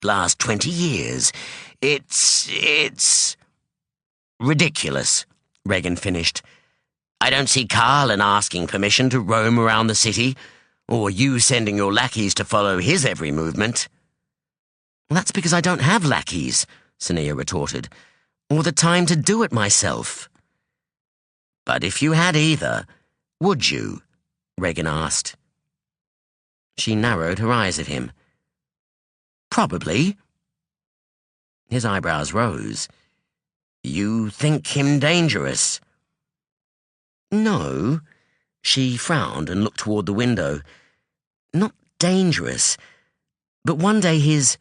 last 20 years. It's ridiculous, Regan finished. I don't see Carlin asking permission to roam around the city, or you sending your lackeys to follow his every movement. Well, that's because I don't have lackeys, Sonea retorted, or the time to do it myself. But if you had either, would you? Regan asked. She narrowed her eyes at him. Probably. His eyebrows rose. You think him dangerous? No. She frowned and looked toward the window. Not dangerous, but one day his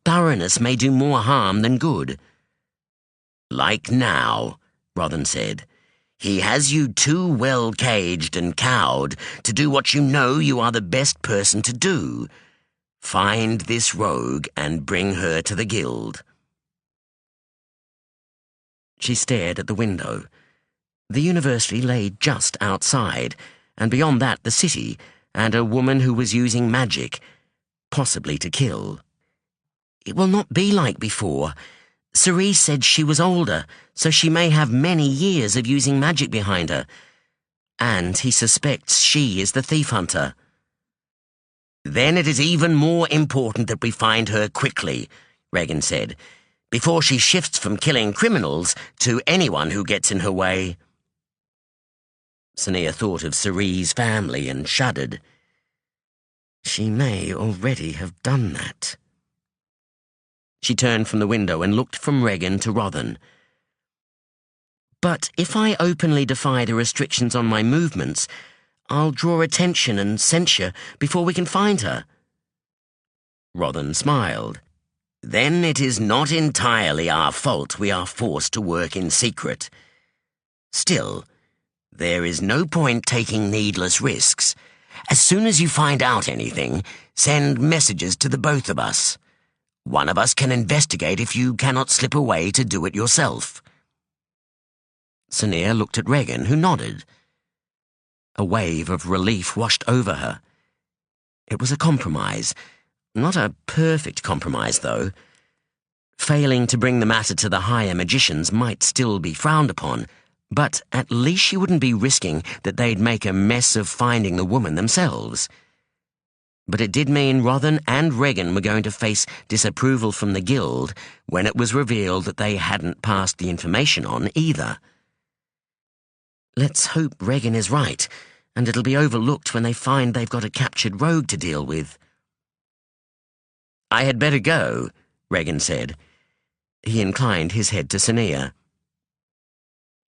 thoroughness may do more harm than good. Like now, Rothan said. He has you too well caged and cowed to do what you know you are the best person to do. Find this rogue and bring her to the guild. She stared at the window. The university lay just outside, and beyond that the city, and a woman who was using magic, possibly to kill. It will not be like before. Cerise said she was older, so she may have many years of using magic behind her. And he suspects she is the thief hunter. Then it is even more important that we find her quickly, Regan said, before she shifts from killing criminals to anyone who gets in her way. Sonea thought of Cerise's family and shuddered. She may already have done that. She turned from the window and looked from Regan to Rothan. But if I openly defy the restrictions on my movements, I'll draw attention and censure before we can find her. Rothan smiled. Then it is not entirely our fault we are forced to work in secret. Still, there is no point taking needless risks. As soon as you find out anything, send messages to the both of us. One of us can investigate if you cannot slip away to do it yourself. Sonea looked at Regan, who nodded. A wave of relief washed over her. It was a compromise. Not a perfect compromise, though. Failing to bring the matter to the higher magicians might still be frowned upon, but at least she wouldn't be risking that they'd make a mess of finding the woman themselves. But it did mean Rothan and Regan were going to face disapproval from the guild when it was revealed that they hadn't passed the information on either. Let's hope Regan is right, and it'll be overlooked when they find they've got a captured rogue to deal with. I had better go, Regan said. He inclined his head to Sonea.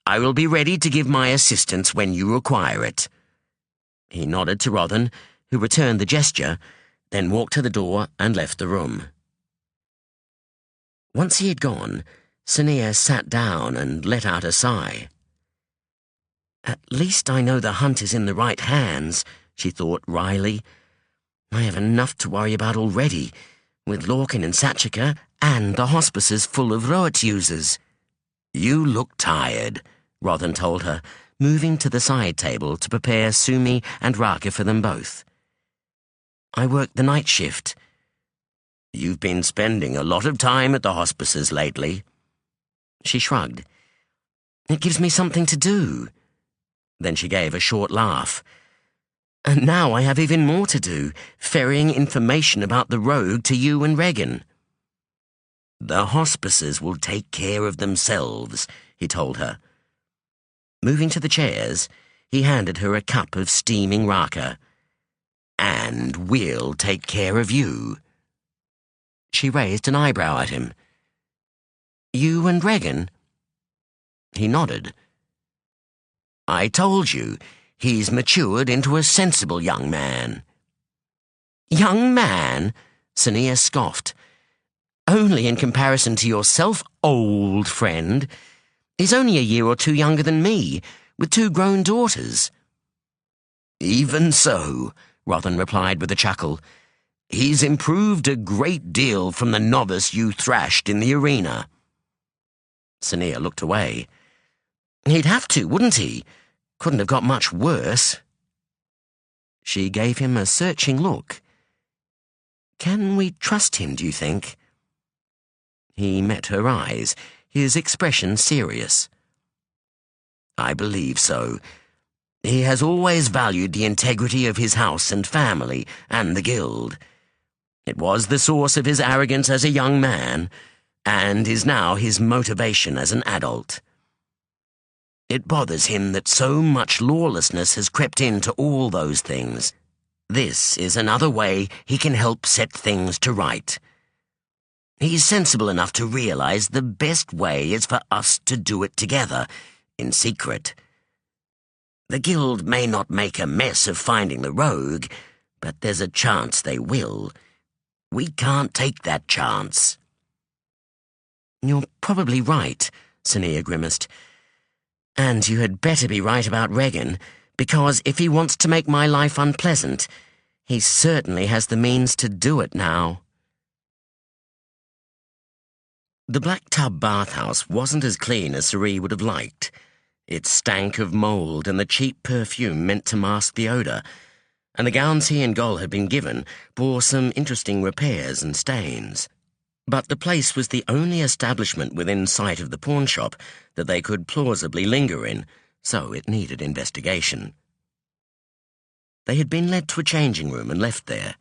I will be ready to give my assistance when you require it. He nodded to Rothan, who returned the gesture, then walked to the door and left the room. Once he had gone, Sonea sat down and let out a sigh. At least I know the hunt is in the right hands, she thought wryly. I have enough to worry about already, with Lorkin and Sachaka and the hospices full of Roet users. You look tired, Rothan told her, moving to the side table to prepare Sumi and Raka for them both. I work the night shift. You've been spending a lot of time at the hospices lately. She shrugged. It gives me something to do. Then she gave a short laugh. And now I have even more to do, ferrying information about the rogue to you and Regan. The hospices will take care of themselves, he told her. Moving to the chairs, he handed her a cup of steaming Raka. And we'll take care of you. She raised an eyebrow at him. You and Regan? He nodded. I told you, he's matured into a sensible young man. Young man? Sonea scoffed. Only in comparison to yourself, old friend. He's only a year or two younger than me, with 2 grown daughters. Even so, Rothan replied with a chuckle. He's improved a great deal from the novice you thrashed in the arena. Sonea looked away. He'd have to, wouldn't he? Couldn't have got much worse. She gave him a searching look. Can we trust him, do you think? He met her eyes, his expression serious. I believe so. He has always valued the integrity of his house and family and the guild. It was the source of his arrogance as a young man, and is now his motivation as an adult. It bothers him that so much lawlessness has crept into all those things. This is another way he can help set things to right. He's sensible enough to realize the best way is for us to do it together, in secret. The guild may not make a mess of finding the rogue, but there's a chance they will. We can't take that chance. You're probably right, Sonea grimaced. And you had better be right about Regan, because if he wants to make my life unpleasant, he certainly has the means to do it now. The black tub bathhouse wasn't as clean as Cerie would have liked. It stank of mould and the cheap perfume meant to mask the odour, and the gowns he and Goll had been given bore some interesting repairs and stains. But the place was the only establishment within sight of the pawnshop that they could plausibly linger in, so it needed investigation. They had been led to a changing room and left there.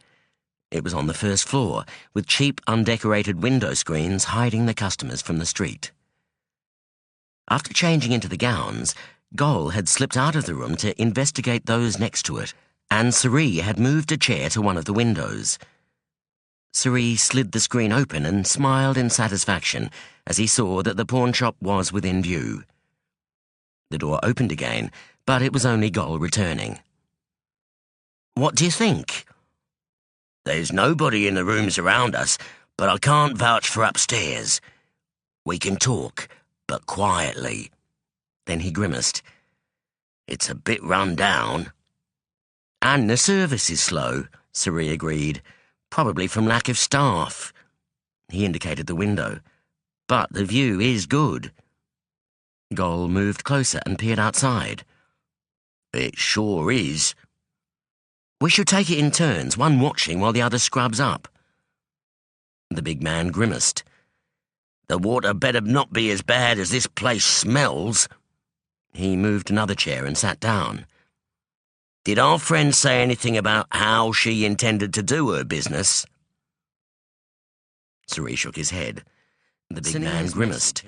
It was on the first floor, with cheap, undecorated window screens hiding the customers from the street. After changing into the gowns, Goll had slipped out of the room to investigate those next to it, and Cerie had moved a chair to one of the windows. Cerie slid the screen open and smiled in satisfaction as he saw that the pawnshop was within view. The door opened again, but it was only Goll returning. "What do you think?" "There's nobody in the rooms around us, but I can't vouch for upstairs. We can talk, but quietly." Then he grimaced. "It's a bit run down." "And the service is slow," Cerie agreed. "Probably from lack of staff." He indicated the window. "But the view is good." Goll moved closer and peered outside. "It sure is." "We should take it in turns, one watching while the other scrubs up." The big man grimaced. "The water better not be as bad as this place smells." He moved another chair and sat down. "Did our friend say anything about how she intended to do her business?" Cerie shook his head. The big man grimaced.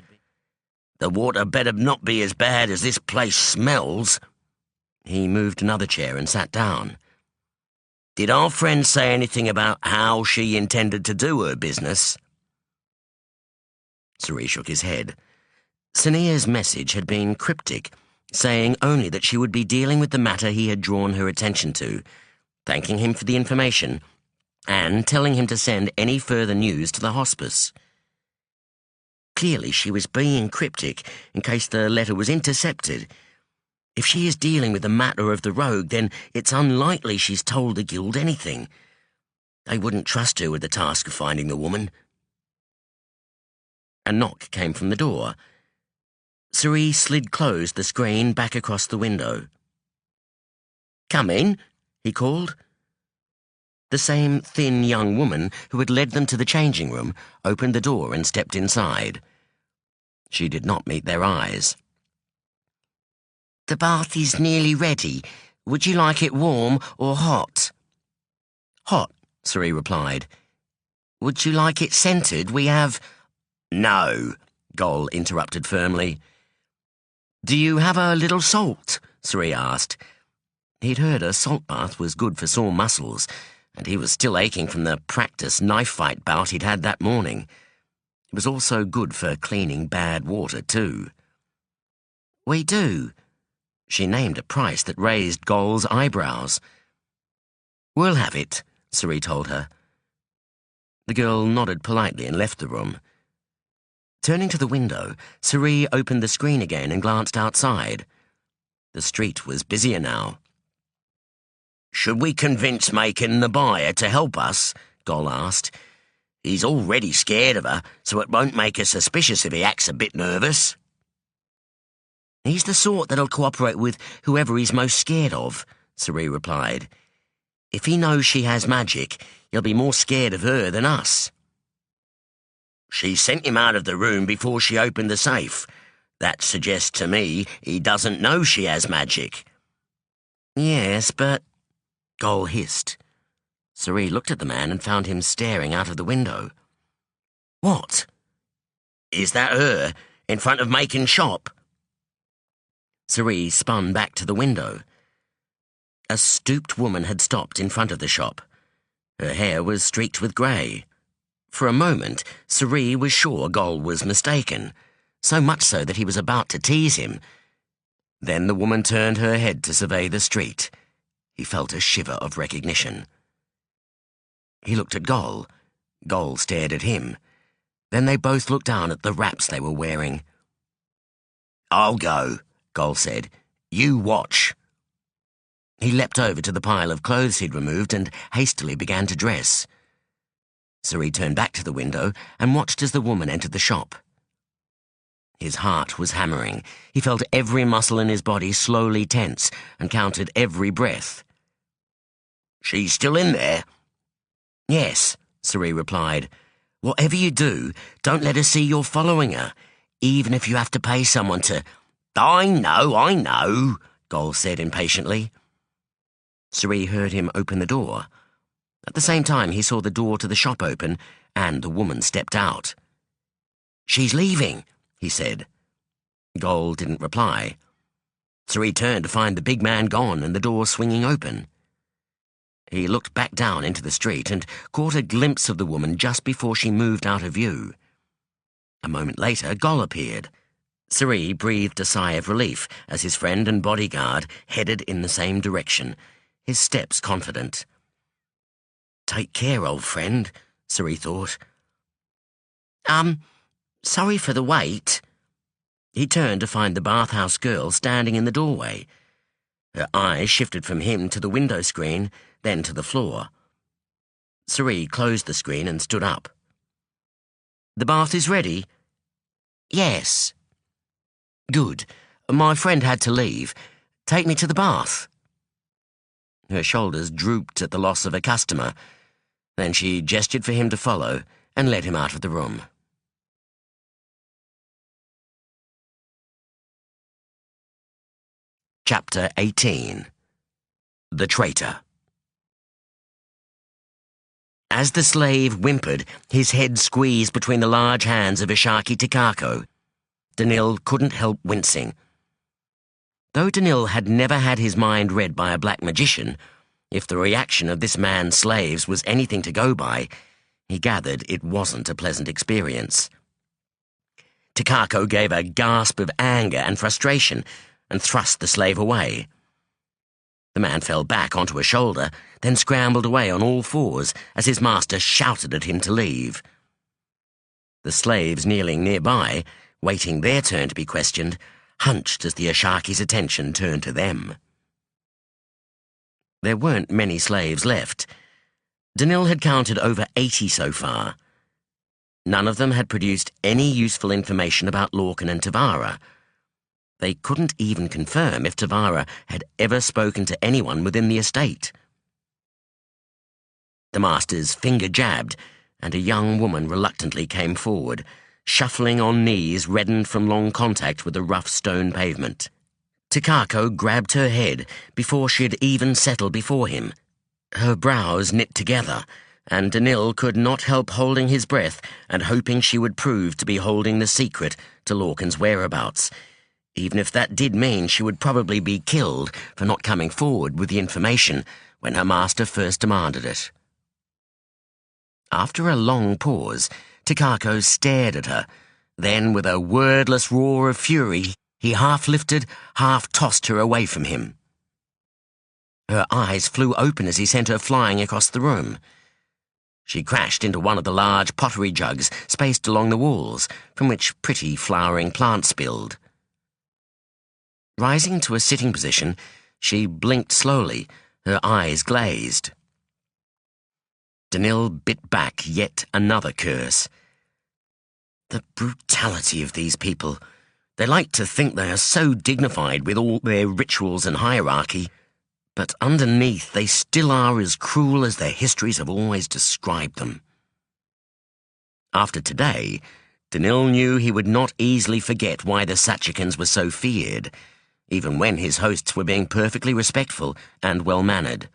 "The water better not be as bad as this place smells." He moved another chair and sat down. "Did our friend say anything about how she intended to do her business?" Cerie shook his head. Sonea's message had been cryptic, saying only that she would be dealing with the matter he had drawn her attention to, thanking him for the information, and telling him to send any further news to the hospice. Clearly she was being cryptic in case the letter was intercepted. If she is dealing with the matter of the rogue, then it's unlikely she's told the guild anything. They wouldn't trust her with the task of finding the woman. A knock came from the door. Cerie slid closed the screen back across the window. "Come in," he called. The same thin young woman who had led them to the changing room opened the door and stepped inside. She did not meet their eyes. "The bath is nearly ready. Would you like it warm or hot?" "Hot," Cerie replied. "Would you like it scented? We have—" "No," Goll interrupted firmly. "Do you have a little salt?" Cerie asked. He'd heard a salt bath was good for sore muscles, and he was still aching from the practice knife fight bout he'd had that morning. It was also good for cleaning bad water, too. "We do." She named a price that raised Goll's eyebrows. "We'll have it," Cerie told her. The girl nodded politely and left the room. Turning to the window, Cerie opened the screen again and glanced outside. The street was busier now. "Should we convince Macon the buyer to help us?" Goll asked. "He's already scared of her, so it won't make her suspicious if he acts a bit nervous." "He's the sort that'll cooperate with whoever he's most scared of," Cerie replied. "If he knows she has magic, He'll be more scared of her than us." "She sent him out of the room before she opened the safe. That suggests to me he doesn't know she has magic." "Yes, but—" Gol hissed. Sari looked at the man and found him staring out of the window. "What?" "Is that her, in front of Macon's shop?" Sari spun back to the window. A stooped woman had stopped in front of the shop. Her hair was streaked with grey. For a moment, Sari was sure Gol was mistaken, so much so that he was about to tease him. Then the woman turned her head to survey the street. He felt a shiver of recognition. He looked at Gol. Gol stared at him. Then they both looked down at the wraps they were wearing. "I'll go," Gol said. "You watch." He leapt over to the pile of clothes he'd removed and hastily began to dress. Sari turned back to the window and watched as the woman entered the shop. His heart was hammering. He felt every muscle in his body slowly tense and counted every breath. "She's still in there?" "Yes," Sari replied. "Whatever you do, don't let her see you're following her, even if you have to pay someone to—" I know, Gol said impatiently. Sari heard him open the door. At the same time, he saw the door to the shop open, and the woman stepped out. "She's leaving," he said. Gol didn't reply. Sari turned to find the big man gone and the door swinging open. He looked back down into the street and caught a glimpse of the woman just before she moved out of view. A moment later, Gol appeared. Sari breathed a sigh of relief as his friend and bodyguard headed in the same direction, his steps confident. "Take care, old friend," Sari thought. Sorry for the wait." He turned to find the bathhouse girl standing in the doorway. Her eyes shifted from him to the window screen, then to the floor. Sari closed the screen and stood up. "The bath is ready?" "Yes." "Good. My friend had to leave. Take me to the bath." Her shoulders drooped at the loss of a customer. Then she gestured for him to follow and led him out of the room. Chapter 18. The Traitor. As the slave whimpered, his head squeezed between the large hands of Ishaki Takako, Danil couldn't help wincing. Though Danil had never had his mind read by a black magician, if the reaction of this man's slaves was anything to go by, he gathered it wasn't a pleasant experience. Takako gave a gasp of anger and frustration and thrust the slave away. The man fell back onto a shoulder, then scrambled away on all fours as his master shouted at him to leave. The slaves kneeling nearby, waiting their turn to be questioned, hunched as the Ishaki's attention turned to them. There weren't many slaves left. Danil had counted over 80 so far. None of them had produced any useful information about Lorkin and Tavara. They couldn't even confirm if Tavara had ever spoken to anyone within the estate. The master's finger jabbed, and a young woman reluctantly came forward, shuffling on knees reddened from long contact with the rough stone pavement. Takako grabbed her head before she had even settled before him. Her brows knit together, and Danil could not help holding his breath and hoping she would prove to be holding the secret to Lorkin's whereabouts, even if that did mean she would probably be killed for not coming forward with the information when her master first demanded it. After a long pause, Takako stared at her. Then, with a wordless roar of fury, he half-lifted, half-tossed her away from him. Her eyes flew open as he sent her flying across the room. She crashed into one of the large pottery jugs spaced along the walls, from which pretty flowering plants spilled. Rising to a sitting position, she blinked slowly, her eyes glazed. Danil bit back yet another curse. The brutality of these people. They like to think they are so dignified with all their rituals and hierarchy, But underneath, they still are as cruel as their histories have always described them. After today, Danil knew he would not easily forget why the Sachakans were so feared, even when his hosts were being perfectly respectful and well-mannered.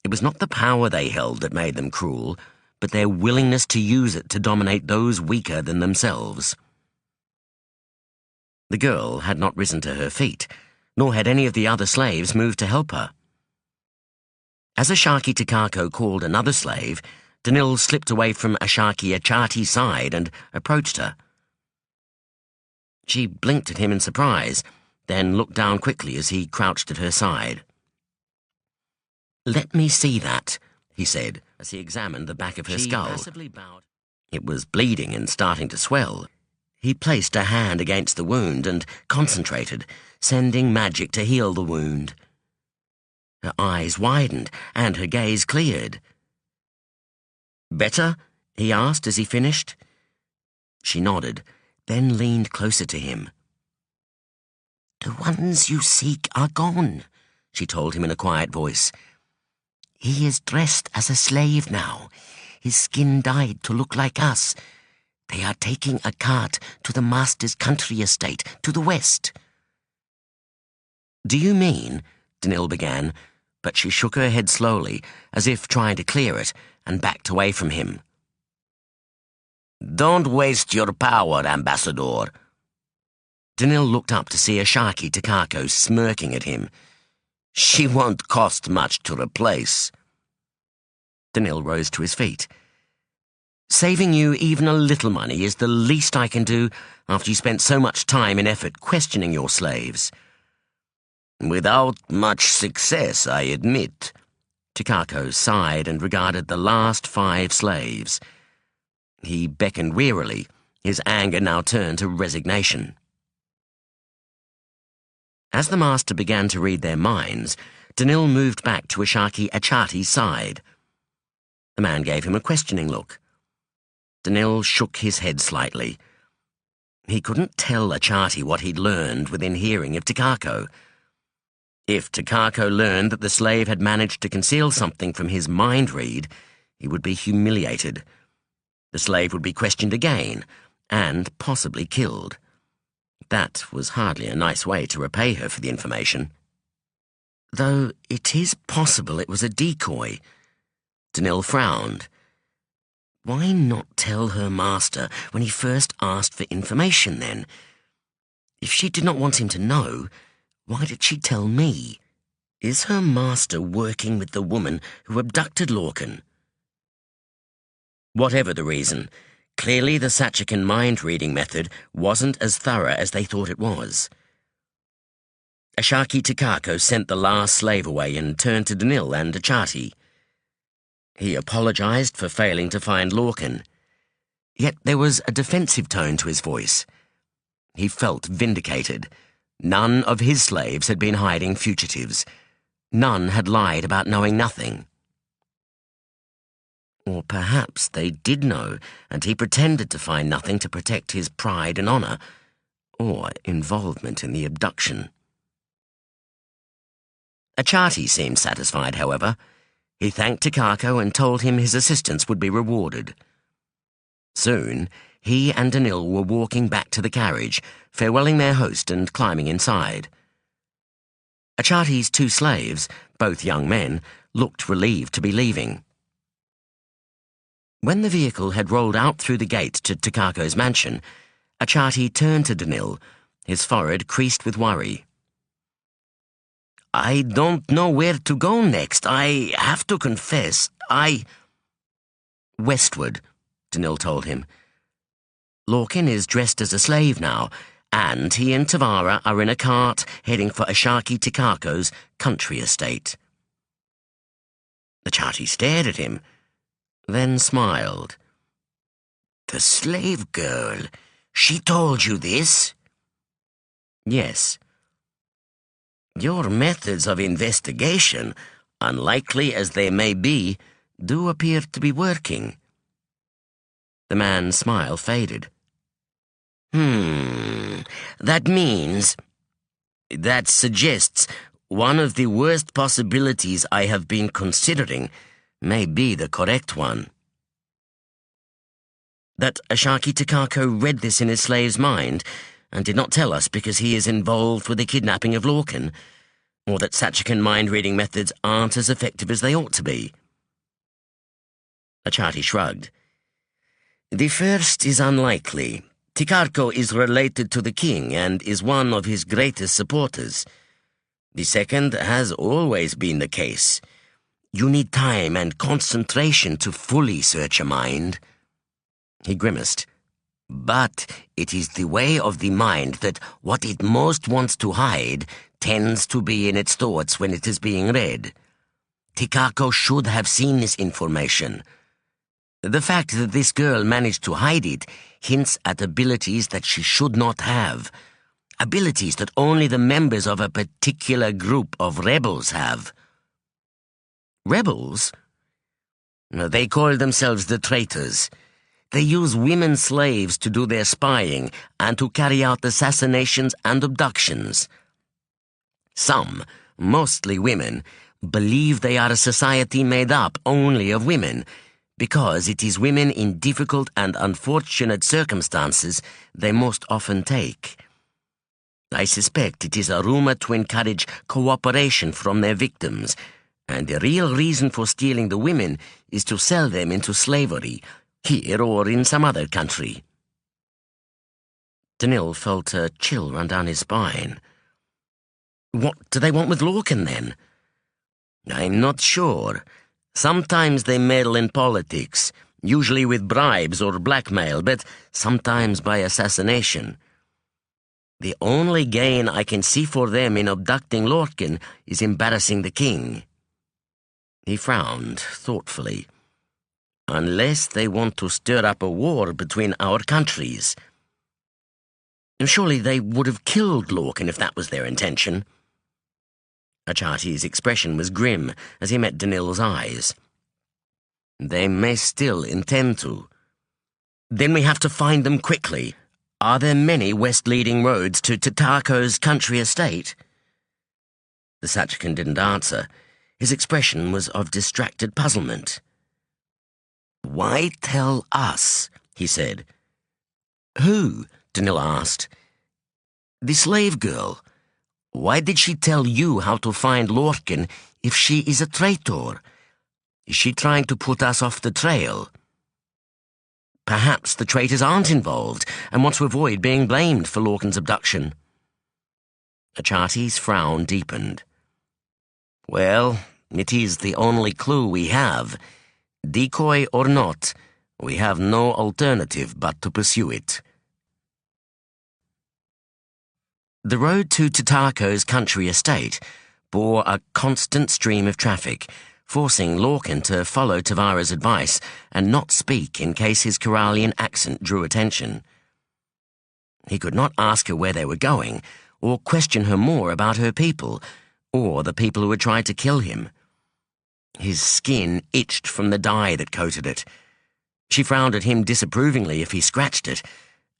It was not the power they held that made them cruel, but their willingness to use it to dominate those weaker than themselves. The girl had not risen to her feet, nor had any of the other slaves moved to help her. As Ashaki Takako called another slave, Danil slipped away from Ashaki Achati's side and approached her. She blinked at him in surprise, then looked down quickly as he crouched at her side. "Let me see that," he said, as he examined the back of her skull. She passively bowed. It was bleeding and starting to swell. He placed a hand against the wound and concentrated, sending magic to heal the wound. Her eyes widened, and her gaze cleared. "Better?" he asked as he finished. She nodded, then leaned closer to him. "The ones you seek are gone," she told him in a quiet voice. "He is dressed as a slave now. His skin dyed to look like us. They are taking a cart to the master's country estate to the west." "Do you mean?" Danil began, but she shook her head slowly, as if trying to clear it, and backed away from him. "Don't waste your power, Ambassador." Danil looked up to see Ashaki Takako smirking at him. "She won't cost much to replace." Danil rose to his feet. "Saving you even a little money is the least I can do after you spent so much time and effort questioning your slaves." "Without much success, I admit." Takako sighed and regarded the last 5 slaves. He beckoned wearily, his anger now turned to resignation. As the master began to read their minds, Danil moved back to Ashaki Achati's side. The man gave him a questioning look. Danil shook his head slightly. He couldn't tell Achati what he'd learned within hearing of Takako. If Takako learned that the slave had managed to conceal something from his mind read, he would be humiliated. The slave would be questioned again, and possibly killed. That was hardly a nice way to repay her for the information. Though it is possible it was a decoy. Danil frowned. Why not tell her master when he first asked for information, then? If she did not want him to know, why did she tell me? Is her master working with the woman who abducted Lorkin? Whatever the reason, clearly the Sachakan mind-reading method wasn't as thorough as they thought it was. Ashaki Takako sent the last slave away and turned to Danil and Achati. He apologized for failing to find Lorkin. Yet there was a defensive tone to his voice. He felt vindicated. None of his slaves had been hiding fugitives. None had lied about knowing nothing. Or perhaps they did know, and he pretended to find nothing to protect his pride and honor, or involvement in the abduction. Achati seemed satisfied, however. He thanked Takako and told him his assistance would be rewarded. Soon, he and Danil were walking back to the carriage, farewelling their host and climbing inside. Achati's 2 slaves, both young men, looked relieved to be leaving. When the vehicle had rolled out through the gate to Takako's mansion, Achati turned to Danil, his forehead creased with worry. "I don't know where to go next. I have to confess, Westward," Danil told him. "Lorkin is dressed as a slave now, and he and Tavara are in a cart heading for Ashaki Takako's country estate." Achati stared at him, then smiled. "The slave girl, she told you this?" "Yes." "Your methods of investigation, unlikely as they may be, do appear to be working." The man's smile faded. That suggests one of the worst possibilities I have been considering may be the correct one." That Ashaki Takako read this in his slave's mind and did not tell us because he is involved with the kidnapping of Lorkin, or that Sachakan mind-reading methods aren't as effective as they ought to be. Achati shrugged. "The first is unlikely. Tikarko is related to the king and is one of his greatest supporters. The second has always been the case. You need time and concentration to fully search a mind." He grimaced. "But it is the way of the mind that what it most wants to hide tends to be in its thoughts when it is being read. Tikarko should have seen this information. The fact that this girl managed to hide it hints at abilities that she should not have, abilities that only the members of a particular group of rebels have." "Rebels?" "They call themselves the traitors. They use women slaves to do their spying and to carry out assassinations and abductions. Some, mostly women, believe they are a society made up only of women, because it is women in difficult and unfortunate circumstances they most often take. I suspect it is a rumor to encourage cooperation from their victims, and the real reason for stealing the women is to sell them into slavery, here or in some other country." Danil felt a chill run down his spine. "What do they want with Lorkin, then?" "I'm not sure. Sometimes they meddle in politics, usually with bribes or blackmail, but sometimes by assassination. The only gain I can see for them in abducting Lorkin is embarrassing the king." He frowned thoughtfully. "Unless they want to stir up a war between our countries." "Surely they would have killed Lorkin if that was their intention." Achati's expression was grim as he met Danil's eyes. "They may still intend to." "Then we have to find them quickly. Are there many west-leading roads to Tatako's country estate?" The Sachakan didn't answer. His expression was of distracted puzzlement. "Why tell us?" he said. "Who?" Danil asked. "The slave girl. Why did she tell you how to find Lorkin if she is a traitor? Is she trying to put us off the trail?" "Perhaps the traitors aren't involved and want to avoid being blamed for Lorkin's abduction." Achati's frown deepened. "Well, it is the only clue we have. Decoy or not, we have no alternative but to pursue it." The road to Tatako's country estate bore a constant stream of traffic, forcing Lorkin to follow Tavara's advice and not speak in case his Kyralian accent drew attention. He could not ask her where they were going, or question her more about her people, or the people who had tried to kill him. His skin itched from the dye that coated it. She frowned at him disapprovingly if he scratched it,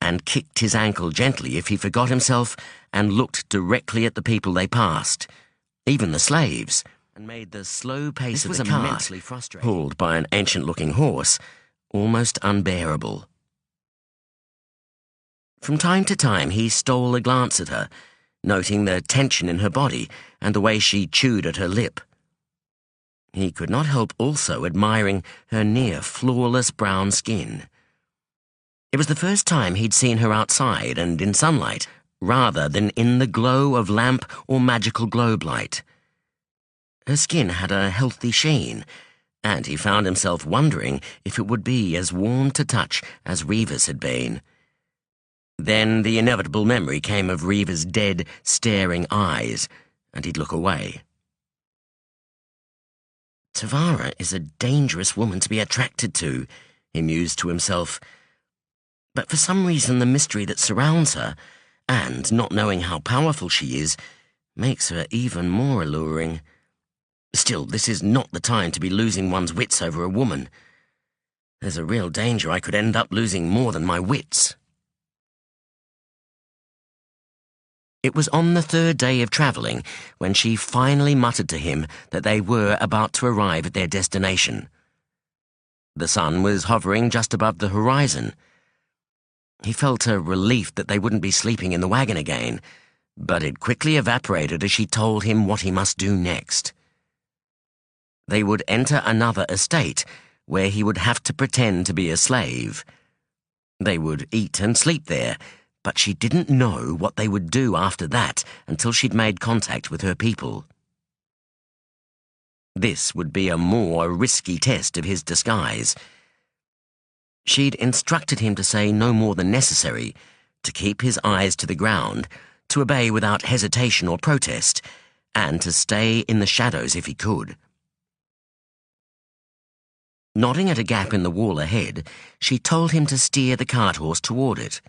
and kicked his ankle gently if he forgot himself and looked directly at the people they passed, even the slaves, and made the slow pace of the cart, pulled by an ancient-looking horse, almost unbearable. From time to time he stole a glance at her, noting the tension in her body and the way she chewed at her lip. He could not help also admiring her near-flawless brown skin. It was the first time he'd seen her outside and in sunlight, rather than in the glow of lamp or magical globe light. Her skin had a healthy sheen, and he found himself wondering if it would be as warm to touch as Reva's had been. Then the inevitable memory came of Reva's dead, staring eyes, and he'd look away. "Tavara is a dangerous woman to be attracted to," he mused to himself. But for some reason the mystery that surrounds her, and not knowing how powerful she is, makes her even more alluring. Still, this is not the time to be losing one's wits over a woman. There's a real danger I could end up losing more than my wits. It was on the third day of travelling when she finally muttered to him that they were about to arrive at their destination. The sun was hovering just above the horizon. He felt a relief that they wouldn't be sleeping in the wagon again, but it quickly evaporated as she told him what he must do next. They would enter another estate, where he would have to pretend to be a slave. They would eat and sleep there, but she didn't know what they would do after that until she'd made contact with her people. This would be a more risky test of his disguise. She'd instructed him to say no more than necessary, to keep his eyes to the ground, to obey without hesitation or protest, and to stay in the shadows if he could. Nodding at a gap in the wall ahead, she told him to steer the cart horse toward it.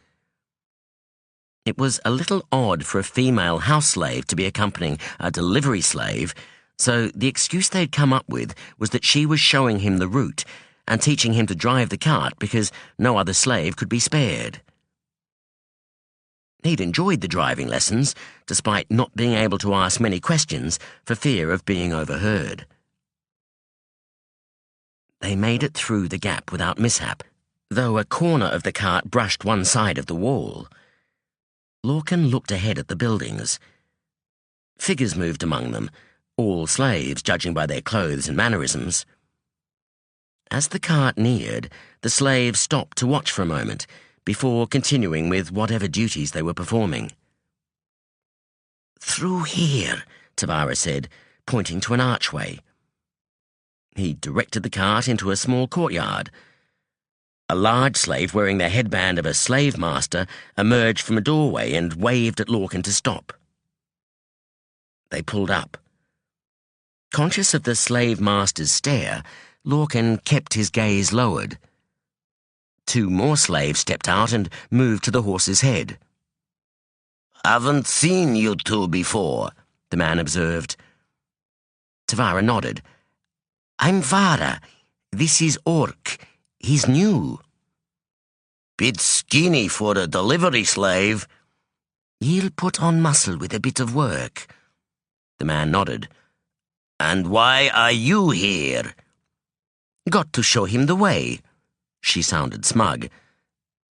It was a little odd for a female house slave to be accompanying a delivery slave, so the excuse they'd come up with was that she was showing him the route and teaching him to drive the cart because no other slave could be spared. He'd enjoyed the driving lessons, despite not being able to ask many questions for fear of being overheard. They made it through the gap without mishap, though a corner of the cart brushed one side of the wall. Lorkin looked ahead at the buildings. Figures moved among them, all slaves, judging by their clothes and mannerisms. As the cart neared, the slaves stopped to watch for a moment, before continuing with whatever duties they were performing. "Through here," Tavara said, pointing to an archway. He directed the cart into a small courtyard. A large slave wearing the headband of a slave master emerged from a doorway and waved at Lorkin to stop. They pulled up. Conscious of the slave master's stare, Lorkin kept his gaze lowered. 2 more slaves stepped out and moved to the horse's head. "Haven't seen you two before," the man observed. Tavara nodded. "I'm Vara. This is Orc. He's new." "Bit skinny for a delivery slave." "He'll put on muscle with a bit of work." The man nodded. "And why are you here?" "Got to show him the way." She sounded smug.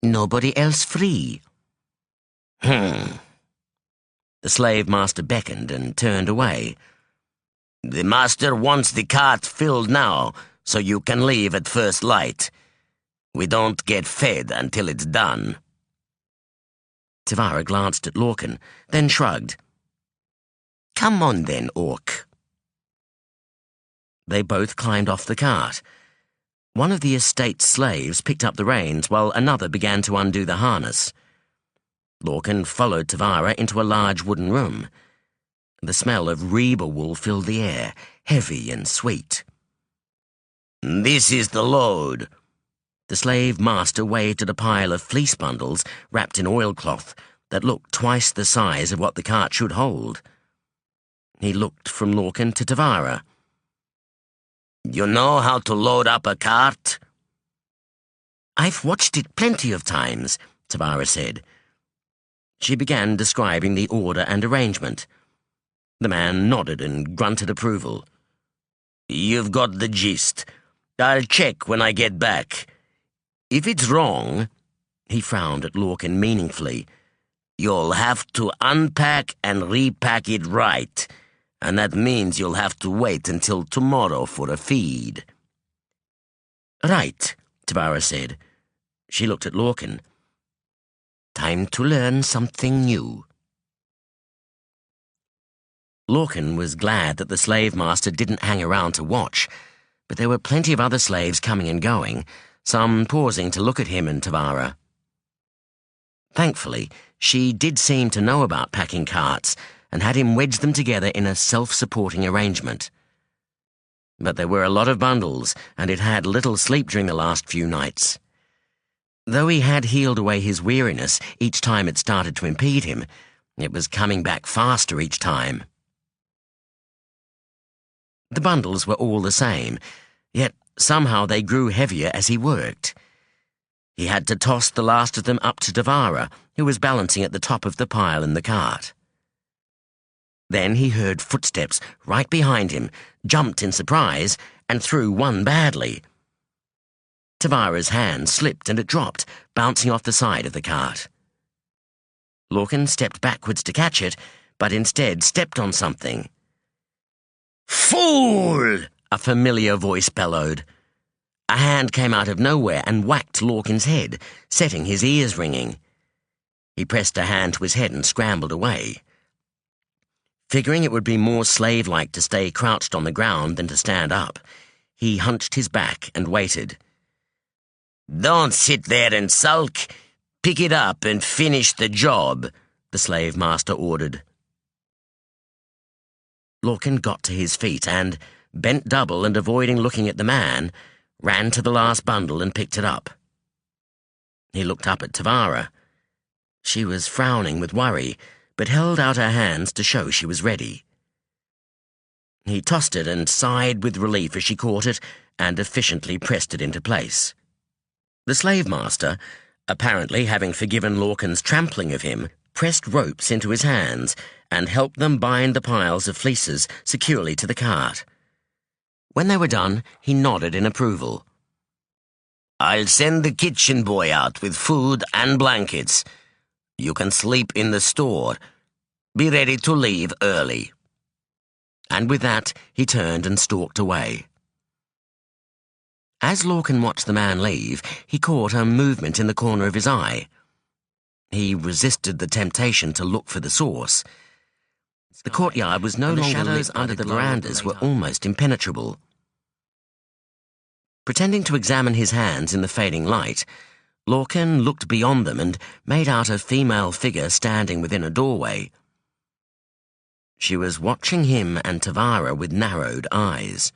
"Nobody else free." The slave master beckoned and turned away. "The master wants the cart filled now, so you can leave at first light. We don't get fed until it's done." Tavara glanced at Lorkin, then shrugged. "Come on then, Orc." They both climbed off the cart. One of the estate's slaves picked up the reins while another began to undo the harness. Lorkin followed Tavara into a large wooden room. The smell of reba wool filled the air, heavy and sweet. "This is the load." The slave master waved at a pile of fleece bundles wrapped in oilcloth that looked twice the size of what the cart should hold. He looked from Lorkin to Tavara. "You know how to load up a cart?" "I've watched it plenty of times," Tavara said. She began describing the order and arrangement. The man nodded and grunted approval. "You've got the gist. I'll check when I get back. If it's wrong," he frowned at Lorkin meaningfully, "you'll have to unpack and repack it right, and that means you'll have to wait until tomorrow for a feed." "Right," Tavara said. She looked at Lorkin. "Time to learn something new." Lorkin was glad that the slave master didn't hang around to watch, but there were plenty of other slaves coming and going, some pausing to look at him and Tavara. Thankfully, she did seem to know about packing carts and had him wedge them together in a self-supporting arrangement. But there were a lot of bundles, and he'd had little sleep during the last few nights. Though he had healed away his weariness each time it started to impede him, it was coming back faster each time. The bundles were all the same, yet somehow they grew heavier as he worked. He had to toss the last of them up to Tavara, who was balancing at the top of the pile in the cart. Then he heard footsteps right behind him, jumped in surprise, and threw one badly. Tavara's hand slipped and it dropped, bouncing off the side of the cart. Lorkin stepped backwards to catch it, but instead stepped on something. "Fool!" a familiar voice bellowed. A hand came out of nowhere and whacked Lorkin's head, setting his ears ringing. He pressed a hand to his head and scrambled away. Figuring it would be more slave-like to stay crouched on the ground than to stand up, he hunched his back and waited. "Don't sit there and sulk. Pick it up and finish the job," the slave master ordered. Lorkin got to his feet and, bent double and avoiding looking at the man, ran to the last bundle and picked it up. He looked up at Tavara. She was frowning with worry, but held out her hands to show she was ready. He tossed it and sighed with relief as she caught it and efficiently pressed it into place. The slave master, apparently having forgiven Lorkin's trampling of him, pressed ropes into his hands and helped them bind the piles of fleeces securely to the cart. When they were done, he nodded in approval. "I'll send the kitchen boy out with food and blankets. You can sleep in the store. Be ready to leave early." And with that, he turned and stalked away. As Lorkin watched the man leave, he caught a movement in the corner of his eye. He resisted the temptation to look for the source. The courtyard was no longer lit under the verandas were almost impenetrable. Pretending to examine his hands in the fading light, Lorkin looked beyond them and made out a female figure standing within a doorway. She was watching him and Tavara with narrowed eyes.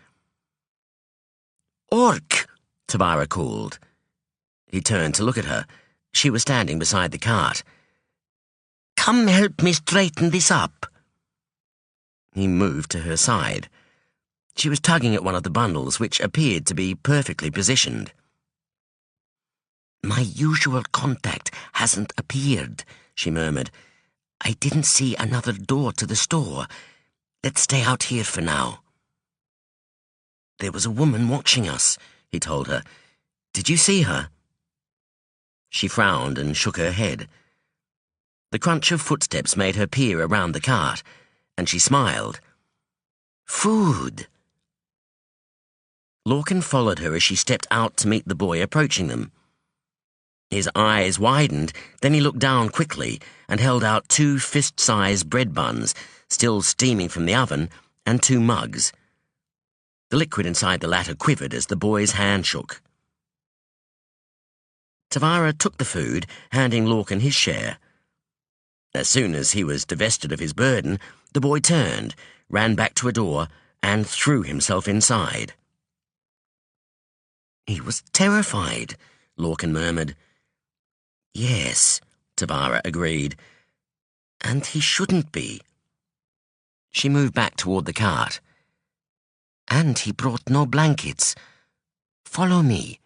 "Orc!" Tavara called. He turned to look at her. She was standing beside the cart. "Come help me straighten this up." He moved to her side. She was tugging at one of the bundles, which appeared to be perfectly positioned. "My usual contact hasn't appeared," she murmured. "I didn't see another door to the store. Let's stay out here for now." "There was a woman watching us," he told her. "Did you see her?" She frowned and shook her head. The crunch of footsteps made her peer around the cart, and she smiled. "Food." Lorkin followed her as she stepped out to meet the boy approaching them. His eyes widened, then he looked down quickly and held out 2 fist-sized bread buns, still steaming from the oven, and 2 mugs. The liquid inside the latter quivered as the boy's hand shook. Tavara took the food, handing Lorkin his share. As soon as he was divested of his burden, the boy turned, ran back to a door, and threw himself inside. "He was terrified," Lorkin murmured. "Yes," Tavara agreed. "And he shouldn't be." She moved back toward the cart. "And he brought no blankets. Follow me."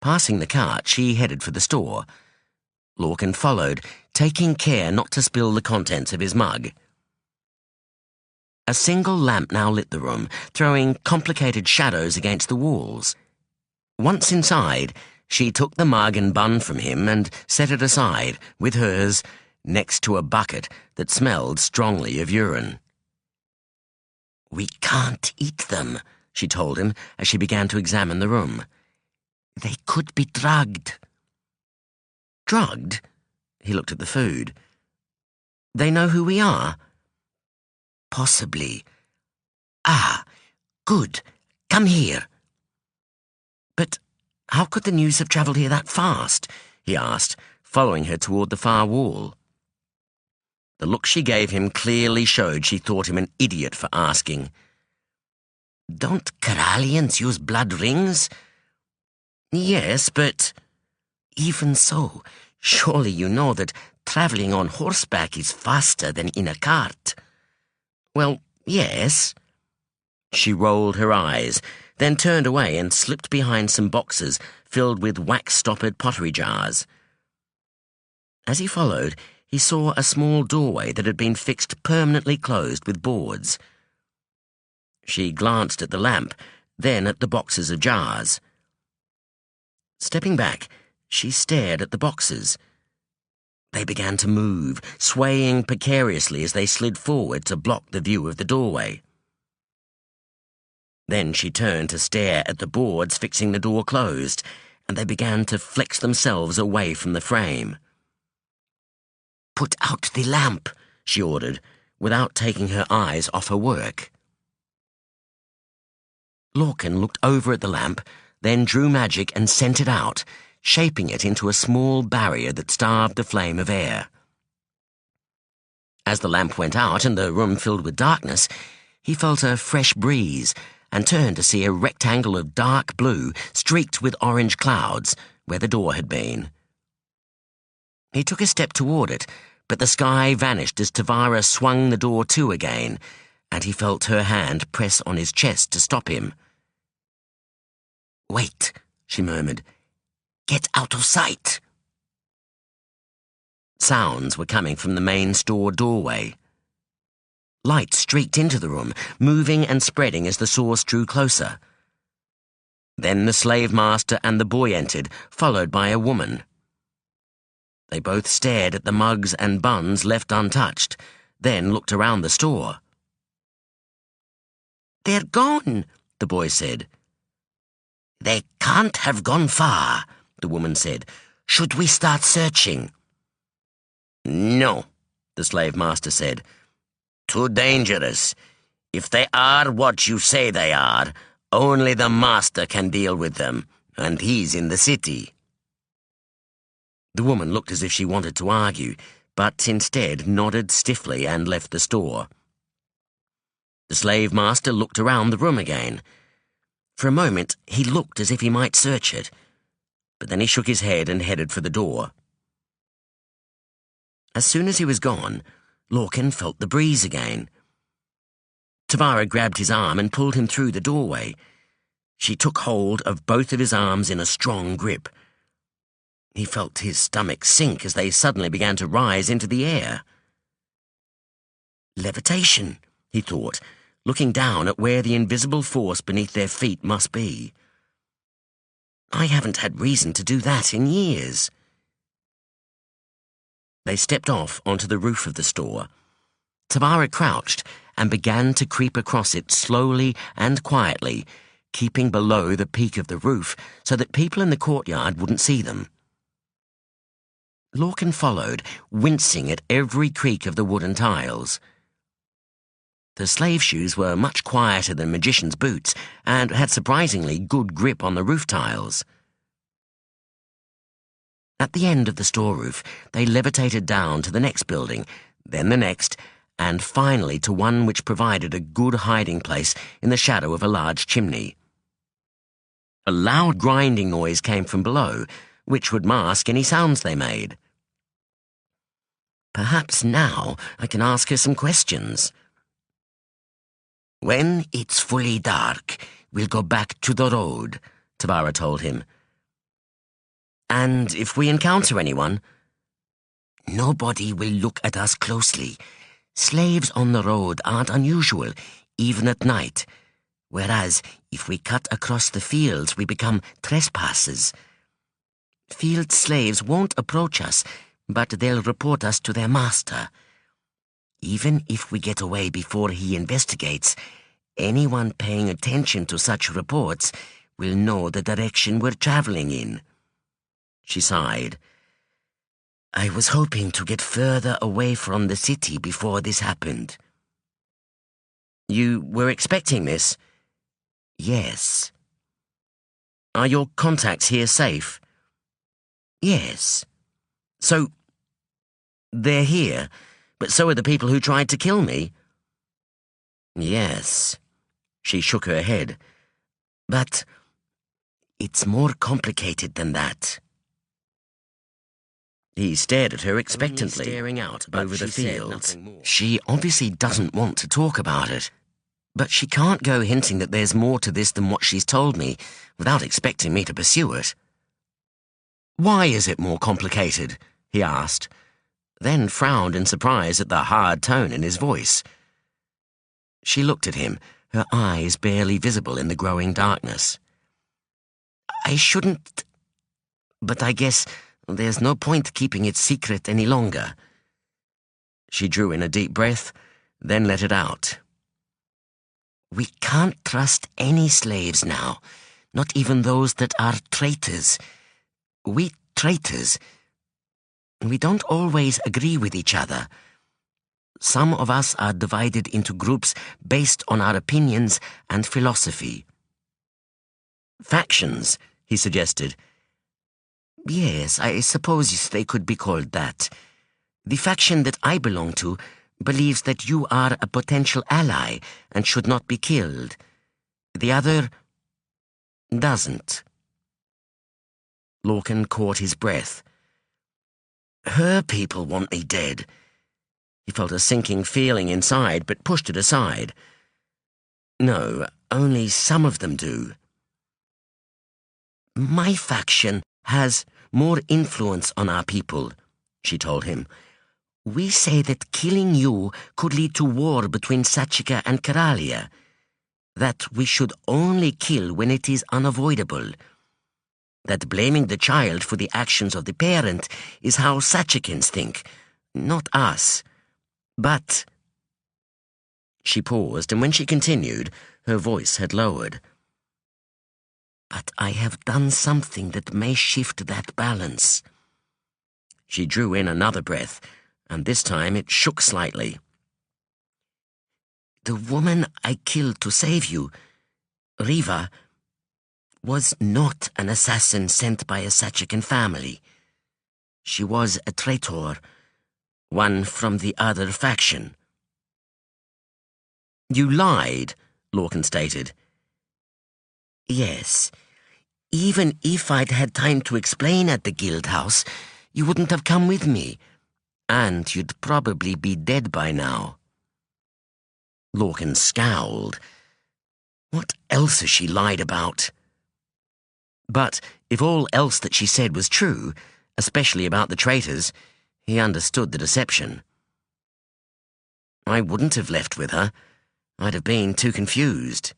Passing the cart, she headed for the store. Lorkin followed, taking care not to spill the contents of his mug. A single lamp now lit the room, throwing complicated shadows against the walls. Once inside, she took the mug and bun from him and set it aside, with hers, next to a bucket that smelled strongly of urine. "We can't eat them," she told him as she began to examine the room. "They could be drugged." "Drugged?" He looked at the food. "They know who we are?" "Possibly." "Ah, good. Come here." "But how could the news have travelled here that fast?" he asked, following her toward the far wall. The look she gave him clearly showed she thought him an idiot for asking. "Don't Kyralians use blood rings?" "Yes, but—" "Even so, surely you know that travelling on horseback is faster than in a cart." "Well, yes." She rolled her eyes, then turned away and slipped behind some boxes filled with wax-stoppered pottery jars. As he followed, he saw a small doorway that had been fixed permanently closed with boards. She glanced at the lamp, then at the boxes of jars. Stepping back, she stared at the boxes. They began to move, swaying precariously as they slid forward to block the view of the doorway. Then she turned to stare at the boards fixing the door closed, and they began to flex themselves away from the frame. "Put out the lamp," she ordered, without taking her eyes off her work. Lorkin looked over at the lamp, then drew magic and sent it out, shaping it into a small barrier that starved the flame of air. As the lamp went out and the room filled with darkness, he felt a fresh breeze and turned to see a rectangle of dark blue streaked with orange clouds where the door had been. He took a step toward it, but the sky vanished as Tavara swung the door to again, and he felt her hand press on his chest to stop him. "Wait," she murmured. "Get out of sight." Sounds were coming from the main store doorway. Light streaked into the room, moving and spreading as the source drew closer. Then the slave master and the boy entered, followed by a woman. They both stared at the mugs and buns left untouched, then looked around the store. "They're gone," the boy said. "They can't have gone far," the woman said. "Should we start searching?" "No," the slave master said. "Too dangerous. If they are what you say they are, only the master can deal with them, and he's in the city." The woman looked as if she wanted to argue, but instead nodded stiffly and left the store. The slave master looked around the room again. For a moment, he looked as if he might search it, but then he shook his head and headed for the door. As soon as he was gone, Lorkin felt the breeze again. Tavara grabbed his arm and pulled him through the doorway. She took hold of both of his arms in a strong grip. He felt his stomach sink as they suddenly began to rise into the air. Levitation, he thought, looking down at where the invisible force beneath their feet must be. I haven't had reason to do that in years. They stepped off onto the roof of the store. Tavara crouched and began to creep across it slowly and quietly, keeping below the peak of the roof so that people in the courtyard wouldn't see them. Lorkin followed, wincing at every creak of the wooden tiles. The slave shoes were much quieter than magician's boots and had surprisingly good grip on the roof tiles. At the end of the store roof, they levitated down to the next building, then the next, and finally to one which provided a good hiding place in the shadow of a large chimney. A loud grinding noise came from below, which would mask any sounds they made. Perhaps now I can ask her some questions. "When it's fully dark, we'll go back to the road," Tavara told him. "And if we encounter anyone?" "Nobody will look at us closely. Slaves on the road aren't unusual, even at night. Whereas, if we cut across the fields, we become trespassers. Field slaves won't approach us, but they'll report us to their master. Even if we get away before he investigates, anyone paying attention to such reports will know the direction we're traveling in." She sighed. "I was hoping to get further away from the city before this happened." "You were expecting this?" "Yes." "Are your contacts here safe?" "Yes." "So, they're here, but so are the people who tried to kill me?" "Yes." She shook her head. "But it's more complicated than that." He stared at her expectantly, staring out over the fields. She obviously doesn't want to talk about it, but she can't go hinting that there's more to this than what she's told me without expecting me to pursue it. "Why is it more complicated?" he asked. then frowned in surprise at the hard tone in his voice. She looked at him, her eyes barely visible in the growing darkness. "I shouldn't, but I guess there's no point keeping it secret any longer." She drew in a deep breath, then let it out. "We can't trust any slaves now, not even those that are traitors. We traitors, we don't always agree with each other. Some of us are divided into groups based on our opinions and philosophy." "Factions," he suggested. "Yes, I suppose they could be called that. The faction that I belong to believes that you are a potential ally and should not be killed. The other doesn't." Lorkin caught his breath. "Her people want me dead." He felt a sinking feeling inside, but pushed it aside. "No, only some of them do." "My faction has more influence on our people," she told him. "We say that killing you could lead to war between Sachaka and Kyralia. That we should only kill when it is unavoidable. That blaming the child for the actions of the parent is how Sachakans think, not us. But—" She paused, and when she continued, her voice had lowered. "But I have done something that may shift that balance." She drew in another breath, and this time it shook slightly. "The woman I killed to save you, Riva, was not an assassin sent by a Sachakan family. She was a traitor, one from the other faction." "You lied," Lorkin stated. "Yes. Even if I'd had time to explain at the guild house, you wouldn't have come with me, and you'd probably be dead by now." Lorkin scowled. What else has she lied about? But if all else that she said was true, especially about the traitors, he understood the deception. "I wouldn't have left with her. I'd have been too confused."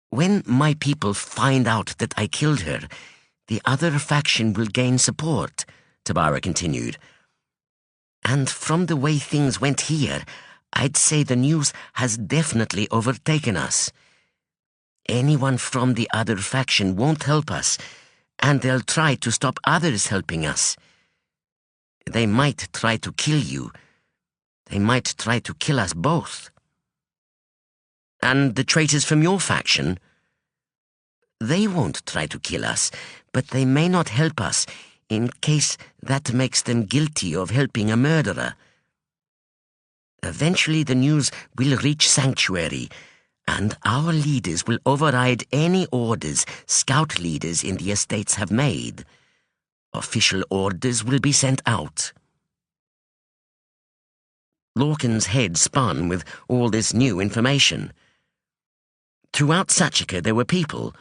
"When my people find out that I killed her, the other faction will gain support," Tabara continued. "And from the way things went here, I'd say the news has definitely overtaken us. Anyone from the other faction won't help us, and they'll try to stop others helping us. They might try to kill you. They might try to kill us both." "And the traitors from your faction?" "They won't try to kill us, but they may not help us in case that makes them guilty of helping a murderer. Eventually the news will reach Sanctuary, and our leaders will override any orders scout leaders in the estates have made. Official orders will be sent out." Lorkin's head spun with all this new information. Throughout Sachaka there were people,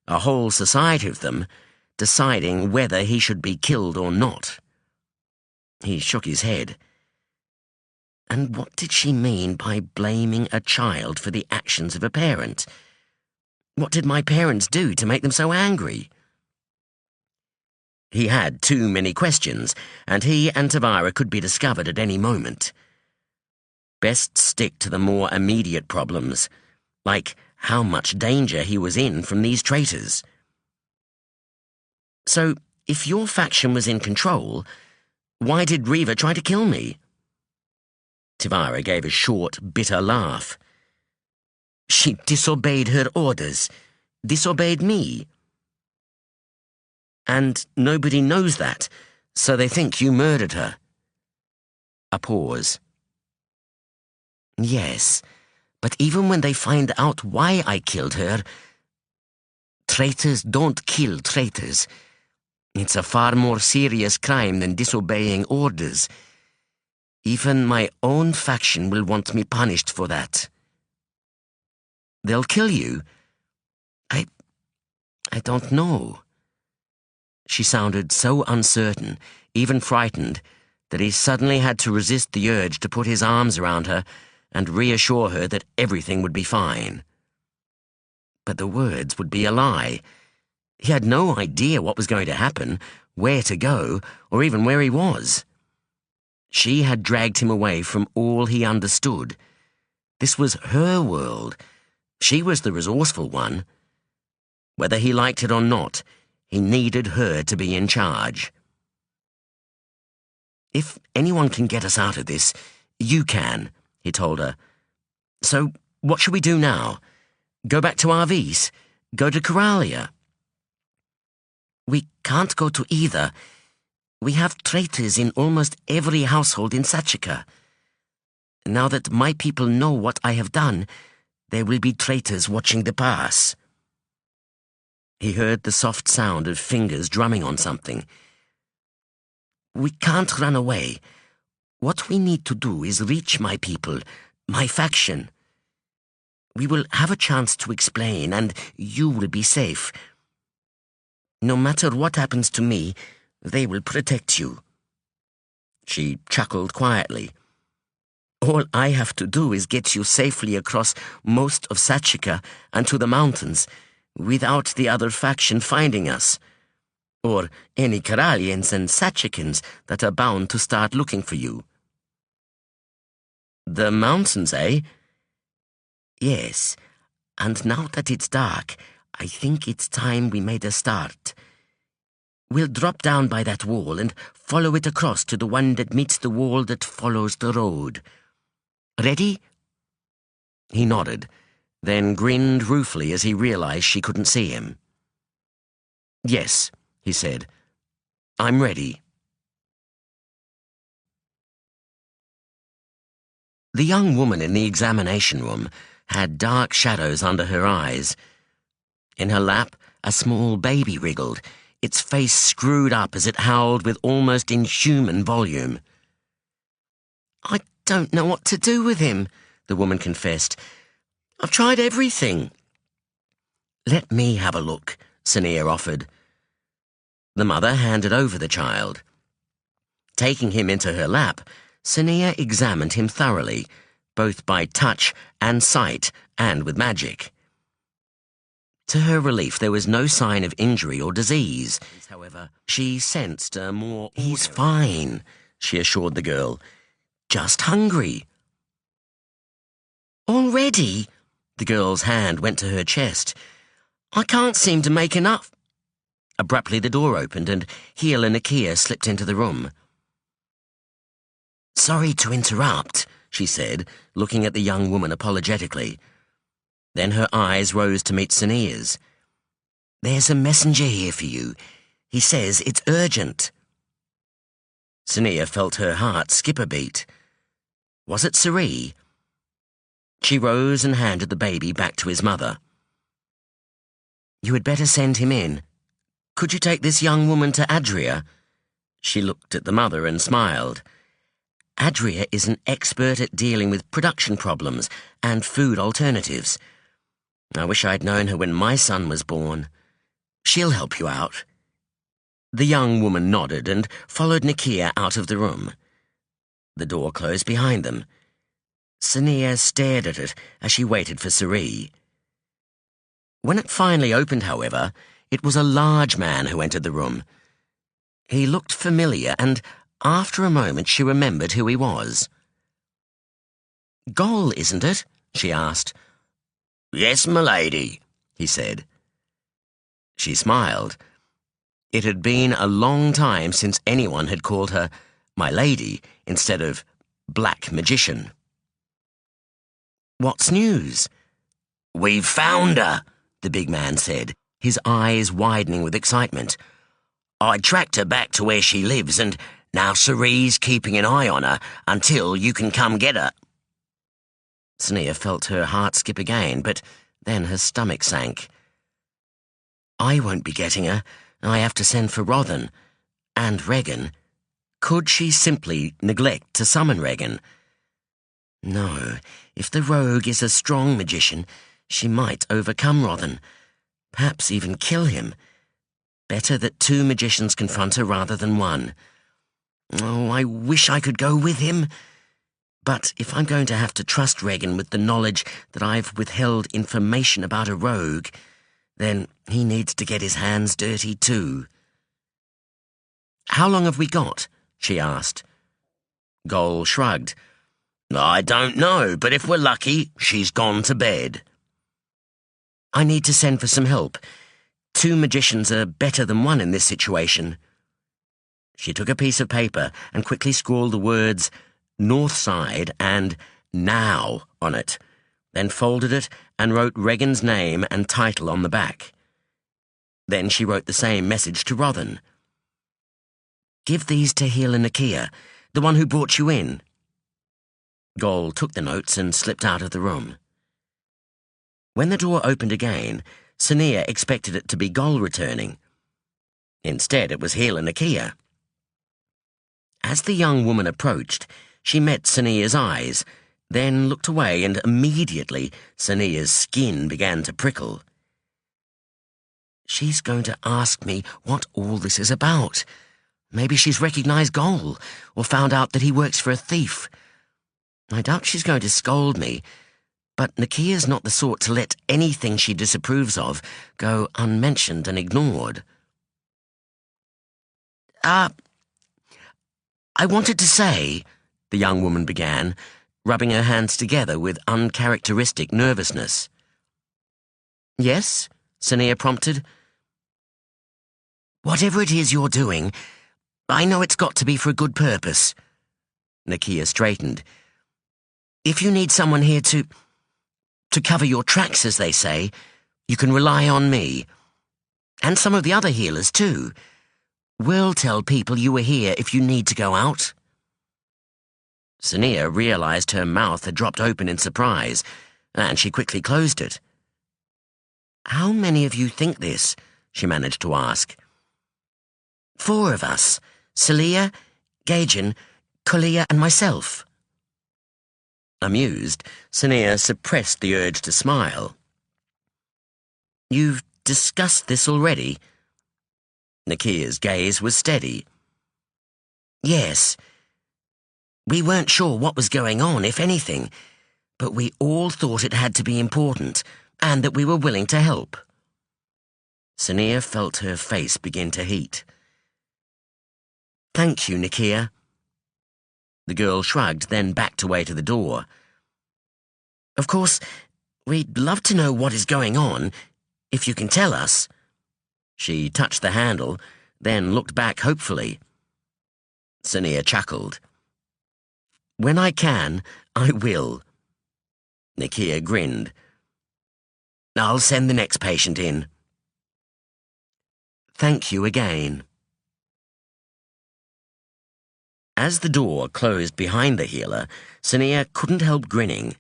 a whole society of them, deciding whether he should be killed or not. He shook his head. And what did she mean by blaming a child for the actions of a parent? What did my parents do to make them so angry? He had too many questions, and he and Tabara could be discovered at any moment. Best stick to the more immediate problems, like how much danger he was in from these traitors. "So, if your faction was in control, why did Riva try to kill me?" Tabara gave a short, bitter laugh. "She disobeyed her orders, disobeyed me. And nobody knows that, so they think you murdered her." A pause. "Yes, but even when they find out why I killed her, traitors don't kill traitors. It's a far more serious crime than disobeying orders. Even my own faction will want me punished for that." "They'll kill you?" I don't know." She sounded so uncertain, even frightened, that he suddenly had to resist the urge to put his arms around her and reassure her that everything would be fine. But the words would be a lie. He had no idea what was going to happen, where to go, or even where he was. She had dragged him away from all he understood. This was her world. She was the resourceful one. Whether he liked it or not, he needed her to be in charge. "If anyone can get us out of this, you can," he told her. "So, what should we do now? Go back to Arvis? Go to Kyralia?" "We can't go to either. We have traitors in almost every household in Sachaka. Now that my people know what I have done, there will be traitors watching the pass." He heard the soft sound of fingers drumming on something. "We can't run away. What we need to do is reach my people, my faction. We will have a chance to explain, and you will be safe. No matter what happens to me, they will protect you." She chuckled quietly. "All I have to do is get you safely across most of Sachaka and to the mountains, without the other faction finding us, or any Kyralians and Sachakans that are bound to start looking for you." "The mountains, eh?" "Yes, and now that it's dark, I think it's time we made a start. We'll drop down by that wall and follow it across to the one that meets the wall that follows the road. Ready?" He nodded, then grinned ruefully as he realized she couldn't see him. "Yes," he said. "I'm ready." The young woman in the examination room had dark shadows under her eyes. In her lap, a small baby wriggled, its face screwed up as it howled with almost inhuman volume. "I don't know what to do with him," the woman confessed. "I've tried everything." "Let me have a look," Sonea offered. The mother handed over the child. Taking him into her lap, Sonea examined him thoroughly, both by touch and sight, and with magic. To her relief, there was no sign of injury or disease. However, she sensed a more... "He's fine," she assured the girl. "Just hungry." "Already?" The girl's hand went to her chest. "I can't seem to make enough." Abruptly, the door opened and Heel and Nakia slipped into the room. "Sorry to interrupt," she said, looking at the young woman apologetically. Then her eyes rose to meet Sonea's. "There's a messenger here for you. He says it's urgent." Sonea felt her heart skip a beat. Was it Suri? She rose and handed the baby back to his mother. "You had better send him in. Could you take this young woman to Adria?" She looked at the mother and smiled. "Adria is an expert at dealing with production problems and food alternatives. I wish I'd known her when my son was born. She'll help you out." The young woman nodded and followed Nakia out of the room. The door closed behind them. Sonea stared at it as she waited for Suri. When it finally opened, however, it was a large man who entered the room. He looked familiar, and after a moment she remembered who he was. "Gol, isn't it?" she asked. "Yes, m'lady," he said. She smiled. It had been a long time since anyone had called her my lady instead of Black Magician. "What's news?" "We've found her," the big man said, his eyes widening with excitement. "I tracked her back to where she lives, and now Suri's keeping an eye on her until you can come get her." Sonea felt her heart skip again, but then her stomach sank. "I won't be getting her. I have to send for Rothan. And Regan. Could she simply neglect to summon Regan? No, if the rogue is a strong magician, she might overcome Rothan, perhaps even kill him. Better that two magicians confront her rather than one. Oh, I wish I could go with him. But if I'm going to have to trust Regan with the knowledge that I've withheld information about a rogue, then he needs to get his hands dirty too. How long have we got? She asked. Gol shrugged. I don't know, but if we're lucky, she's gone to bed. I need to send for some help. 2 magicians are better than 1 in this situation. She took a piece of paper and quickly scrawled the words North Side and Now on it, then folded it and wrote Regan's name and title on the back. Then she wrote the same message to Rothan. Give these to Healer Nakia, the one who brought you in. Gol took the notes and slipped out of the room. When the door opened again, Sonea expected it to be Gol returning. Instead, it was Healer Nakia. As the young woman approached, she met Sonea's eyes, then looked away, and immediately Sonea's skin began to prickle. She's going to ask me what all this is about. Maybe she's recognized Gol, or found out that he works for a thief. I doubt she's going to scold me, but Nakia's not the sort to let anything she disapproves of go unmentioned and ignored. I wanted to say, the young woman began, rubbing her hands together with uncharacteristic nervousness. Yes? Sonea prompted. Whatever it is you're doing, I know it's got to be for a good purpose. Nakia straightened. If you need someone here to cover your tracks, as they say, you can rely on me. And some of the other healers, too. We'll tell people you were here if you need to go out. Sonea realized her mouth had dropped open in surprise, and she quickly closed it. How many of you think this? She managed to ask. 4 of us. Celia, Gajan, Kolia, and myself. Amused, Sonea suppressed the urge to smile. You've discussed this already? Nakia's gaze was steady. Yes. We weren't sure what was going on, if anything, but we all thought it had to be important, and that we were willing to help. Sonea felt her face begin to heat. Thank you, Nakia. The girl shrugged, then backed away to the door. Of course, we'd love to know what is going on, if you can tell us. She touched the handle, then looked back hopefully. Sonea chuckled. When I can, I will. Nakia grinned. I'll send the next patient in. Thank you again. As the door closed behind the healer, Sonea couldn't help grinning.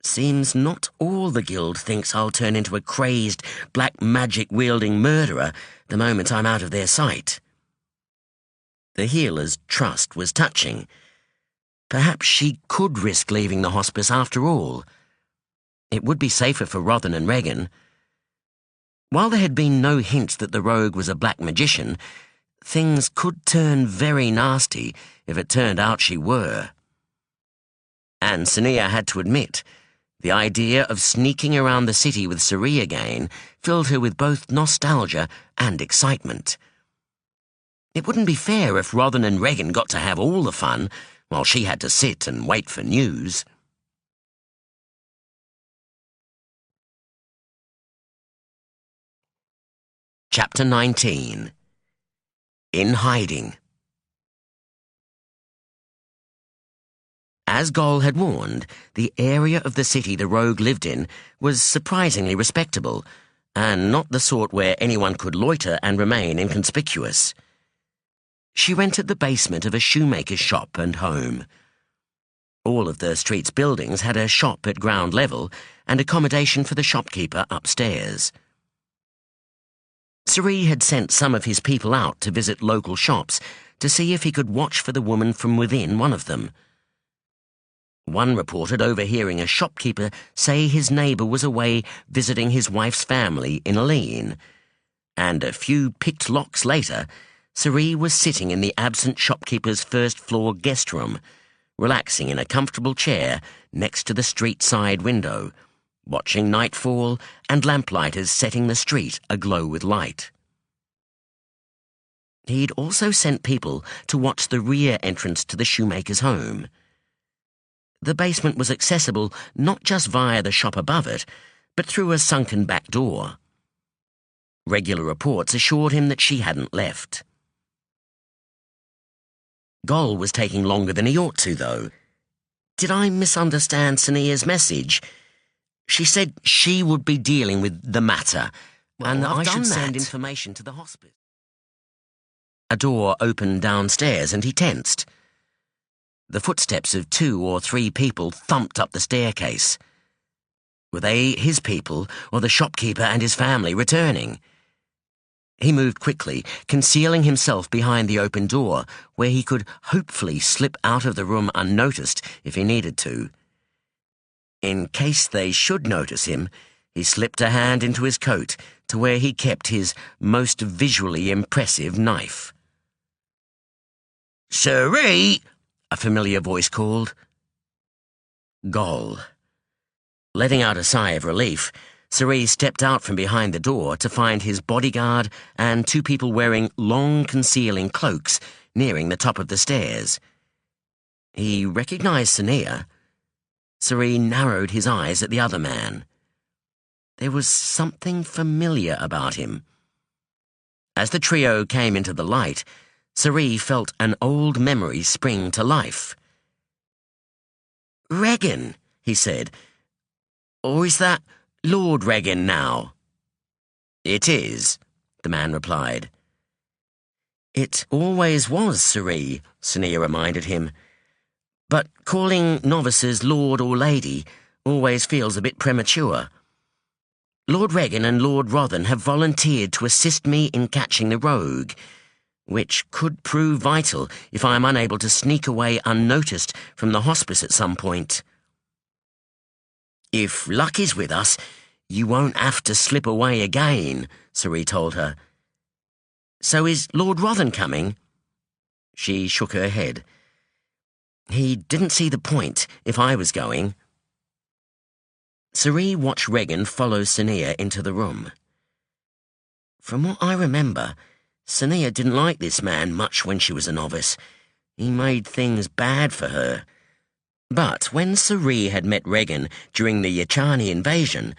Seems not all the guild thinks I'll turn into a crazed, black magic-wielding murderer the moment I'm out of their sight. The healer's trust was touching. Perhaps she could risk leaving the hospice after all. It would be safer for Rothan and Regan. While there had been no hint that the rogue was a black magician, things could turn very nasty if it turned out she were. And Sonea had to admit, the idea of sneaking around the city with Suri again filled her with both nostalgia and excitement. It wouldn't be fair if Rothan and Regan got to have all the fun, while she had to sit and wait for news. Chapter 19. In Hiding. As Gol had warned, the area of the city the rogue lived in was surprisingly respectable, and not the sort where anyone could loiter and remain inconspicuous. She rented the basement of a shoemaker's shop and home. All of the street's buildings had a shop at ground level and accommodation for the shopkeeper upstairs. Suri had sent some of his people out to visit local shops to see if he could watch for the woman from within one of them. One reported overhearing a shopkeeper say his neighbour was away visiting his wife's family in Aline, and a few picked locks later, Cerie was sitting in the absent shopkeeper's first-floor guest room, relaxing in a comfortable chair next to the street-side window, watching nightfall and lamplighters setting the street aglow with light. He'd also sent people to watch the rear entrance to the shoemaker's home. The basement was accessible not just via the shop above it, but through a sunken back door. Regular reports assured him that she hadn't left. Gol was taking longer than he ought to, though. Did I misunderstand Sonea's message? She said she would be dealing with the matter, and that I should send information to the hospice. A door opened downstairs, and he tensed. The footsteps of 2 or 3 people thumped up the staircase. Were they his people, or the shopkeeper and his family returning? He moved quickly, concealing himself behind the open door, where he could hopefully slip out of the room unnoticed if he needed to. In case they should notice him, he slipped a hand into his coat to where he kept his most visually impressive knife. "Cerie!" a familiar voice called. Gol. Letting out a sigh of relief, Cerie stepped out from behind the door to find his bodyguard and 2 people wearing long concealing cloaks nearing the top of the stairs. He recognized Sonea. Cerie narrowed his eyes at the other man. There was something familiar about him. As the trio came into the light, Cerie felt an old memory spring to life. "Regan," he said. "Or is that Lord Regan now?" "It is," the man replied. "It always was, Cerie," Sonea reminded him. "But calling novices Lord or Lady always feels a bit premature. Lord Regan and Lord Rothen have volunteered to assist me in catching the rogue, which could prove vital if I am unable to sneak away unnoticed from the hospice at some point." "If luck is with us, you won't have to slip away again," Cerie told her. "So is Lord Rothen coming?" She shook her head. "He didn't see the point if I was going." Cerie watched Regan follow Sonea into the room. From what I remember, Sonea didn't like this man much when she was a novice. He made things bad for her. But when Cerie had met Regan during the Yachani invasion,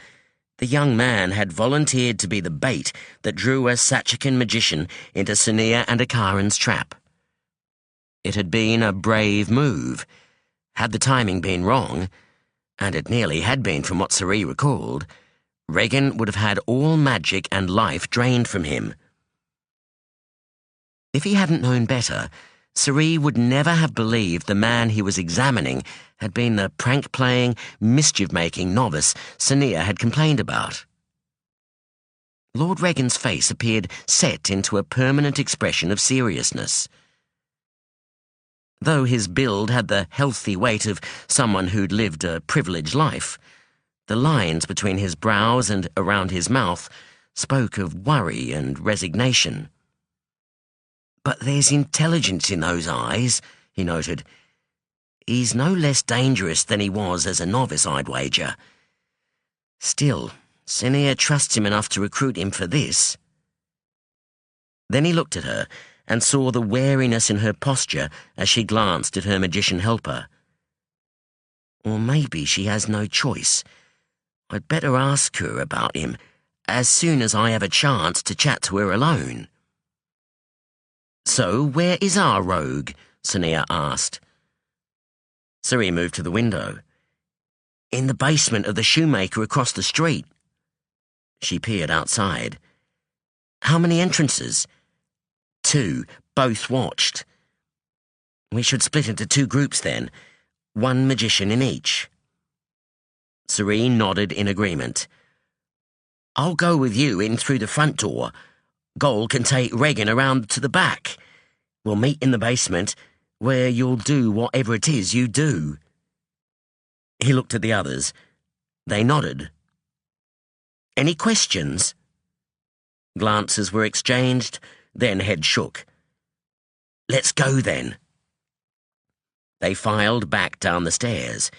the young man had volunteered to be the bait that drew a Sachakan magician into Sonea and Akaran's trap. It had been a brave move. Had the timing been wrong, and it nearly had been from what Cerie recalled, Regan would have had all magic and life drained from him. If he hadn't known better, Cerie would never have believed the man he was examining had been the prank-playing, mischief-making novice Sonea had complained about. Lord Regan's face appeared set into a permanent expression of seriousness. Though his build had the healthy weight of someone who'd lived a privileged life, the lines between his brows and around his mouth spoke of worry and resignation. "But there's intelligence in those eyes," he noted. "He's no less dangerous than he was as a novice, I'd wager. Still, Sonea trusts him enough to recruit him for this." Then he looked at her and saw the wariness in her posture as she glanced at her magician helper. Or maybe she has no choice. I'd better ask her about him as soon as I have a chance to chat to her alone. "So, where is our rogue?" Sonea asked. Cerie moved to the window. "In the basement of the shoemaker across the street." She peered outside. "How many entrances?" "2, both watched." "We should split into 2 groups then, 1 magician in each." Cerie nodded in agreement. "I'll go with you in through the front door. Gol can take Regan around to the back. We'll meet in the basement, where you'll do whatever it is you do." He looked at the others. They nodded. "Any questions?" Glances were exchanged, then heads shook. Let's go then. They filed back down the stairs.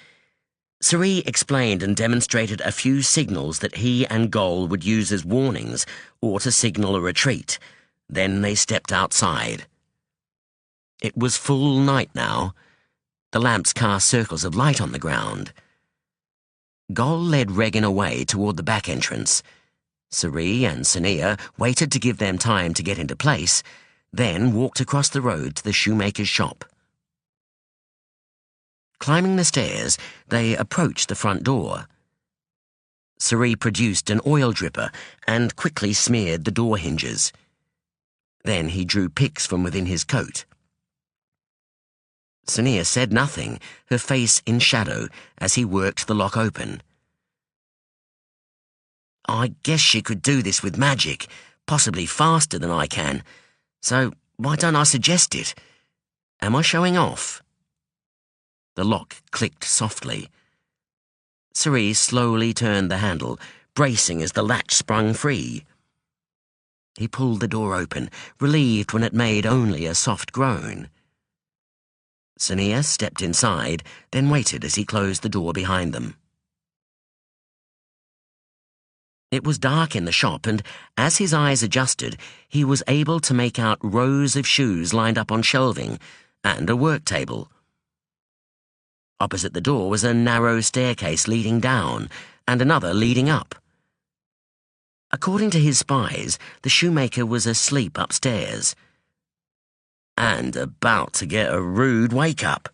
Suri explained and demonstrated a few signals that he and Gol would use as warnings or to signal a retreat. Then they stepped outside. It was full night now. The lamps cast circles of light on the ground. Gol led Regan away toward the back entrance. Suri and Sonea waited to give them time to get into place, then walked across the road to the shoemaker's shop. Climbing the stairs, they approached the front door. Suri produced an oil dripper and quickly smeared the door hinges. Then he drew picks from within his coat. Sonea said nothing, her face in shadow, as he worked the lock open. I guess she could do this with magic, possibly faster than I can. So why don't I suggest it? Am I showing off? The lock clicked softly. Suri slowly turned the handle, bracing as the latch sprung free. He pulled the door open, relieved when it made only a soft groan. Sonea stepped inside, then waited as he closed the door behind them. It was dark in the shop, and as his eyes adjusted, he was able to make out rows of shoes lined up on shelving and a work table. Opposite the door was a narrow staircase leading down, and another leading up. According to his spies, the shoemaker was asleep upstairs, and about to get a rude wake-up.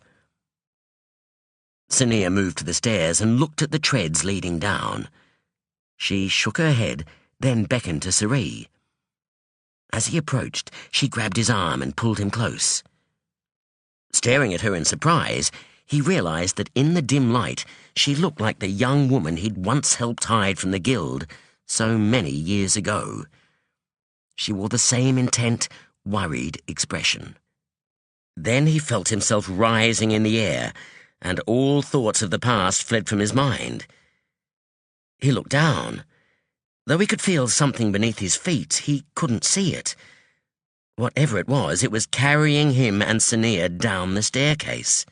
Sonea moved to the stairs and looked at the treads leading down. She shook her head, then beckoned to Suri. As he approached, she grabbed his arm and pulled him close. Staring at her in surprise, he realized that in the dim light, she looked like the young woman he'd once helped hide from the guild so many years ago. She wore the same intent, worried expression. Then he felt himself rising in the air, and all thoughts of the past fled from his mind. He looked down. Though he could feel something beneath his feet, he couldn't see it. Whatever it was carrying him and Sonea down the staircase.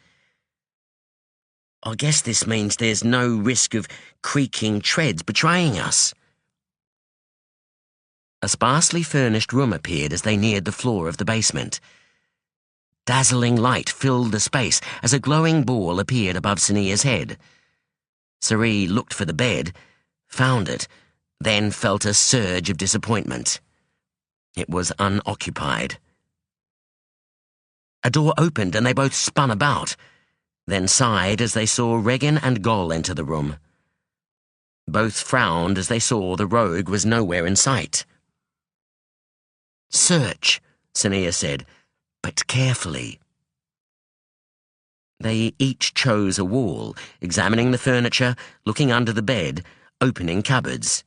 I guess this means there's no risk of creaking treads betraying us. A sparsely furnished room appeared as they neared the floor of the basement. Dazzling light filled the space as a glowing ball appeared above Sonea's head. Suri looked for the bed, found it, then felt a surge of disappointment. It was unoccupied. A door opened and they both spun about, then sighed as they saw Regan and Gol enter the room. Both frowned as they saw the rogue was nowhere in sight. "Search," Sonea said, "but carefully." They each chose a wall, examining the furniture, looking under the bed, opening cupboards.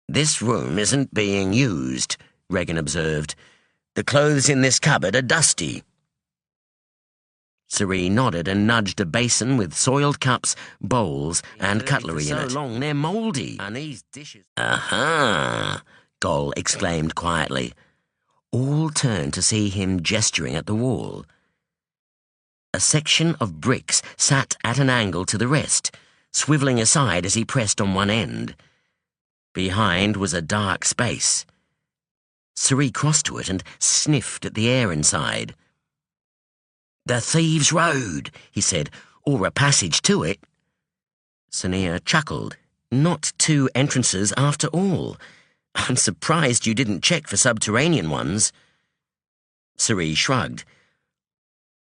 "This room isn't being used," Regan observed. "The clothes in this cupboard are dusty." Suri nodded and nudged a basin with soiled cups, bowls, and cutlery in it. "So long they're mouldy. And these dishes—" "Aha!" Gol exclaimed quietly. All turned to see him gesturing at the wall. A section of bricks sat at an angle to the rest, swivelling aside as he pressed on one end. Behind was a dark space. Suri crossed to it and sniffed at the air inside. "The Thieves' Road," he said, "or a passage to it." Sonea chuckled. "Not two entrances after all. I'm surprised you didn't check for subterranean ones." Suri shrugged.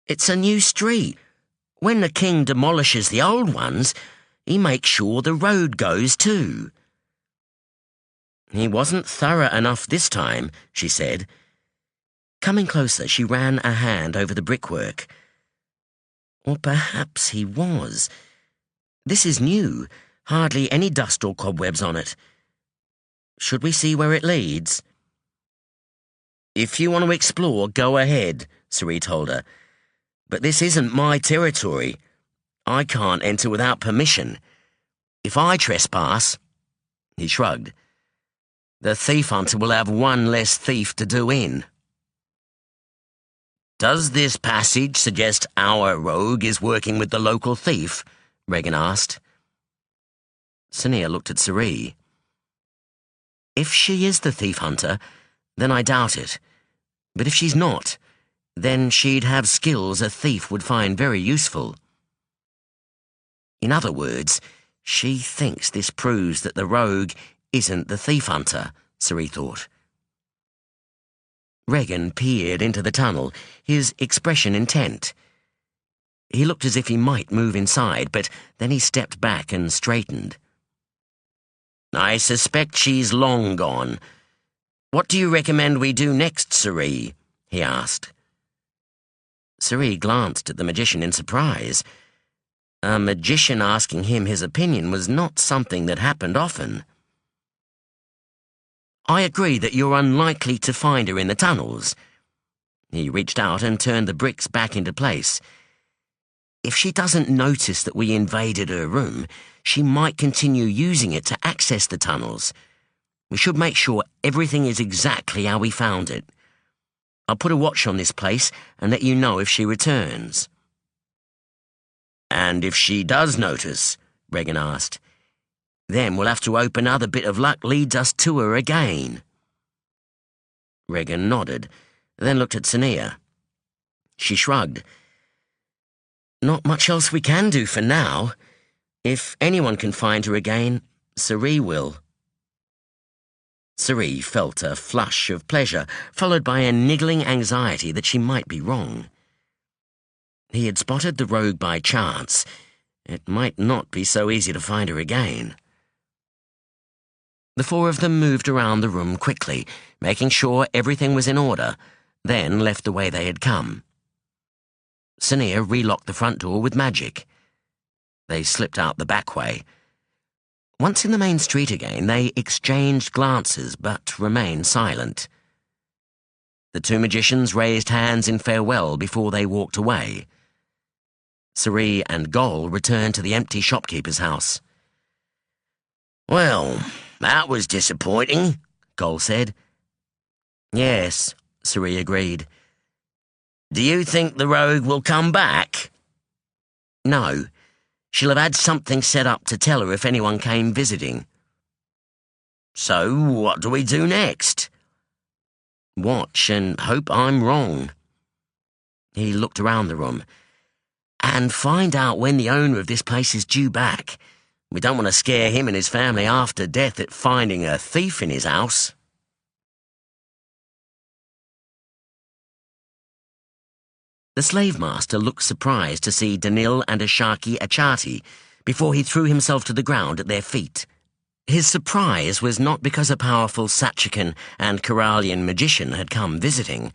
"It's a new street. When the king demolishes the old ones, he makes sure the road goes too." "He wasn't thorough enough this time," she said. Coming closer, she ran a hand over the brickwork. Or perhaps he was. This is new, hardly any dust or cobwebs on it. Should we see where it leads? "If you want to explore, go ahead," Suri told her. "But this isn't my territory. I can't enter without permission. If I trespass—" He shrugged. "The thief hunter will have one less thief to do in." "Does this passage suggest our rogue is working with the local thief?" Regan asked. Sonea looked at Suri. "If she is the thief hunter, then I doubt it. But if she's not, then she'd have skills a thief would find very useful." In other words, she thinks this proves that the rogue isn't the thief hunter, Suri thought. Regan peered into the tunnel, his expression intent. He looked as if he might move inside, but then he stepped back and straightened. "I suspect she's long gone. What do you recommend we do next, Suri?" he asked. Suri glanced at the magician in surprise. A magician asking him his opinion was not something that happened often. "I agree that you're unlikely to find her in the tunnels." He reached out and turned the bricks back into place. "If she doesn't notice that we invaded her room, she might continue using it to access the tunnels. We should make sure everything is exactly how we found it. I'll put a watch on this place and let you know if she returns." "And if she does notice?" Regan asked. "Then we'll have to hope another bit of luck leads us to her again." Regan nodded, then looked at Sonea. She shrugged. "Not much else we can do for now. If anyone can find her again, Suri will." Suri felt a flush of pleasure, followed by a niggling anxiety that she might be wrong. He had spotted the rogue by chance. It might not be so easy to find her again. The four of them moved around the room quickly, making sure everything was in order, then left the way they had come. Sonea relocked the front door with magic. They slipped out the back way. Once in the main street again, they exchanged glances but remained silent. The two magicians raised hands in farewell before they walked away. Suri and Gol returned to the empty shopkeeper's house. "Well, that was disappointing," Gol said. "Yes," Suri agreed. "Do you think the rogue will come back?" "No. She'll have had something set up to tell her if anyone came visiting." "So what do we do next?" "Watch and hope I'm wrong." He looked around the room. "And find out when the owner of this place is due back. We don't want to scare him and his family after death at finding a thief in his house." The slave master looked surprised to see Danil and Ashaki Achati before he threw himself to the ground at their feet. His surprise was not because a powerful Sachakan and Kyralian magician had come visiting.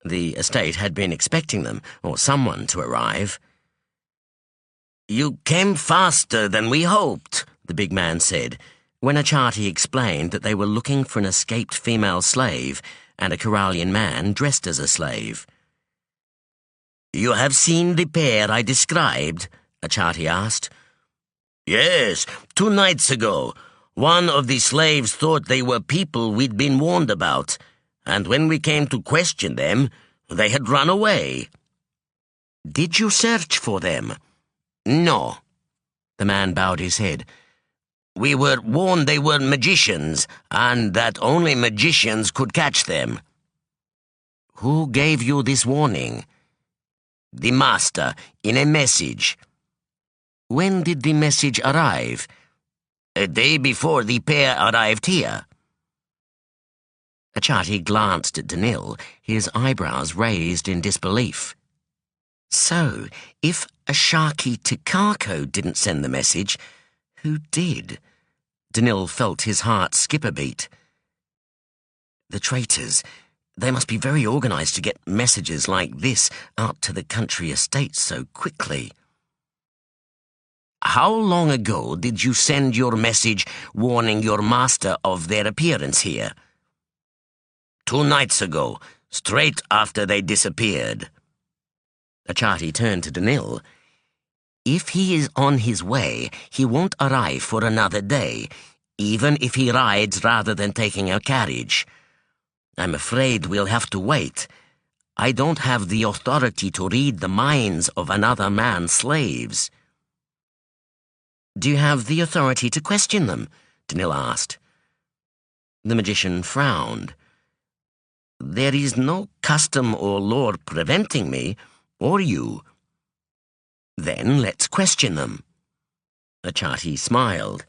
The estate had been expecting them, or someone to arrive. "You came faster than we hoped," the big man said, when Achati explained that they were looking for an escaped female slave and a Kyralian man dressed as a slave. "You have seen the pair I described?" Achati asked. "Yes, 2 nights ago. One of the slaves thought they were people we'd been warned about, and when we came to question them, they had run away." "Did you search for them?" "No." The man bowed his head. "We were warned they were magicians, and that only magicians could catch them." "Who gave you this warning?" "The master, in a message." "When did the message arrive?" "A day before the pair arrived here." Achati glanced at Danil, his eyebrows raised in disbelief. So, if Ashaki Tikako didn't send the message, who did? Danil felt his heart skip a beat. The traitors, they must be very organized to get messages like this out to the country estates so quickly. "How long ago did you send your message warning your master of their appearance here?" 2 nights ago, straight after they disappeared." Achati turned to Danil. "If he is on his way, he won't arrive for another day, even if he rides rather than taking a carriage. I'm afraid we'll have to wait. I don't have the authority to read the minds of another man's slaves." "Do you have the authority to question them?" Danil asked. The magician frowned. "There is no custom or law preventing me, or you." "Then let's question them." Achati smiled.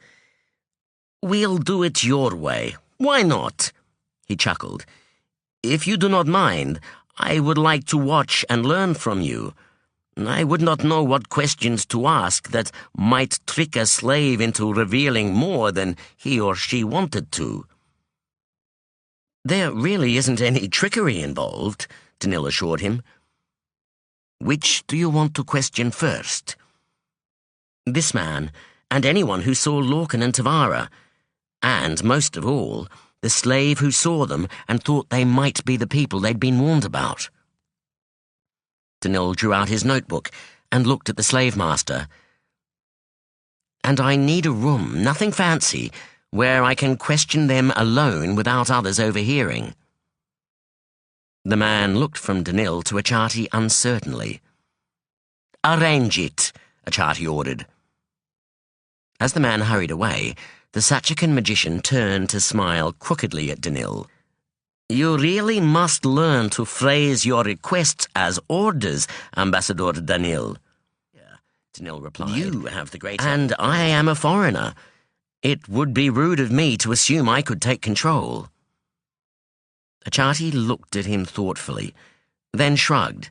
"We'll do it your way. Why not?" He chuckled. "If you do not mind, I would like to watch and learn from you. I would not know what questions to ask that might trick a slave into revealing more than he or she wanted to." "There really isn't any trickery involved," Danil assured him. "Which do you want to question first?" "This man, and anyone who saw Lorkin and Tavara, and, most of all, the slave who saw them and thought they might be the people they'd been warned about." Danil drew out his notebook and looked at the slave master. "And I need a room, nothing fancy, where I can question them alone without others overhearing." The man looked from Danil to Achati uncertainly. "Arrange it," Achati ordered. As the man hurried away, the Sachakan magician turned to smile crookedly at Danil. "You really must learn to phrase your requests as orders, Ambassador Danil." Danil replied. "You have the greater... And I am a foreigner. It would be rude of me to assume I could take control." Achati looked at him thoughtfully, then shrugged.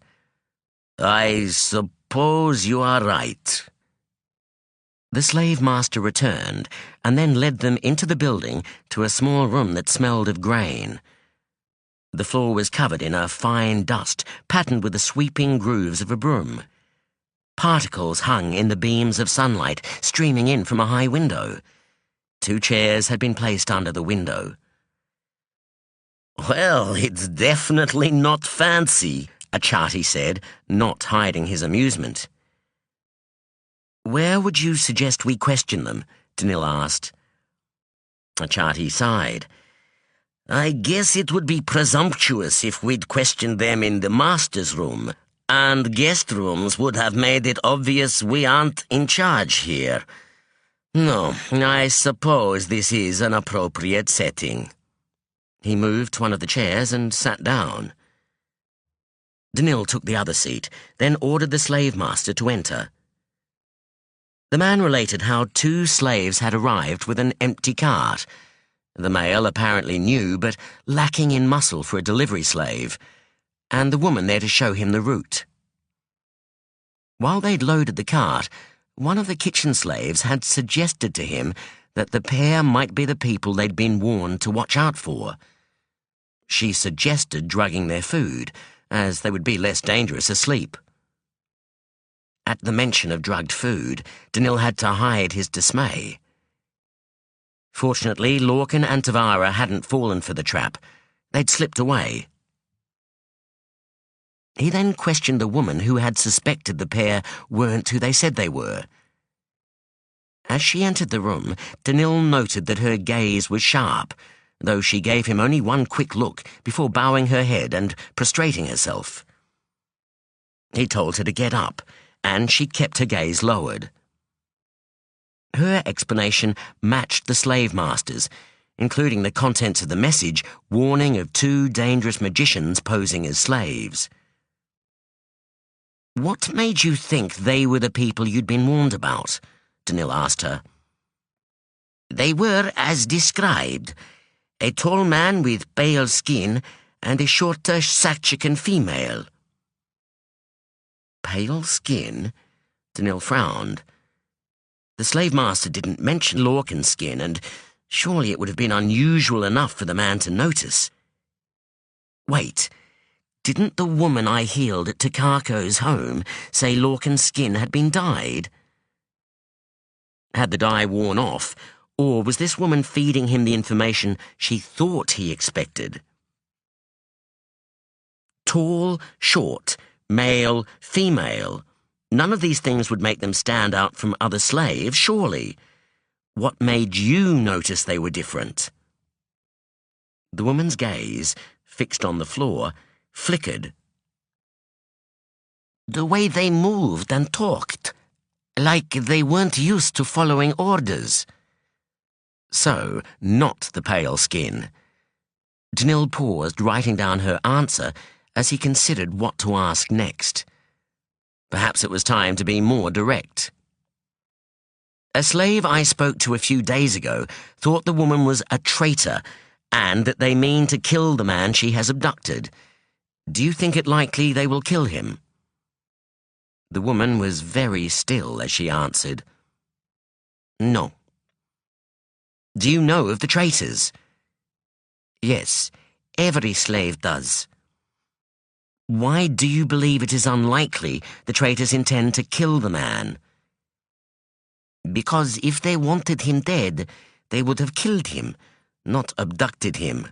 "I suppose you are right." The slave master returned, and then led them into the building to a small room that smelled of grain. The floor was covered in a fine dust, patterned with the sweeping grooves of a broom. Particles hung in the beams of sunlight streaming in from a high window. 2 chairs had been placed under the window. "Well, it's definitely not fancy," Achati said, not hiding his amusement. "Where would you suggest we question them?" Danil asked. Achati sighed. "I guess it would be presumptuous if we'd questioned them in the master's room, and guest rooms would have made it obvious we aren't in charge here. No, I suppose this is an appropriate setting." He moved to one of the chairs and sat down. Danil took the other seat, then ordered the slave master to enter. The man related how 2 slaves had arrived with an empty cart. The male apparently new, but lacking in muscle for a delivery slave, and the woman there to show him the route. While they'd loaded the cart, one of the kitchen slaves had suggested to him that the pair might be the people they'd been warned to watch out for. She suggested drugging their food, as they would be less dangerous asleep. At the mention of drugged food, Danil had to hide his dismay. Fortunately, Lorkin and Tavara hadn't fallen for the trap. They'd slipped away. He then questioned the woman who had suspected the pair weren't who they said they were. As she entered the room, Danil noted that her gaze was sharp, though she gave him only one quick look before bowing her head and prostrating herself. He told her to get up, and she kept her gaze lowered. Her explanation matched the slave master's, including the contents of the message warning of 2 dangerous magicians posing as slaves. "What made you think they were the people you'd been warned about?" Danil asked her. "They were as described. A tall man with pale skin and a shorter Sachakan female." "Pale skin?" Danil frowned. The slave master didn't mention Lorkin's skin, and surely it would have been unusual enough for the man to notice. Wait, didn't the woman I healed at Takako's home say Lorkin's skin had been dyed? Had the dye worn off, or was this woman feeding him the information she thought he expected? Tall, short, male, female. None of these things would make them stand out from other slaves, surely. What made you notice they were different? The woman's gaze, fixed on the floor, flickered The way they moved and talked, like they weren't used to following orders. So, not the pale skin. Danil paused, writing down her answer as he considered what to ask next. Perhaps it was time to be more direct. A slave I spoke to a few days ago thought the woman was a traitor and that they mean to kill the man she has abducted. Do you think it likely they will kill him? The woman was very still as she answered, No. Do you know of the traitors? Yes, every slave does. Why do you believe it is unlikely the traitors intend to kill the man? Because if they wanted him dead, they would have killed him, not abducted him.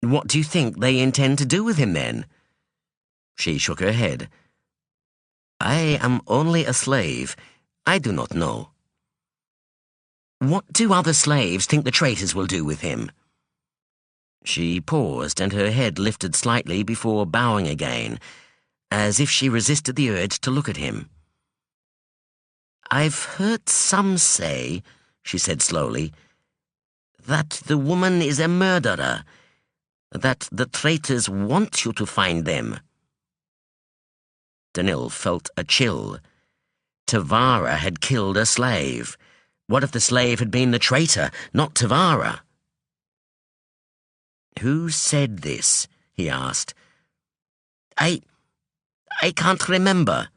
What do you think they intend to do with him then? She shook her head. I am only a slave. I do not know. What do other slaves think the traitors will do with him? She paused, and her head lifted slightly before bowing again, as if she resisted the urge to look at him. I've heard some say, she said slowly, that the woman is a murderer, that the traitors want you to find them. Danil felt a chill. Tavara had killed a slave. What if the slave had been the traitor, not Tavara? Who said this? He asked. I can't remember.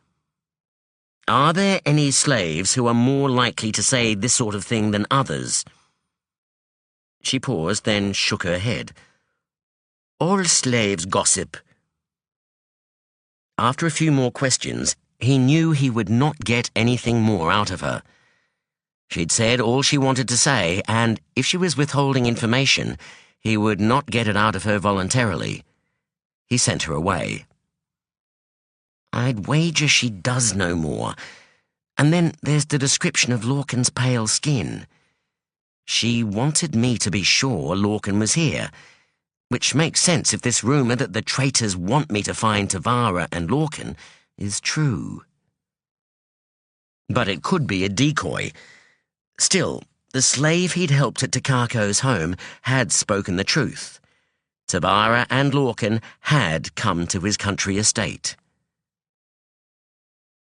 Are there any slaves who are more likely to say this sort of thing than others? She paused, then shook her head. All slaves gossip. After a few more questions, he knew he would not get anything more out of her. She'd said all she wanted to say, and if she was withholding information, he would not get it out of her voluntarily. He sent her away. I'd wager she does know more. And then there's the description of Lorkin's pale skin. She wanted me to be sure Lorkin was here, which makes sense if this rumor that the traitors want me to find Tavara and Lorkin is true. But it could be a decoy. Still, the slave he'd helped at Takako's home had spoken the truth. Tavara and Lorkin had come to his country estate.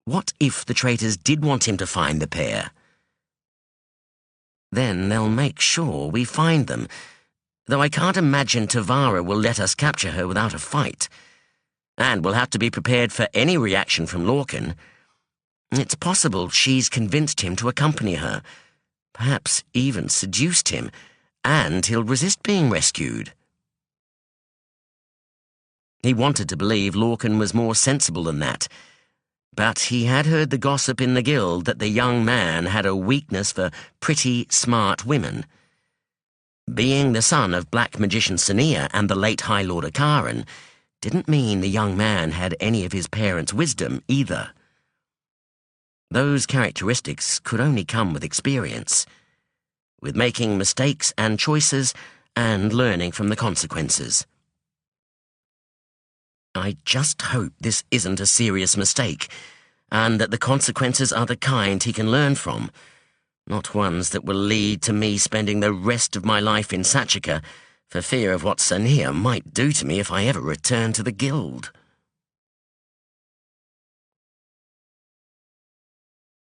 What if the traitors did want him to find the pair? Then they'll make sure we find them, though I can't imagine Tavara will let us capture her without a fight. And we'll have to be prepared for any reaction from Lorkin. It's possible she's convinced him to accompany her, perhaps even seduced him, and he'll resist being rescued. He wanted to believe Lorkin was more sensible than that, but he had heard the gossip in the guild that the young man had a weakness for pretty, smart women. Being the son of Black Magician Sonea and the late High Lord Akaran didn't mean the young man had any of his parents' wisdom either. Those characteristics could only come with experience, with making mistakes and choices and learning from the consequences. I just hope this isn't a serious mistake, and that the consequences are the kind he can learn from, not ones that will lead to me spending the rest of my life in Sachaka for fear of what Sonea might do to me if I ever return to the guild.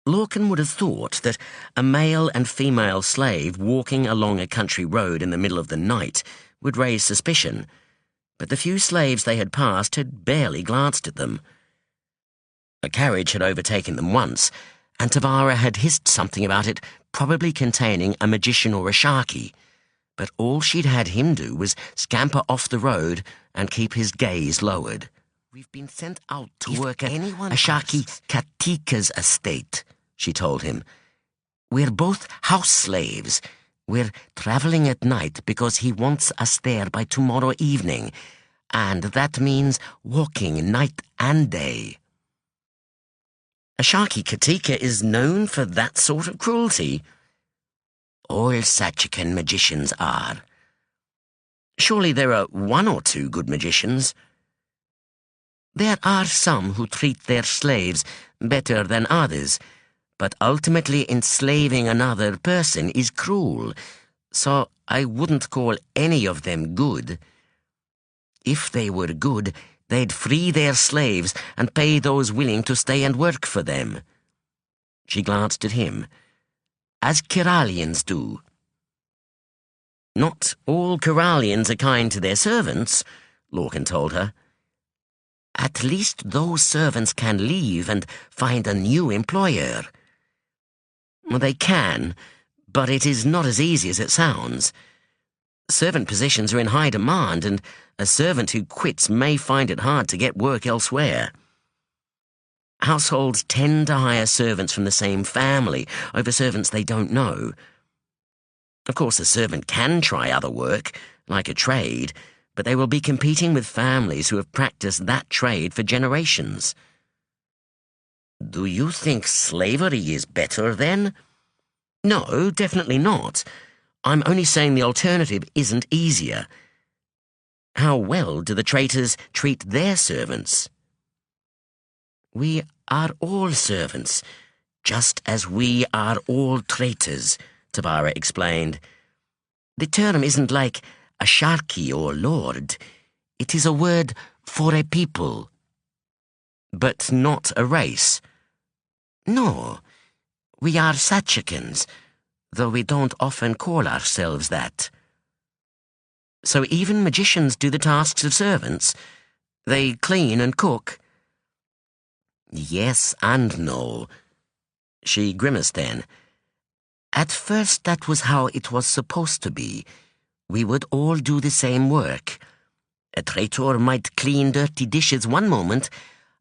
Lorkin would have thought that a male and female slave walking along a country road in the middle of the night would raise suspicion, but the few slaves they had passed had barely glanced at them. A carriage had overtaken them once, and Tavara had hissed something about it probably containing a magician or a sharky, but all she'd had him do was scamper off the road and keep his gaze lowered. We've been sent out to work at Ashaki Katika's estate, she told him. We're both house slaves. We're traveling at night because he wants us there by tomorrow evening, and that means walking night and day. Ashaki Katika is known for that sort of cruelty. All Sachakan magicians are. Surely there are one or two good magicians. There are some who treat their slaves better than others, but ultimately enslaving another person is cruel, so I wouldn't call any of them good. If they were good, they'd free their slaves and pay those willing to stay and work for them. She glanced at him. As Kyralians do. Not all Kyralians are kind to their servants, Lorkin told her. At least those servants can leave and find a new employer. They can, but it is not as easy as it sounds. Servant positions are in high demand, and a servant who quits may find it hard to get work elsewhere. Households tend to hire servants from the same family over servants they don't know. Of course, a servant can try other work, like a trade, but they will be competing with families who have practiced that trade for generations. Do you think slavery is better, then? No, definitely not. I'm only saying the alternative isn't easier. How well do the traitors treat their servants? We are all servants, just as we are all traitors, Tavara explained. The term isn't like a sharky or lord. It is a word for a people. But not a race. No, we are Sachakans, though we don't often call ourselves that. So even magicians do the tasks of servants? They clean and cook? Yes and no. She grimaced then. At first that was how it was supposed to be. We would all do the same work. A traitor might clean dirty dishes one moment,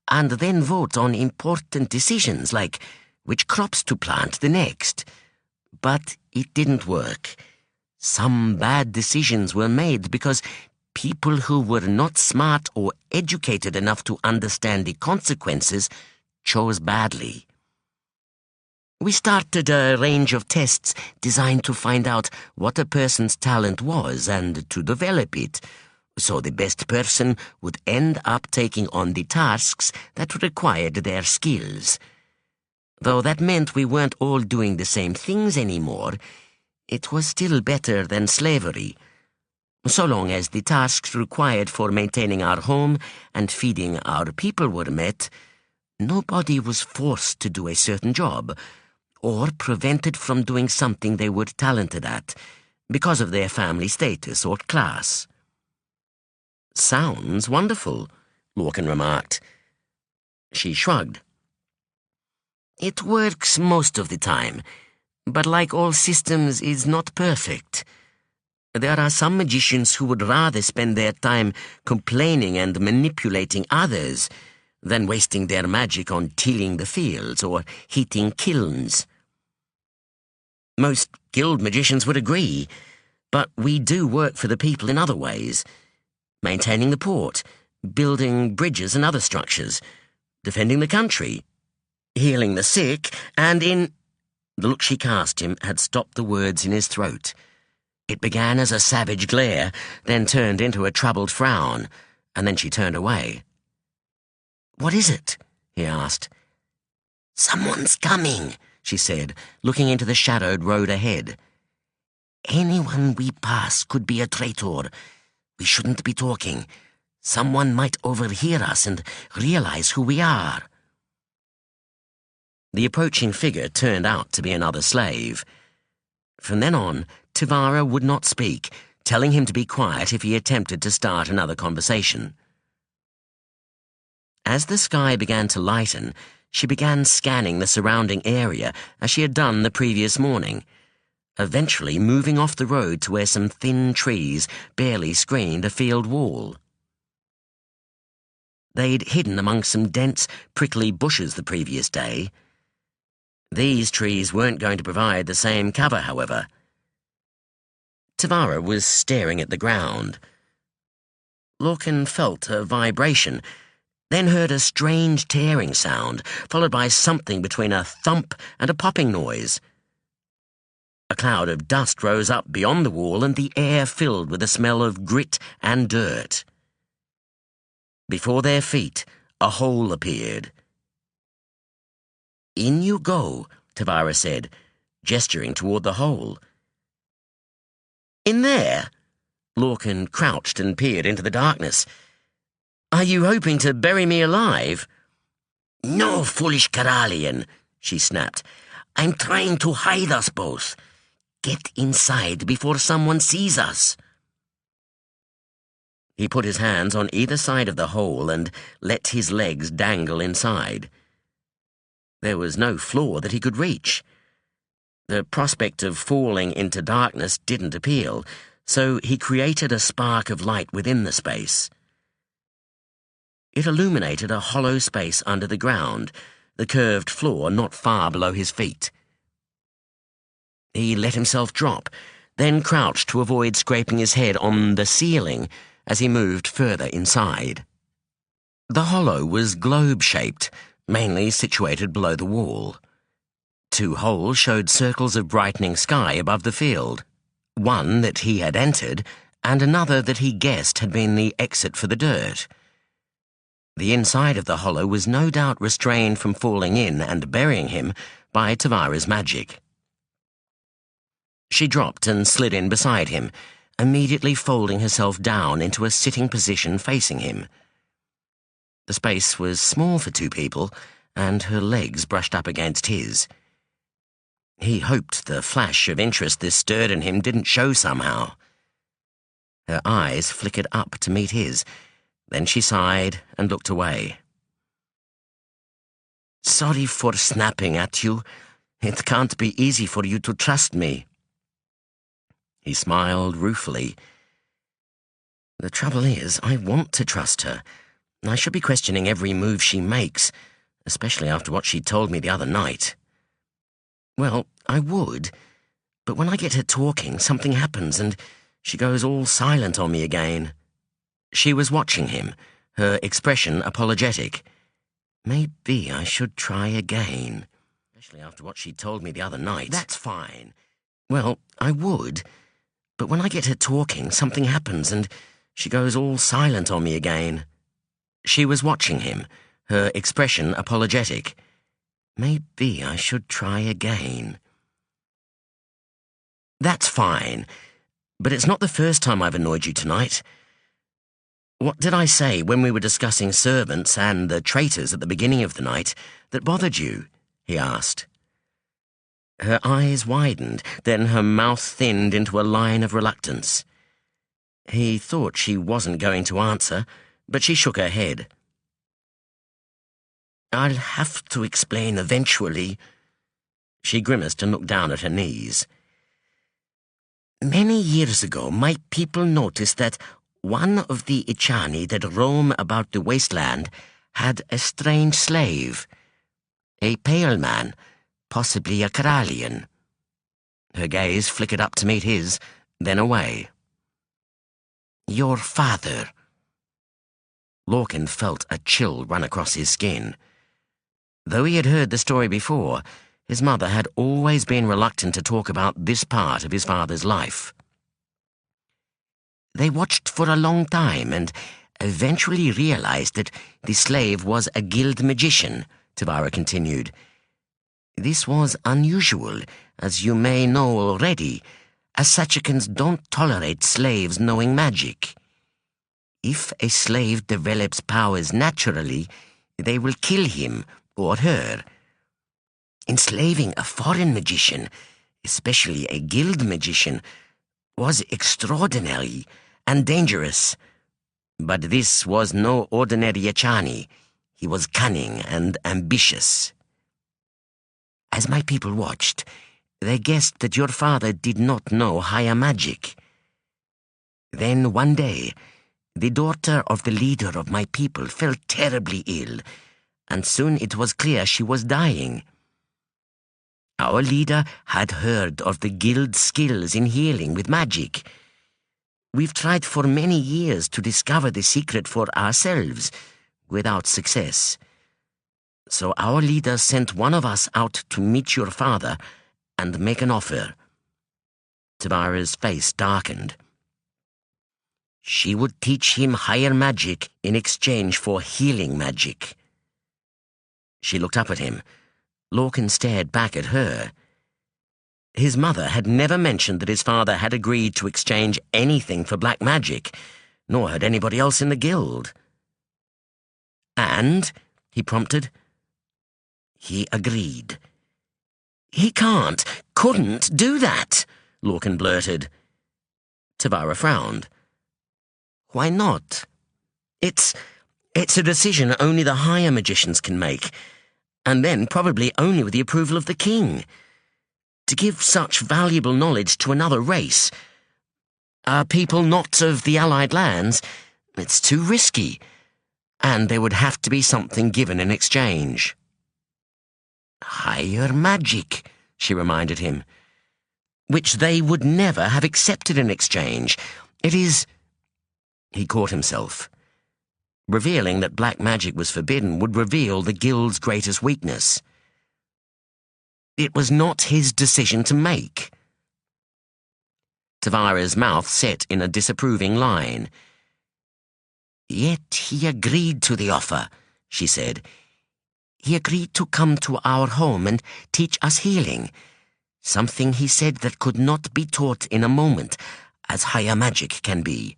and then vote on important decisions like which crops to plant the next. But it didn't work. Some bad decisions were made because people who were not smart or educated enough to understand the consequences chose badly. We started a range of tests designed to find out what a person's talent was and to develop it, so the best person would end up taking on the tasks that required their skills. Though that meant we weren't all doing the same things anymore, it was still better than slavery, so long as the tasks required for maintaining our home and feeding our people were met. Nobody was forced to do a certain job, or prevented from doing something they were talented at, because of their family status or class. Sounds wonderful, Lorkin remarked. She shrugged. It works most of the time, but like all systems, is not perfect. There are some magicians who would rather spend their time complaining and manipulating others than wasting their magic on tilling the fields or heating kilns. Most guild magicians would agree, but we do work for the people in other ways. Maintaining the port, building bridges and other structures, defending the country, healing the sick, and in... The look she cast him had stopped the words in his throat. It began as a savage glare, then turned into a troubled frown, and then she turned away. "What is it?" he asked. "Someone's coming," she said, looking into the shadowed road ahead. "Anyone we pass could be a traitor. We shouldn't be talking. Someone might overhear us and realize who we are." The approaching figure turned out to be another slave. From then on, Tavara would not speak, telling him to be quiet if he attempted to start another conversation. As the sky began to lighten, she began scanning the surrounding area as she had done the previous morning, eventually moving off the road to where some thin trees barely screened a field wall. They'd hidden among some dense, prickly bushes the previous day. These trees weren't going to provide the same cover, however. Tavara was staring at the ground. Lorkin felt a vibration, then heard a strange tearing sound, followed by something between a thump and a popping noise. A cloud of dust rose up beyond the wall, and the air filled with the smell of grit and dirt. Before their feet, a hole appeared. "In you go," Tavara said, gesturing toward the hole. "In there?" Lorkin crouched and peered into the darkness. "Are you hoping to bury me alive?" "No, foolish Kyralian," she snapped. "I'm trying to hide us both. Get inside before someone sees us." He put his hands on either side of the hole and let his legs dangle inside. There was no floor that he could reach. The prospect of falling into darkness didn't appeal, so he created a spark of light within the space. It illuminated a hollow space under the ground, the curved floor not far below his feet. He let himself drop, then crouched to avoid scraping his head on the ceiling as he moved further inside. The hollow was globe-shaped, mainly situated below the wall. 2 holes showed circles of brightening sky above the field, one that he had entered, and another that he guessed had been the exit for the dirt. The inside of the hollow was no doubt restrained from falling in and burying him by Tavara's magic. She dropped and slid in beside him, immediately folding herself down into a sitting position facing him. The space was small for 2 people, and her legs brushed up against his. He hoped the flash of interest this stirred in him didn't show somehow. Her eyes flickered up to meet his, then she sighed and looked away. "Sorry for snapping at you. It can't be easy for you to trust me." He smiled ruefully. "The trouble is, I want to trust her. I should be questioning every move she makes, especially after what she told me the other night." "Well, I would, but when I get her talking, something happens and she goes all silent on me again." She was watching him, her expression apologetic. "Maybe I should try again, especially after what she told me the other night." "That's fine." "Well, I would, but when I get her talking, something happens and she goes all silent on me again." She was watching him, her expression apologetic. "Maybe I should try again." "That's fine, but it's not the first time I've annoyed you tonight. What did I say when we were discussing servants and the traitors at the beginning of the night that bothered you?" he asked. Her eyes widened, then her mouth thinned into a line of reluctance. He thought she wasn't going to answer, but she shook her head. "I'll have to explain eventually." She grimaced and looked down at her knees. "Many years ago, my people noticed that one of the Ichani that roam about the wasteland had a strange slave, a pale man, possibly a Kyralian." Her gaze flickered up to meet his, then away. "Your father." Lorkin felt a chill run across his skin. Though he had heard the story before, his mother had always been reluctant to talk about this part of his father's life. "They watched for a long time and eventually realized that the slave was a guild magician," Tavara continued. "This was unusual, as you may know already, as Sachakans don't tolerate slaves knowing magic. If a slave develops powers naturally, they will kill him or her. Enslaving a foreign magician, especially a guild magician, was extraordinary and dangerous. But this was no ordinary Ichani. He was cunning and ambitious. As my people watched, they guessed that your father did not know higher magic. Then one day, the daughter of the leader of my people fell terribly ill, and soon it was clear she was dying. Our leader had heard of the guild's skills in healing with magic. We've tried for many years to discover the secret for ourselves, without success. So our leader sent one of us out to meet your father and make an offer." Tavara's face darkened. She would teach him higher magic in exchange for healing magic. She looked up at him. Lorkin stared back at her. His mother had never mentioned that his father had agreed to exchange anything for black magic, nor had anybody else in the guild. "And?" he prompted. He agreed. "He couldn't do that," Lorkin blurted. Tavara frowned. "Why not? It's a decision only the higher magicians can make, and then probably only with the approval of the king. To give such valuable knowledge to another race, a people not of the Allied lands, it's too risky, and there would have to be something given in exchange." "Higher magic," she reminded him. "Which they would never have accepted in exchange. It is—" He caught himself. Revealing that black magic was forbidden would reveal the guild's greatest weakness. It was not his decision to make. Tavara's mouth set in a disapproving line. "Yet he agreed to the offer," she said. "He agreed to come to our home and teach us healing, something he said that could not be taught in a moment, as higher magic can be.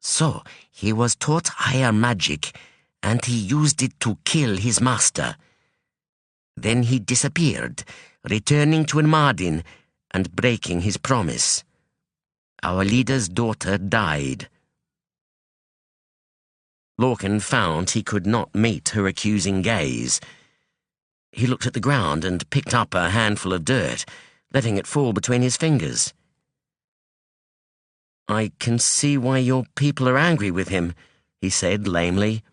So he was taught higher magic, and he used it to kill his master. Then he disappeared, returning to Enmardin and breaking his promise. Our leader's daughter died." Lorkin found he could not meet her accusing gaze. He looked at the ground and picked up a handful of dirt, letting it fall between his fingers. "I can see why your people are angry with him," he said lamely.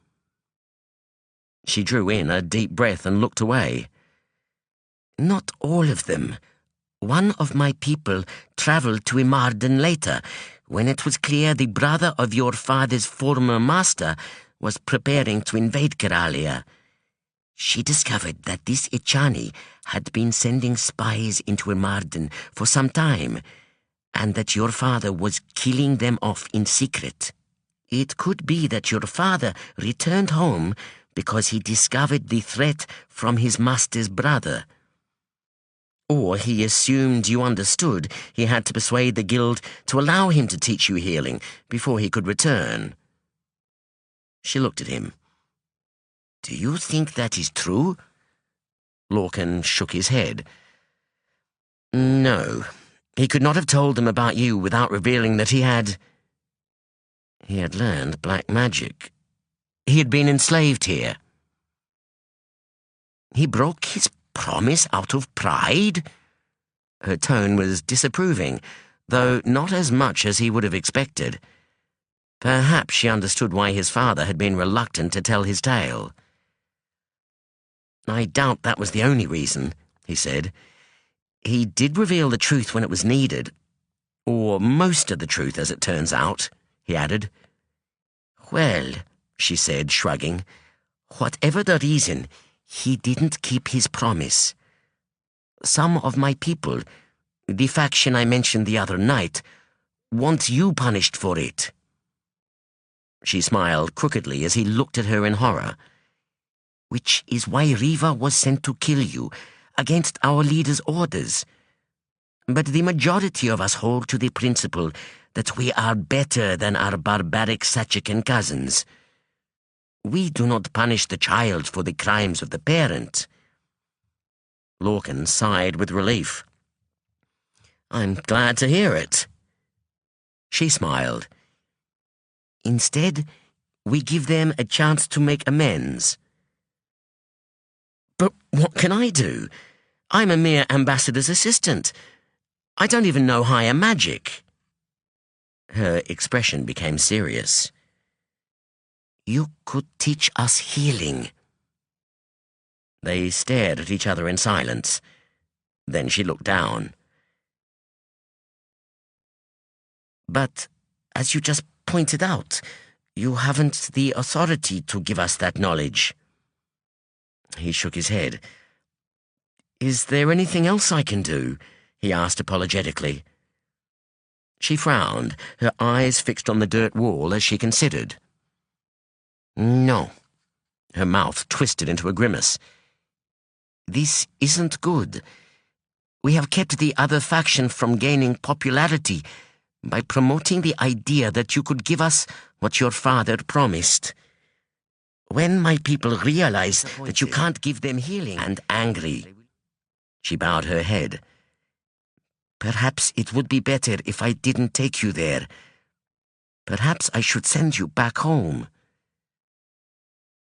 She drew in a deep breath and looked away. "Not all of them. One of my people traveled to Imarden later, when it was clear the brother of your father's former master was preparing to invade Kyralia. She discovered that this Echani had been sending spies into Imarden for some time, and that your father was killing them off in secret. It could be that your father returned home because he discovered the threat from his master's brother. Or he assumed you understood he had to persuade the guild to allow him to teach you healing before he could return." She looked at him. "Do you think that is true?" Lorkin shook his head. "No. He could not have told them about you without revealing that he had learned black magic. He had been enslaved here." "He broke his promise out of pride?" Her tone was disapproving, though not as much as he would have expected. Perhaps she understood why his father had been reluctant to tell his tale. "I doubt that was the only reason," he said. "He did reveal the truth when it was needed. Or most of the truth, as it turns out," he added. "Well," she said, shrugging, "whatever the reason, he didn't keep his promise. Some of my people, the faction I mentioned the other night, want you punished for it." She smiled crookedly as he looked at her in horror. "Which is why Riva was sent to kill you, against our leader's orders. But the majority of us hold to the principle that we are better than our barbaric Sachakan cousins. We do not punish the child for the crimes of the parent." Lorkin sighed with relief. "I'm glad to hear it." She smiled. "Instead, we give them a chance to make amends." "But what can I do? I'm a mere ambassador's assistant. I don't even know higher magic." Her expression became serious. "You could teach us healing." They stared at each other in silence. Then she looked down. "But, as you just pointed out, you haven't the authority to give us that knowledge." He shook his head. "Is there anything else I can do?" he asked apologetically. She frowned, her eyes fixed on the dirt wall as she considered. No. Her mouth twisted into a grimace. This isn't good. We have kept the other faction from gaining popularity by promoting the idea that you could give us what your father promised. When my people realize that you can't give them healing and angry, she bowed her head. Perhaps it would be better if I didn't take you there. Perhaps I should send you back home.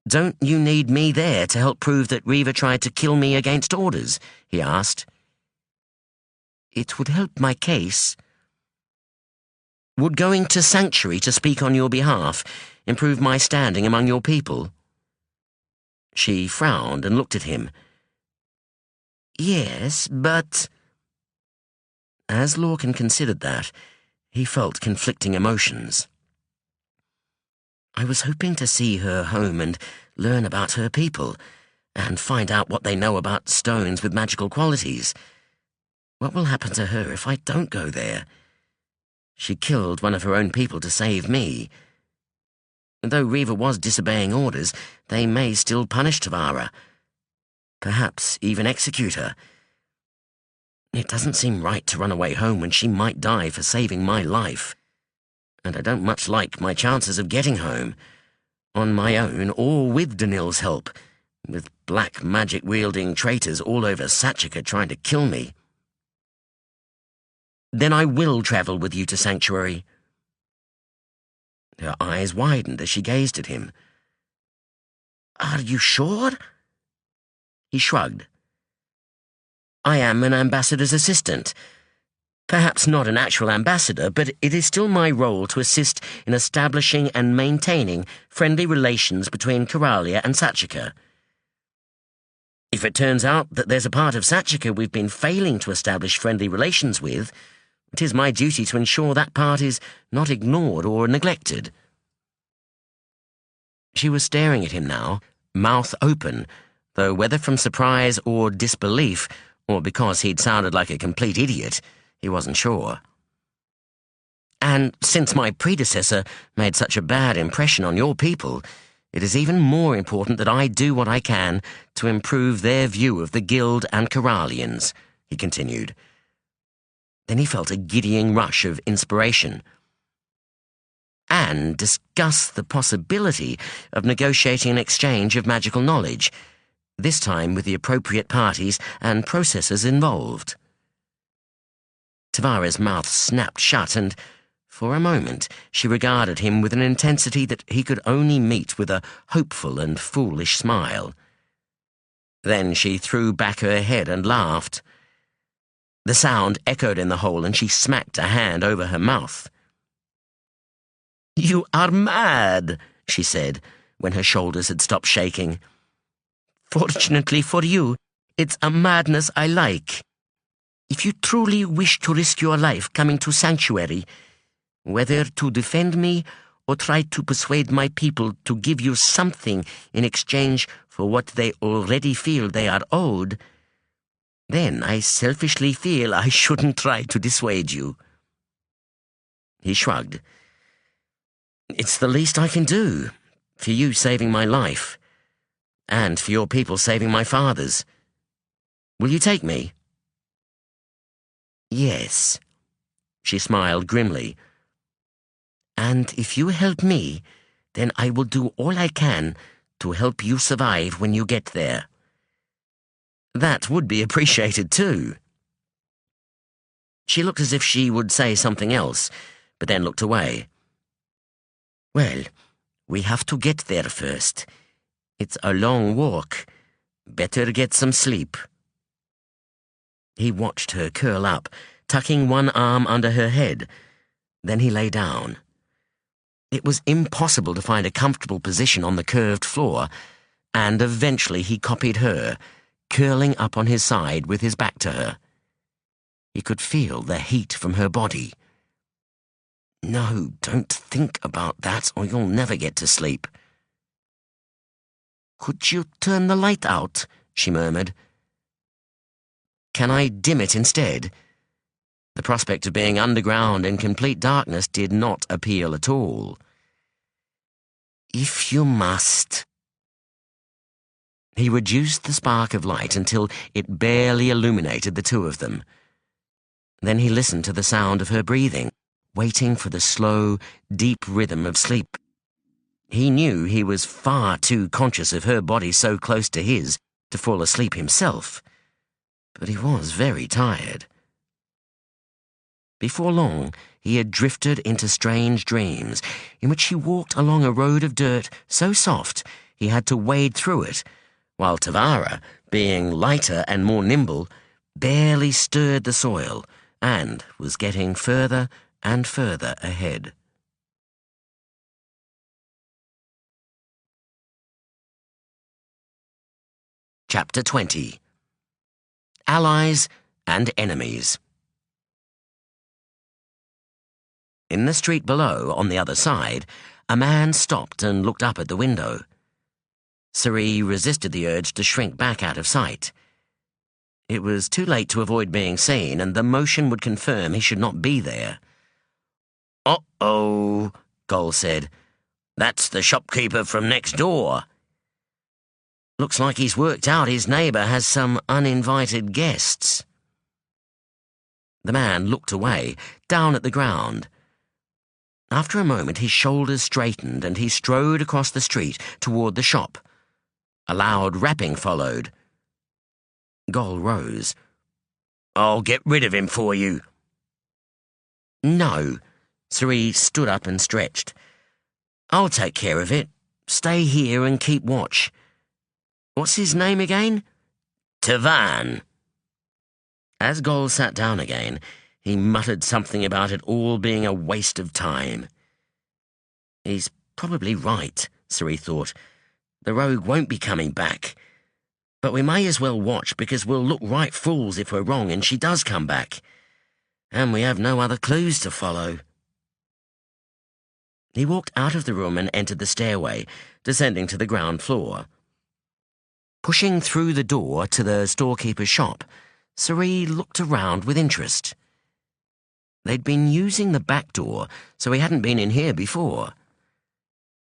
Don't you need me there to help prove that Reva tried to kill me against orders? He asked. It would help my case. Would going to Sanctuary to speak on your behalf improve my standing among your people? She frowned and looked at him. Yes, but... As Lorkin considered that, he felt conflicting emotions. I was hoping to see her home and learn about her people, and find out what they know about stones with magical qualities. What will happen to her if I don't go there? She killed one of her own people to save me. Though Reva was disobeying orders, they may still punish Tavara. Perhaps even execute her. It doesn't seem right to run away home when she might die for saving my life. And I don't much like my chances of getting home, on my own or with Danil's help, with black magic-wielding traitors all over Sachaka trying to kill me. Then I will travel with you to Sanctuary. Her eyes widened as she gazed at him. Are you sure? He shrugged. I am an ambassador's assistant. Perhaps not an actual ambassador, but it is still my role to assist in establishing and maintaining friendly relations between Kyralia and Sachaka. If it turns out that there's a part of Sachaka we've been failing to establish friendly relations with, it is my duty to ensure that part is not ignored or neglected. She was staring at him now, mouth open, though whether from surprise or disbelief, or because he'd sounded like a complete idiot, he wasn't sure. And since my predecessor made such a bad impression on your people, it is even more important that I do what I can to improve their view of the Guild and Kyralians, he continued. Then he felt a giddying rush of inspiration. And discuss the possibility of negotiating an exchange of magical knowledge, this time with the appropriate parties and processes involved. Tavara's mouth snapped shut, and for a moment she regarded him with an intensity that he could only meet with a hopeful and foolish smile. Then she threw back her head and laughed. The sound echoed in the hole, and she smacked a hand over her mouth. You are mad, she said, when her shoulders had stopped shaking. Fortunately for you, it's a madness I like. If you truly wish to risk your life coming to Sanctuary, whether to defend me or try to persuade my people to give you something in exchange for what they already feel they are owed, then I selfishly feel I shouldn't try to dissuade you. He shrugged. It's the least I can do, for you saving my life, and for your people saving my father's. Will you take me? Yes, she smiled grimly. And if you help me, then I will do all I can to help you survive when you get there. That would be appreciated too. She looked as if she would say something else, but then looked away. Well, we have to get there first. It's a long walk. Better get some sleep. He watched her curl up, tucking one arm under her head. Then he lay down. It was impossible to find a comfortable position on the curved floor, and eventually he copied her, curling up on his side with his back to her. He could feel the heat from her body. No, don't think about that, or you'll never get to sleep. Could you turn the light out? She murmured. Can I dim it instead? The prospect of being underground in complete darkness did not appeal at all. "If you must." He reduced the spark of light until it barely illuminated the two of them. Then he listened to the sound of her breathing, waiting for the slow, deep rhythm of sleep. He knew he was far too conscious of her body so close to his to fall asleep himself, but he was very tired. Before long, he had drifted into strange dreams in which he walked along a road of dirt so soft he had to wade through it, while Tavara, being lighter and more nimble, barely stirred the soil and was getting further and further ahead. Chapter 20. Allies and Enemies. In the street below, on the other side, a man stopped and looked up at the window. Suri resisted the urge to shrink back out of sight. It was too late to avoid being seen, and the motion would confirm he should not be there. "Uh-oh," Gol said. "That's the shopkeeper from next door. Looks like he's worked out his neighbour has some uninvited guests." The man looked away, down at the ground. After a moment his shoulders straightened and he strode across the street toward the shop. A loud rapping followed. Gol rose. "I'll get rid of him for you." "No." Suri stood up and stretched. "I'll take care of it. Stay here and keep watch. What's his name again?" "Tavan." As Gol sat down again, he muttered something about it all being a waste of time. He's probably right, Suri thought. The rogue won't be coming back. But we may as well watch because we'll look right fools if we're wrong and she does come back. And we have no other clues to follow. He walked out of the room and entered the stairway, descending to the ground floor. Pushing through the door to the storekeeper's shop, Suri looked around with interest. They'd been using the back door, so he hadn't been in here before.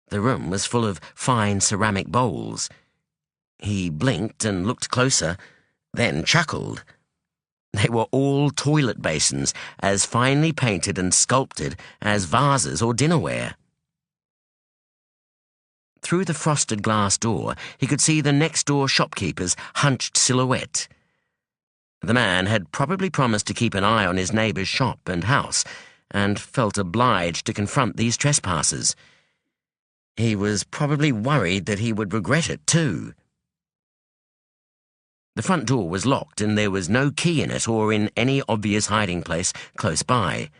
The room was full of fine ceramic bowls. He blinked and looked closer, then chuckled. They were all toilet basins, as finely painted and sculpted as vases or dinnerware. Through the frosted glass door, he could see the next-door shopkeeper's hunched silhouette. The man had probably promised to keep an eye on his neighbour's shop and house, and felt obliged to confront these trespassers. He was probably worried that he would regret it too. The front door was locked and there was no key in it or in any obvious hiding place close by.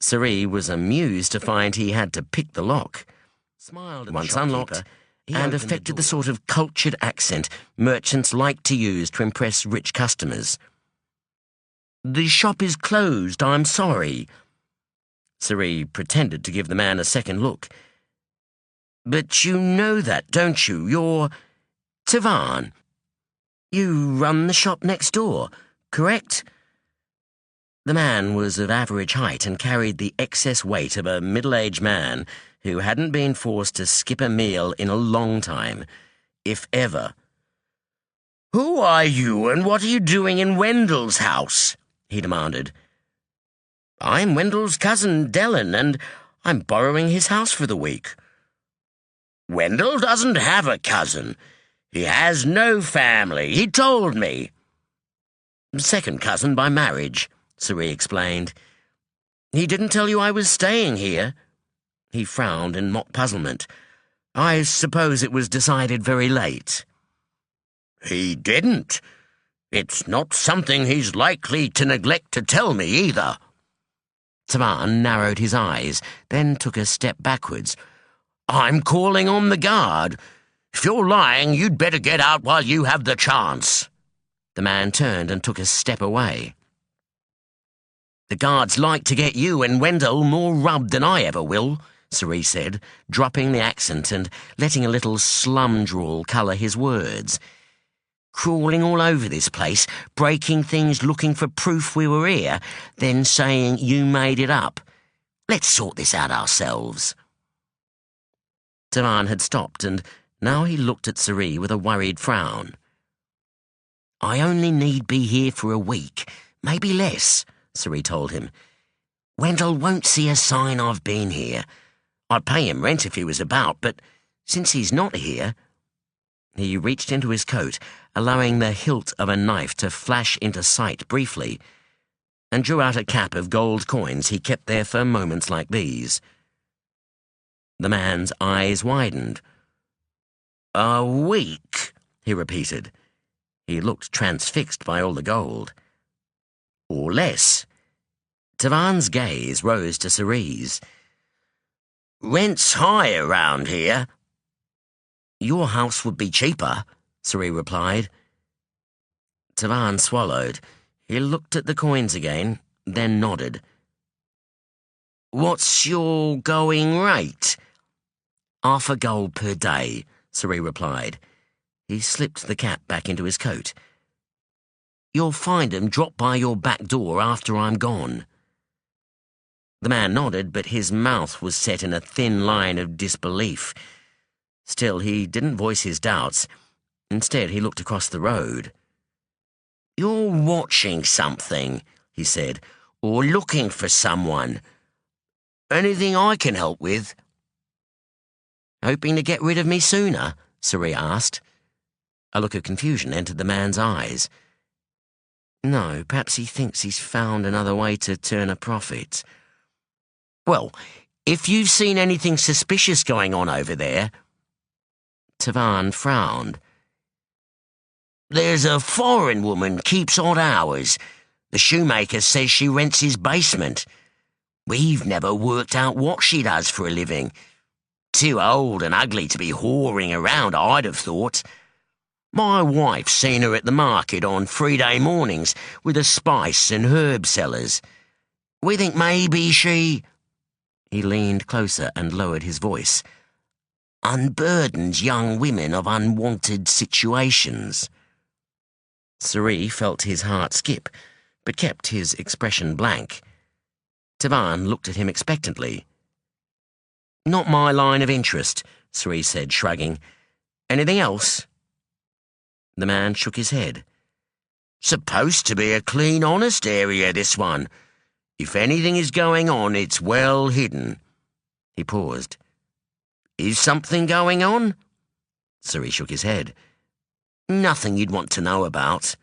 Suri was amused to find he had to pick the lock. Smiled once unlocked, and affected the sort of cultured accent merchants like to use to impress rich customers. "The shop is closed, I'm sorry." Suri pretended to give the man a second look. "But you know that, don't you? You're Tavan. You run the shop next door, correct?" The man was of average height and carried the excess weight of a middle-aged man who hadn't been forced to skip a meal in a long time, if ever. "Who are you and what are you doing in Wendell's house?" he demanded. "I'm Wendell's cousin, Dellen, and I'm borrowing his house for the week." "Wendell doesn't have a cousin. He has no family, he told me." "Second cousin by marriage," Suri explained. "He didn't tell you I was staying here." He frowned in mock puzzlement. "I suppose it was decided very late." "He didn't. It's not something he's likely to neglect to tell me either." Tavan narrowed his eyes, then took a step backwards. "I'm calling on the guard. If you're lying, you'd better get out while you have the chance." The man turned and took a step away. "The guards like to get you and Wendell more rubbed than I ever will," Suri said, dropping the accent and letting a little slum drawl colour his words. crawling all over this place, breaking things, looking for proof we were here, then saying you made it up. Let's sort this out ourselves." Tavan had stopped, and now he looked at Suri with a worried frown. "I only need be here for a week, maybe less," Suri told him. "Wendell won't see a sign I've been here. I'd pay him rent if he was about, but since he's not here—" He reached into his coat, allowing the hilt of a knife to flash into sight briefly, and drew out a cap of gold coins he kept there for moments like these. The man's eyes widened. "A week," he repeated. He looked transfixed by all the gold. "Or less." Tavan's gaze rose to Suri's. "Rent's high around here." "Your house would be cheaper," Suri replied. Tavan swallowed. He looked at the coins again, then nodded. "What's your going rate?" "Half a gold per day," Suri replied. He slipped the cap back into his coat. "You'll find 'em drop by your back door after I'm gone." The man nodded, but his mouth was set in a thin line of disbelief. Still, he didn't voice his doubts. Instead, he looked across the road. "You're watching something," he said, "or looking for someone. Anything I can help with?" "Hoping to get rid of me sooner?" Suri asked. A look of confusion entered the man's eyes. "No, perhaps he thinks he's found another way to turn a profit." "Well, if you've seen anything suspicious going on over there—" Tavan frowned. "There's a foreign woman keeps odd hours. The shoemaker says she rents his basement. We've never worked out what she does for a living. Too old and ugly to be whoring around, I'd have thought. My wife's seen her at the market on Friday mornings with the spice and herb sellers. We think maybe she—" He leaned closer and lowered his voice. "Unburdens young women of unwanted situations." Suri felt his heart skip, but kept his expression blank. Tavan looked at him expectantly. "Not my line of interest," Suri said, shrugging. "Anything else?" The man shook his head. "Supposed to be a clean, honest area, this one. If anything is going on, it's well hidden." He paused. "Is something going on?" Suri shook his head. "Nothing you'd want to know about."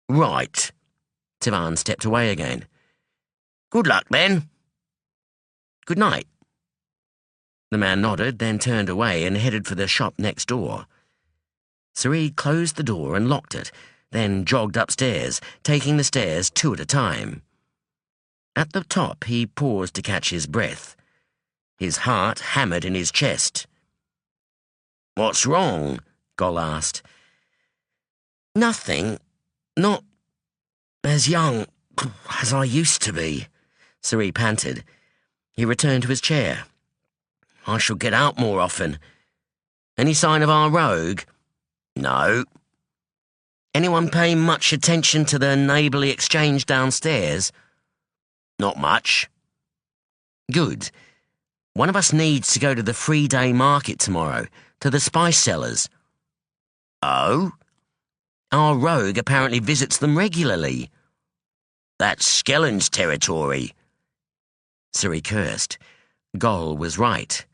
"Right." Tavan stepped away again. "Good luck, then." "Good night." The man nodded, then turned away and headed for the shop next door. Suri closed the door and locked it, then jogged upstairs, taking the stairs 2 at a time. At the top, he paused to catch his breath. His heart hammered in his chest. "What's wrong?" Gol asked. "Nothing. Not as young as I used to be," Suri panted. He returned to his chair. "I shall get out more often. Any sign of our rogue?" "No." "Anyone paying much attention to the neighbourly exchange downstairs?" "Not much." "Good. One of us needs to go to the free-day market tomorrow, to the spice sellers." "Oh?" "Our rogue apparently visits them regularly." "That's Skellen's territory." Suri cursed. Gol was right.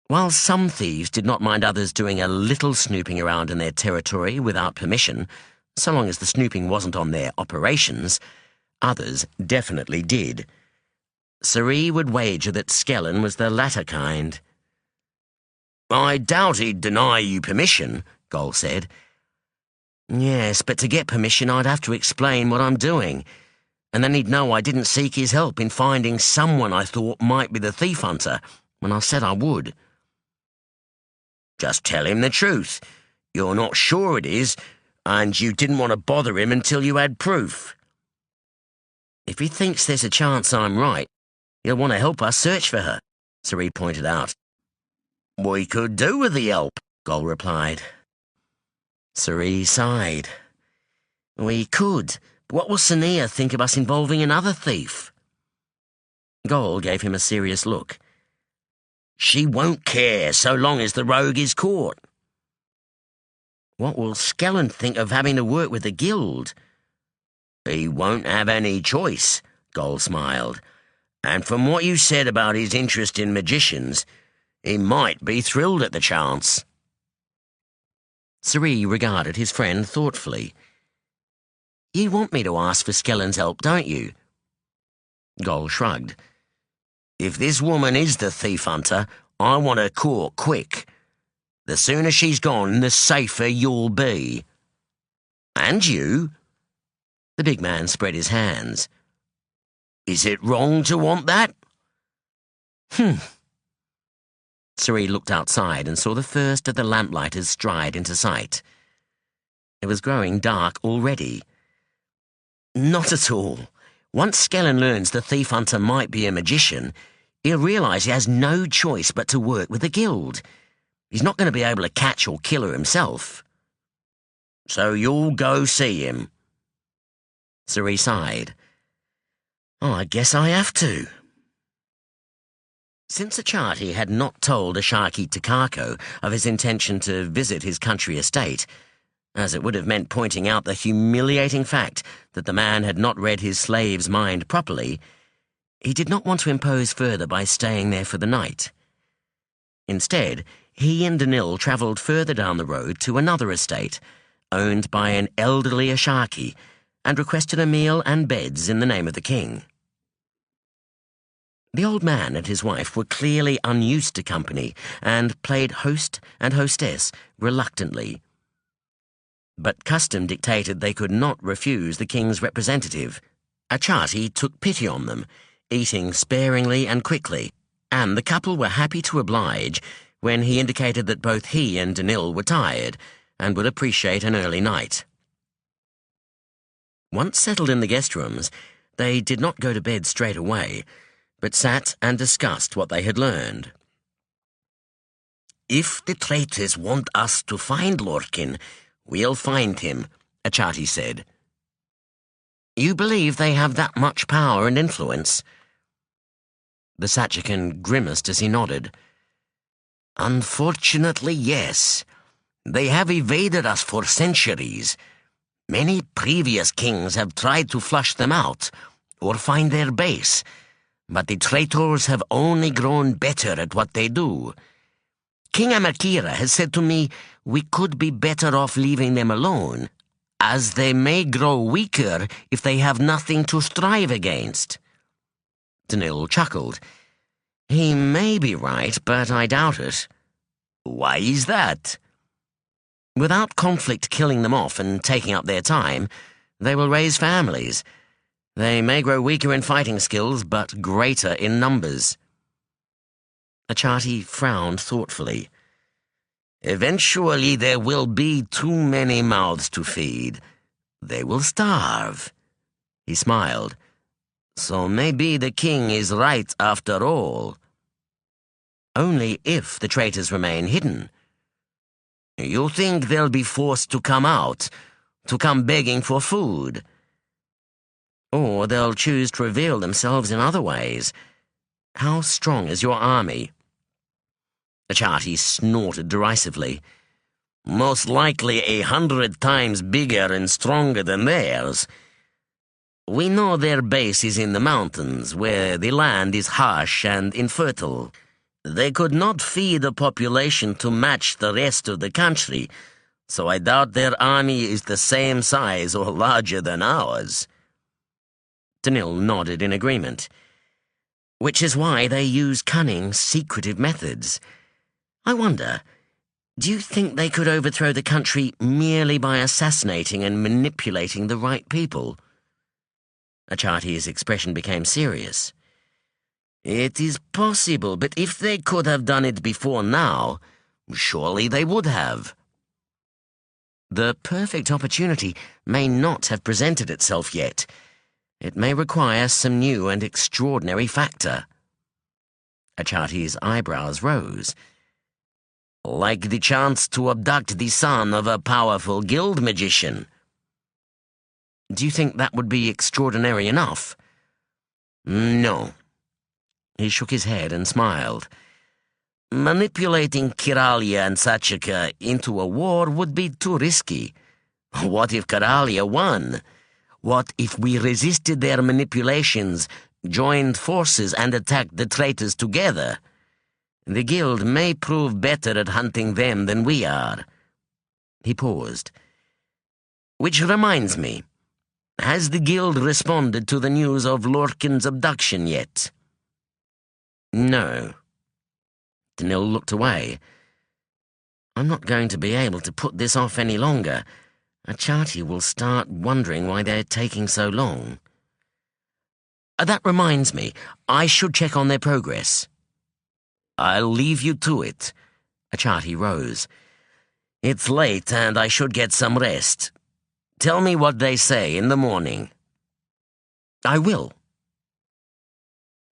While some thieves did not mind others doing a little snooping around in their territory without permission, so long as the snooping wasn't on their operations, others definitely did. Suri would wager that Skellen was the latter kind. "I doubt he'd deny you permission," Gol said. "Yes, but to get permission I'd have to explain what I'm doing, and then he'd know I didn't seek his help in finding someone I thought might be the thief hunter when I said I would." "Just tell him the truth. You're not sure it is, and you didn't want to bother him until you had proof." "If he thinks there's a chance I'm right, he'll want to help us search for her," Suri pointed out. "We could do with the help," Gol replied. Suri sighed. We could, but what will Sonea think of us involving another thief? Gol gave him a serious look. She won't care so long as the rogue is caught. What will Skellen think of having to work with the guild? He won't have any choice, Gol smiled. And from what you said about his interest in magicians, he might be thrilled at the chance. Suri regarded his friend thoughtfully. You want me to ask for Skellen's help, don't you? Gol shrugged. If this woman is the thief hunter, I want her caught quick. The sooner she's gone, the safer you'll be. And you? The big man spread his hands. Is it wrong to want that? Suri looked outside and saw the first of the lamplighters stride into sight. It was growing dark already. Not at all. Once Skellen learns the thief hunter might be a magician, he'll realise he has no choice but to work with the guild. He's not going to be able to catch or kill her himself. So you'll go see him. Suri sighed. Oh, I guess I have to. Since Achati had not told Ashaki Takako of his intention to visit his country estate, as it would have meant pointing out the humiliating fact that the man had not read his slave's mind properly, he did not want to impose further by staying there for the night. Instead, he and Danil travelled further down the road to another estate, owned by an elderly Ashaki, and requested a meal and beds in the name of the king. The old man and his wife were clearly unused to company and played host and hostess reluctantly. But custom dictated they could not refuse the king's representative. Achati took pity on them, eating sparingly and quickly, and the couple were happy to oblige when he indicated that both he and Danil were tired and would appreciate an early night. Once settled in the guest rooms, they did not go to bed straight away, but sat and discussed what they had learned. If the traitors want us to find Lorkin, we'll find him, Achati said. You believe they have that much power and influence? The Sachakan grimaced as he nodded. Unfortunately, yes. They have evaded us for centuries. Many previous kings have tried to flush them out or find their base, but the traitors have only grown better at what they do. King Amakira has said to me we could be better off leaving them alone, as they may grow weaker if they have nothing to strive against. Danil chuckled. He may be right, but I doubt it. Why is that? Without conflict killing them off and taking up their time, they will raise families. They may grow weaker in fighting skills, but greater in numbers. Achati frowned thoughtfully. Eventually there will be too many mouths to feed. They will starve. He smiled. So maybe the king is right after all. Only if the traitors remain hidden. You think they'll be forced to come out, to come begging for food? Or they'll choose to reveal themselves in other ways. How strong is your army? Achati snorted derisively. Most likely 100 times bigger and stronger than theirs. We know their base is in the mountains, where the land is harsh and infertile. They could not feed a population to match the rest of the country, so I doubt their army is the same size or larger than ours. Danil nodded in agreement. Which is why they use cunning, secretive methods. I wonder, do you think they could overthrow the country merely by assassinating and manipulating the right people? Achati's expression became serious. It is possible, but if they could have done it before now, surely they would have. The perfect opportunity may not have presented itself yet. It may require some new and extraordinary factor. Achati's eyebrows rose. Like the chance to abduct the son of a powerful guild magician. Do you think that would be extraordinary enough? No. He shook his head and smiled. Manipulating Kyralia and Sachaka into a war would be too risky. What if Kyralia won? What if we resisted their manipulations, joined forces, and attacked the traitors together? The guild may prove better at hunting them than we are. He paused. Which reminds me, has the guild responded to the news of Lorkin's abduction yet? No. Danil looked away. I'm not going to be able to put this off any longer. Achati will start wondering why they're taking so long. That reminds me, I should check on their progress. I'll leave you to it. Achati rose. It's late and I should get some rest. Tell me what they say in the morning. I will.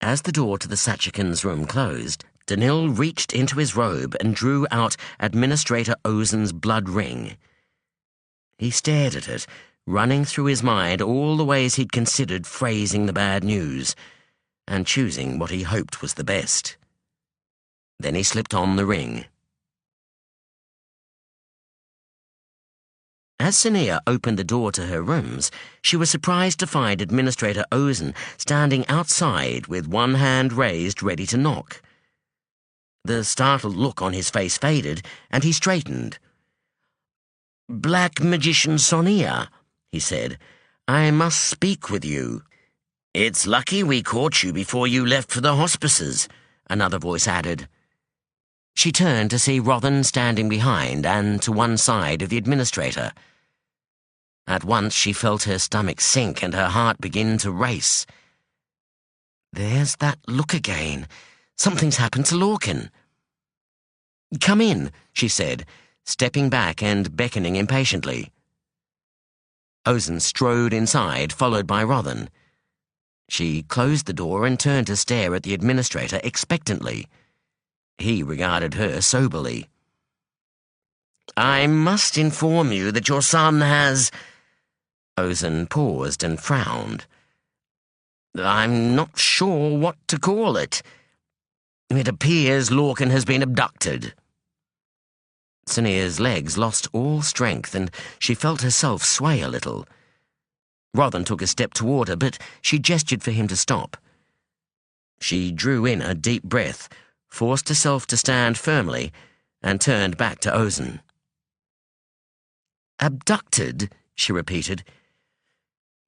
As the door to the Sachakan's room closed, Danil reached into his robe and drew out Administrator Ozen's blood ring. He stared at it, running through his mind all the ways he'd considered phrasing the bad news, and choosing what he hoped was the best. Then he slipped on the ring. As Sonea opened the door to her rooms, she was surprised to find Administrator Ozen standing outside with one hand raised ready to knock. The startled look on his face faded, and he straightened. "Black Magician Sonea," he said, "I must speak with you." "It's lucky we caught you before you left for the hospices," another voice added. She turned to see Rothan standing behind and to one side of the administrator. At once she felt her stomach sink and her heart begin to race. There's that look again. Something's happened to Lorkin. "Come in," she said, stepping back and beckoning impatiently. Ozen strode inside, followed by Rothan. She closed the door and turned to stare at the administrator expectantly. He regarded her soberly. "I must inform you that your son has—" Ozen paused and frowned. "I'm not sure what to call it. It appears Lorkin has been abducted." Sonea's legs lost all strength, and she felt herself sway a little. Rothan took a step toward her, but she gestured for him to stop. She drew in a deep breath, forced herself to stand firmly, and turned back to Ozen. "Abducted?" she repeated.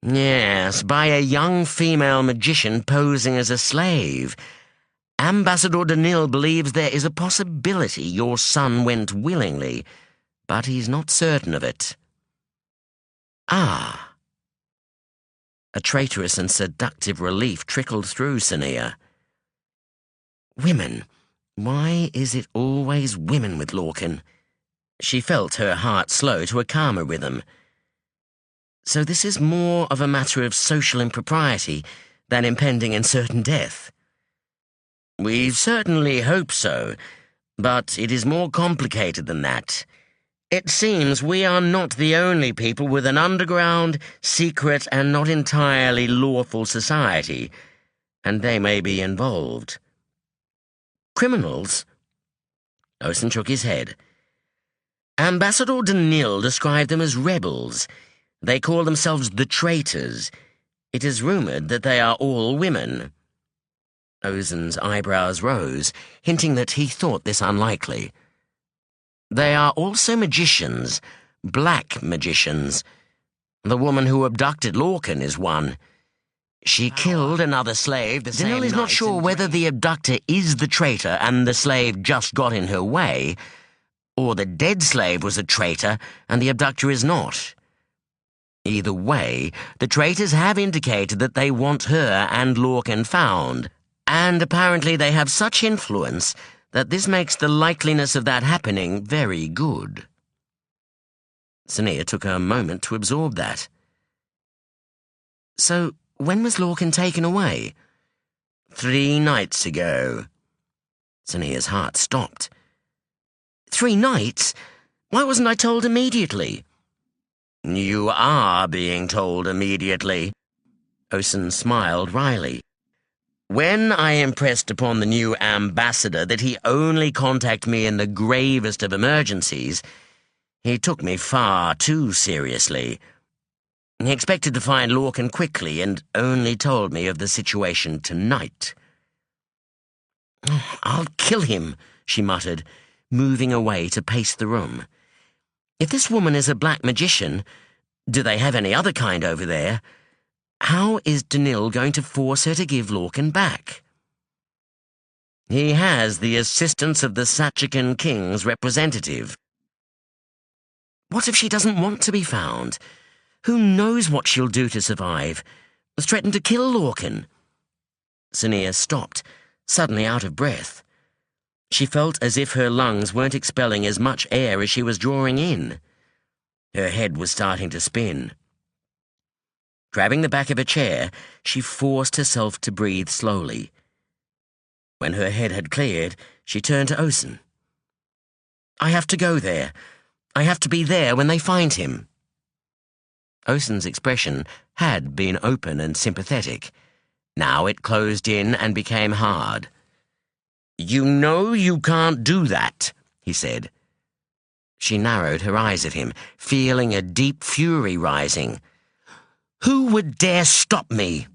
"Yes, by a young female magician posing as a slave. Ambassador Danil believes there is a possibility your son went willingly, but he's not certain of it." "Ah." A traitorous and seductive relief trickled through Sonea. Women. Why is it always women with Lorkin? She felt her heart slow to a calmer rhythm. So this is more of a matter of social impropriety than impending and certain death. "We certainly hope so, but it is more complicated than that. It seems we are not the only people with an underground, secret, and not entirely lawful society, and they may be involved." "Criminals?" Ozen shook his head. "Ambassador Danil described them as rebels. They call themselves the traitors. It is rumored that they are all women." Ozen's eyebrows rose, hinting that he thought this unlikely. "They are also magicians, black magicians. The woman who abducted Lorkin is one. She killed another slave the same night. Danil is not sure whether the abductor is the traitor and the slave just got in her way, or the dead slave was a traitor and the abductor is not. Either way, the traitors have indicated that they want her and Lorkin found, and apparently they have such influence that this makes the likeliness of that happening very good." Sonea took a moment to absorb that. "So, when was Lorkin taken away?" 3 nights ago. Sonea's heart stopped. 3 nights? Why wasn't I told immediately?" "You are being told immediately." Osen smiled wryly. "When I impressed upon the new ambassador that he only contact me in the gravest of emergencies, he took me far too seriously. He expected to find Lorkin quickly and only told me of the situation tonight." "I'll kill him," she muttered, moving away to pace the room. "If this woman is a black magician, do they have any other kind over there? How is Danil going to force her to give Lorkin back?" "He has the assistance of the Sachakan king's representative." "What if she doesn't want to be found? Who knows what she'll do to survive? Threaten to kill Lorkin?" Sonea stopped, suddenly out of breath. She felt as if her lungs weren't expelling as much air as she was drawing in. Her head was starting to spin. Grabbing the back of a chair, she forced herself to breathe slowly. When her head had cleared, she turned to Osen. "I have to go there. I have to be there when they find him." Osen's expression had been open and sympathetic. Now it closed in and became hard. "You know you can't do that," he said. She narrowed her eyes at him, feeling a deep fury rising. "Who would dare stop me?"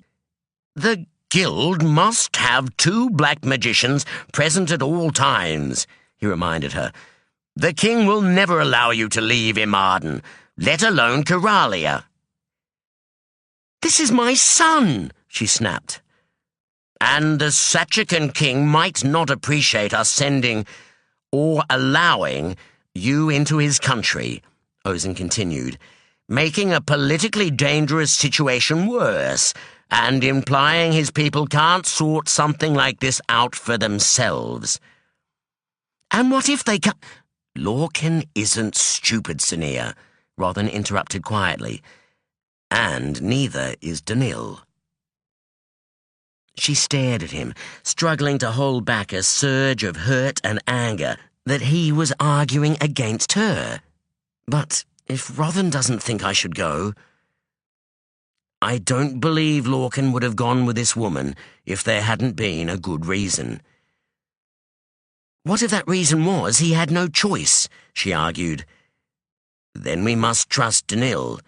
"The guild must have 2 black magicians present at all times," he reminded her. "The king will never allow you to leave Imarden, let alone Kyralia." "This is my son," she snapped. "And the Sachakan king might not appreciate us sending or allowing you into his country," Osen continued, "making a politically dangerous situation worse and implying his people can't sort something like this out for themselves." "And what if they can't—" "Lorkin isn't stupid, Sonea," Rothan interrupted quietly. "And neither is Danil." She stared at him, struggling to hold back a surge of hurt and anger that he was arguing against her. "But if Rothan doesn't think I should go—" "I don't believe Lorkin would have gone with this woman if there hadn't been a good reason." "What if that reason was he had no choice?" she argued. "Then we must trust Danil.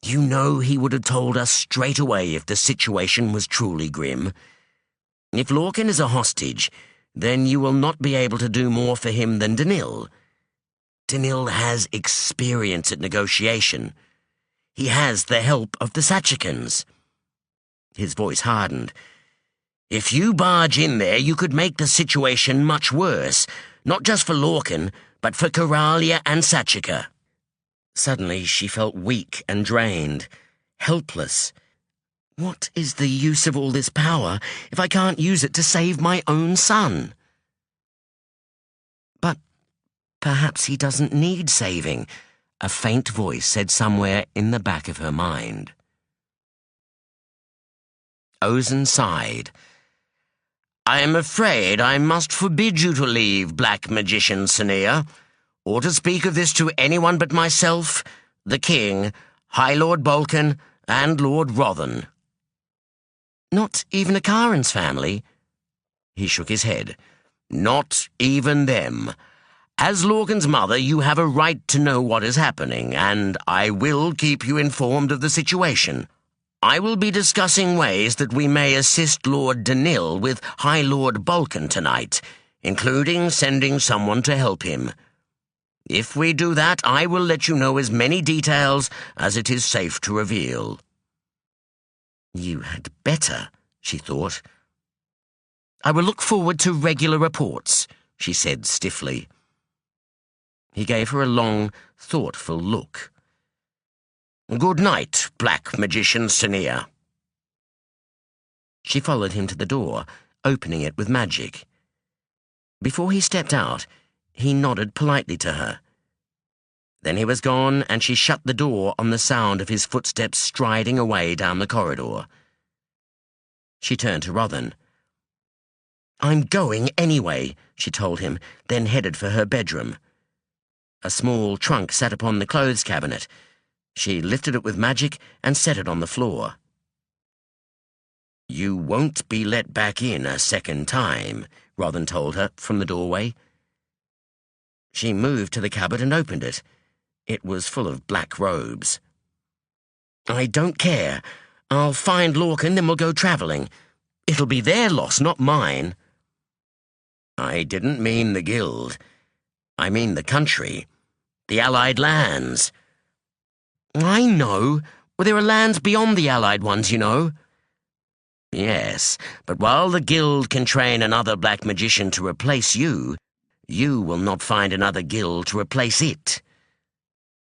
You know he would have told us straight away if the situation was truly grim. If Lorkin is a hostage, then you will not be able to do more for him than Danil. Danil has experience at negotiation. He has the help of the Sachakans." His voice hardened. "If you barge in there, you could make the situation much worse, not just for Lorkin, but for Kyralia and Sachaka." Suddenly she felt weak and drained, helpless. What is the use of all this power if I can't use it to save my own son? "But perhaps he doesn't need saving," a faint voice said somewhere in the back of her mind. Osen sighed. "I am afraid I must forbid you to leave, Black Magician Sonea, or to speak of this to anyone but myself, the king, High Lord Balkan, and Lord Rothan." "Not even a Karen's family?" He shook his head. "Not even them. As Lorkin's mother, you have a right to know what is happening, and I will keep you informed of the situation. I will be discussing ways that we may assist Lord Danil with High Lord Balkan tonight, including sending someone to help him. If we do that, I will let you know as many details as it is safe to reveal." "You had better," she thought. "I will look forward to regular reports," she said stiffly. He gave her a long, thoughtful look. "Good night, Black Magician Sonea." She followed him to the door, opening it with magic. Before he stepped out, he nodded politely to her. Then he was gone, and she shut the door on the sound of his footsteps striding away down the corridor. She turned to Rothan. "I'm going anyway," she told him, then headed for her bedroom. A small trunk sat upon the clothes cabinet. She lifted it with magic and set it on the floor. "You won't be let back in a second time," Rothan told her from the doorway. She moved to the cupboard and opened it. It was full of black robes. "I don't care. I'll find Lorkin, then we'll go travelling. It'll be their loss, not mine." "I didn't mean the guild. I mean the country. The Allied lands." "I know. Well, there are lands beyond the Allied ones, you know." "Yes, but while the guild can train another black magician to replace you, you will not find another guild to replace it.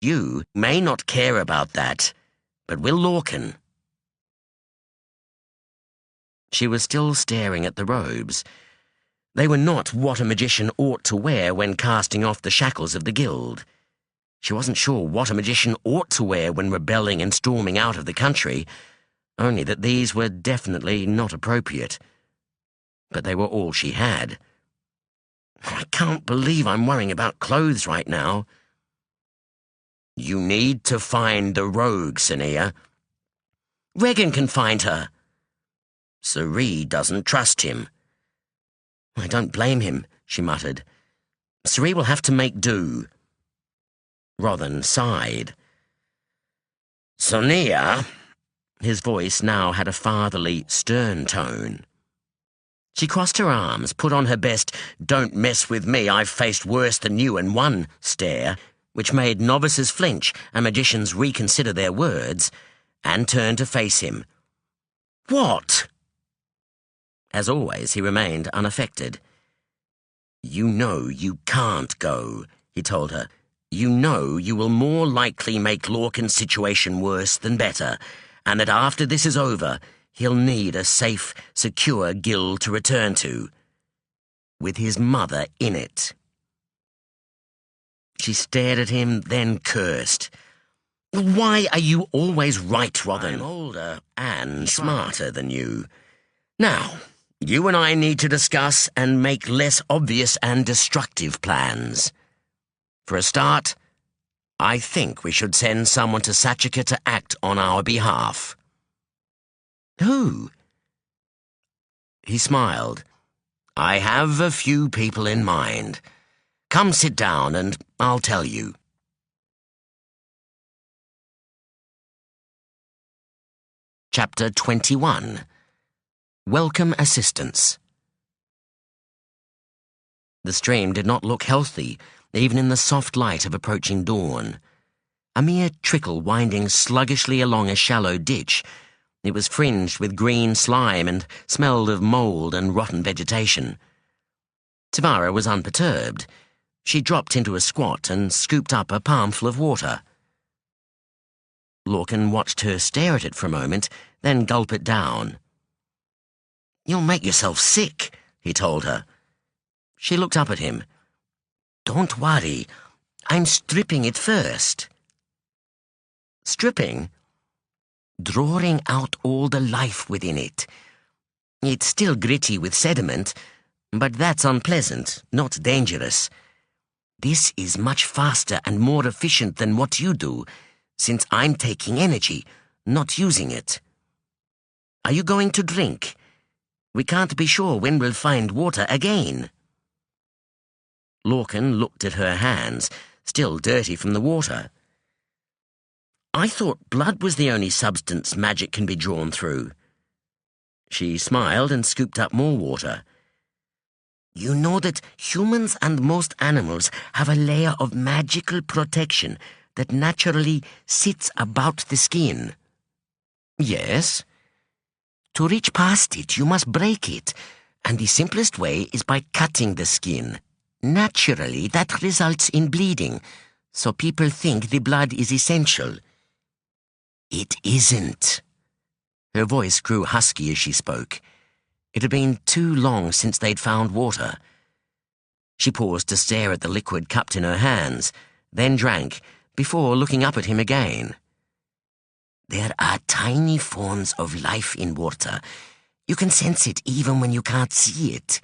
You may not care about that, but will Lorkin." She was still staring at the robes. They were not what a magician ought to wear when casting off the shackles of the guild. She wasn't sure what a magician ought to wear when rebelling and storming out of the country, only that these were definitely not appropriate. But they were all she had. "I can't believe I'm worrying about clothes right now." "You need to find the rogue, Sonea." "Regan can find her." "Sari doesn't trust him." "I don't blame him," she muttered. "Sari will have to make do." Rothan sighed. "Sonea," his voice now had a fatherly, stern tone. She crossed her arms, put on her best "don't mess with me, I've faced worse than you and won" stare, which made novices flinch and magicians reconsider their words, and turned to face him. "What?" As always, he remained unaffected. "You know you can't go," he told her. "You know you will more likely make Lorkin's situation worse than better, and that after this is over, he'll need a safe, secure guild to return to, with his mother in it." She stared at him, then cursed. "Why are you always right, Rothan? I'm older and smarter than you. Now, you and I need to discuss and make less obvious and destructive plans. For a start, I think we should send someone to Sachaka to act on our behalf." "Who?" He smiled. "I have a few people in mind. Come sit down and I'll tell you." Chapter 21. Welcome Assistance. The stream did not look healthy, even in the soft light of approaching dawn. A mere trickle winding sluggishly along a shallow ditch, it was fringed with green slime and smelled of mould and rotten vegetation. Tamara was unperturbed. She dropped into a squat and scooped up a palmful of water. Lorkin watched her stare at it for a moment, then gulp it down. "You'll make yourself sick," he told her. She looked up at him. "Don't worry. I'm stripping it first." "Stripping?" "Drawing out all the life within it. It's still gritty with sediment, but that's unpleasant, not dangerous. This is much faster and more efficient than what you do, since I'm taking energy, not using it. Are you going to drink? We can't be sure when we'll find water again." Lorkin looked at her hands, still dirty from the water. "I thought blood was the only substance magic can be drawn through." She smiled and scooped up more water. "You know that humans and most animals have a layer of magical protection that naturally sits about the skin." "Yes." "To reach past it, you must break it, and the simplest way is by cutting the skin. Naturally, that results in bleeding, so people think the blood is essential. It isn't." Her voice grew husky as she spoke. It had been too long since they'd found water. She paused to stare at the liquid cupped in her hands, then drank, before looking up at him again. "There are tiny forms of life in water. You can sense it even when you can't see it,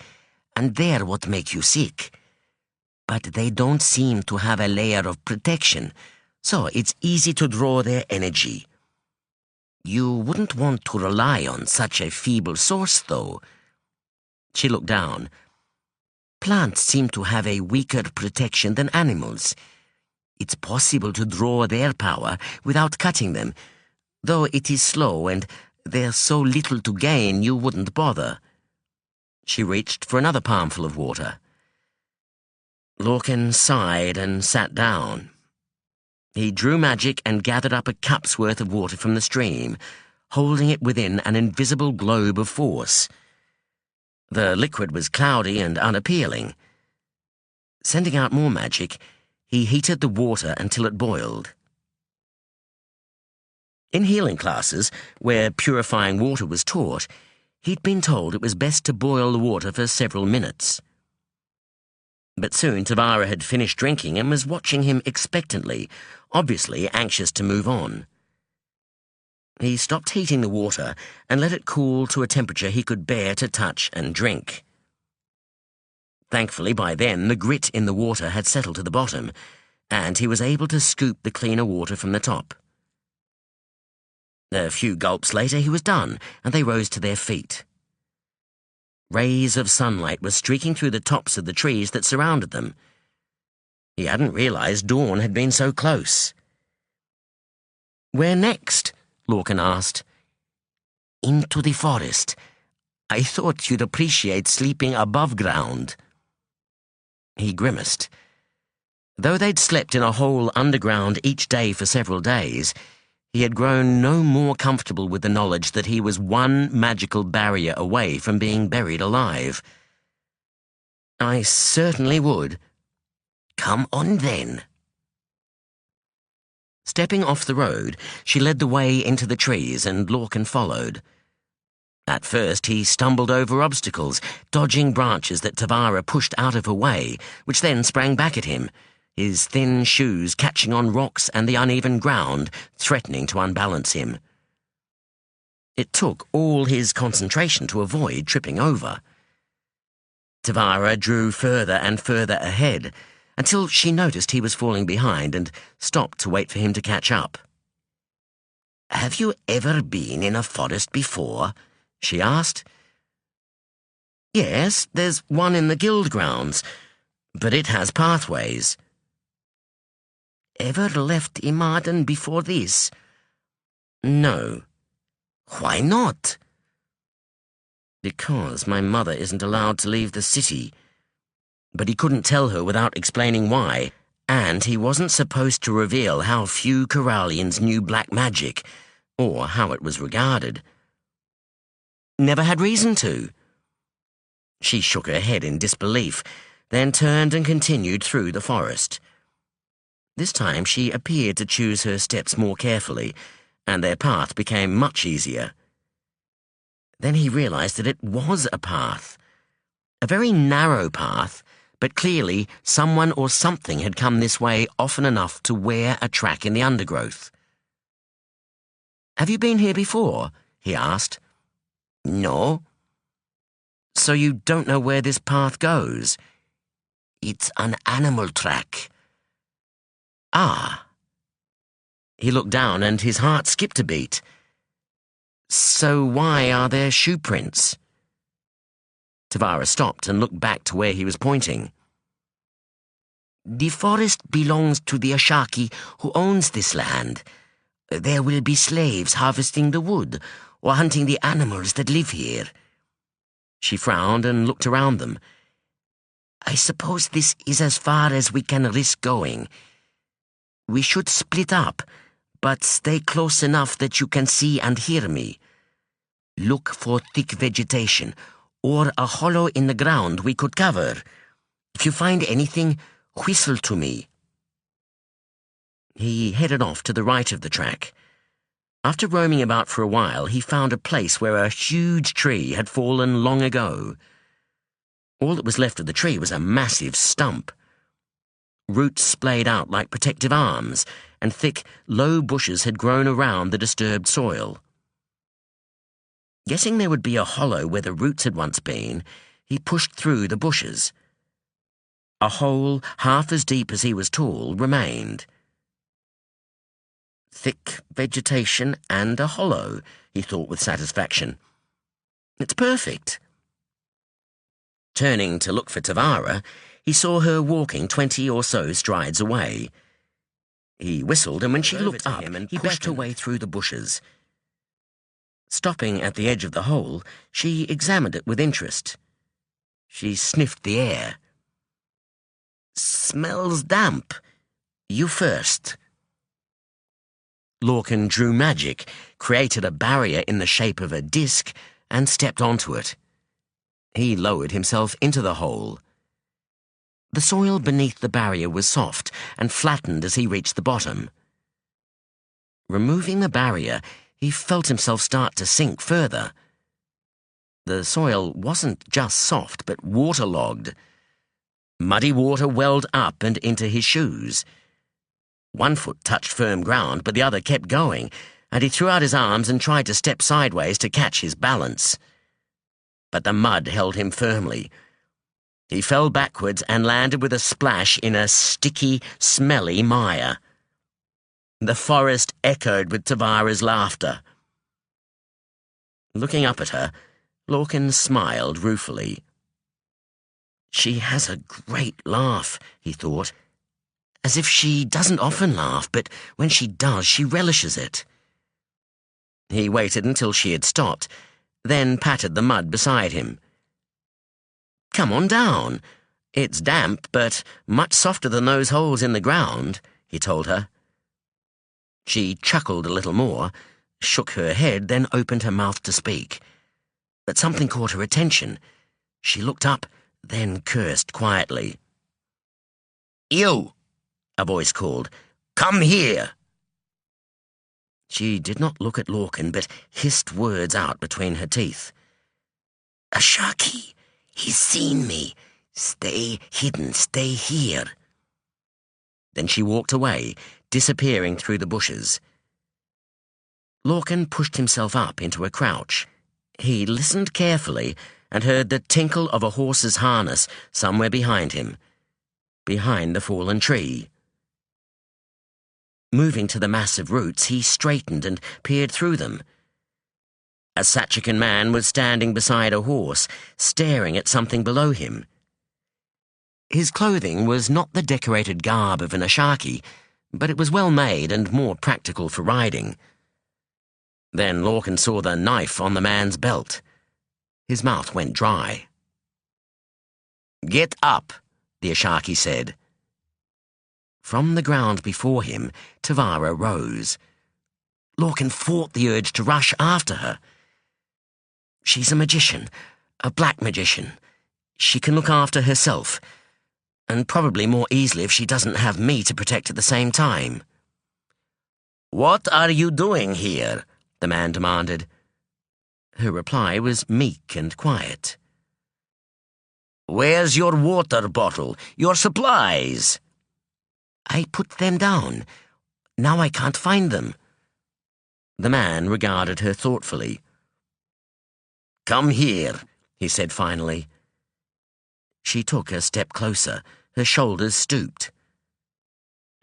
and they're what make you sick. but they don't seem to have a layer of protection, so it's easy to draw their energy. You wouldn't want to rely on such a feeble source, though. She looked down. Plants seem to have a weaker protection than animals. It's possible to draw their power without cutting them, though it is slow and there's so little to gain you wouldn't bother. She reached for another palmful of water. Lorkin sighed and sat down. He drew magic and gathered up a cup's worth of water from the stream, holding it within an invisible globe of force. The liquid was cloudy and unappealing. Sending out more magic, he heated the water until it boiled. In healing classes, where purifying water was taught, he'd been told it was best to boil the water for several minutes. But soon Tavara had finished drinking and was watching him expectantly, obviously anxious to move on. He stopped heating the water and let it cool to a temperature he could bear to touch and drink. Thankfully, by then, the grit in the water had settled to the bottom, and he was able to scoop the cleaner water from the top. A few gulps later, he was done, and they rose to their feet. Rays of sunlight were streaking through the tops of the trees that surrounded them. He hadn't realized dawn had been so close. "Where next?" Lorkin asked. "Into the forest. I thought you'd appreciate sleeping above ground." He grimaced. Though they'd slept in a hole underground each day for several days, he had grown no more comfortable with the knowledge that he was one magical barrier away from being buried alive. "I certainly would." "Come on, then." Stepping off the road, she led the way into the trees, and Lorkin followed. At first, he stumbled over obstacles, dodging branches that Tavara pushed out of her way, which then sprang back at him, his thin shoes catching on rocks and the uneven ground, threatening to unbalance him. It took all his concentration to avoid tripping over. Tavara drew further and further ahead, until she noticed he was falling behind and stopped to wait for him to catch up. "Have you ever been in a forest before?" she asked. "Yes, there's one in the guild grounds, but it has pathways." "Ever left Imaden before this?" "No." "Why not?" "Because my mother isn't allowed to leave the city." But he couldn't tell her without explaining why, and he wasn't supposed to reveal how few Kyralians knew black magic, or how it was regarded. "Never had reason to." She shook her head in disbelief, then turned and continued through the forest. This time she appeared to choose her steps more carefully, and their path became much easier. Then he realized that it was a path. A very narrow path, but clearly someone or something had come this way often enough to wear a track in the undergrowth. "Have you been here before?" he asked. "No." "So you don't know where this path goes?" "It's an animal track." "Ah." He looked down and his heart skipped a beat. "So why are there shoe prints?" Tavara stopped and looked back to where he was pointing. "The forest belongs to the Ashaki who owns this land. There will be slaves harvesting the wood or hunting the animals that live here." She frowned and looked around them. "I suppose this is as far as we can risk going. We should split up, but stay close enough that you can see and hear me. Look for thick vegetation, or a hollow in the ground we could cover. If you find anything, whistle to me." He headed off to the right of the track. After roaming about for a while, he found a place where a huge tree had fallen long ago. All that was left of the tree was a massive stump. Roots splayed out like protective arms, and thick, low bushes had grown around the disturbed soil. Guessing there would be a hollow where the roots had once been, he pushed through the bushes. A hole half as deep as he was tall remained. Thick vegetation and a hollow, he thought with satisfaction. It's perfect. Turning to look for Tavara, he saw her walking 20 or so strides away. He whistled, and when she looked up, he pushed her way through the bushes. Stopping at the edge of the hole, she examined it with interest. She sniffed the air. "Smells damp. You first." Lorkin drew magic, created a barrier in the shape of a disc, and stepped onto it. He lowered himself into the hole. The soil beneath the barrier was soft and flattened as he reached the bottom. Removing the barrier, he felt himself start to sink further. The soil wasn't just soft, but waterlogged. Muddy water welled up and into his shoes. One foot touched firm ground, but the other kept going, and he threw out his arms and tried to step sideways to catch his balance. But the mud held him firmly. He fell backwards and landed with a splash in a sticky, smelly mire. The forest echoed with Tavara's laughter. Looking up at her, Lorkin smiled ruefully. She has a great laugh, he thought, as if she doesn't often laugh, but when she does, she relishes it. He waited until she had stopped, then patted the mud beside him. "Come on down. It's damp, but much softer than those holes in the ground," he told her. She chuckled a little more, shook her head, then opened her mouth to speak. But something caught her attention. She looked up, then cursed quietly. "You!" a voice called. "Come here!" She did not look at Lorkin, but hissed words out between her teeth. "Ashaki! He's seen me. Stay hidden, stay here." Then she walked away, disappearing through the bushes. Lorkin pushed himself up into a crouch. He listened carefully and heard the tinkle of a horse's harness somewhere behind him, behind the fallen tree. Moving to the massive roots, he straightened and peered through them. A Sachakan man was standing beside a horse, staring at something below him. His clothing was not the decorated garb of an Ashaki, but it was well made and more practical for riding. Then Lorkin saw the knife on the man's belt. His mouth went dry. "Get up," the Ashaki said. From the ground before him, Tavara rose. Lorkin fought the urge to rush after her. "She's a magician, a black magician. She can look after herself, and probably more easily if she doesn't have me to protect at the same time." "What are you doing here?" the man demanded. Her reply was meek and quiet. "Where's your water bottle, your supplies?" "I put them down. Now I can't find them." The man regarded her thoughtfully. "Come here," he said finally. She took a step closer, her shoulders stooped.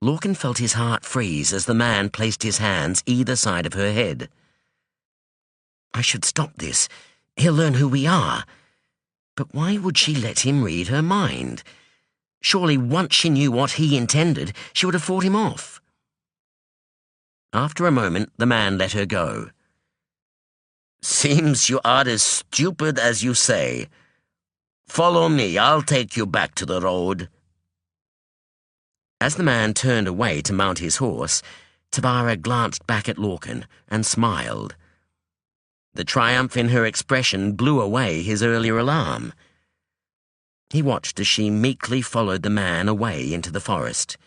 Lorkin felt his heart freeze as the man placed his hands either side of her head. "I should stop this. He'll learn who we are." But why would she let him read her mind? Surely once she knew what he intended, she would have fought him off. After a moment, the man let her go. "Seems you are as stupid as you say. Follow me, I'll take you back to the road." As the man turned away to mount his horse, Tavara glanced back at Lorkin and smiled. The triumph in her expression blew away his earlier alarm. He watched as she meekly followed the man away into the forest.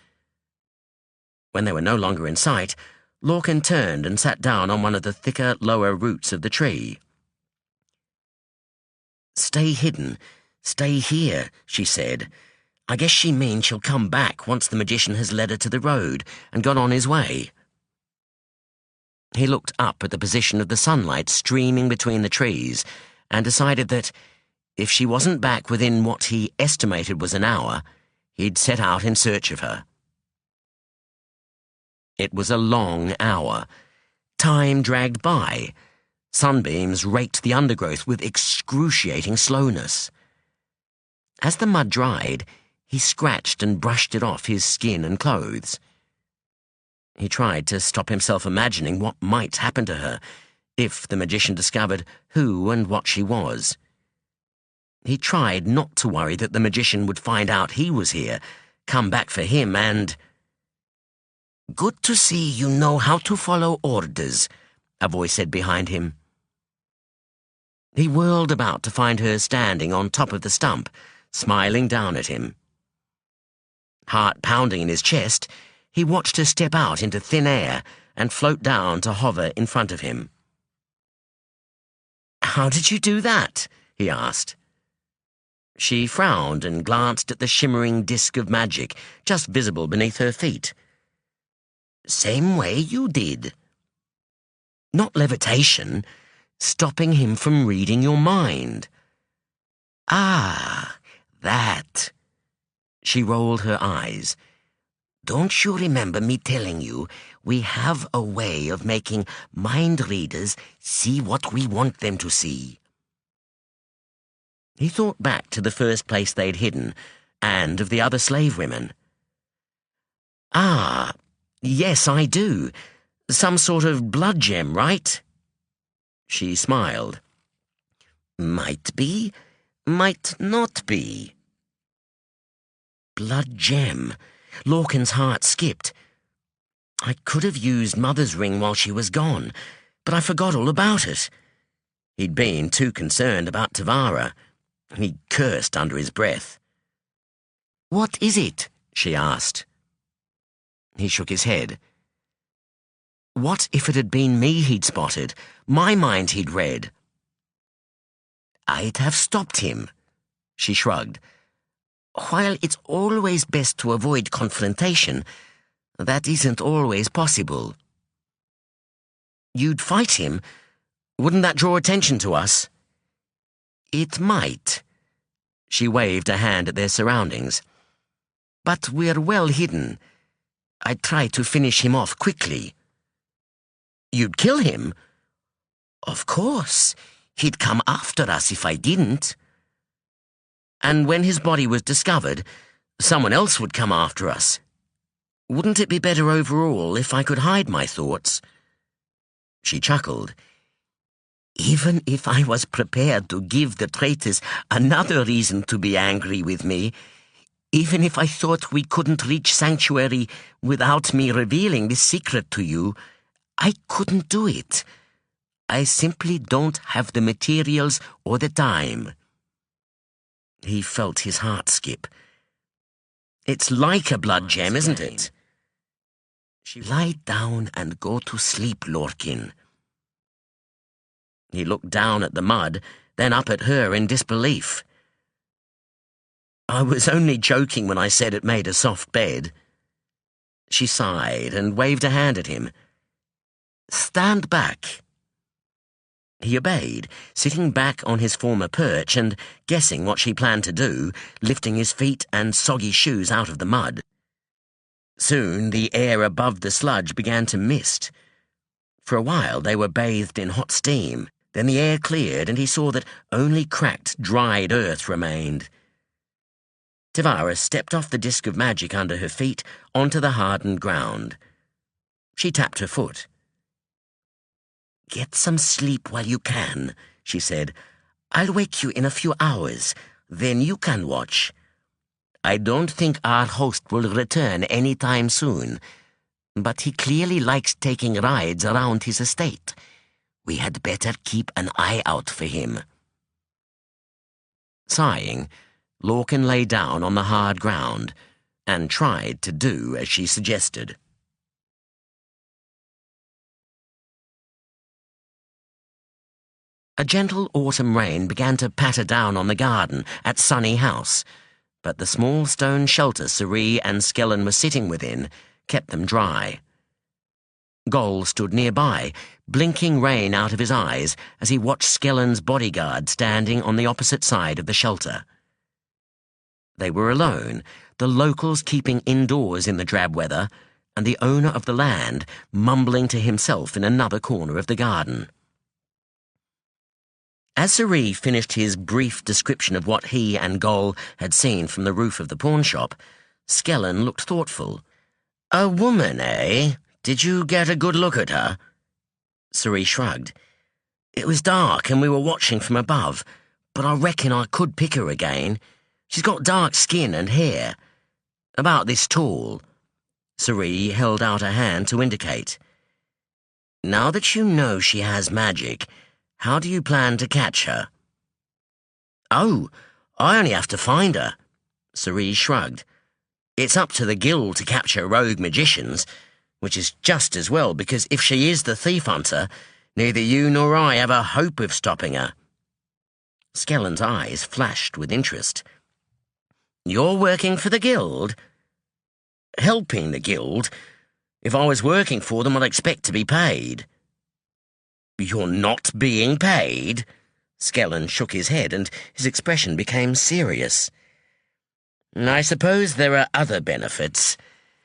When they were no longer in sight, Lorkin turned and sat down on one of the thicker, lower roots of the tree. "Stay hidden. Stay here," she said. "I guess she means she'll come back once the magician has led her to the road and gone on his way." He looked up at the position of the sunlight streaming between the trees and decided that, if she wasn't back within what he estimated was an hour, he'd set out in search of her. It was a long hour. Time dragged by. Sunbeams raked the undergrowth with excruciating slowness. As the mud dried, he scratched and brushed it off his skin and clothes. He tried to stop himself imagining what might happen to her if the magician discovered who and what she was. He tried not to worry that the magician would find out he was here, come back for him, and... "Good to see you know how to follow orders," a voice said behind him. He whirled about to find her standing on top of the stump, smiling down at him. Heart pounding in his chest, he watched her step out into thin air and float down to hover in front of him. "How did you do that?" he asked. She frowned and glanced at the shimmering disk of magic just visible beneath her feet. "Same way you did." "Not levitation, stopping him from reading your mind." "Ah, that." She rolled her eyes. "Don't you remember me telling you we have a way of making mind readers see what we want them to see?" He thought back to the first place they'd hidden, and of the other slave women. "Ah, yes, I do. Some sort of blood gem, right?" She smiled. "Might be, might not be." Blood gem. Lorkin's heart skipped. "I could have used Mother's ring while she was gone, but I forgot all about it." He'd been too concerned about Tavara. He cursed under his breath. "What is it?" she asked. He shook his head. What if it had been me he'd spotted, my mind he'd read? "I'd have stopped him," she shrugged. "While it's always best to avoid confrontation, that isn't always possible." "You'd fight him? Wouldn't that draw attention to us?" "It might." She waved a hand at their surroundings. "But we're well hidden. I'd try to finish him off quickly." "You'd kill him?" "Of course. He'd come after us if I didn't." "And when his body was discovered, someone else would come after us. Wouldn't it be better overall if I could hide my thoughts?" She chuckled. "Even if I was prepared to give the traitors another reason to be angry with me, even if I thought we couldn't reach sanctuary without me revealing this secret to you, I couldn't do it. I simply don't have the materials or the time." He felt his heart skip. "It's like a blood gem, isn't it?" "Lie down and go to sleep, Lorkin." He looked down at the mud, then up at her in disbelief. "I was only joking when I said it made a soft bed." She sighed and waved a hand at him. "Stand back." He obeyed, sitting back on his former perch and guessing what she planned to do, lifting his feet and soggy shoes out of the mud. Soon the air above the sludge began to mist. For a while they were bathed in hot steam. Then the air cleared and he saw that only cracked, dried earth remained. Tavara stepped off the disk of magic under her feet onto the hardened ground. She tapped her foot. "Get some sleep while you can," she said. "I'll wake you in a few hours. Then you can watch. I don't think our host will return any time soon, but he clearly likes taking rides around his estate. We had better keep an eye out for him." Sighing, Lorkin lay down on the hard ground and tried to do as she suggested. A gentle autumn rain began to patter down on the garden at Sunny House, but the small stone shelter Cerie and Skellen were sitting within kept them dry. Gol stood nearby, blinking rain out of his eyes as he watched Skellen's bodyguard standing on the opposite side of the shelter. They were alone, the locals keeping indoors in the drab weather, and the owner of the land mumbling to himself in another corner of the garden. As Suri finished his brief description of what he and Gol had seen from the roof of the pawnshop, Skellen looked thoughtful. "A woman, eh? Did you get a good look at her?" Suri shrugged. "It was dark and we were watching from above, but I reckon I could pick her again. She's got dark skin and hair. About this tall." Suri held out a hand to indicate. "Now that you know she has magic, how do you plan to catch her?" "Oh, I only have to find her." Suri shrugged. "It's up to the guild to capture rogue magicians, which is just as well, because if she is the thief hunter, neither you nor I have a hope of stopping her." Skellen's eyes flashed with interest. "You're working for the guild?" "Helping the guild. If I was working for them, I'd expect to be paid." "You're not being paid?" Skellen shook his head, and his expression became serious. "I suppose there are other benefits.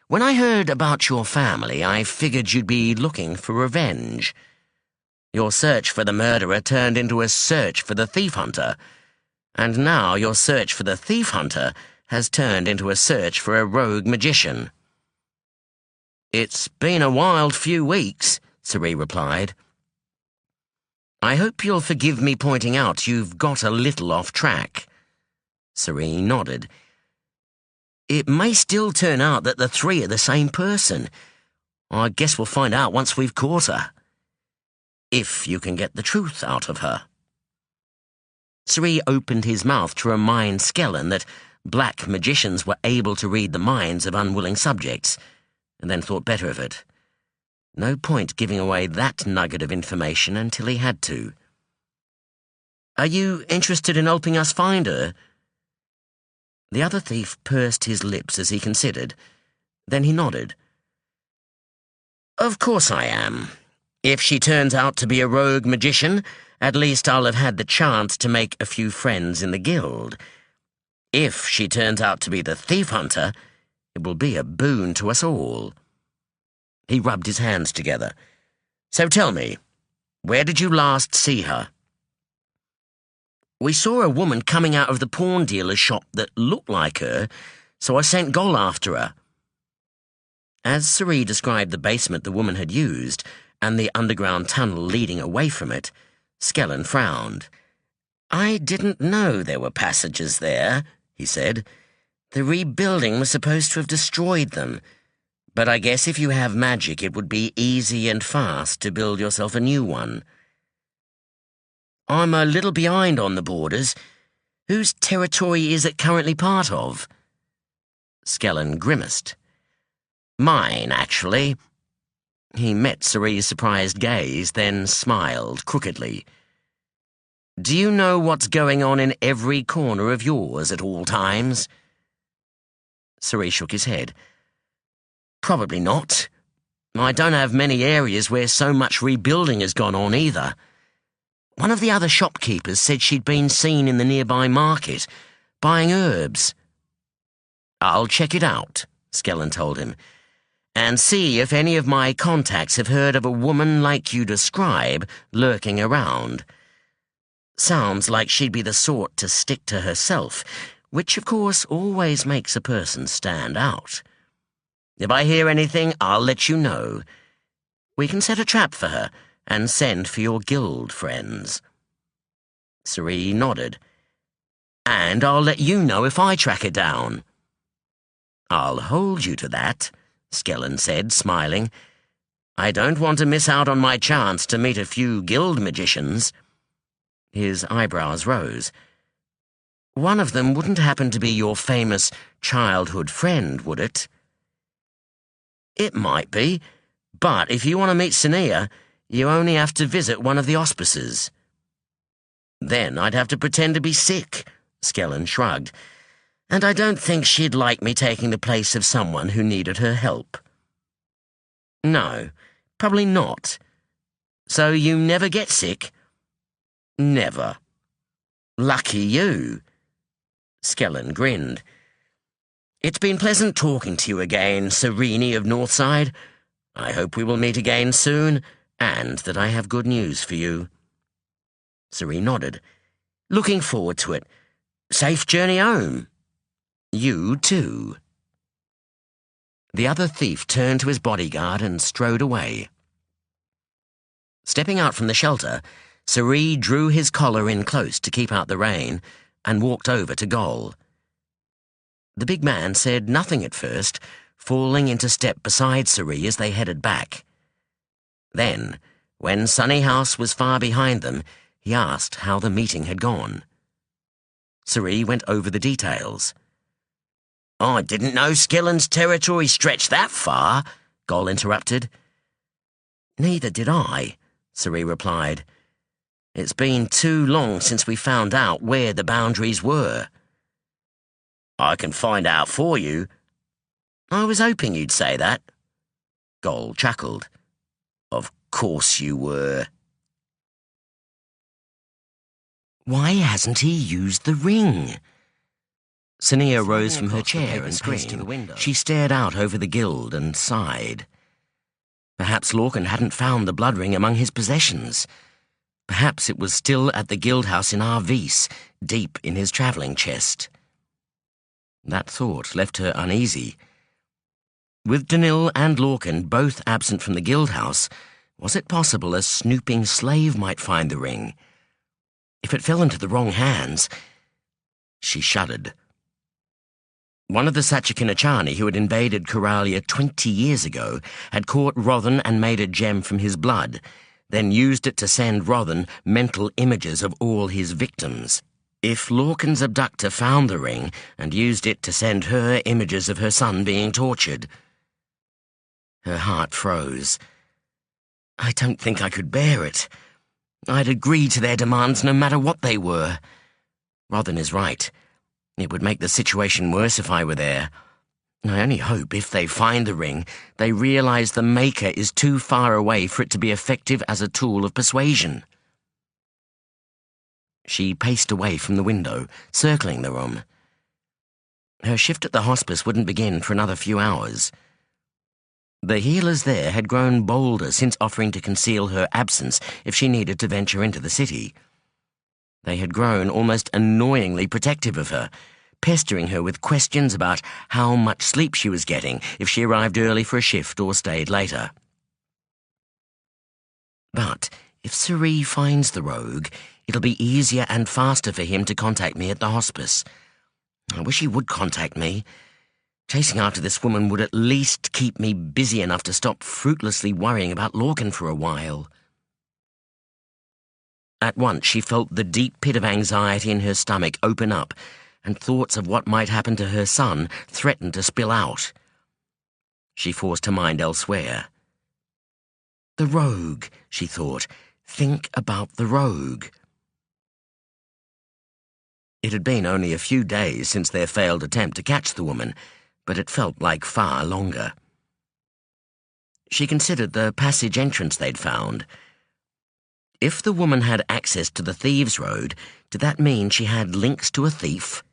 When I heard about your family, I figured you'd be looking for revenge. Your search for the murderer turned into a search for the thief hunter, and now your search for the thief hunter has turned into a search for a rogue magician." "It's been a wild few weeks," Suri replied. "I hope you'll forgive me pointing out you've got a little off track." Suri nodded. "It may still turn out that the three are the same person. I guess we'll find out once we've caught her. If you can get the truth out of her." Suri opened his mouth to remind Skellen that black magicians were able to read the minds of unwilling subjects, and then thought better of it. No point giving away that nugget of information until he had to. "Are you interested in helping us find her?" The other thief pursed his lips as he considered. Then he nodded. "Of course I am. If she turns out to be a rogue magician, at least I'll have had the chance to make a few friends in the guild. If she turns out to be the thief hunter, it will be a boon to us all." He rubbed his hands together. "So tell me, where did you last see her?" "We saw a woman coming out of the pawn dealer's shop that looked like her, so I sent Gol after her." As Suri described the basement the woman had used, and the underground tunnel leading away from it, Skellen frowned. "I didn't know there were passages there," he said. "The rebuilding was supposed to have destroyed them, but I guess if you have magic it would be easy and fast to build yourself a new one." "I'm a little behind on the borders. Whose territory is it currently part of?" Skellen grimaced. "Mine, actually." He met Suri's surprised gaze, then smiled crookedly. "Do you know what's going on in every corner of yours at all times?" Suri shook his head. "Probably not. I don't have many areas where so much rebuilding has gone on either. One of the other shopkeepers said she'd been seen in the nearby market, buying herbs." "I'll check it out," Skellen told him, "and see if any of my contacts have heard of a woman like you describe lurking around. Sounds like she'd be the sort to stick to herself, which of course always makes a person stand out. If I hear anything, I'll let you know. We can set a trap for her and send for your guild friends." Suri nodded. "And I'll let you know if I track her down." "I'll hold you to that," Skellen said, smiling. "I don't want to miss out on my chance to meet a few guild magicians." His eyebrows rose. "One of them wouldn't happen to be your famous childhood friend, would it?" "It might be, but if you want to meet Sonea, you only have to visit one of the auspices." "Then I'd have to pretend to be sick," Skellen shrugged, "and I don't think she'd like me taking the place of someone who needed her help." "No, probably not. So you never get sick?" "Never." "Lucky you." Skellen grinned. It's been pleasant talking to you again, Serene of Northside. I hope we will meet again soon, and that I have good news for you." Serene nodded. "Looking forward to it. Safe journey home." "You too." The other thief turned to his bodyguard and strode away. Stepping out from the shelter, Serene drew his collar in close to keep out the rain and walked over to Gol. The big man said nothing at first, falling into step beside Serene as they headed back. Then, when Sunny House was far behind them, he asked how the meeting had gone. Serene went over the details. "I didn't know Skillen's territory stretched that far," Gol interrupted. "Neither did I," Serene replied. "It's been too long since we found out where the boundaries were." "I can find out for you." "I was hoping you'd say that." Gol chuckled. "Of course you were." "Why hasn't he used the ring?" Sonea rose from her chair and paced to the window. She stared out over the guild and sighed. Perhaps Lorkin hadn't found the blood ring among his possessions. Perhaps it was still at the guild house in Arvis, deep in his travelling chest. That thought left her uneasy. With Danil and Lorkin both absent from the guild house, was it possible a snooping slave might find the ring? If it fell into the wrong hands... She shuddered. One of the Sachaka who had invaded Kyralia 20 years ago had caught Rothan and made a gem from his blood, then used it to send Rothan mental images of all his victims. If Lorkin's abductor found the ring and used it to send her images of her son being tortured... Her heart froze. I don't think I could bear it. I'd agree to their demands no matter what they were. Rothan is right. It would make the situation worse if I were there. I only hope if they find the ring, they realize the Maker is too far away for it to be effective as a tool of persuasion. She paced away from the window, circling the room. Her shift at the hospice wouldn't begin for another few hours. The healers there had grown bolder since offering to conceal her absence if she needed to venture into the city. They had grown almost annoyingly protective of her, pestering her with questions about how much sleep she was getting if she arrived early for a shift or stayed later. But if Serene finds the rogue, it'll be easier and faster for him to contact me at the hospice. I wish he would contact me. Chasing after this woman would at least keep me busy enough to stop fruitlessly worrying about Lorkin for a while. At once she felt the deep pit of anxiety in her stomach open up, and thoughts of what might happen to her son threatened to spill out. She forced her mind elsewhere. The rogue, she thought. Think about the rogue. It had been only a few days since their failed attempt to catch the woman, but it felt like far longer. She considered the passage entrance they'd found. If the woman had access to the Thieves' Road, did that mean she had links to a thief?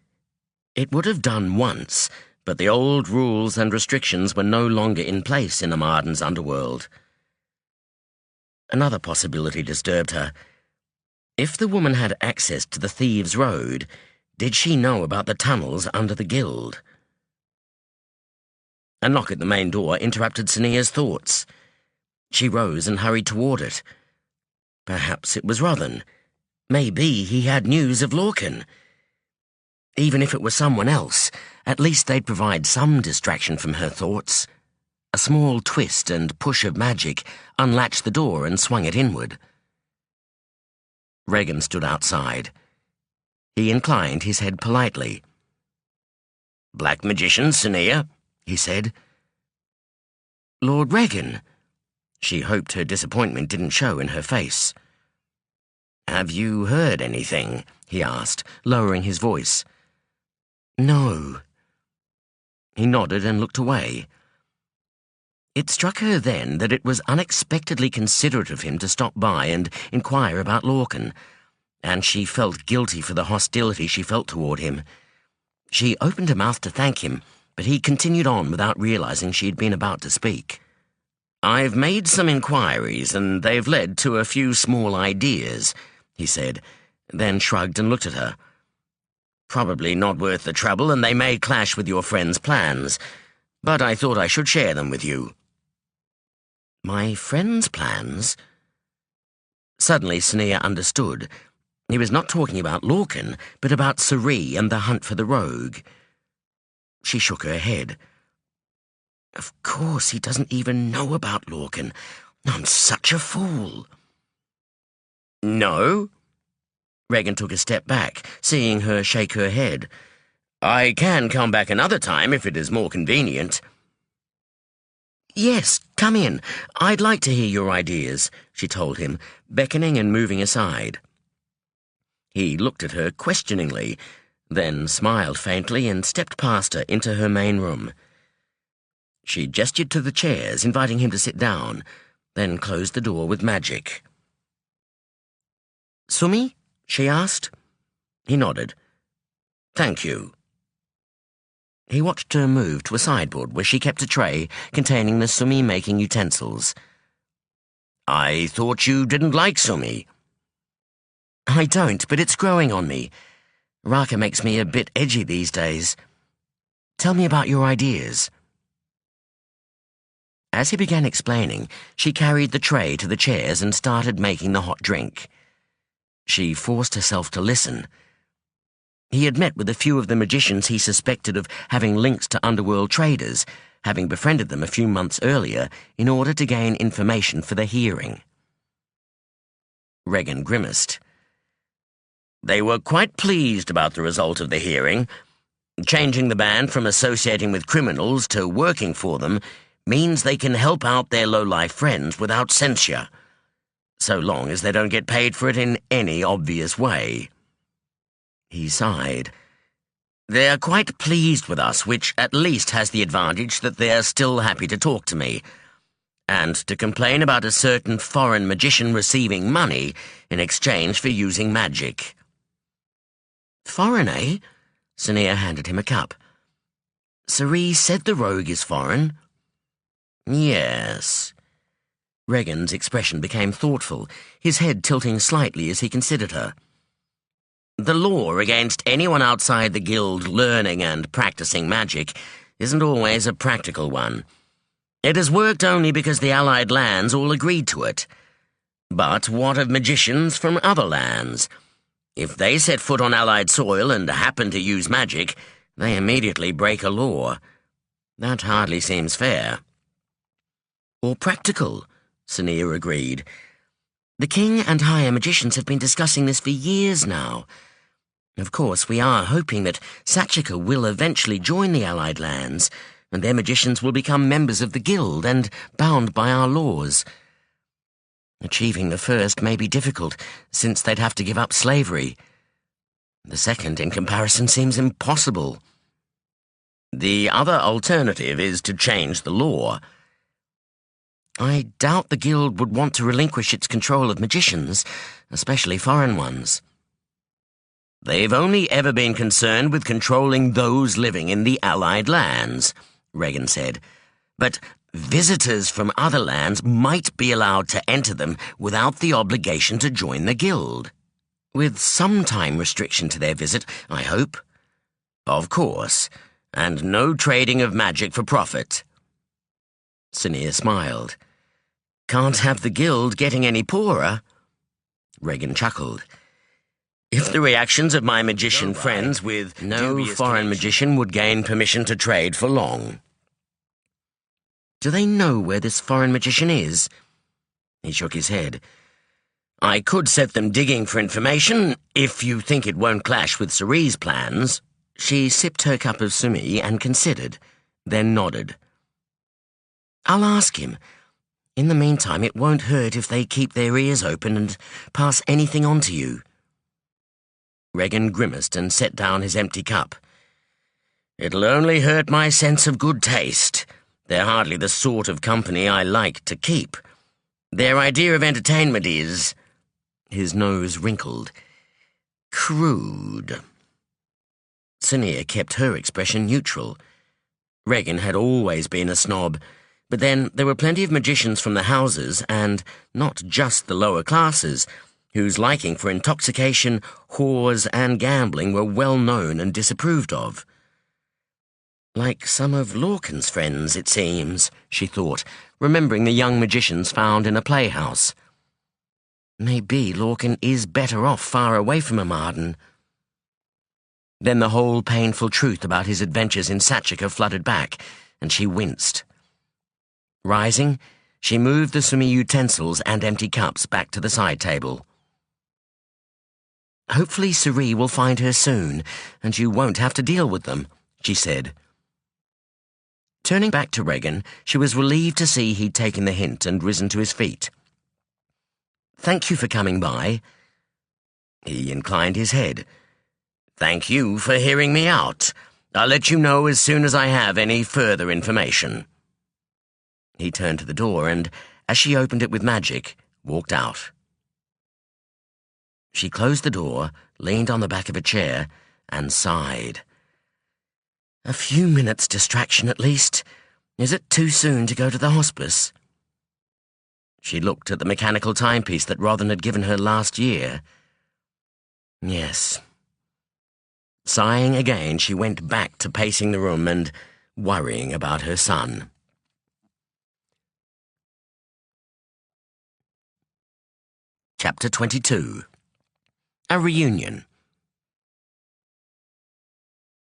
It would have done once, but the old rules and restrictions were no longer in place in the Marden's underworld. Another possibility disturbed her. If the woman had access to the Thieves' Road, did she know about the tunnels under the guild? A knock at the main door interrupted Sonea's thoughts. She rose and hurried toward it. Perhaps it was Rothan. Maybe he had news of Lorkin. Even if it were someone else, at least they'd provide some distraction from her thoughts. A small twist and push of magic unlatched the door and swung it inward. Regan stood outside. He inclined his head politely. "Black Magician, Sonea," he said. "Lord Regan." She hoped her disappointment didn't show in her face. "Have you heard anything?" he asked, lowering his voice. "No." He nodded and looked away. It struck her then that it was unexpectedly considerate of him to stop by and inquire about Lorkin, and she felt guilty for the hostility she felt toward him. She opened her mouth to thank him, but he continued on without realizing she had been about to speak. "I've made some inquiries, and they've led to a few small ideas," he said, then shrugged and looked at her. "Probably not worth the trouble, and they may clash with your friend's plans, but I thought I should share them with you." "My friend's plans?" Suddenly Sonea understood. He was not talking about Lorkin, but about Suri and the hunt for the rogue. She shook her head. "Of course he doesn't even know about Lorkin. I'm such a fool." "No?" Regan took a step back, seeing her shake her head. "I can come back another time if it is more convenient." "Yes, come in. I'd like to hear your ideas," she told him, beckoning and moving aside. He looked at her questioningly, then smiled faintly and stepped past her into her main room. She gestured to the chairs, inviting him to sit down, then closed the door with magic. "Sumi?" she asked. He nodded. "Thank you." He watched her move to a sideboard where she kept a tray containing the Sumi-making utensils. "I thought you didn't like Sumi." "I don't, but it's growing on me. Raka makes me a bit edgy these days. Tell me about your ideas." As he began explaining, she carried the tray to the chairs and started making the hot drink. She forced herself to listen. He had met with a few of the magicians he suspected of having links to underworld traders, having befriended them a few months earlier in order to gain information for the hearing. Regan grimaced. "They were quite pleased about the result of the hearing. Changing the band from associating with criminals to working for them means they can help out their low-life friends without censure, so long as they don't get paid for it in any obvious way." He sighed. "They're quite pleased with us, which at least has the advantage that they're still happy to talk to me, and to complain about a certain foreign magician receiving money in exchange for using magic." "Foreign, eh?" Sonea handed him a cup. "Suri said the rogue is foreign." "Yes." Regan's expression became thoughtful, his head tilting slightly as he considered her. "The law against anyone outside the guild learning and practicing magic isn't always a practical one. It has worked only because the Allied lands all agreed to it. But what of magicians from other lands? If they set foot on Allied soil and happen to use magic, they immediately break a law. That hardly seems fair." "Or practical," Sonea agreed. "The king and higher magicians have been discussing this for years now. Of course, we are hoping that Sachaka will eventually join the Allied lands, and their magicians will become members of the guild and bound by our laws. Achieving the first may be difficult, since they'd have to give up slavery. The second, in comparison, seems impossible." "The other alternative is to change the law." "I doubt the guild would want to relinquish its control of magicians, especially foreign ones." "They've only ever been concerned with controlling those living in the Allied lands," Regan said. "But visitors from other lands might be allowed to enter them without the obligation to join the guild. With some time restriction to their visit, I hope." "Of course, and no trading of magic for profit." Sonea smiled. "Can't have the guild getting any poorer." Regan chuckled. "If the reactions of my magician friends with no foreign magician would gain permission to trade for long." "Do they know where this foreign magician is?" He shook his head. "I could set them digging for information, if you think it won't clash with Suri's plans." She sipped her cup of sumi and considered, then nodded. "I'll ask him. In the meantime, it won't hurt if they keep their ears open and pass anything on to you." Regan grimaced and set down his empty cup. "It'll only hurt my sense of good taste. They're hardly the sort of company I like to keep. Their idea of entertainment is—" His nose wrinkled. "Crude." Sonea kept her expression neutral. Regan had always been a snob, but then there were plenty of magicians from the houses, and not just the lower classes, whose liking for intoxication, whores, and gambling were well known and disapproved of. Like some of Lorkin's friends, it seems, she thought, remembering the young magicians found in a playhouse. Maybe Lorkin is better off far away from Amarden. Then the whole painful truth about his adventures in Sachaka flooded back, and she winced. Rising, she moved the swimming utensils and empty cups back to the side table. "Hopefully Cerie will find her soon, and you won't have to deal with them," she said. Turning back to Regan, she was relieved to see he'd taken the hint and risen to his feet. "Thank you for coming by." He inclined his head. "Thank you for hearing me out. I'll let you know as soon as I have any further information." He turned to the door and, as she opened it with magic, walked out. She closed the door, leaned on the back of a chair, and sighed. A few minutes' distraction at least. Is it too soon to go to the hospice? She looked at the mechanical timepiece that Rothan had given her last year. Yes. Sighing again, she went back to pacing the room and worrying about her son. Chapter 22. A Reunion.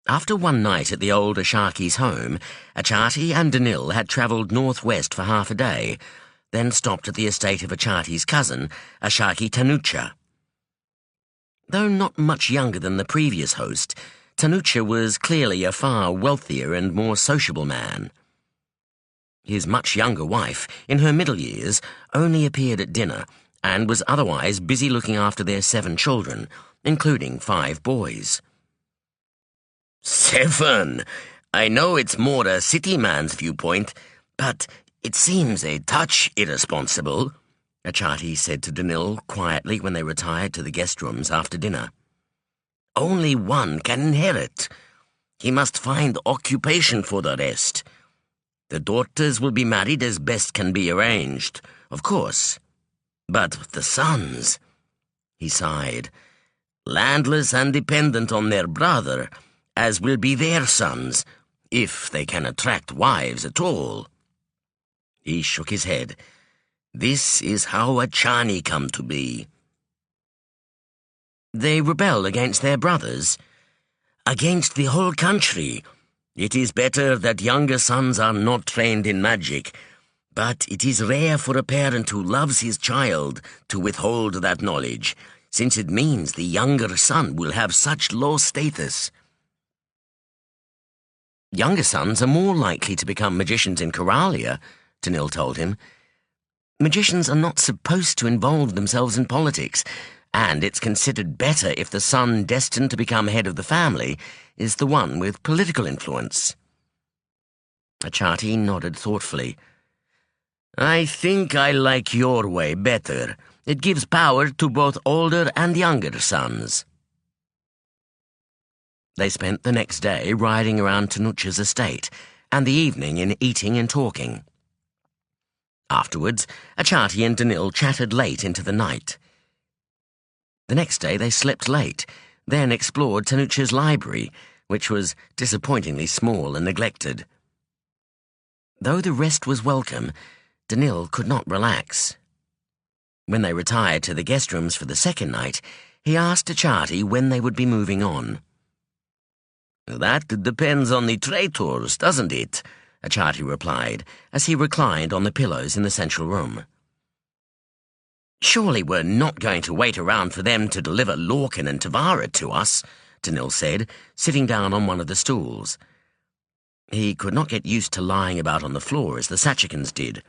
After one night at the old Ashaki's home, Achati and Danil had travelled northwest for half a day, then stopped at the estate of Achati's cousin, Ashaki Tanucha. Though not much younger than the previous host, Tanucha was clearly a far wealthier and more sociable man. His much younger wife, in her middle years, only appeared at dinner, and was otherwise busy looking after their 7 children, including 5 boys. 7? I know it's more a city man's viewpoint, but it seems a touch irresponsible, Achati said to Danil quietly when they retired to the guest rooms after dinner. Only one can inherit. He must find occupation for the rest. The daughters will be married as best can be arranged, of course. But the sons, he sighed, landless and dependent on their brother, as will be their sons, if they can attract wives at all. He shook his head. This is how Achani come to be. They rebel against their brothers? Against the whole country. It is better that younger sons are not trained in magic, but it is rare for a parent who loves his child to withhold that knowledge, since it means the younger son will have such low status. Younger sons are more likely to become magicians in Kyralia, Danil told him. Magicians are not supposed to involve themselves in politics, and it's considered better if the son destined to become head of the family is the one with political influence. Achati nodded thoughtfully. I think I like your way better. It gives power to both older and younger sons. They spent the next day riding around Tanucha's estate, and the evening in eating and talking. Afterwards, Achati and Danil chatted late into the night. The next day they slept late, then explored Tanucha's library, which was disappointingly small and neglected. Though the rest was welcome, Danil could not relax. When they retired to the guest rooms for the second night, he asked Achati when they would be moving on. That depends on the traitors, doesn't it? Achati replied, as he reclined on the pillows in the central room. Surely we're not going to wait around for them to deliver Lorkin and Tavara to us, Danil said, sitting down on one of the stools. He could not get used to lying about on the floor as the Sachakans did.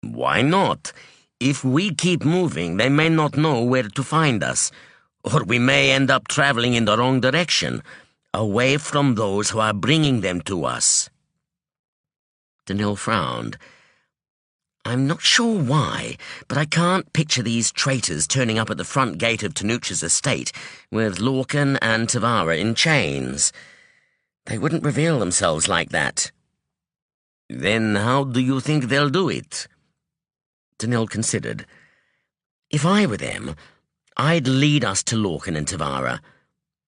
Why not? If we keep moving, they may not know where to find us, or we may end up traveling in the wrong direction, away from those who are bringing them to us. Danil frowned. I'm not sure why, but I can't picture these traitors turning up at the front gate of Tanucha's estate with Lorkin and Tavara in chains. They wouldn't reveal themselves like that. Then how do you think they'll do it? Danil considered. If I were them, I'd lead us to Lorkin and Tavara.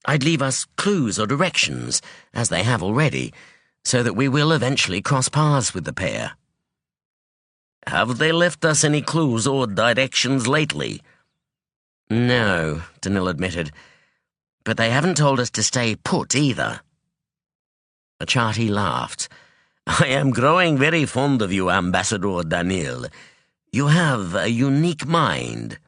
I'd leave us clues or directions, as they have already, so that we will eventually cross paths with the pair. Have they left us any clues or directions lately? No, Danil admitted, but they haven't told us to stay put either. Achati laughed. I am growing very fond of you, Ambassador Danil. You have a unique mind.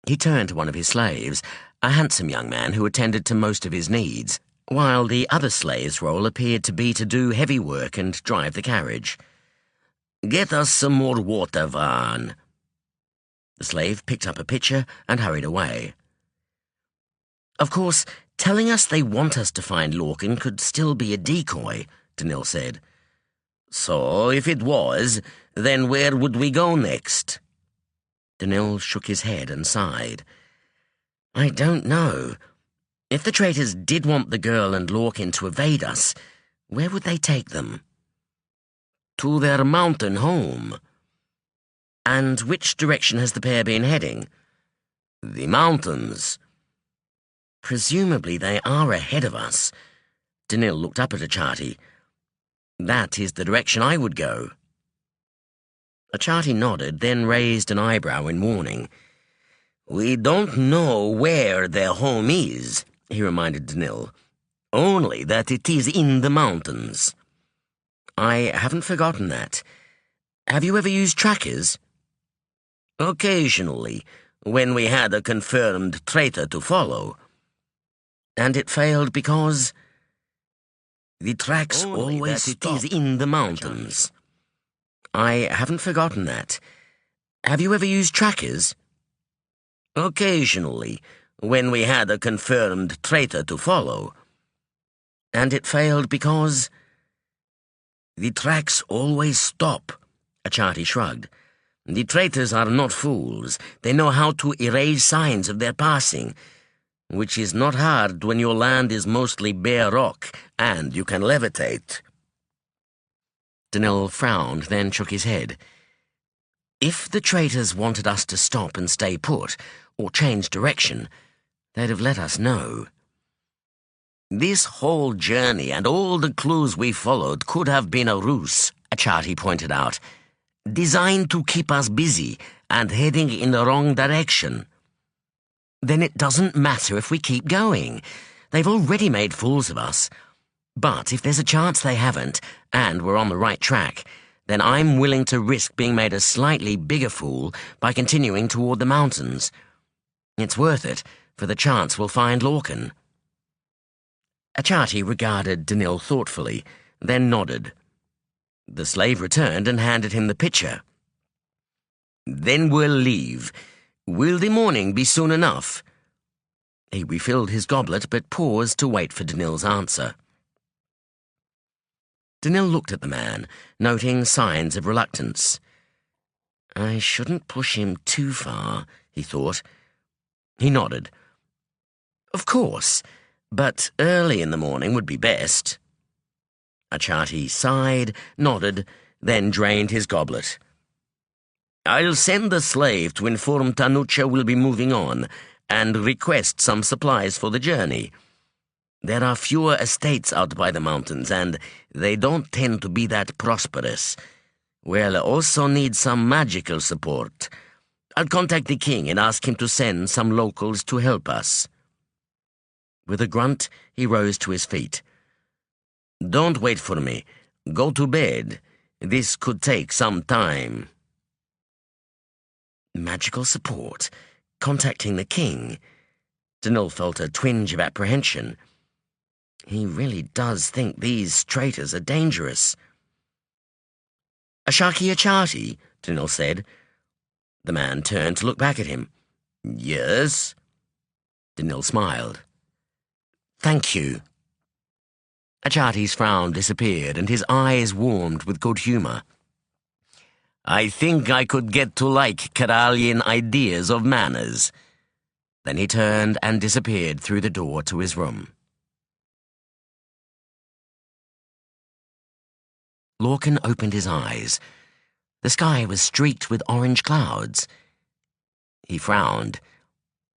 He turned to one of his slaves, a handsome young man who attended to most of his needs, while the other slave's role appeared to be to do heavy work and drive the carriage. Get us some more water, Van. The slave picked up a pitcher and hurried away. Of course, telling us they want us to find Lorkin could still be a decoy, Danil said. So, if it was, then where would we go next? Danil shook his head and sighed. I don't know. If the traitors did want the girl and Lorkin to evade us, where would they take them? To their mountain home. And which direction has the pair been heading? The mountains. Presumably they are ahead of us. Danil looked up at Achati. That is the direction I would go. Achati nodded, then raised an eyebrow in warning. We don't know where their home is, he reminded Danil. Only that it is in the mountains. I haven't forgotten that. Have you ever used trackers? Occasionally, when we had a confirmed traitor to follow. And it failed because... The tracks Only always stop. It is in the mountains. I haven't forgotten that. Have you ever used trackers? Occasionally, when we had a confirmed traitor to follow. And it failed because... The tracks always stop, Achati shrugged. The traitors are not fools. They know how to erase signs of their passing, which is not hard when your land is mostly bare rock and you can levitate. Danil frowned, then shook his head. If the traitors wanted us to stop and stay put, or change direction, they'd have let us know. This whole journey and all the clues we followed could have been a ruse, Achati pointed out, designed to keep us busy and heading in the wrong direction. Then it doesn't matter if we keep going. They've already made fools of us. But if there's a chance they haven't, and we're on the right track, then I'm willing to risk being made a slightly bigger fool by continuing toward the mountains. It's worth it, for the chance we'll find Lorkin. Achati regarded Danil thoughtfully, then nodded. The slave returned and handed him the pitcher. Then we'll leave. Will the morning be soon enough? He refilled his goblet, but paused to wait for Danil's answer. Danil looked at the man, noting signs of reluctance. I shouldn't push him too far, he thought. He nodded. Of course, but early in the morning would be best. Achati sighed, nodded, then drained his goblet. I'll send the slave to inform Tanucha we'll be moving on, and request some supplies for the journey. There are fewer estates out by the mountains, and they don't tend to be that prosperous. We'll also need some magical support. I'll contact the king and ask him to send some locals to help us. With a grunt, he rose to his feet. Don't wait for me. Go to bed. This could take some time. Magical support? Contacting the king? Danil felt a twinge of apprehension. He really does think these traitors are dangerous. Ashaki Achati, Danil said. The man turned to look back at him. Yes? Danil smiled. Thank you. Achati's frown disappeared, and his eyes warmed with good humour. I think I could get to like Kyralian ideas of manners. Then he turned and disappeared through the door to his room. Lorkin opened his eyes. The sky was streaked with orange clouds. He frowned.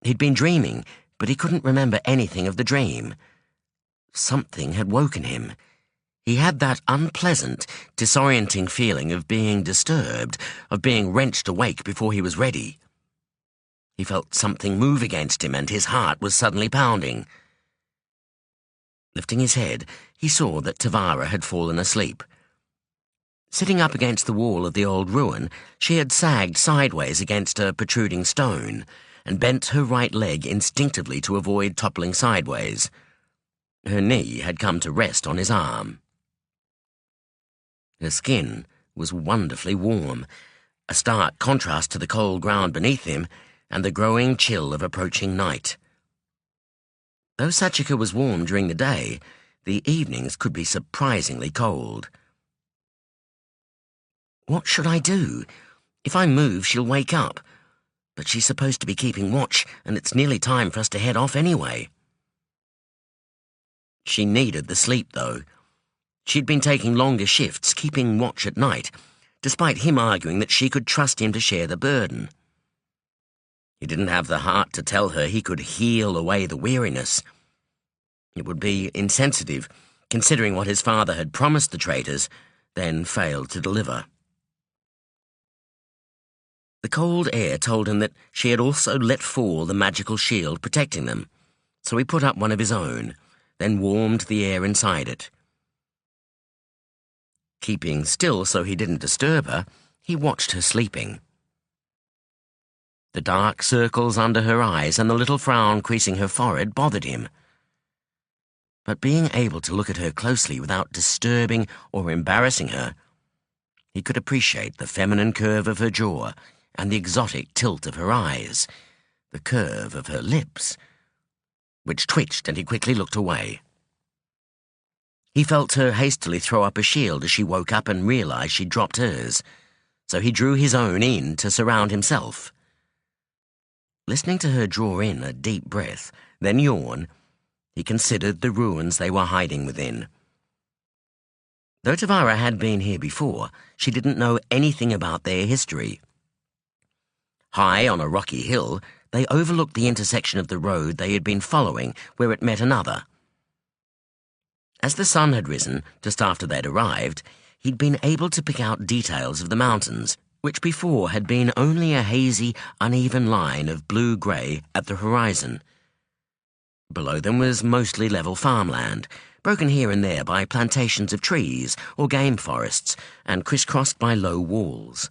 He'd been dreaming, but he couldn't remember anything of the dream. Something had woken him. He had that unpleasant, disorienting feeling of being disturbed, of being wrenched awake before he was ready. He felt something move against him, and his heart was suddenly pounding. Lifting his head, he saw that Tavara had fallen asleep. Sitting up against the wall of the old ruin, she had sagged sideways against a protruding stone and bent her right leg instinctively to avoid toppling sideways. Her knee had come to rest on his arm. Her skin was wonderfully warm, a stark contrast to the cold ground beneath him and the growing chill of approaching night. Though Sachaka was warm during the day, the evenings could be surprisingly cold. What should I do? If I move, she'll wake up. But she's supposed to be keeping watch, and it's nearly time for us to head off anyway. She needed the sleep, though. She'd been taking longer shifts, keeping watch at night, despite him arguing that she could trust him to share the burden. He didn't have the heart to tell her he could heal away the weariness. It would be insensitive, considering what his father had promised the traitors, then failed to deliver. The cold air told him that she had also let fall the magical shield protecting them, so he put up one of his own, then warmed the air inside it. Keeping still so he didn't disturb her, he watched her sleeping. The dark circles under her eyes and the little frown creasing her forehead bothered him. But being able to look at her closely without disturbing or embarrassing her, he could appreciate the feminine curve of her jaw and the exotic tilt of her eyes, the curve of her lips, which twitched, and he quickly looked away. He felt her hastily throw up a shield as she woke up and realized she'd dropped hers, so he drew his own in to surround himself. Listening to her draw in a deep breath, then yawn, he considered the ruins they were hiding within. Though Tavara had been here before, she didn't know anything about their history. High on a rocky hill, they overlooked the intersection of the road they had been following, where it met another. As the sun had risen, just after they'd arrived, he'd been able to pick out details of the mountains, which before had been only a hazy, uneven line of blue-grey at the horizon. Below them was mostly level farmland, broken here and there by plantations of trees or game forests, and crisscrossed by low walls.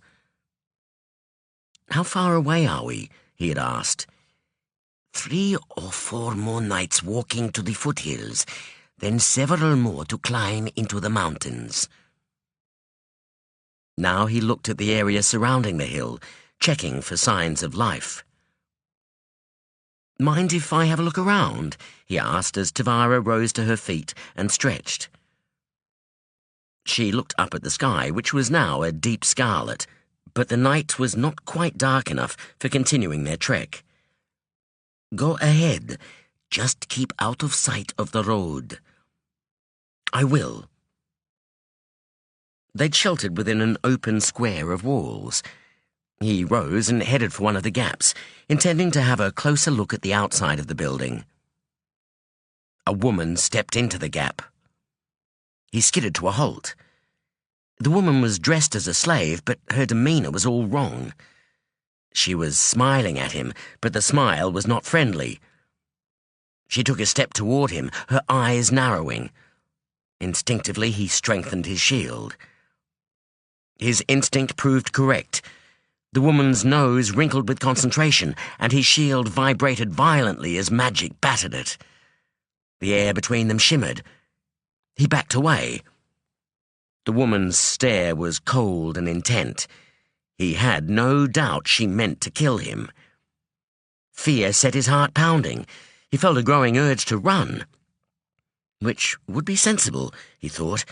"How far away are we?" he had asked. 3 or 4 more nights walking to the foothills, then several more to climb into the mountains. Now he looked at the area surrounding the hill, checking for signs of life. "Mind if I have a look around?" he asked as Tavara rose to her feet and stretched. She looked up at the sky, which was now a deep scarlet, but the night was not quite dark enough for continuing their trek. "Go ahead. Just keep out of sight of the road." "I will." They'd sheltered within an open square of walls. He rose and headed for one of the gaps, intending to have a closer look at the outside of the building. A woman stepped into the gap. He skidded to a halt. The woman was dressed as a slave, but her demeanor was all wrong. She was smiling at him, but the smile was not friendly. She took a step toward him, her eyes narrowing. Instinctively, he strengthened his shield. His instinct proved correct. The woman's nose wrinkled with concentration, and his shield vibrated violently as magic battered it. The air between them shimmered. He backed away. The woman's stare was cold and intent. He had no doubt she meant to kill him. Fear set his heart pounding. He felt a growing urge to run. Which would be sensible, he thought.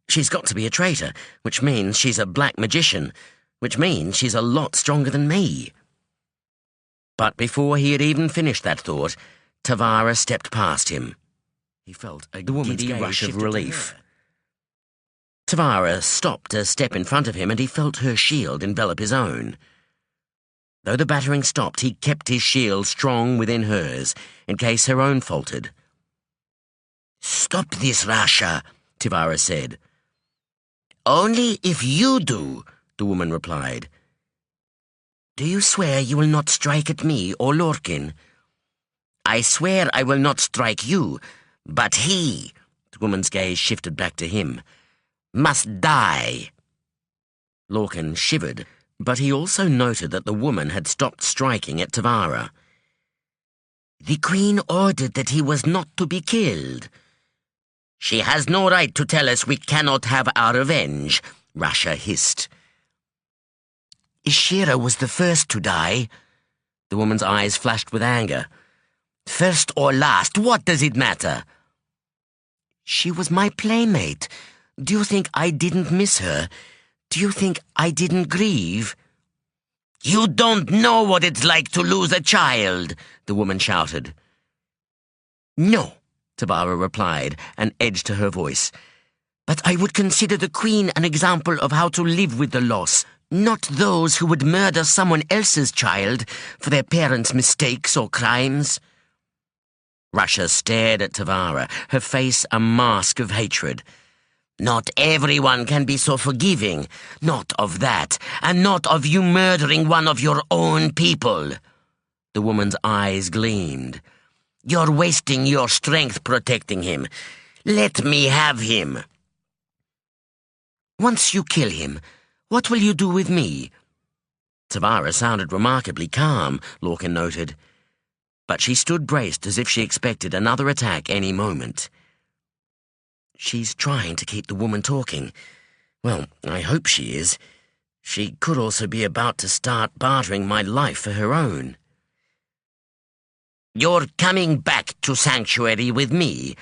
She's got to be a traitor, which means she's a Black Magician, which means she's a lot stronger than me. But before he had even finished that thought, Tavara stepped past him. He felt a giddy rush of relief. Tavara stopped a step in front of him, and he felt her shield envelop his own. Though the battering stopped, he kept his shield strong within hers, in case her own faltered. "Stop this, Rasha," Tavara said. "Only if you do," the woman replied. "Do you swear you will not strike at me or Lorkin?" "I swear I will not strike you, but he," the woman's gaze shifted back to him, "must die." Lorkin shivered, but he also noted that the woman had stopped striking at Tavara. "The Queen ordered that he was not to be killed." "She has no right to tell us we cannot have our revenge," Rasha hissed. "Ishira was the first to die." The woman's eyes flashed with anger. "First or last, what does it matter?" "She was my playmate. Do you think I didn't miss her? Do you think I didn't grieve?" "You don't know what it's like to lose a child," the woman shouted. "No," Tavara replied, an edge to her voice. "But I would consider the Queen an example of how to live with the loss, not those who would murder someone else's child for their parents' mistakes or crimes." Rasha stared at Tavara, her face a mask of hatred. "Not everyone can be so forgiving. Not of that, and not of you murdering one of your own people." The woman's eyes gleamed. "You're wasting your strength protecting him. Let me have him." "Once you kill him, what will you do with me?" Tavara sounded remarkably calm, Lorkin noted. But she stood braced as if she expected another attack any moment. "She's trying to keep the woman talking. Well, I hope she is. She could also be about to start bartering my life for her own." "You're coming back to Sanctuary with me.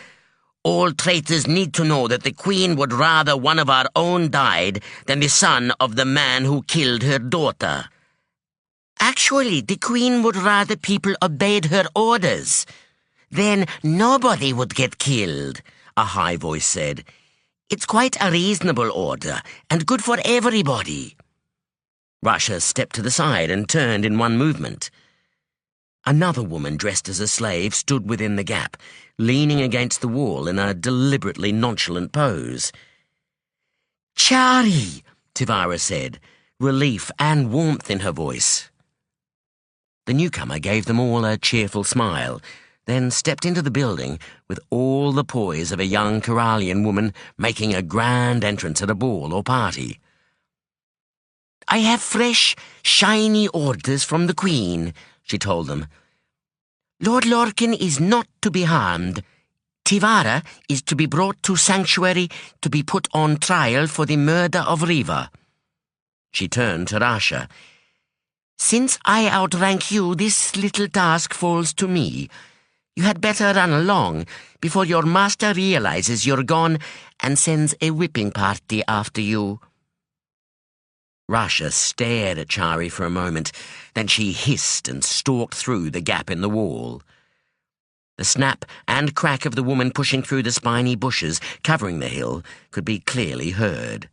All traitors need to know that the Queen would rather one of our own died than the son of the man who killed her daughter." "Actually, the Queen would rather people obeyed her orders. Then nobody would get killed," a high voice said. "It's quite a reasonable order, and good for everybody." Rasha stepped to the side and turned in one movement. Another woman dressed as a slave stood within the gap, leaning against the wall in a deliberately nonchalant pose. "Chari," Tavara said, relief and warmth in her voice. The newcomer gave them all a cheerful smile, then stepped into the building with all the poise of a young Kyralian woman making a grand entrance at a ball or party. "I have fresh, shiny orders from the Queen," she told them. "Lord Lorkin is not to be harmed. Tavara is to be brought to Sanctuary to be put on trial for the murder of Riva." She turned to Rasha. "Since I outrank you, this little task falls to me. You had better run along before your master realizes you're gone and sends a whipping party after you." Rasha stared at Chari for a moment, then she hissed and stalked through the gap in the wall. The snap and crack of the woman pushing through the spiny bushes covering the hill could be clearly heard.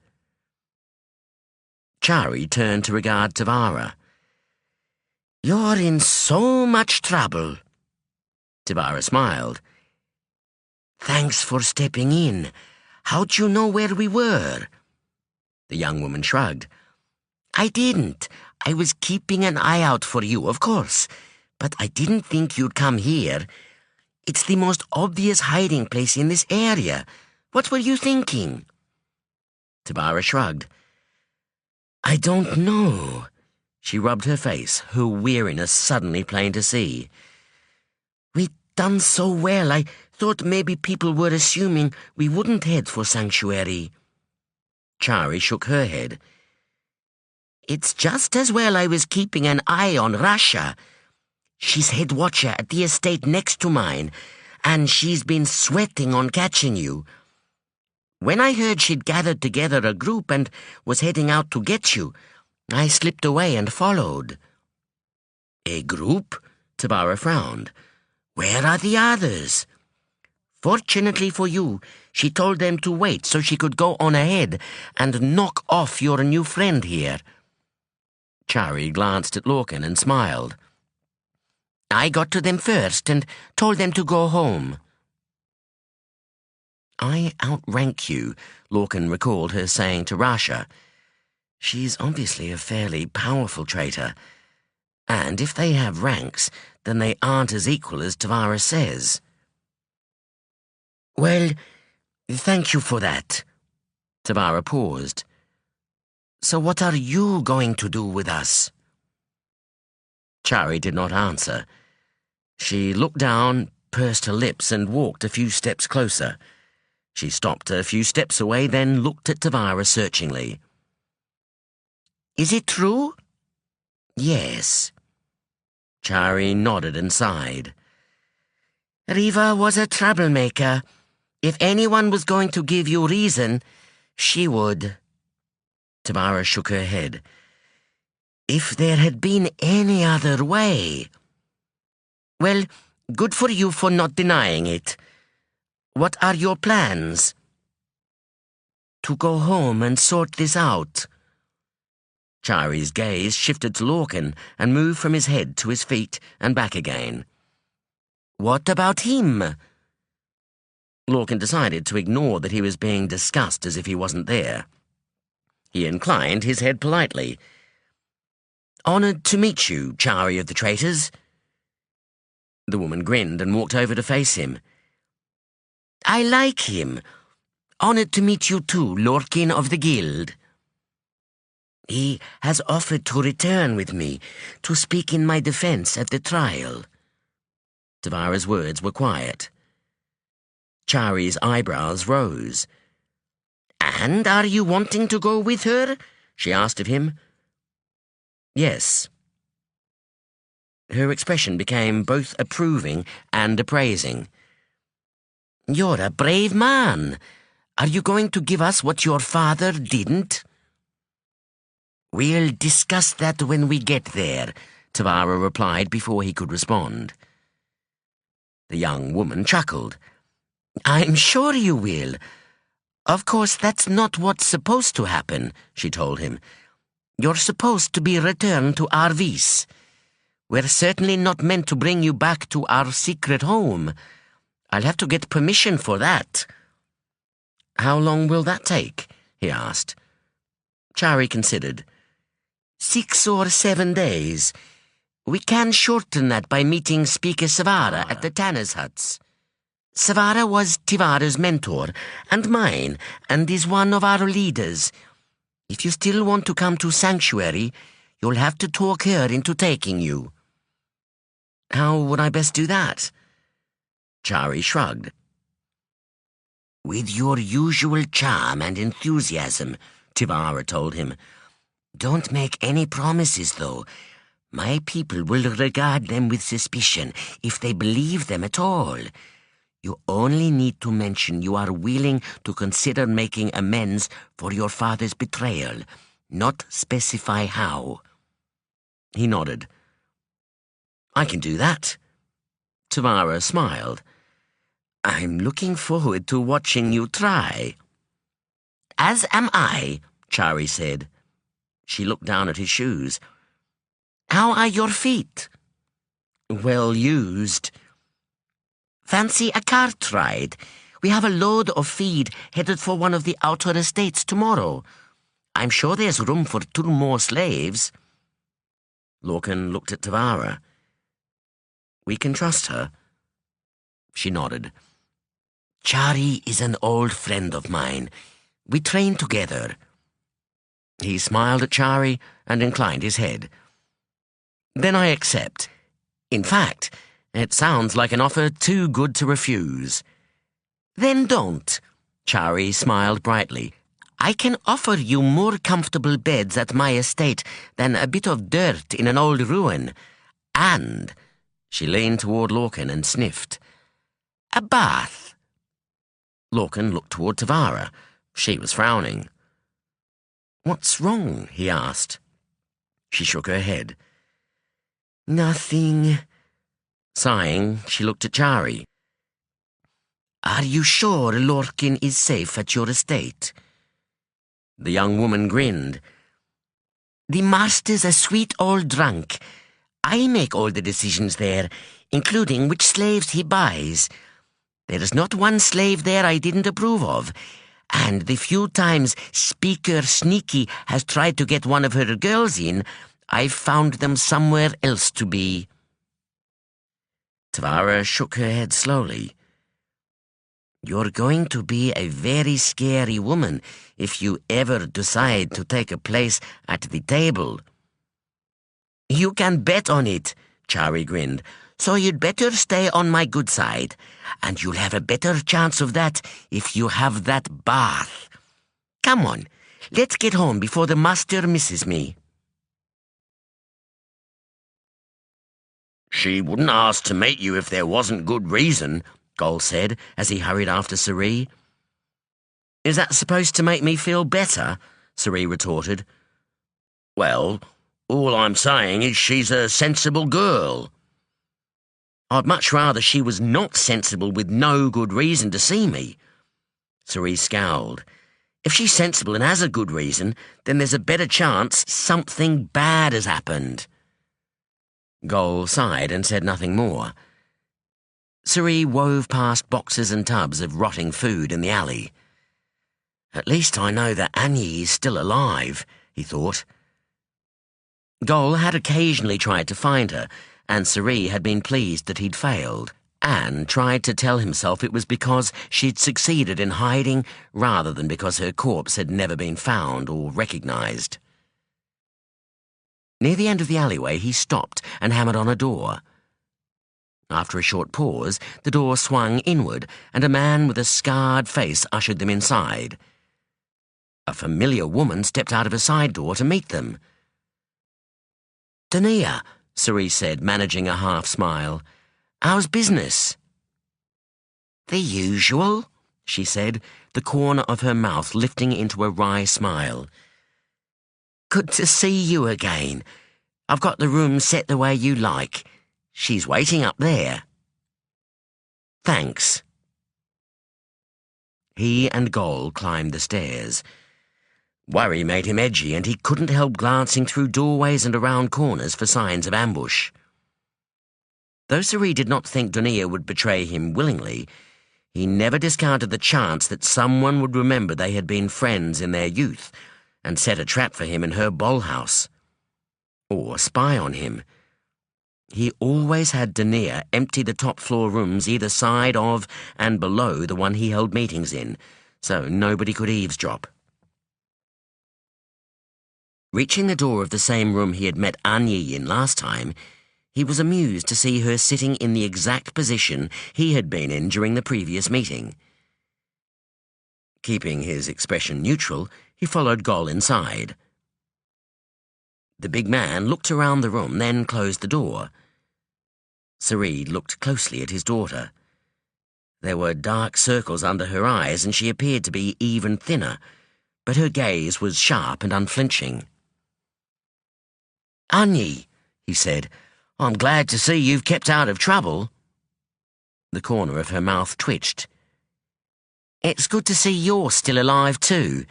Chari turned to regard Tavara. "You're in so much trouble." Tavara smiled. "Thanks for stepping in. How'd you know where we were?" The young woman shrugged. "I didn't. I was keeping an eye out for you, of course, but I didn't think you'd come here. It's the most obvious hiding place in this area. What were you thinking?" Tavara shrugged. "I don't know." She rubbed her face, her weariness suddenly plain to see. "We'd done so well, I thought maybe people were assuming we wouldn't head for Sanctuary." Chari shook her head. "It's just as well I was keeping an eye on Rasha. She's head watcher at the estate next to mine, and she's been sweating on catching you. When I heard she'd gathered together a group and was heading out to get you, I slipped away and followed." "A group?" Tavara frowned. "Where are the others?" Fortunately for you, she told them to wait so she could go on ahead and knock off your new friend here." Chari glanced at Lorkin and smiled. "I got to them first and told them to go home." "I outrank you," Lorkin recalled her saying to Rasha. "She's obviously a fairly powerful traitor. And if they have ranks, then they aren't as equal as Tavara says." "Well, thank you for that." Tavara paused. "So what are you going to do with us?" Chari did not answer. She looked down, pursed her lips, and walked a few steps closer. She stopped a few steps away, then looked at Tavara searchingly. "Is it true?" "Yes." Chari nodded and sighed. "Riva was a troublemaker. If anyone was going to give you reason, she would." Tavara shook her head. "If there had been any other way." "Well, good for you for not denying it. What are your plans?" "To go home and sort this out." Chari's gaze shifted to Lorkin and moved from his head to his feet and back again. "What about him?" Lorkin decided to ignore that he was being discussed as if he wasn't there. He inclined his head politely. "Honored to meet you, Chari of the Traitors." The woman grinned and walked over to face him. "I like him. Honored to meet you too, Lorkin of the Guild. He has offered to return with me to speak in my defense at the trial." Tavara's words were quiet. Chari's eyebrows rose. "And are you wanting to go with her?" she asked of him. "Yes." Her expression became both approving and appraising. "You're a brave man. Are you going to give us what your father didn't?" "We'll discuss that when we get there," Tavara replied before he could respond. The young woman chuckled. "I'm sure you will. Of course, that's not what's supposed to happen," she told him. "You're supposed to be returned to Arvis. We're certainly not meant to bring you back to our secret home. I'll have to get permission for that." "How long will that take?" he asked. Chari considered. 6 or 7 days. We can shorten that by meeting Speaker Savara at the Tanner's huts. Savara was Tivara's mentor and mine, and is one of our leaders. If you still want to come to Sanctuary, you'll have to talk her into taking you." "How would I best do that?" Chari shrugged. "With your usual charm and enthusiasm," Tivara told him. "Don't make any promises, though. My people will regard them with suspicion if they believe them at all. You only need to mention you are willing to consider making amends for your father's betrayal, not specify how." He nodded. "I can do that." Tavara smiled. "I'm looking forward to watching you try." "As am I," Chari said. She looked down at his shoes. "How are your feet?" "Well used." "Fancy a cart ride? We have a load of feed headed for one of the outer estates tomorrow. I'm sure there's room for 2 more slaves." Lorkin looked at Tavara. "We can trust her?" She nodded. "Chari is an old friend of mine. We train together." He smiled at Chari and inclined his head. "Then I accept. In fact, it sounds like an offer too good to refuse." "Then don't." Chari smiled brightly. "I can offer you more comfortable beds at my estate than a bit of dirt in an old ruin. And," she leaned toward Lorkin and sniffed, "a bath." Lorkin looked toward Tavara. She was frowning. "What's wrong?" he asked. She shook her head. "Nothing." Sighing, she looked at Chari. Are you sure Lorkin is safe at your estate? The young woman grinned. The master's a sweet old drunk. I make all the decisions there, including which slaves he buys. There is not one slave there I didn't approve of, and the few times Speaker Sneaky has tried to get one of her girls in, I've found them somewhere else to be. Tvara shook her head slowly. You're going to be a very scary woman if you ever decide to take a place at the table. You can bet on it, Chari grinned, so you'd better stay on my good side, and you'll have a better chance of that if you have that bath. Come on, let's get home before the master misses me. She wouldn't ask to meet you if there wasn't good reason, Gol said as he hurried after Sari. Is that supposed to make me feel better? Sari retorted. Well, all I'm saying is she's a sensible girl. I'd much rather she was not sensible with no good reason to see me. Sari scowled. If she's sensible and has a good reason, then there's a better chance something bad has happened. Gol sighed and said nothing more. Sari wove past boxes and tubs of rotting food in the alley. At least I know that Annie is still alive, he thought. Gol had occasionally tried to find her, and Sari had been pleased that he'd failed, and tried to tell himself it was because she'd succeeded in hiding rather than because her corpse had never been found or recognized. Near the end of the alleyway, he stopped and hammered on a door. After a short pause, the door swung inward, and a man with a scarred face ushered them inside. A familiar woman stepped out of a side door to meet them. "Sonea," Sari said, managing a half-smile. "How's business?" "The usual," she said, the corner of her mouth lifting into a wry smile. "Good to see you again. I've got the room set the way you like. She's waiting up there." "Thanks." He and Gol climbed the stairs. Worry made him edgy, and he couldn't help glancing through doorways and around corners for signs of ambush. Though Sari did not think Sonea would betray him willingly, he never discounted the chance that someone would remember they had been friends in their youth and set a trap for him in her bowl house. Or spy on him. He always had Sonea empty the top-floor rooms either side of and below the one he held meetings in, so nobody could eavesdrop. Reaching the door of the same room he had met Anyi in last time, he was amused to see her sitting in the exact position he had been in during the previous meeting. Keeping his expression neutral, he followed Gol inside. The big man looked around the room, then closed the door. Sari looked closely at his daughter. There were dark circles under her eyes, and she appeared to be even thinner, but her gaze was sharp and unflinching. "Anyi," he said, "I'm glad to see you've kept out of trouble." The corner of her mouth twitched. "It's good to see you're still alive too.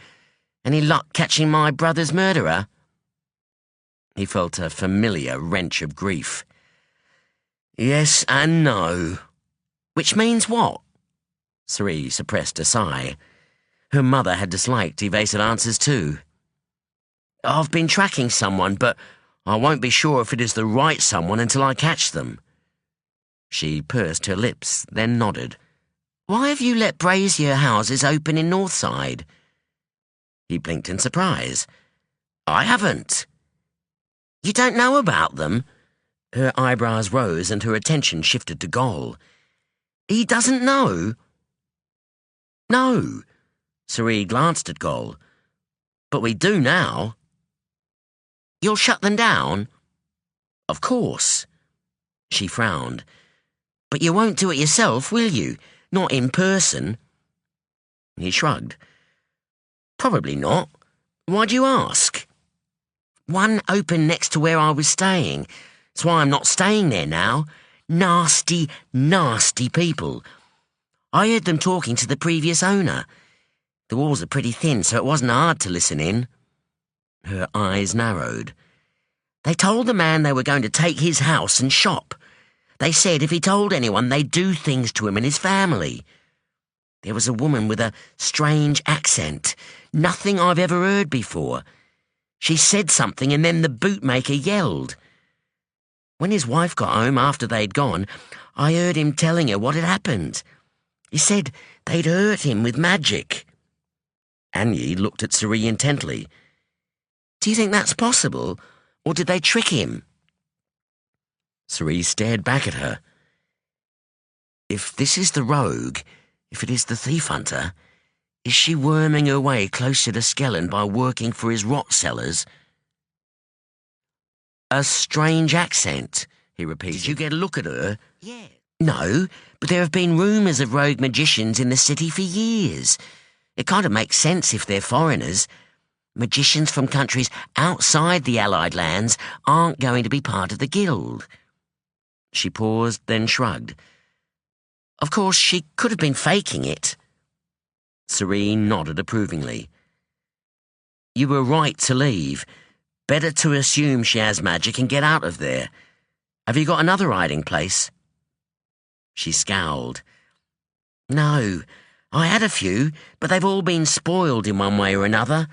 Any luck catching my brother's murderer?" He felt a familiar wrench of grief. "Yes and no." "Which means what?" Sari suppressed a sigh. Her mother had disliked evasive answers too. "I've been tracking someone, but I won't be sure if it is the right someone until I catch them." She pursed her lips, then nodded. "Why have you let brazier houses open in Northside?" He blinked in surprise. "I haven't." "You don't know about them?" Her eyebrows rose and her attention shifted to Gol. "He doesn't know?" "No." Sari glanced at Gol. "But we do now." "You'll shut them down?" "Of course." She frowned. "But you won't do it yourself, will you? Not in person?" He shrugged. "Probably not. Why'd you ask?" "One opened next to where I was staying. That's why I'm not staying there now. Nasty, nasty people. I heard them talking to the previous owner. The walls are pretty thin, so it wasn't hard to listen in." Her eyes narrowed. "They told the man they were going to take his house and shop. They said if he told anyone, they'd do things to him and his family. There was a woman with a strange accent, nothing I've ever heard before. She said something and then the bootmaker yelled. When his wife got home after they'd gone, I heard him telling her what had happened. He said they'd hurt him with magic." Annie looked at Suri intently. "Do you think that's possible, or did they trick him?" Suri stared back at her. "If this is the rogue, if it is the thief hunter, is she worming her way closer to Skellen by working for his rot sellers?" "A strange accent," he repeated. "Did you get a look at her?" "Yeah." "No, but there have been rumours of rogue magicians in the city for years. It kind of makes sense if they're foreigners. Magicians from countries outside the Allied lands aren't going to be part of the guild." She paused, then shrugged. "Of course, she could have been faking it." Serene nodded approvingly. "You were right to leave. Better to assume she has magic and get out of there. Have you got another hiding place?" She scowled. "No, I had a few, but they've all been spoiled in one way or another."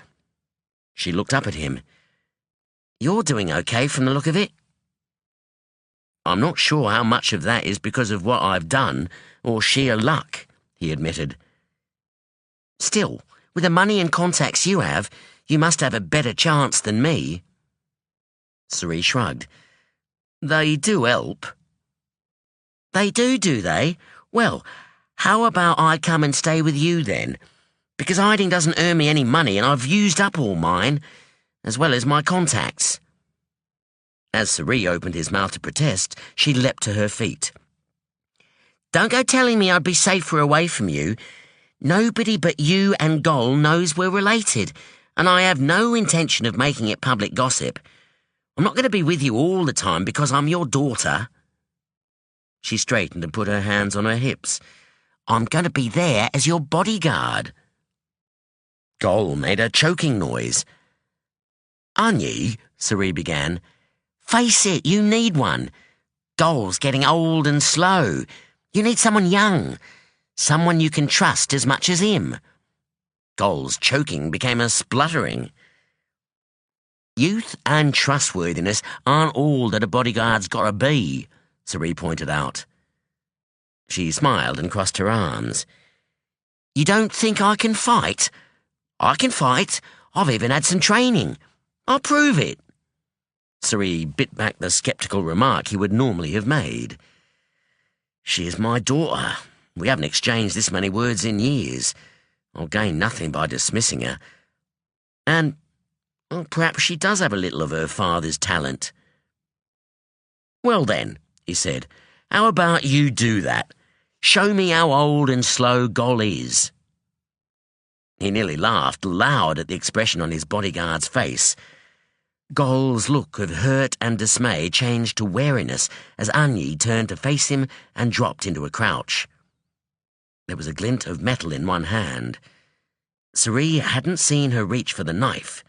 She looked up at him. "You're doing okay from the look of it." "I'm not sure how much of that is because of what I've done, or sheer luck," he admitted. "Still, with the money and contacts you have, you must have a better chance than me." Suri shrugged. "They do help." "They do they? Well, how about I come and stay with you then? Because hiding doesn't earn me any money and I've used up all mine, as well as my contacts." As Suri opened his mouth to protest, she leapt to her feet. "Don't go telling me I'd be safer away from you. Nobody but you and Gol knows we're related, and I have no intention of making it public gossip. I'm not going to be with you all the time because I'm your daughter." She straightened and put her hands on her hips. "I'm going to be there as your bodyguard." Gol made a choking noise. "Anyi," Suri began, "face it, you need one. Gol's getting old and slow. You need someone young, someone you can trust as much as him." Gol's choking became a spluttering. "Youth and trustworthiness aren't all that a bodyguard's got to be," Suri pointed out. She smiled and crossed her arms. "You don't think I can fight? I can fight. I've even had some training. I'll prove it." Suri bit back the sceptical remark he would normally have made. "She is my daughter. We haven't exchanged this many words in years. I'll gain nothing by dismissing her. And, well, perhaps she does have a little of her father's talent." "Well then," he said, "how about you do that? Show me how old and slow Gol is." He nearly laughed loud at the expression on his bodyguard's face. Gol's look of hurt and dismay changed to wariness as Anyi turned to face him and dropped into a crouch. There was a glint of metal in one hand. Suri hadn't seen her reach for the knife.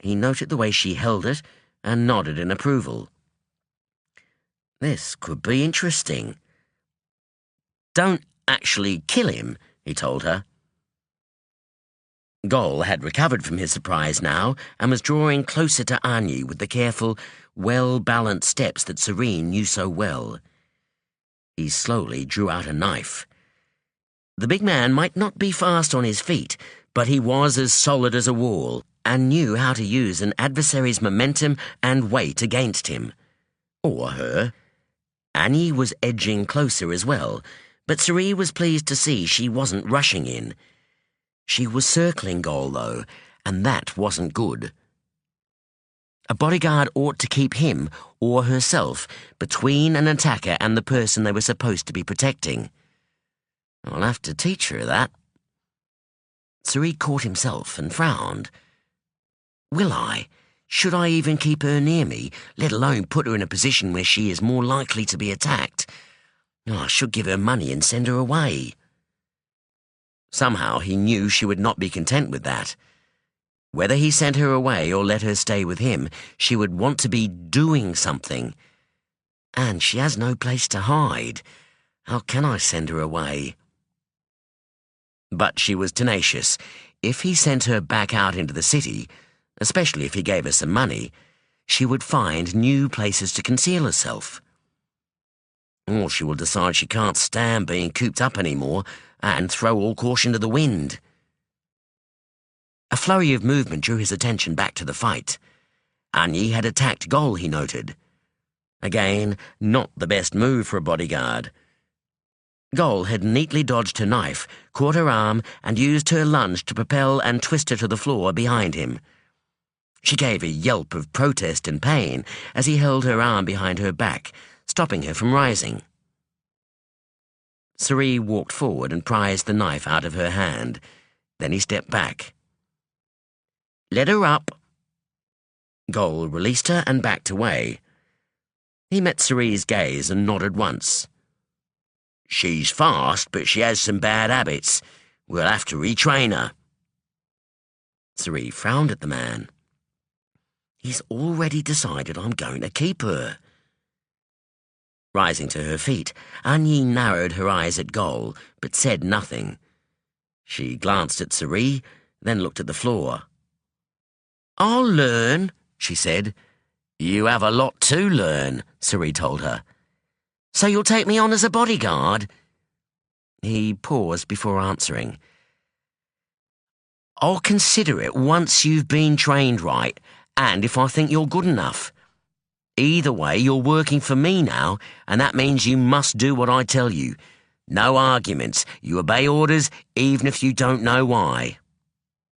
He noted the way she held it and nodded in approval. "This could be interesting." "Don't actually kill him," he told her. Gol had recovered from his surprise now and was drawing closer to Anyi with the careful, well-balanced steps that Serene knew so well. He slowly drew out a knife. The big man might not be fast on his feet, but he was as solid as a wall and knew how to use an adversary's momentum and weight against him. Or her. Annie was edging closer as well, but Suri was pleased to see she wasn't rushing in. She was circling Gol, though, and that wasn't good. A bodyguard ought to keep him, or herself, between an attacker and the person they were supposed to be protecting. I'll have to teach her that. Suri caught himself and frowned. Will I? Should I even keep her near me, let alone put her in a position where she is more likely to be attacked? Oh, I should give her money and send her away. Somehow he knew she would not be content with that. Whether he sent her away or let her stay with him, she would want to be doing something. And she has no place to hide. How can I send her away? But she was tenacious. If he sent her back out into the city, especially if he gave her some money, she would find new places to conceal herself. Or she will decide she can't stand being cooped up anymore and throw all caution to the wind. A flurry of movement drew his attention back to the fight. Anyi had attacked Gol, he noted. Again, not the best move for a bodyguard. Gol had neatly dodged her knife, caught her arm, and used her lunge to propel and twist her to the floor behind him. She gave a yelp of protest and pain as he held her arm behind her back, stopping her from rising. Suri walked forward and prized the knife out of her hand. Then he stepped back. "Let her up." Gol released her and backed away. He met Suri's gaze and nodded once. "She's fast, but she has some bad habits. We'll have to retrain her." Suri frowned at the man. "He's already decided I'm going to keep her." Rising to her feet, Anyi narrowed her eyes at Gol, but said nothing. She glanced at Suri, then looked at the floor. "I'll learn," she said. "You have a lot to learn," Suri told her. "So you'll take me on as a bodyguard?" He paused before answering. "I'll consider it once you've been trained right, and if I think you're good enough. Either way, you're working for me now, and that means you must do what I tell you. No arguments. You obey orders, even if you don't know why."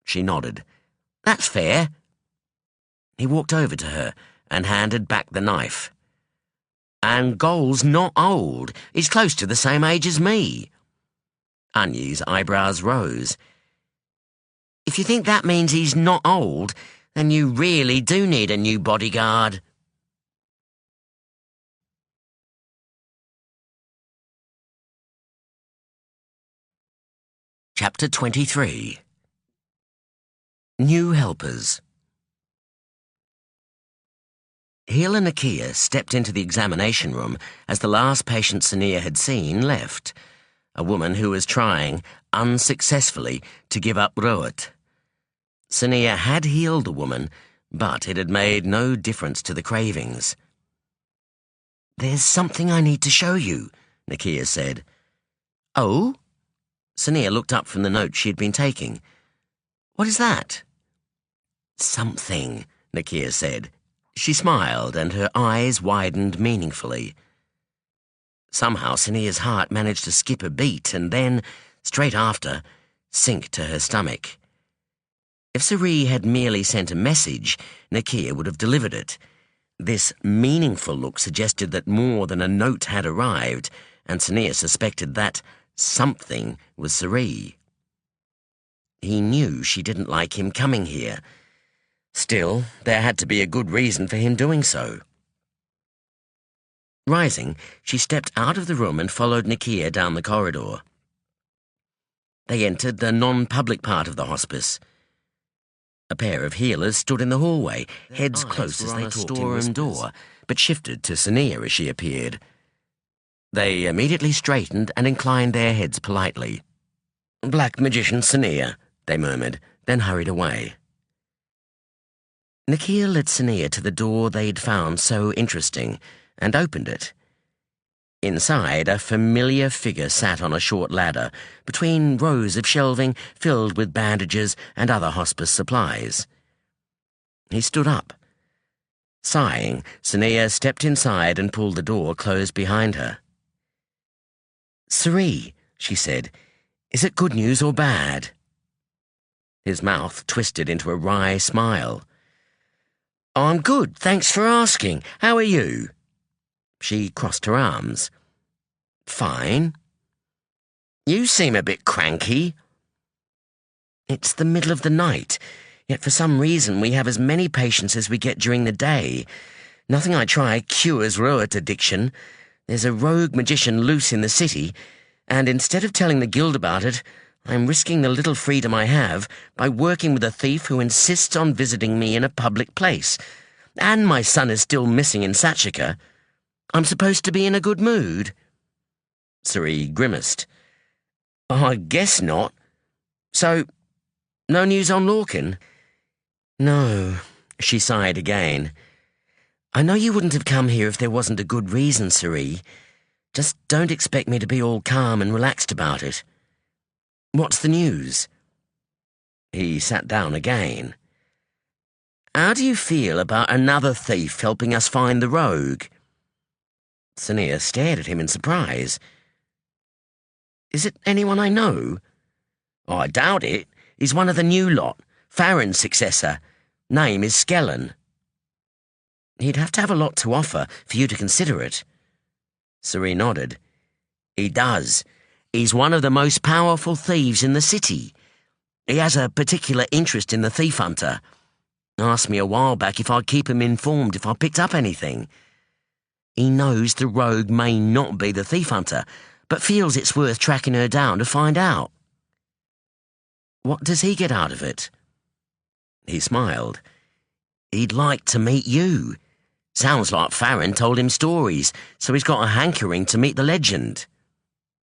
She nodded. "That's fair." He walked over to her and handed back the knife. "And Gol's not old. He's close to the same age as me." Anyi's eyebrows rose. "If you think that means he's not old, then you really do need a new bodyguard." Chapter 23. New Helpers. Hill and Nakia stepped into the examination room as the last patient Sonea had seen left, a woman who was trying, unsuccessfully, to give up Roet. Sonea had healed the woman, but it had made no difference to the cravings. "There's something I need to show you," Nakia said. "Oh?" Sonea looked up from the note she had been taking. "What is that?" "Something," Nakia said. She smiled, and her eyes widened meaningfully. Somehow Sonea's heart managed to skip a beat and then, straight after, sink to her stomach. If Suri had merely sent a message, Nakia would have delivered it. This meaningful look suggested that more than a note had arrived, and Sonea suspected that something was Suri. He knew she didn't like him coming here. Still, there had to be a good reason for him doing so. Rising, she stepped out of the room and followed Nakia down the corridor. They entered the non-public part of the hospice. A pair of healers stood in the hallway, heads close as they talked in whispers, door, but shifted to Sonea as she appeared. They immediately straightened and inclined their heads politely. "Black Magician Sonea," they murmured, then hurried away. Nakia led Sonea to the door they'd found so interesting, and opened it. Inside, a familiar figure sat on a short ladder, between rows of shelving filled with bandages and other hospice supplies. He stood up. Sighing, Sonea stepped inside and pulled the door closed behind her. "Suri," she said, "is it good news or bad?" His mouth twisted into a wry smile. "I'm good, thanks for asking. How are you?" She crossed her arms. "Fine." "You seem a bit cranky." "It's the middle of the night, yet for some reason we have as many patients as we get during the day. Nothing I try cures Roet addiction. There's a rogue magician loose in the city, and instead of telling the guild about it, I'm risking the little freedom I have by working with a thief who insists on visiting me in a public place. And my son is still missing in Sachaka. I'm supposed to be in a good mood." Suri grimaced. "I guess not. So, no news on Lorkin?" "No," she sighed again. "I know you wouldn't have come here if there wasn't a good reason, Suri. Just don't expect me to be all calm and relaxed about it. What's the news?" He sat down again. "How do you feel about another thief helping us find the rogue?" Sonea stared at him in surprise. "Is it anyone I know?" "I doubt it. He's one of the new lot, Farron's successor. Name is Skellen." "He'd have to have a lot to offer for you to consider it." Suri nodded. "He does. He's one of the most powerful thieves in the city. He has a particular interest in the thief hunter. Asked me a while back if I'd keep him informed if I picked up anything. He knows the rogue may not be the thief hunter, but feels it's worth tracking her down to find out." "What does he get out of it?" He smiled. "He'd like to meet you. Sounds like Farron told him stories, so he's got a hankering to meet the legend."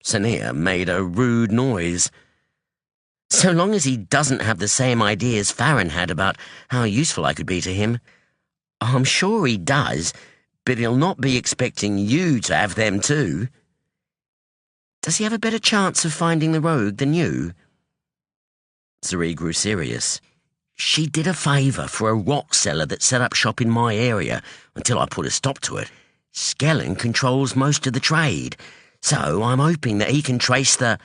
Sonea made a rude noise. "So long as he doesn't have the same ideas Farron had about how useful I could be to him. I'm sure he does, but he'll not be expecting you to have them too." "Does he have a better chance of finding the rogue than you?" Suri grew serious. "She did a favour for a rock seller that set up shop in my area until I put a stop to it. Skellen controls most of the trade, so I'm hoping that he can trace the—"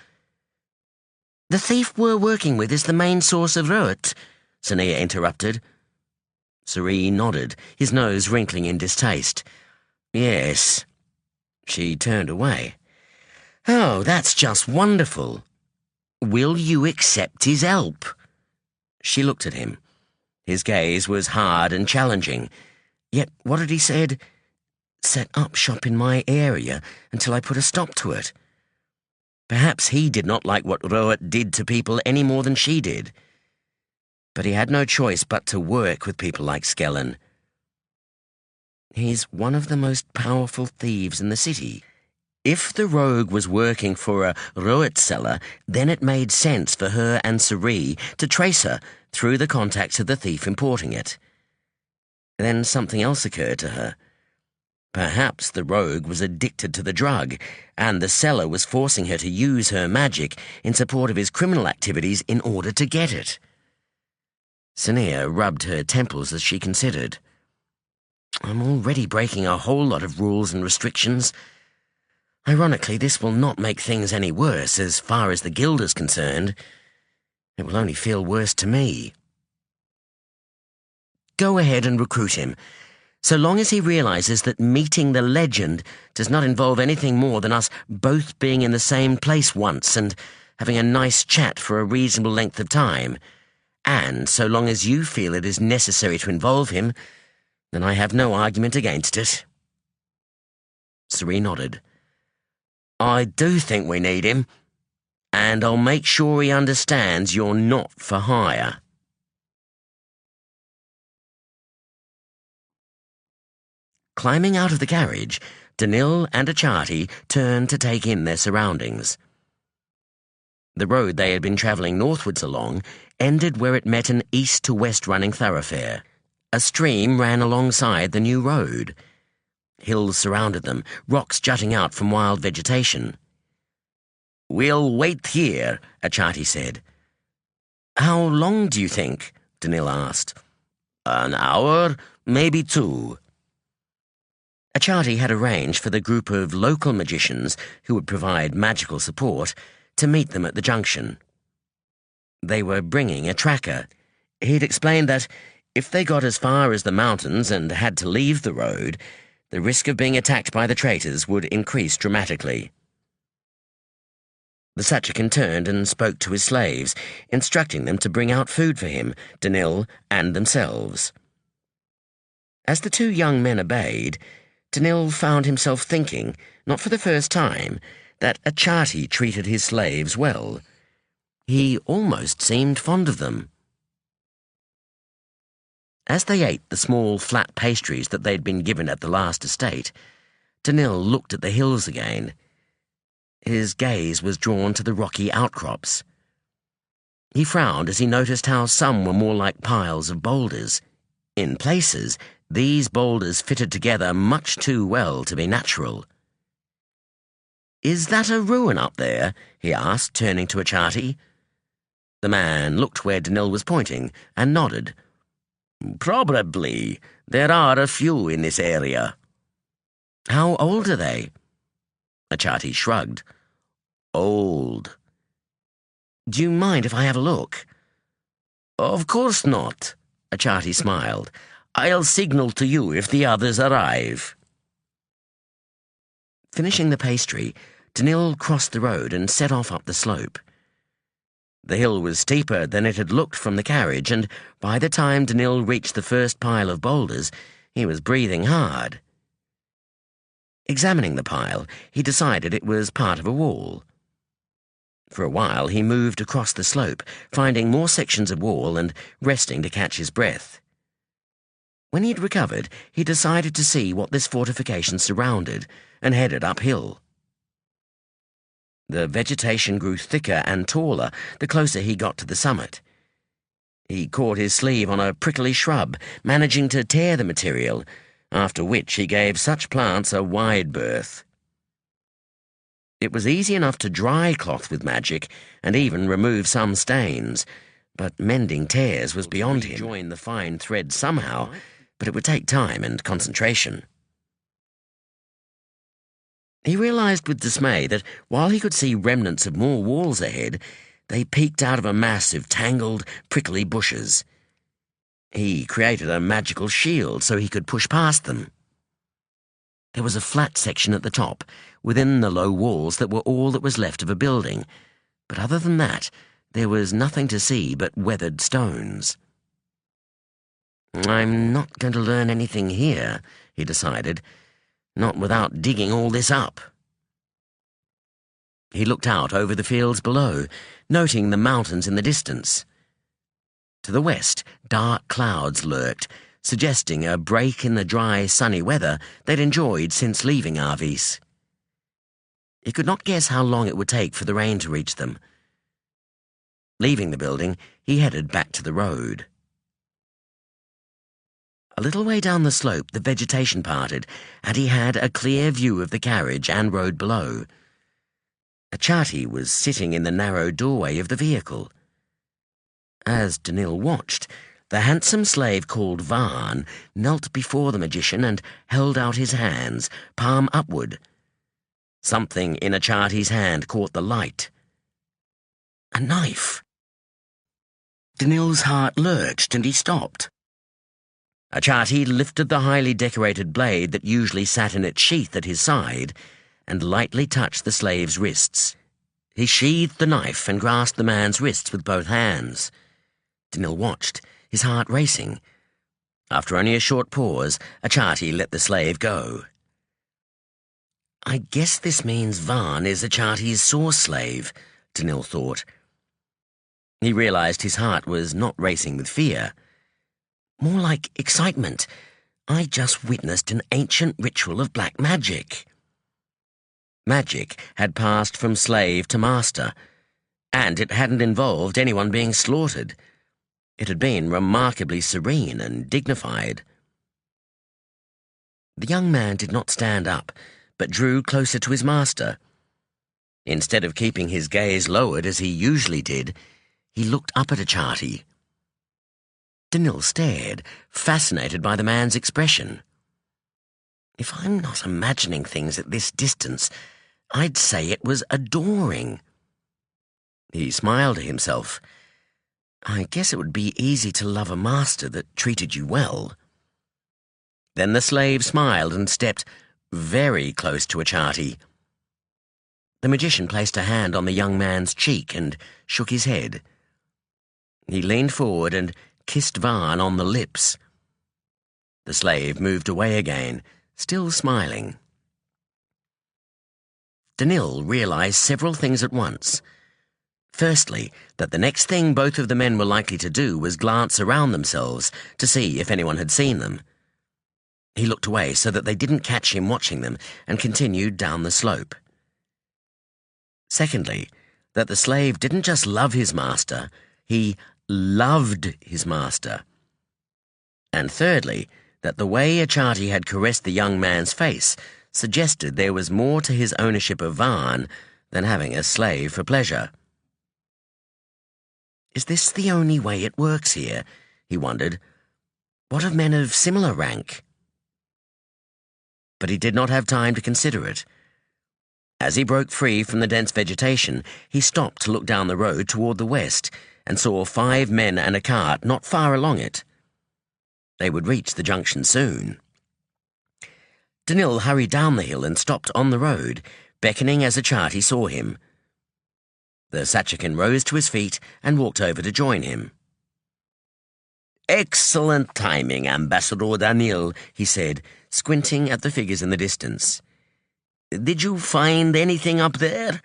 "The thief we're working with is the main source of Ruat," Sonea interrupted. Suri nodded, his nose wrinkling in distaste. "Yes." She turned away. "Oh, that's just wonderful. Will you accept his help?" She looked at him. His gaze was hard and challenging. Yet what had he said? Set up shop in my area until I put a stop to it. Perhaps he did not like what Ruat did to people any more than she did. But he had no choice but to work with people like Skellen. "He's one of the most powerful thieves in the city. If the rogue was working for a Ruat seller, then it made sense for her and Suri to trace her through the contacts of the thief importing it." Then something else occurred to her. Perhaps the rogue was addicted to the drug, and the seller was forcing her to use her magic in support of his criminal activities in order to get it. Sonea rubbed her temples as she considered. "I'm already breaking a whole lot of rules and restrictions. Ironically, this will not make things any worse as far as the guild is concerned. It will only feel worse to me." "Go ahead and recruit him, so long as he realizes that meeting the legend does not involve anything more than us both being in the same place once and having a nice chat for a reasonable length of time. And so long as you feel it is necessary to involve him, then I have no argument against it." Suri nodded. "I do think we need him, and I'll make sure he understands you're not for hire." Climbing out of the carriage, Danil and Achati turned to take in their surroundings. The road they had been travelling northwards along ended where it met an east-to-west running thoroughfare. A stream ran alongside the new road. Hills surrounded them, rocks jutting out from wild vegetation. "We'll wait here," Achati said. "How long do you think?" Danil asked. "An hour, maybe 2. Achati had arranged for the group of local magicians who would provide magical support to meet them at the junction. They were bringing a tracker. He'd explained that if they got as far as the mountains and had to leave the road, the risk of being attacked by the traitors would increase dramatically. The Sachakan turned and spoke to his slaves, instructing them to bring out food for him, Danil, and themselves. As the 2 young men obeyed, Danil found himself thinking, not for the first time, that Achati treated his slaves well. He almost seemed fond of them. As they ate the small flat pastries that they'd been given at the last estate, Danil looked at the hills again. His gaze was drawn to the rocky outcrops. He frowned as he noticed how some were more like piles of boulders. In places, these boulders fitted together much too well to be natural. "Is that a ruin up there?" he asked, turning to Achati. The man looked where Danil was pointing and nodded. "Probably. There are a few in this area." "How old are they?" Achati shrugged. "Old." "Do you mind if I have a look?" "Of course not," Achati smiled. "I'll signal to you if the others arrive." Finishing the pastry, Danil crossed the road and set off up the slope. The hill was steeper than it had looked from the carriage, and by the time Danil reached the first pile of boulders, he was breathing hard. Examining the pile, he decided it was part of a wall. For a while he moved across the slope, finding more sections of wall and resting to catch his breath. When he'd recovered, he decided to see what this fortification surrounded, and headed uphill. The vegetation grew thicker and taller the closer he got to the summit. He caught his sleeve on a prickly shrub, managing to tear the material, after which he gave such plants a wide berth. It was easy enough to dry cloth with magic and even remove some stains, but mending tears was beyond him. Join the fine thread somehow, but it would take time and concentration. He realized with dismay that while he could see remnants of more walls ahead, they peeked out of a mass of tangled, prickly bushes. He created a magical shield so he could push past them. There was a flat section at the top, within the low walls that were all that was left of a building, but other than that, there was nothing to see but weathered stones. "I'm not going to learn anything here," he decided, "not without digging all this up." He looked out over the fields below, noting the mountains in the distance. To the west, dark clouds lurked, suggesting a break in the dry, sunny weather they'd enjoyed since leaving Arvis. He could not guess how long it would take for the rain to reach them. Leaving the building, he headed back to the road. A little way down the slope, the vegetation parted, and he had a clear view of the carriage and road below. Achati was sitting in the narrow doorway of the vehicle. As Danil watched, the handsome slave called Varn knelt before the magician and held out his hands, palm upward. Something in Achati's hand caught the light. A knife. Danil's heart lurched and he stopped. Achati lifted the highly decorated blade that usually sat in its sheath at his side and lightly touched the slave's wrists. He sheathed the knife and grasped the man's wrists with both hands. Danil watched, his heart racing. After only a short pause, Achati let the slave go. "I guess this means Varn is Achati's source slave," Danil thought. He realized his heart was not racing with fear. More like excitement. I just witnessed an ancient ritual of black magic. Magic had passed from slave to master, and it hadn't involved anyone being slaughtered. It had been remarkably serene and dignified. The young man did not stand up, but drew closer to his master. Instead of keeping his gaze lowered as he usually did, he looked up at Achati. Danil stared, fascinated by the man's expression. If I'm not imagining things at this distance, I'd say it was adoring. He smiled to himself. I guess it would be easy to love a master that treated you well. Then the slave smiled and stepped very close to Achati. The magician placed a hand on the young man's cheek and shook his head. He leaned forward and kissed Varn on the lips. The slave moved away again, still smiling. Danil realized several things at once. Firstly, that the next thing both of the men were likely to do was glance around themselves to see if anyone had seen them. He looked away so that they didn't catch him watching them and continued down the slope. Secondly, that the slave didn't just love his master, he loved his master. And thirdly, that the way Achati had caressed the young man's face suggested there was more to his ownership of Van than having a slave for pleasure. Is this the only way it works here? He wondered. What of men of similar rank? But he did not have time to consider it. As he broke free from the dense vegetation, he stopped to look down the road toward the west and saw 5 men and a cart not far along it. They would reach the junction soon. Danil hurried down the hill and stopped on the road, beckoning as Achati saw him. The Sachakan rose to his feet and walked over to join him. "Excellent timing, Ambassador Danil," he said, squinting at the figures in the distance. "Did you find anything up there?"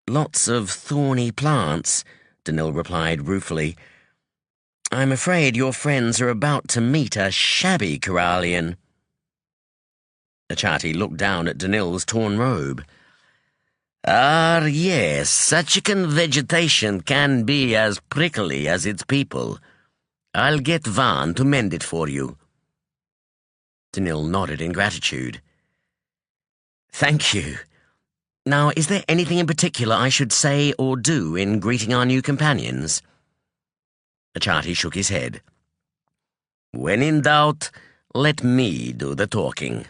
"Lots of thorny plants," Danil replied ruefully. "I'm afraid your friends are about to meet a shabby Kyralian." Achati looked down at Danil's torn robe. "Ah, yes, Sachakan vegetation can be as prickly as its people. I'll get Van to mend it for you." Danil nodded in gratitude. "Thank you. Now, is there anything in particular I should say or do in greeting our new companions?" Achati shook his head. "When in doubt, let me do the talking."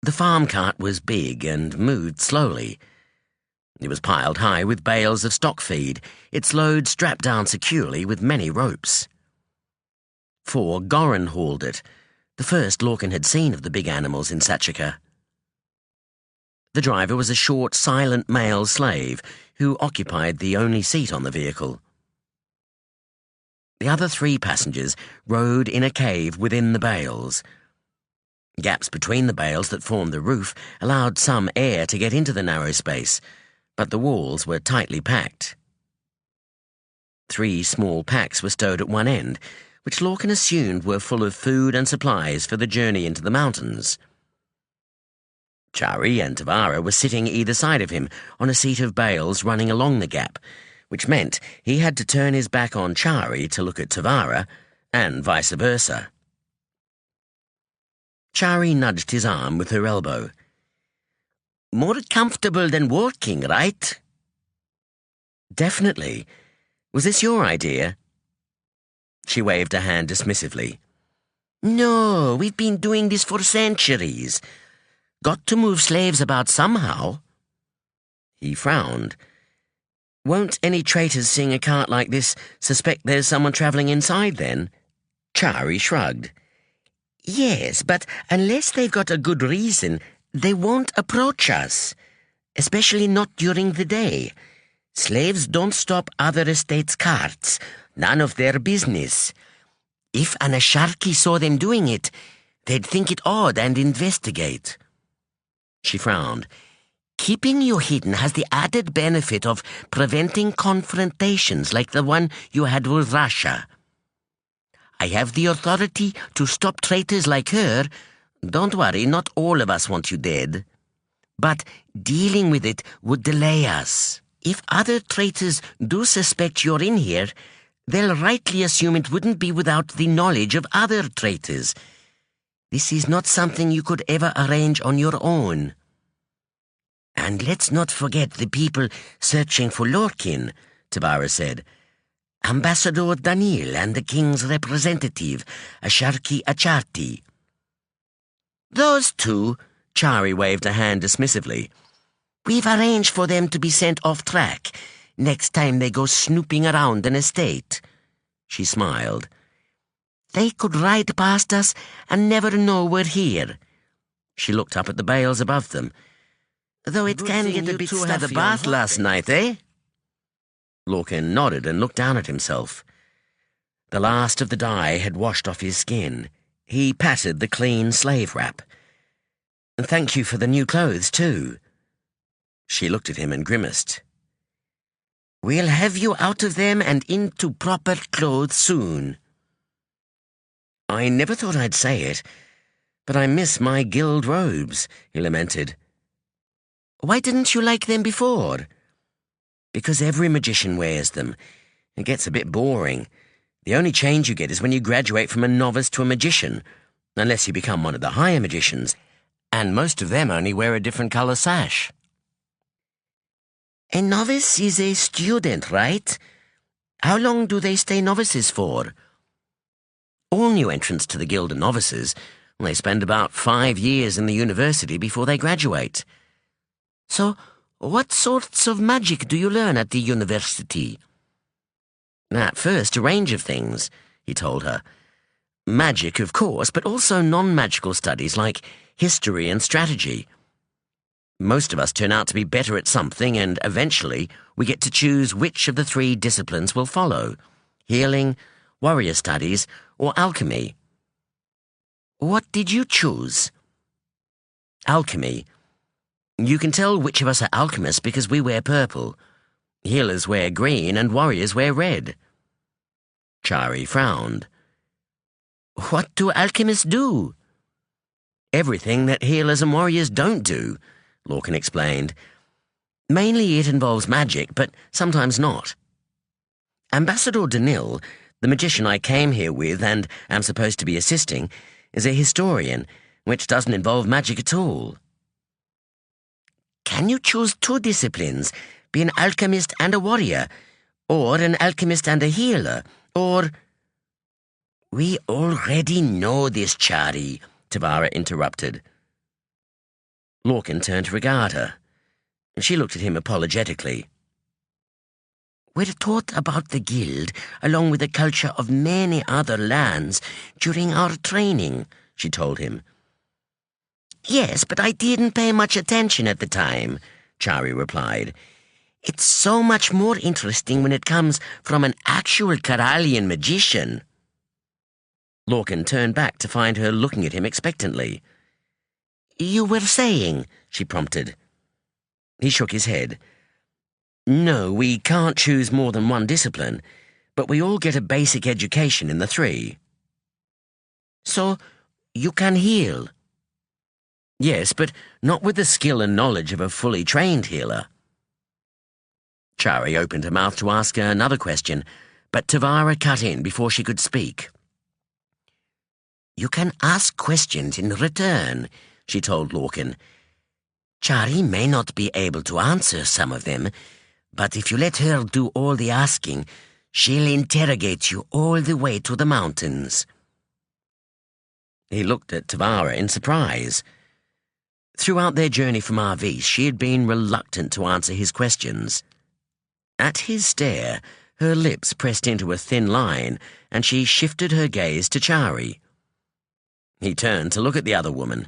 The farm cart was big and moved slowly. It was piled high with bales of stock feed, its load strapped down securely with many ropes. 4 Goran hauled it, the first Lorkin had seen of the big animals in Sachaka. The driver was a short, silent male slave who occupied the only seat on the vehicle. The other 3 passengers rode in a cave within the bales. Gaps between the bales that formed the roof allowed some air to get into the narrow space, but the walls were tightly packed. 3 small packs were stowed at one end, which Lorkin assumed were full of food and supplies for the journey into the mountains. Chari and Tavara were sitting either side of him on a seat of bales running along the gap, which meant he had to turn his back on Chari to look at Tavara, and vice versa. Chari nudged his arm with her elbow. "More comfortable than walking, right?" "Definitely. Was this your idea?" She waved a hand dismissively. "No, we've been doing this for centuries. Got to move slaves about somehow." He frowned. "Won't any traitors seeing a cart like this suspect there's someone travelling inside, then?" Chari shrugged. "Yes, but unless they've got a good reason, they won't approach us, especially not during the day. Slaves don't stop other estates' carts. None of their business. If an Asharki saw them doing it, they'd think it odd and investigate." She frowned. "Keeping you hidden has the added benefit of preventing confrontations like the one you had with Russia. I have the authority to stop traitors like her. Don't worry, not all of us want you dead. But dealing with it would delay us. If other traitors do suspect you're in here, they'll rightly assume it wouldn't be without the knowledge of other traitors. This is not something you could ever arrange on your own. And let's not forget the people searching for Lorkin," Tavara said. "Ambassador Danil and the king's representative, Asharki Achati." "Those 2, Chari waved a hand dismissively. "We've arranged for them to be sent off track next time they go snooping around an estate." She smiled. "They could ride past us and never know we're here." She looked up at the bales above them. "Though it can get a bit stuffy. Had a bath last night, eh?" Lorkin nodded and looked down at himself. The last of the dye had washed off his skin. He patted the clean slave wrap. "Thank you for the new clothes, too." She looked at him and grimaced. "We'll have you out of them and into proper clothes soon." "I never thought I'd say it, but I miss my guild robes," he lamented. "Why didn't you like them before?" "Because every magician wears them. It gets a bit boring. The only change you get is when you graduate from a novice to a magician, unless you become one of the higher magicians, and most of them only wear a different colour sash." "A novice is a student, right? How long do they stay novices for?" "All new entrants to the guild are novices. They spend about 5 years in the university before they graduate." "So, what sorts of magic do you learn at the university?" "At first, a range of things," he told her. "Magic, of course, but also non-magical studies like history and strategy. Most of us turn out to be better at something, and eventually we get to choose which of the 3 disciplines we'll follow: healing, warrior studies, or alchemy." "What did you choose?" "Alchemy. You can tell which of us are alchemists because we wear purple. Healers wear green and warriors wear red." Chari frowned. "What do alchemists do?" "Everything that healers and warriors don't do," Lorkin explained. "Mainly it involves magic, but sometimes not. Ambassador Danil, the magician I came here with and am supposed to be assisting, is a historian, which doesn't involve magic at all." "Can you choose 2 disciplines, be an alchemist and a warrior, or an alchemist and a healer, or—" "We already know this, Chari," Tavara interrupted. Lorkin turned to regard her. She looked at him apologetically. "We're taught about the guild, along with the culture of many other lands, during our training," she told him. "Yes, but I didn't pay much attention at the time," Chari replied. "It's so much more interesting when it comes from an actual Kyralian magician." Lorkin turned back to find her looking at him expectantly. "You were saying," she prompted. He shook his head. "No, we can't choose more than one discipline, but we all get a basic education in the 3. "So, you can heal?" "Yes, but not with the skill and knowledge of a fully trained healer." Chari opened her mouth to ask her another question, but Tavara cut in before she could speak. "You can ask questions in return," she told Lorkin. "Chari may not be able to answer some of them, but if you let her do all the asking, she'll interrogate you all the way to the mountains." He looked at Tavara in surprise. Throughout their journey from Arvis, she had been reluctant to answer his questions. At his stare, her lips pressed into a thin line, and she shifted her gaze to Chari. He turned to look at the other woman.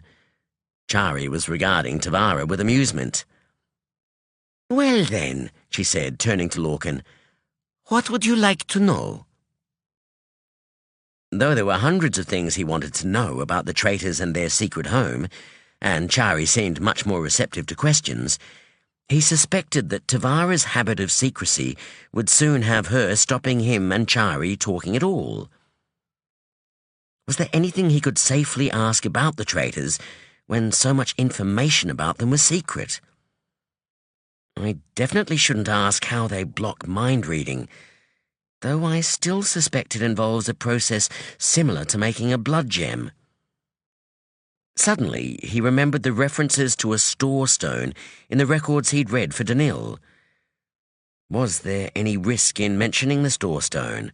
Chari was regarding Tavara with amusement. "Well then," she said, turning to Lorkin, "what would you like to know?" Though there were hundreds of things he wanted to know about the traitors and their secret home, and Chari seemed much more receptive to questions, he suspected that Tavara's habit of secrecy would soon have her stopping him and Chari talking at all. Was there anything he could safely ask about the traitors when so much information about them was secret? I definitely shouldn't ask how they block mind reading, though I still suspect it involves a process similar to making a blood gem. Suddenly, he remembered the references to a store stone in the records he'd read for Danil. Was there any risk in mentioning the store stone?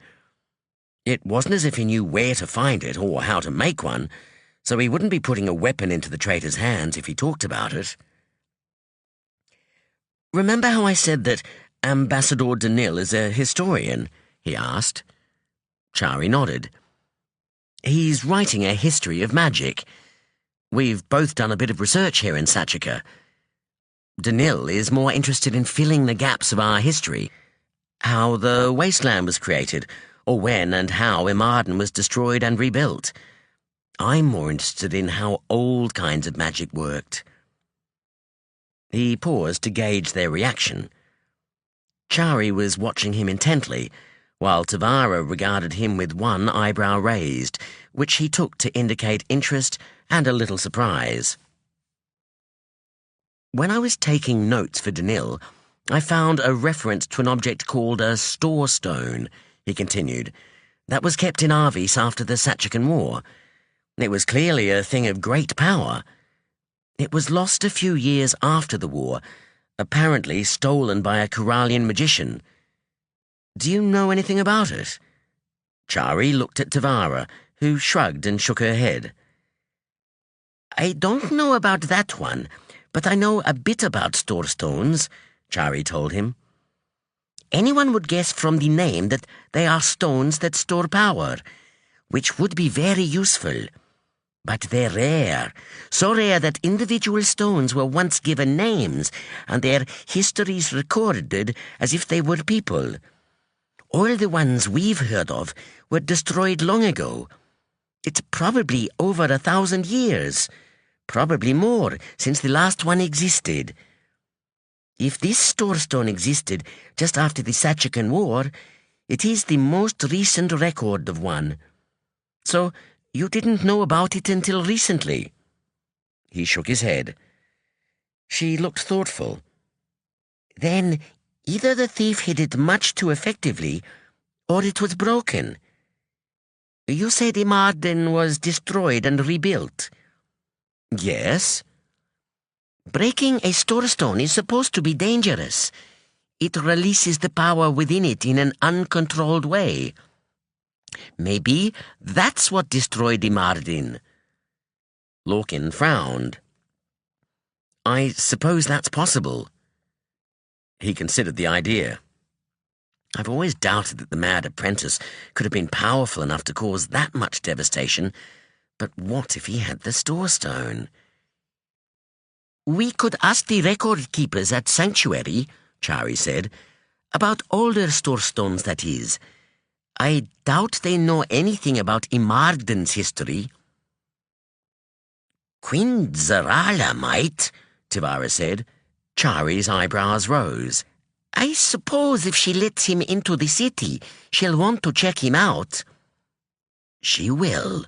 It wasn't as if he knew where to find it or how to make one, so he wouldn't be putting a weapon into the traitor's hands if he talked about it. "Remember how I said that Ambassador Danil is a historian?" he asked. Chari nodded. "He's writing a history of magic. We've both done a bit of research here in Sachaka. Danil is more interested in filling the gaps of our history, how the wasteland was created, or when and how Imarden was destroyed and rebuilt. I'm more interested in how old kinds of magic worked." He paused to gauge their reaction. Chari was watching him intently, while Tavara regarded him with one eyebrow raised, which he took to indicate interest and a little surprise. "When I was taking notes for Danil, I found a reference to an object called a store stone," he continued, "that was kept in Arvis after the Sachakan War. It was clearly a thing of great power. It was lost a few years after the war, apparently stolen by a Kyralian magician. Do you know anything about it?" Chari looked at Tavara, who shrugged and shook her head. "I don't know about that one, but I know a bit about store stones," Chari told him. "Anyone would guess from the name that they are stones that store power, which would be very useful. But they're rare, so rare that individual stones were once given names and their histories recorded as if they were people. All the ones we've heard of were destroyed long ago. It's probably over 1,000 years, probably more, since the last one existed. If this store stone existed just after the Sachakan War, it is the most recent record of one. So you didn't know about it until recently?" He shook his head. She looked thoughtful. "Then either the thief hid it much too effectively, or it was broken. You said Imarden was destroyed and rebuilt?" "Yes." "Breaking a store stone is supposed to be dangerous. It releases the power within it in an uncontrolled way. Maybe that's what destroyed Imarden." Lorkin frowned. "I suppose that's possible." He considered the idea. "I've always doubted that the mad apprentice could have been powerful enough to cause that much devastation, but what if he had the store stone?" "We could ask the record keepers at Sanctuary," Chari said, "about older store stones, that is. I doubt they know anything about Imarden's history." "Queen Zarala might," Tavara said. Chari's eyebrows rose. "I suppose if she lets him into the city, she'll want to check him out." "She will."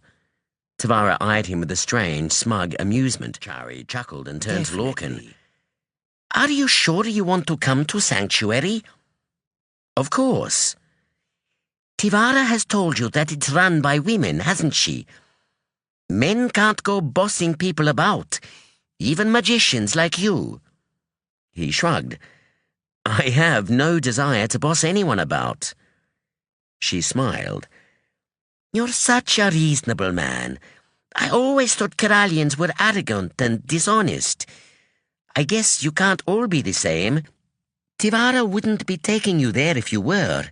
Tavara eyed him with a strange, smug amusement. Chari chuckled and turned to Lorkin. "Are you sure you want to come to Sanctuary?" "Of course." "Tivara has told you that it's run by women, hasn't she? Men can't go bossing people about, even magicians like you." He shrugged. "I have no desire to boss anyone about." She smiled. "You're such a reasonable man. I always thought Kyralians were arrogant and dishonest. I guess you can't all be the same. Tivara wouldn't be taking you there if you were.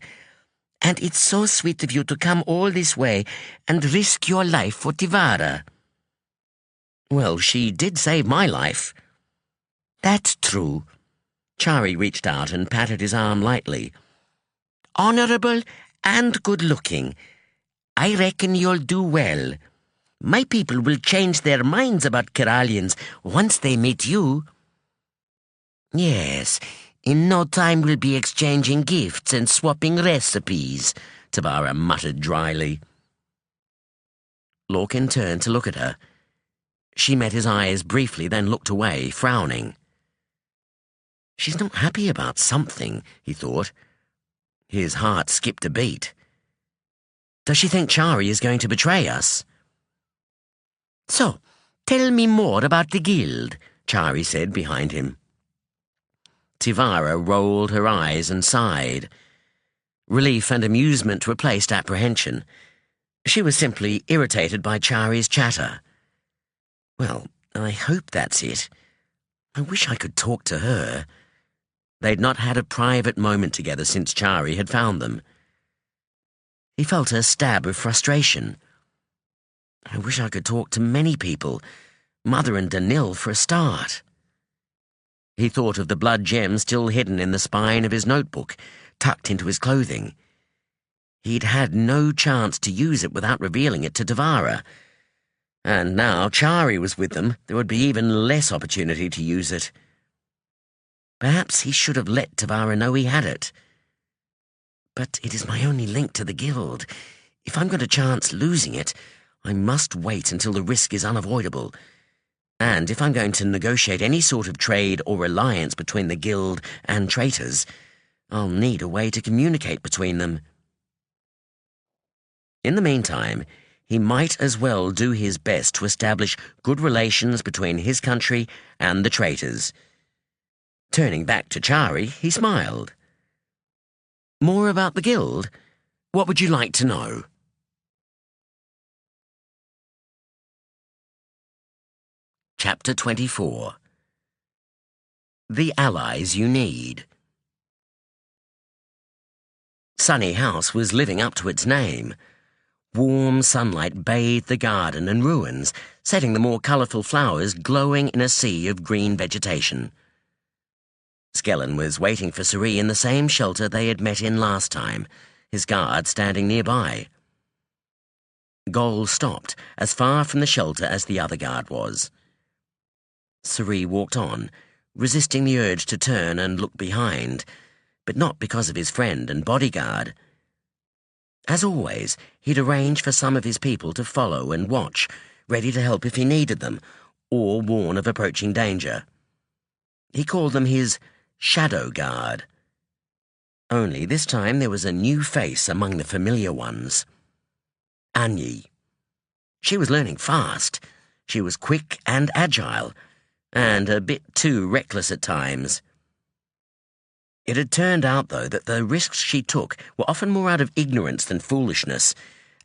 And it's so sweet of you to come all this way and risk your life for Tivara." "Well, she did save my life." "That's true." Chari reached out and patted his arm lightly. "Honorable and good-looking. I reckon you'll do well. My people will change their minds about Kyralians once they meet you." "Yes, in no time we'll be exchanging gifts and swapping recipes," Tavara muttered dryly. Lorkin turned to look at her. She met his eyes briefly, then looked away, frowning. She's not happy about something, he thought. His heart skipped a beat. Does she think Chari is going to betray us? "So, tell me more about the guild," Chari said behind him. Tivara rolled her eyes and sighed. Relief and amusement replaced apprehension. She was simply irritated by Chari's chatter. Well, I hope that's it. I wish I could talk to her. They'd not had a private moment together since Chari had found them. He felt a stab of frustration. I wish I could talk to many people, Mother and Danil for a start. He thought of the blood gem still hidden in the spine of his notebook, tucked into his clothing. He'd had no chance to use it without revealing it to Devara. And now Chari was with them, there would be even less opportunity to use it. Perhaps he should have let Devara know he had it. But it is my only link to the guild. If I'm going to chance losing it, I must wait until the risk is unavoidable. And if I'm going to negotiate any sort of trade or alliance between the guild and traitors, I'll need a way to communicate between them. In the meantime, he might as well do his best to establish good relations between his country and the traitors. Turning back to Chari, he smiled. More about the guild? What would you like to know? Chapter 24. The Allies You Need. Sunny House was living up to its name. Warm sunlight bathed the garden and ruins, setting the more colourful flowers glowing in a sea of green vegetation. Skellen was waiting for Suri in the same shelter they had met in last time, his guard standing nearby. Gol stopped, as far from the shelter as the other guard was. Suri walked on, resisting the urge to turn and look behind, but not because of his friend and bodyguard. As always, he'd arranged for some of his people to follow and watch, ready to help if he needed them, or warn of approaching danger. He called them his shadow guard. Only this time there was a new face among the familiar ones. Anyi. She was learning fast. She was quick and agile, and a bit too reckless at times. It had turned out, though, that the risks she took were often more out of ignorance than foolishness,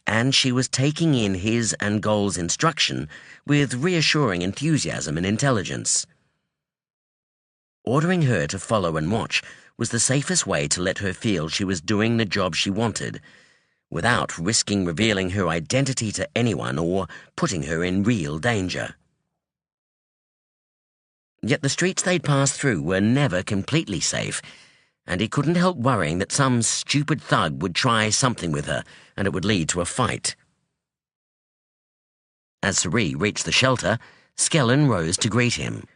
and she was taking in his and Gol's instruction with reassuring enthusiasm and intelligence. Ordering her to follow and watch was the safest way to let her feel she was doing the job she wanted, without risking revealing her identity to anyone or putting her in real danger. Yet the streets they'd passed through were never completely safe, and he couldn't help worrying that some stupid thug would try something with her, and it would lead to a fight. As Suri reached the shelter, Skellen rose to greet him.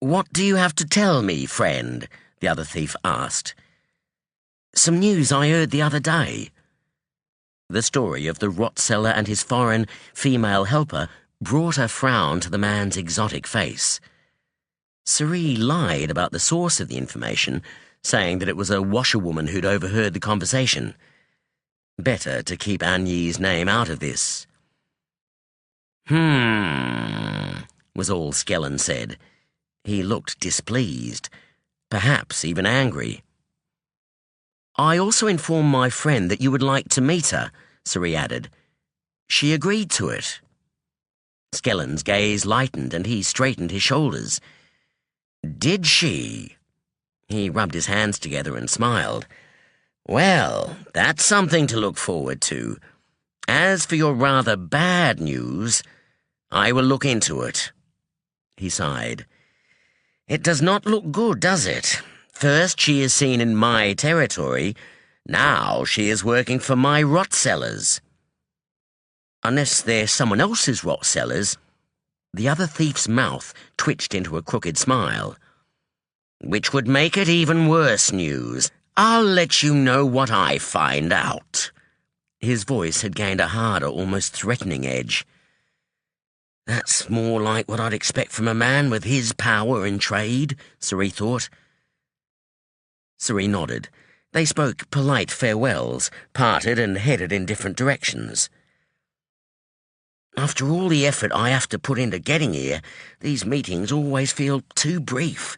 "What do you have to tell me, friend?" the other thief asked. "Some news I heard the other day." The story of the rot seller and his foreign female helper brought a frown to the man's exotic face. Suri lied about the source of the information, saying that it was a washerwoman who'd overheard the conversation. Better to keep Anyi's name out of this. Was all Skellen said. He looked displeased, perhaps even angry. "I also informed my friend that you would like to meet her," Suri added. "She agreed to it." Skellen's gaze lightened and he straightened his shoulders. "Did she?" He rubbed his hands together and smiled. "Well, that's something to look forward to. As for your rather bad news, I will look into it." He sighed. "It does not look good, does it? First she is seen in my territory, now she is working for my rot sellers." "Unless they're someone else's rot sellers." The other thief's mouth twitched into a crooked smile. "Which would make it even worse news. I'll let you know what I find out." His voice had gained a harder, almost threatening edge. "That's more like what I'd expect from a man with his power in trade," Suri thought. Suri nodded. They spoke polite farewells, parted and headed in different directions. "After all the effort I have to put into getting here, these meetings always feel too brief.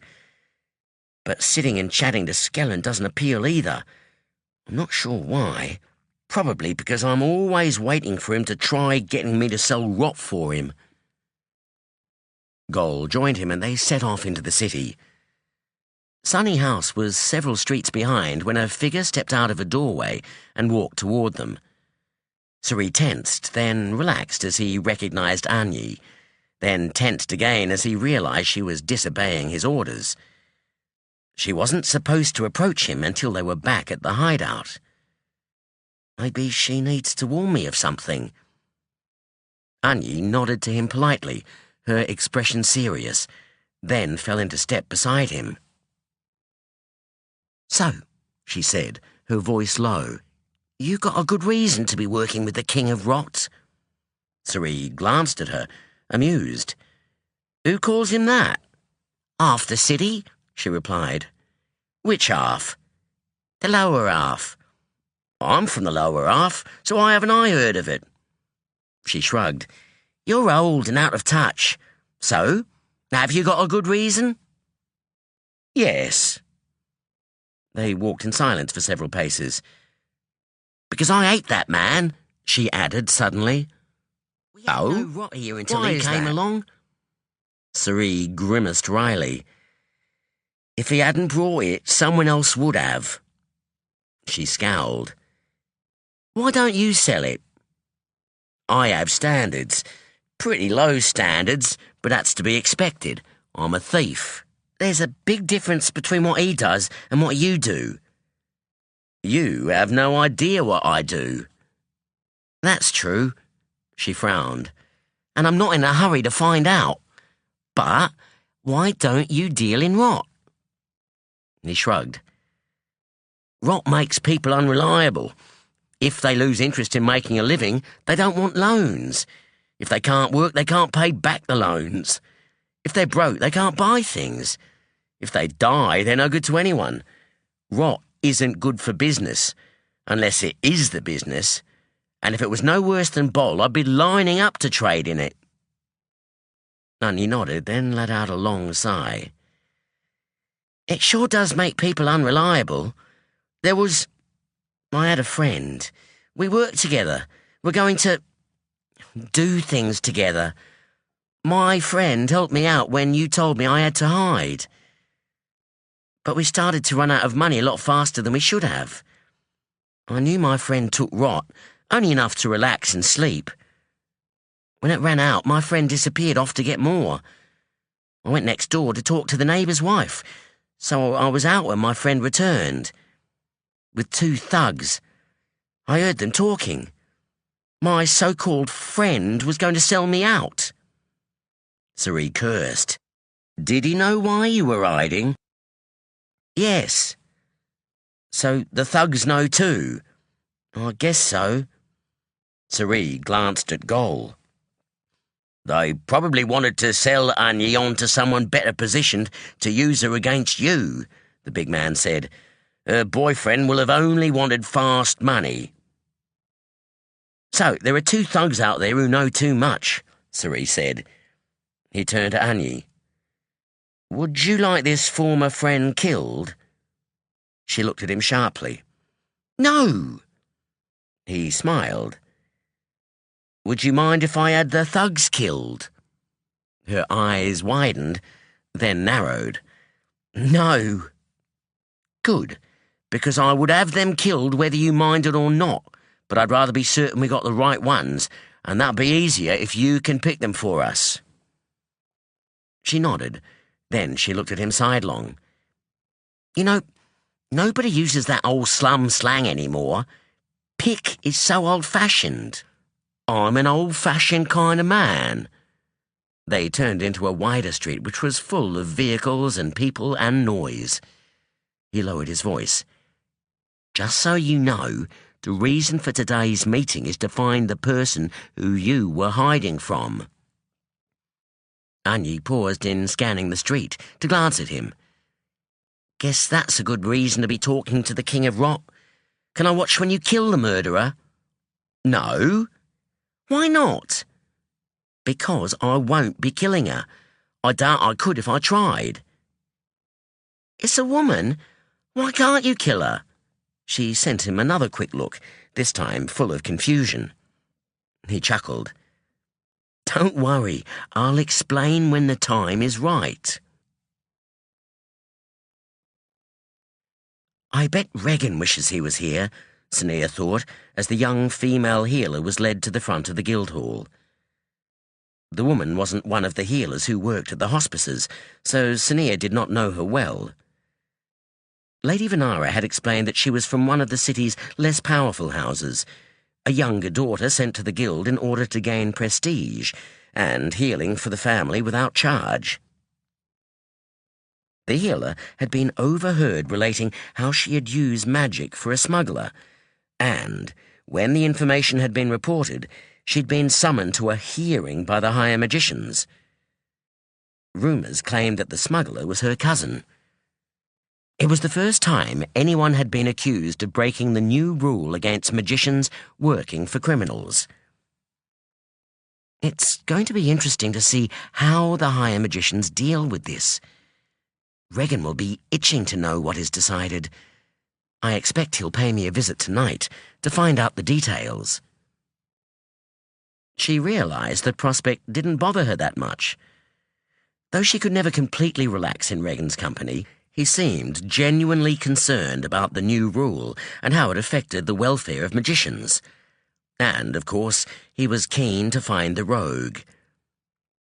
But sitting and chatting to Skellen doesn't appeal either. I'm not sure why. Probably because I'm always waiting for him to try getting me to sell rot for him." Gol joined him and they set off into the city. Sunny House was several streets behind when a figure stepped out of a doorway and walked toward them. Suri tensed, then relaxed as he recognized Anyi, then tensed again as he realized she was disobeying his orders. She wasn't supposed to approach him until they were back at the hideout. Maybe she needs to warn me of something. Annie nodded to him politely, her expression serious, then fell into step beside him. "So," she said, her voice low, "you got a good reason to be working with the King of Rot?" Cerie glanced at her, amused. "Who calls him that?" "Half the city," she replied. "Which half?" "The lower half." "I'm from the lower half, so why haven't I heard of it?" She shrugged. "You're old and out of touch. So, have you got a good reason?" "Yes." They walked in silence for several paces. "Because I hate that man," she added suddenly. "We had no rot here until he came along." Cerie grimaced wryly. "If he hadn't brought it, someone else would have." She scowled. "Why don't you sell it?" "I have standards. Pretty low standards, but that's to be expected. I'm a thief." "There's a big difference between what he does and what you do." "You have no idea what I do." "That's true," she frowned, "and I'm not in a hurry to find out. But why don't you deal in rot?" He shrugged. "Rot makes people unreliable. If they lose interest in making a living, they don't want loans. If they can't work, they can't pay back the loans. If they're broke, they can't buy things. If they die, they're no good to anyone. Rot isn't good for business, unless it is the business. And if it was no worse than Bol, I'd be lining up to trade in it." Annie nodded, then let out a long sigh. "It sure does make people unreliable. I had a friend. We worked together. We're going to do things together. My friend helped me out when you told me I had to hide. But we started to run out of money a lot faster than we should have. I knew my friend took rot, only enough to relax and sleep. When it ran out, my friend disappeared off to get more. I went next door to talk to the neighbour's wife, so I was out when my friend returned. With 2 thugs. I heard them talking. My so-called friend was going to sell me out." Cerie cursed. "Did he know why you were hiding?" "Yes." "So the thugs know too?" "I guess so." Cerie glanced at Gol. "They probably wanted to sell Annie on to someone better positioned to use her against you," the big man said. "Her boyfriend will have only wanted fast money." "So there are 2 thugs out there who know too much," Cerie said. He turned to Annie. "Would you like this former friend killed?" She looked at him sharply. "No." He smiled. "Would you mind if I had the thugs killed?" Her eyes widened, then narrowed. "No." "Good, because I would have them killed whether you minded or not, but I'd rather be certain we got the right ones, and that'll be easier if you can pick them for us." She nodded. Then she looked at him sidelong. "You know, nobody uses that old slum slang anymore. Pick is so old-fashioned." "I'm an old-fashioned kind of man." They turned into a wider street which was full of vehicles and people and noise. He lowered his voice. "Just so you know, the reason for today's meeting is to find the person who you were hiding from." Annie paused in scanning the street to glance at him. "Guess that's a good reason to be talking to the King of Rot. Can I watch when you kill the murderer?" "No." "Why not?" "Because I won't be killing her. I doubt I could if I tried." "It's a woman. Why can't you kill her?" She sent him another quick look, this time full of confusion. He chuckled. "Don't worry, I'll explain when the time is right." "I bet Regan wishes he was here," Sonea thought, as the young female healer was led to the front of the Guildhall. The woman wasn't one of the healers who worked at the hospices, so Sonea did not know her well. Lady Venara had explained that she was from one of the city's less powerful houses, a younger daughter sent to the guild in order to gain prestige and healing for the family without charge. The healer had been overheard relating how she had used magic for a smuggler, and, when the information had been reported, she'd been summoned to a hearing by the higher magicians. Rumours claimed that the smuggler was her cousin. It was the first time anyone had been accused of breaking the new rule against magicians working for criminals. It's going to be interesting to see how the higher magicians deal with this. Regan will be itching to know what is decided. I expect he'll pay me a visit tonight to find out the details. She realised the prospect didn't bother her that much. Though she could never completely relax in Regan's company, he seemed genuinely concerned about the new rule and how it affected the welfare of magicians. And, of course, he was keen to find the rogue.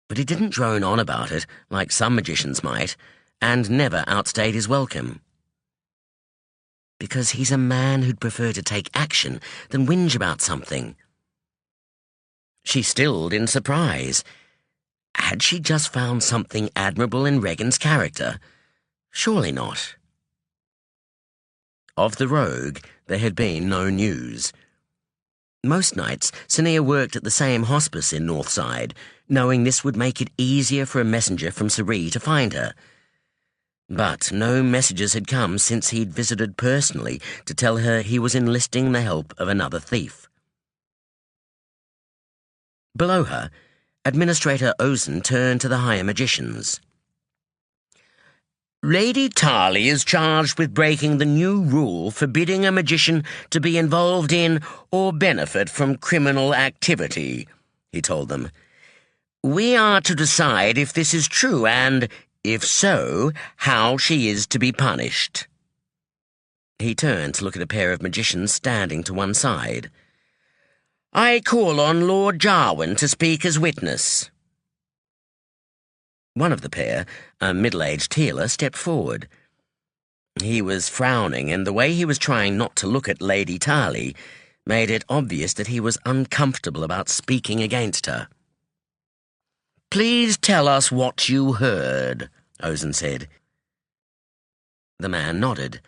But he didn't drone on about it like some magicians might, and never outstayed his welcome. Because he's a man who'd prefer to take action than whinge about something. She stilled in surprise. Had she just found something admirable in Regan's character? Surely not. Of the rogue, there had been no news. Most nights, Sonea worked at the same hospice in Northside, knowing this would make it easier for a messenger from Suri to find her. But no messages had come since he'd visited personally to tell her he was enlisting the help of another thief. Below her, Administrator Ozen turned to the higher magicians. Lady Tarley is charged with breaking the new rule forbidding a magician to be involved in or benefit from criminal activity, he told them. We are to decide if this is true and, if so, how she is to be punished. He turned to look at a pair of magicians standing to one side. I call on Lord Jarwin to speak as witness. One of the pair, a middle-aged healer, stepped forward. He was frowning, and the way he was trying not to look at Lady Tarley made it obvious that he was uncomfortable about speaking against her. Please tell us what you heard, Ozen said. The man nodded.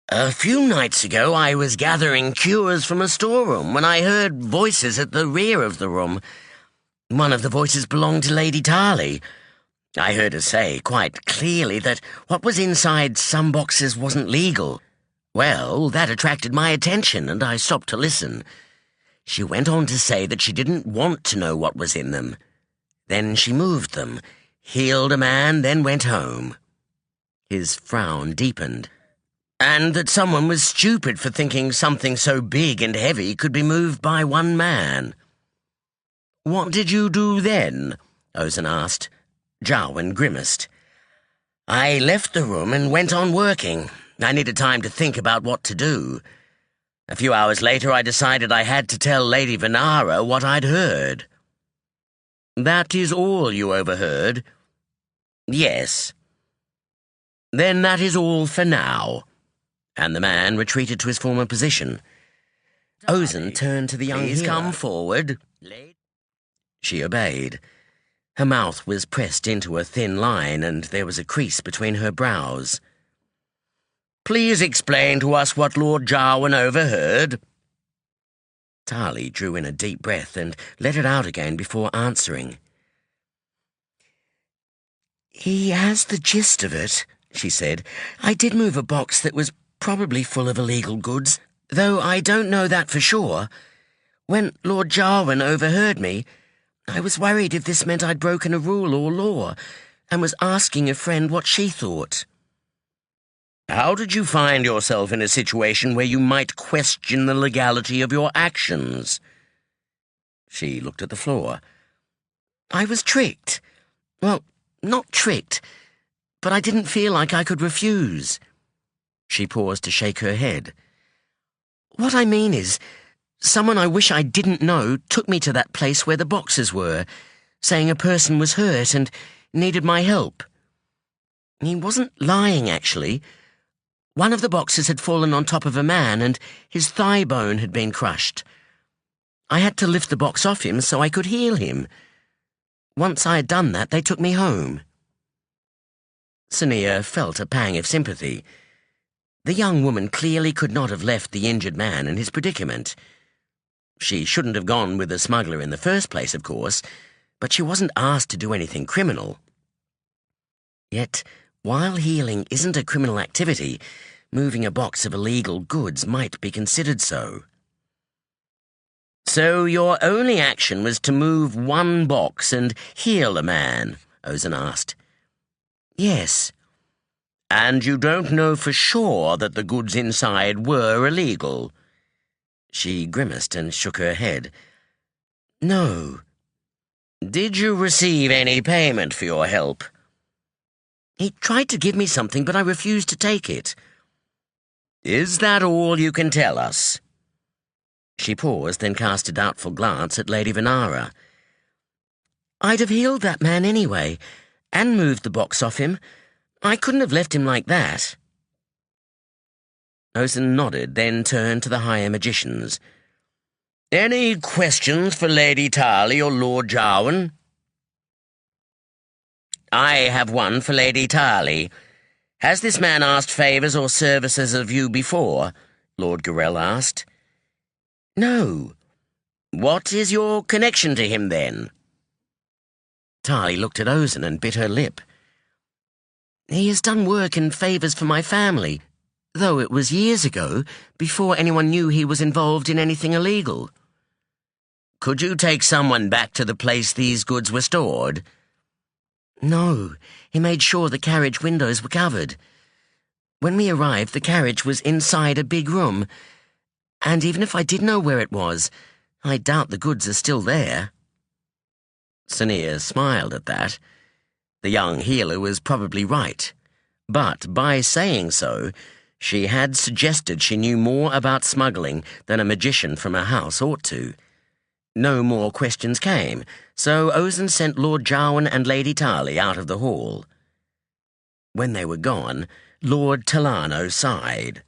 A few nights ago I was gathering cures from a storeroom when I heard voices at the rear of the room. One of the voices belonged to Lady Tarley. I heard her say quite clearly that what was inside some boxes wasn't legal. Well, that attracted my attention, and I stopped to listen. She went on to say that she didn't want to know what was in them. Then she moved them, healed a man, then went home. His frown deepened. And that someone was stupid for thinking something so big and heavy could be moved by one man. What did you do then? Ozen asked. Jarwin grimaced. I left the room and went on working. I needed time to think about what to do. A few hours later I decided I had to tell Lady Venara what I'd heard. That is all you overheard? Yes. Then that is all for now. And the man retreated to his former position. Ozen turned to the young healer. Please come forward. She obeyed. Her mouth was pressed into a thin line, and there was a crease between her brows. Please explain to us what Lord Jarwin overheard. Tarley drew in a deep breath and let it out again before answering. He has the gist of it, she said. I did move a box that was probably full of illegal goods, though I don't know that for sure. When Lord Jarwin overheard me, I was worried if this meant I'd broken a rule or law, and was asking a friend what she thought. How did you find yourself in a situation where you might question the legality of your actions? She looked at the floor. I was tricked. Well, not tricked, but I didn't feel like I could refuse. She paused to shake her head. What I mean is, someone I wish I didn't know took me to that place where the boxes were, saying a person was hurt and needed my help. He wasn't lying, actually. One of the boxes had fallen on top of a man and his thigh bone had been crushed. I had to lift the box off him so I could heal him. Once I had done that, they took me home." Sonea felt a pang of sympathy. The young woman clearly could not have left the injured man in his predicament. She shouldn't have gone with the smuggler in the first place, of course, but she wasn't asked to do anything criminal. Yet, while healing isn't a criminal activity, moving a box of illegal goods might be considered so. "So your only action was to move one box and heal a man?" Ozan asked. "Yes." "And you don't know for sure that the goods inside were illegal?" She grimaced and shook her head. "No." "Did you receive any payment for your help?" "He tried to give me something, but I refused to take it." "Is that all you can tell us?" She paused, then cast a doubtful glance at Lady Venara. "I'd have healed that man anyway, and moved the box off him. I couldn't have left him like that." Ozan nodded, then turned to the higher magicians. "Any questions for Lady Tarley or Lord Jarwan?" "I have one for Lady Tarley. Has this man asked favours or services of you before?" Lord Garel asked. "No." "What is your connection to him, then?" Tarley looked at Ozan and bit her lip. "He has done work and favours for my family, though it was years ago, before anyone knew he was involved in anything illegal." "Could you take someone back to the place these goods were stored?" "No. He made sure the carriage windows were covered. When we arrived, the carriage was inside a big room, and even if I did know where it was, I doubt the goods are still there." Sonea smiled at that. The young healer was probably right, but by saying so, she had suggested she knew more about smuggling than a magician from a house ought to. No more questions came, so Ozan sent Lord Jarwan and Lady Tarley out of the hall. When they were gone, Lord Talano sighed.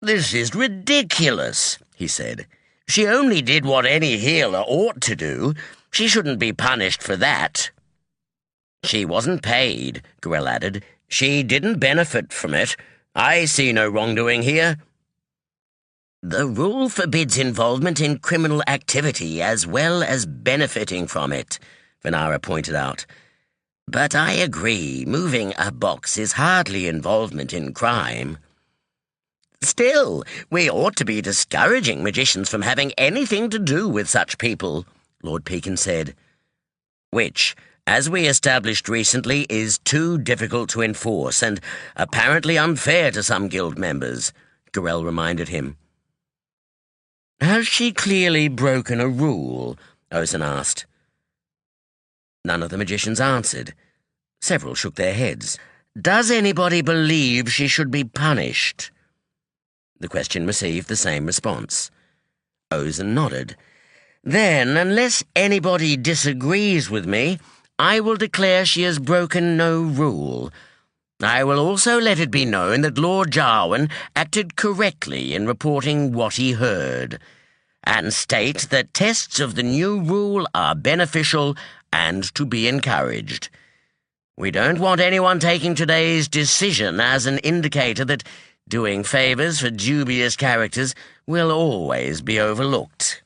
"This is ridiculous," he said. "She only did what any healer ought to do. She shouldn't be punished for that." "She wasn't paid," Garel added. "She didn't benefit from it. I see no wrongdoing here." "The rule forbids involvement in criminal activity as well as benefiting from it," Venara pointed out. "But I agree, moving a box is hardly involvement in crime." "Still, we ought to be discouraging magicians from having anything to do with such people," Lord Pekin said. "Which, as we established recently, is too difficult to enforce and apparently unfair to some guild members," Garel reminded him. "Has she clearly broken a rule?" Ozan asked. None of the magicians answered. Several shook their heads. "Does anybody believe she should be punished?" The question received the same response. Ozan nodded. "Then, unless anybody disagrees with me, I will declare she has broken no rule. I will also let it be known that Lord Jarwan acted correctly in reporting what he heard, and state that tests of the new rule are beneficial and to be encouraged. We don't want anyone taking today's decision as an indicator that doing favours for dubious characters will always be overlooked."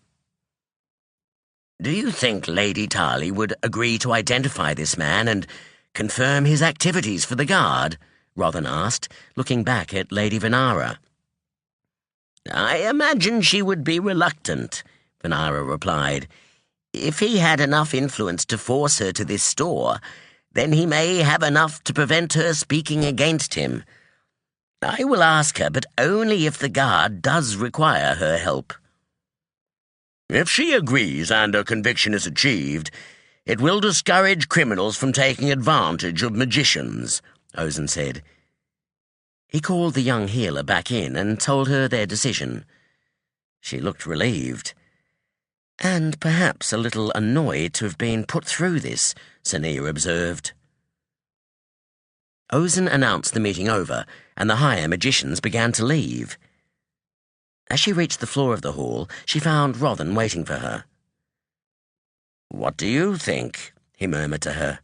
"Do you think Lady Tarley would agree to identify this man and confirm his activities for the guard?" Rothan asked, looking back at Lady Venara. "I imagine she would be reluctant," Venara replied. "If he had enough influence to force her to this store, then he may have enough to prevent her speaking against him. I will ask her, but only if the guard does require her help." "If she agrees and a conviction is achieved, it will discourage criminals from taking advantage of magicians," Ozan said. He called the young healer back in and told her their decision. She looked relieved. "And perhaps a little annoyed to have been put through this," Sonea observed. Ozen announced the meeting over, and the higher magicians began to leave. As she reached the floor of the hall, she found Rothan waiting for her. "What do you think?" he murmured to her.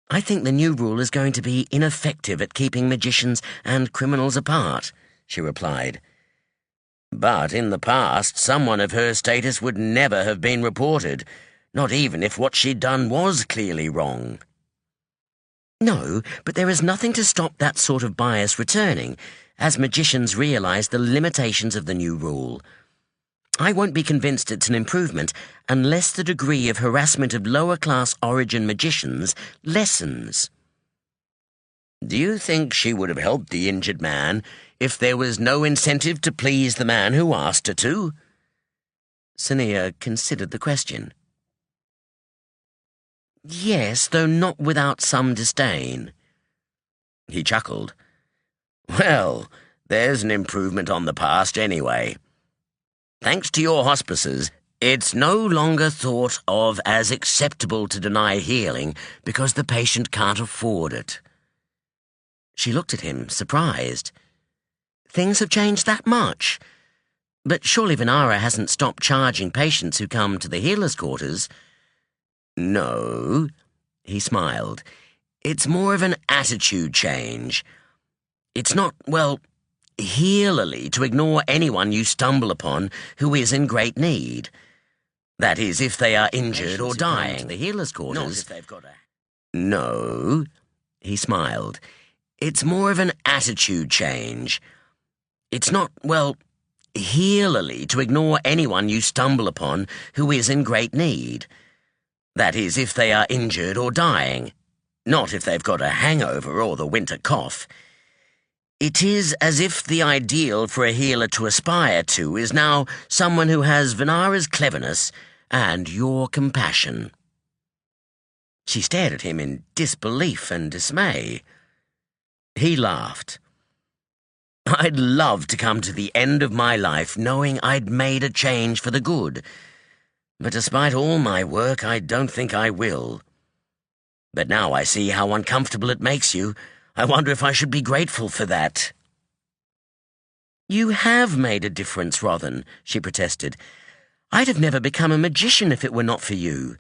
"I think the new rule is going to be ineffective at keeping magicians and criminals apart," she replied. "But in the past, someone of her status would never have been reported, not even if what she'd done was clearly wrong." "No, but there is nothing to stop that sort of bias returning, as magicians realize the limitations of the new rule. I won't be convinced it's an improvement unless the degree of harassment of lower-class origin magicians lessens." "Do you think she would have helped the injured man if there was no incentive to please the man who asked her to?" Sonea considered the question. "Yes, though not without some disdain." He chuckled. "Well, there's an improvement on the past anyway. Thanks to your hospices, it's no longer thought of as acceptable to deny healing because the patient can't afford it." She looked at him, surprised. "Things have changed that much? But surely Venara hasn't stopped charging patients who come to the healer's quarters." "No," he smiled. "It's more of an attitude change. It's not, well, healerly to ignore anyone you stumble upon who is in great need. That is, if they are injured or dying." The healer's quarters. "Not if they've got a..." "No," he smiled. "It's more of an attitude change. It's not, well, healerly to ignore anyone you stumble upon who is in great need. That is, if they are injured or dying. Not if they've got a hangover or the winter cough. It is as if the ideal for a healer to aspire to is now someone who has Venara's cleverness and your compassion." She stared at him in disbelief and dismay. He laughed. "I'd love to come to the end of my life knowing I'd made a change for the good. But despite all my work, I don't think I will. But now I see how uncomfortable it makes you. I wonder if I should be grateful for that." "You have made a difference, Rothan," she protested. "I'd have never become a magician if it were not for you.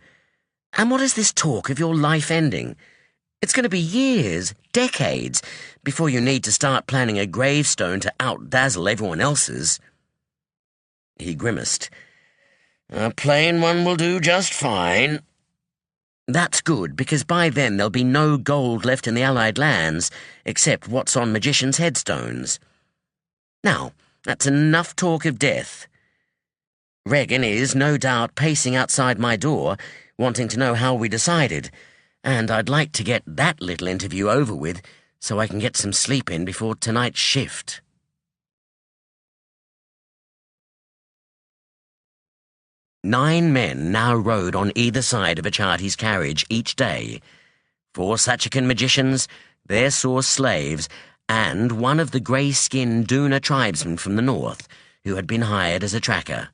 And what is this talk of your life ending? It's going to be years, decades, before you need to start planning a gravestone to outdazzle everyone else's." He grimaced. "A plain one will do just fine." "That's good, because by then there'll be no gold left in the Allied lands, except what's on magicians' headstones. Now, that's enough talk of death. Regan is, no doubt, pacing outside my door, wanting to know how we decided, and I'd like to get that little interview over with so I can get some sleep in before tonight's shift." Nine men now rode on either side of Achati's carriage each day. 4 Sachakan magicians, their source slaves, and one of the grey-skinned Duna tribesmen from the north, who had been hired as a tracker.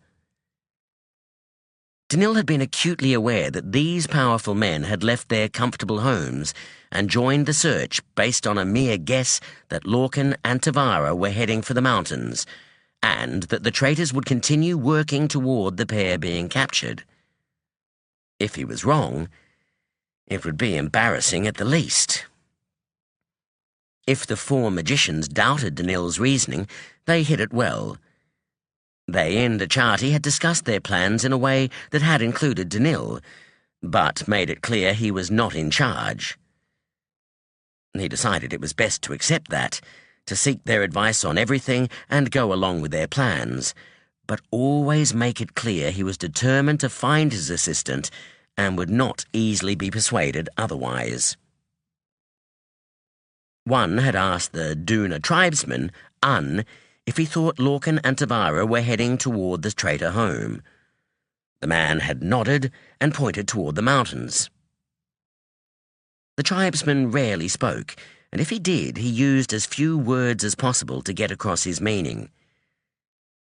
Danil had been acutely aware that these powerful men had left their comfortable homes and joined the search based on a mere guess that Lorkin and Tavara were heading for the mountains, and that the traitors would continue working toward the pair being captured. If he was wrong, it would be embarrassing at the least. If the 4 magicians doubted Danil's reasoning, they hid it well. They and Achati had discussed their plans in a way that had included Danil, but made it clear he was not in charge. He decided it was best to accept that, to seek their advice on everything and go along with their plans, but always make it clear he was determined to find his assistant and would not easily be persuaded otherwise. One had asked the Duna tribesman, Un, if he thought Lorkin and Tavara were heading toward the traitor home. The man had nodded and pointed toward the mountains. The tribesman rarely spoke, and if he did, he used as few words as possible to get across his meaning.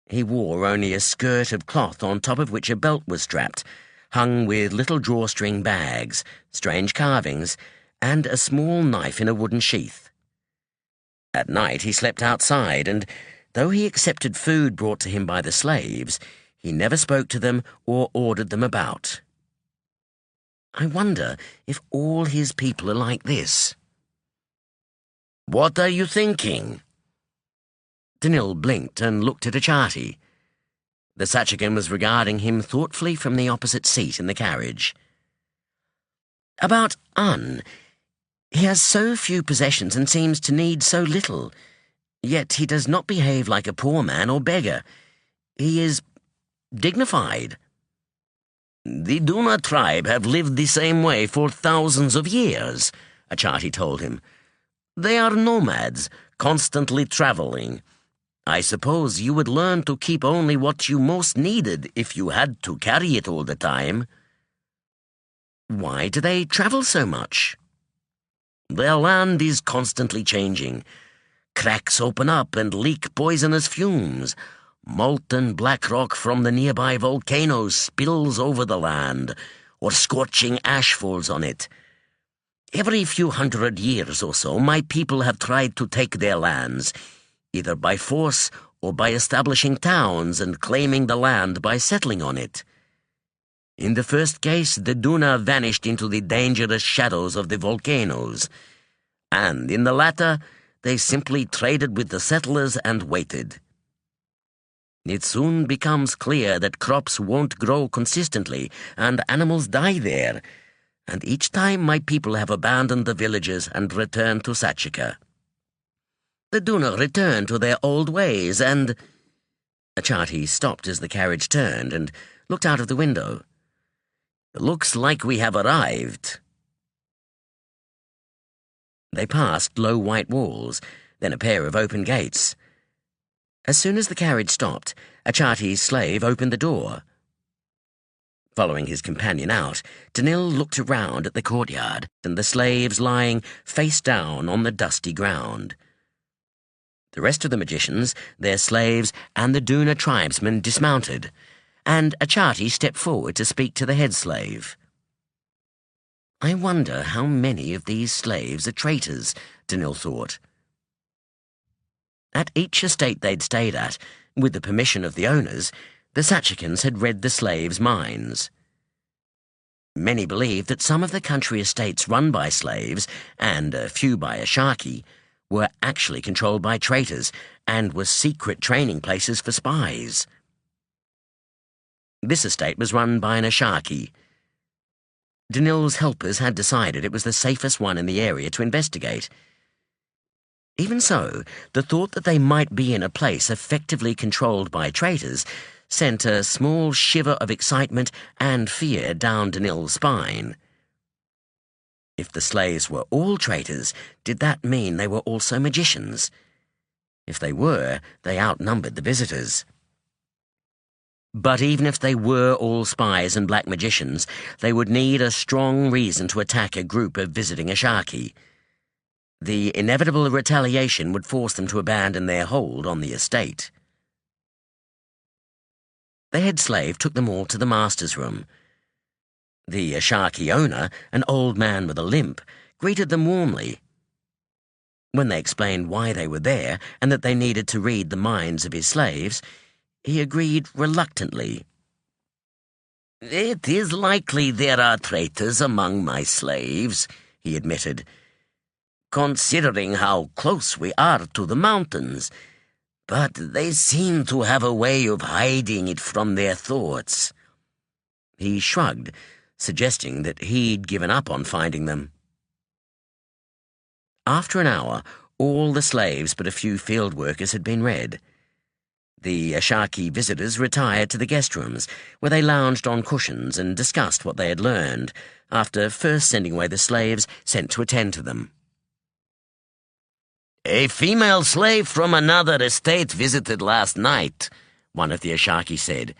He wore only a skirt of cloth on top of which a belt was strapped, hung with little drawstring bags, strange carvings, and a small knife in a wooden sheath. At night he slept outside, and though he accepted food brought to him by the slaves, he never spoke to them or ordered them about. I wonder if all his people are like this. "What are you thinking?" Danil blinked and looked at Achati. The Sachakan was regarding him thoughtfully from the opposite seat in the carriage. "About Un. He has so few possessions and seems to need so little, yet he does not behave like a poor man or beggar. He is dignified." "The Duna tribe have lived the same way for thousands of years," Achati told him. "They are nomads, constantly traveling. I suppose you would learn to keep only what you most needed if you had to carry it all the time." "Why do they travel so much?" "Their land is constantly changing. Cracks open up and leak poisonous fumes. Molten black rock from the nearby volcanoes spills over the land, or scorching ash falls on it. Every few 100 years or so, my people have tried to take their lands, either by force or by establishing towns and claiming the land by settling on it. In the first case, the Duna vanished into the dangerous shadows of the volcanoes, and in the latter, they simply traded with the settlers and waited. It soon becomes clear that crops won't grow consistently and animals die there, and each time my people have abandoned the villages and returned to Sachaka. The Duna return to their old ways and—" Achati stopped as the carriage turned and looked out of the window. "Looks like we have arrived." They passed low white walls, then a pair of open gates. As soon as the carriage stopped, Achati's slave opened the door. Following his companion out, Danil looked around at the courtyard and the slaves lying face down on the dusty ground. The rest of the magicians, their slaves, and the Duna tribesmen dismounted, and Achati stepped forward to speak to the head slave. "I wonder how many of these slaves are traitors," Danil thought. At each estate they'd stayed at, with the permission of the owners, the Sachakans had read the slaves' minds. Many believed that some of the country estates run by slaves, and a few by Ashaki, were actually controlled by traitors and were secret training places for spies. This estate was run by an Ashaki. Danil's helpers had decided it was the safest one in the area to investigate. Even so, the thought that they might be in a place effectively controlled by traitors sent a small shiver of excitement and fear down Danil's spine. If the slaves were all traitors, did that mean they were also magicians? If they were, they outnumbered the visitors. But even if they were all spies and black magicians, they would need a strong reason to attack a group of visiting Ashaki. The inevitable retaliation would force them to abandon their hold on the estate. The head slave took them all to the master's room. The Ashaki owner, an old man with a limp, greeted them warmly. When they explained why they were there and that they needed to read the minds of his slaves, he agreed reluctantly. "It is likely there are traitors among my slaves," he admitted, "considering how close we are to the mountains, but they seem to have a way of hiding it from their thoughts." He shrugged, suggesting that he'd given up on finding them. After an hour, all the slaves but a few field workers had been read. The Ashaki visitors retired to the guest rooms, where they lounged on cushions and discussed what they had learned, after first sending away the slaves sent to attend to them. "A female slave from another estate visited last night," one of the Ashaki said.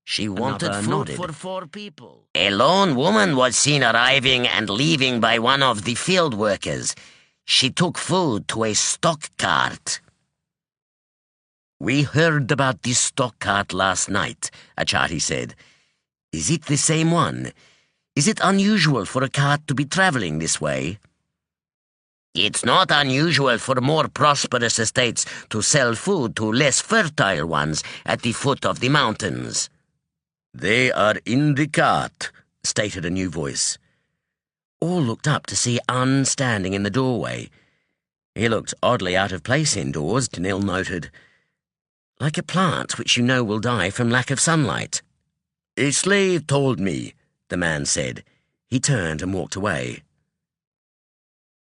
"She wanted food for 4 people. A lone woman was seen arriving and leaving by one of the field workers. She took food to a stock cart." "We heard about this stock cart last night," Achati said. "Is it the same one? Is it unusual for a cart to be traveling this way?" It's not unusual for more prosperous estates to sell food to less fertile ones at the foot of the mountains. They are in the cart, stated a new voice. All looked up to see Unn standing in the doorway. He looked oddly out of place indoors, Danil noted. Like a plant which you know will die from lack of sunlight. A slave told me, the man said. He turned and walked away.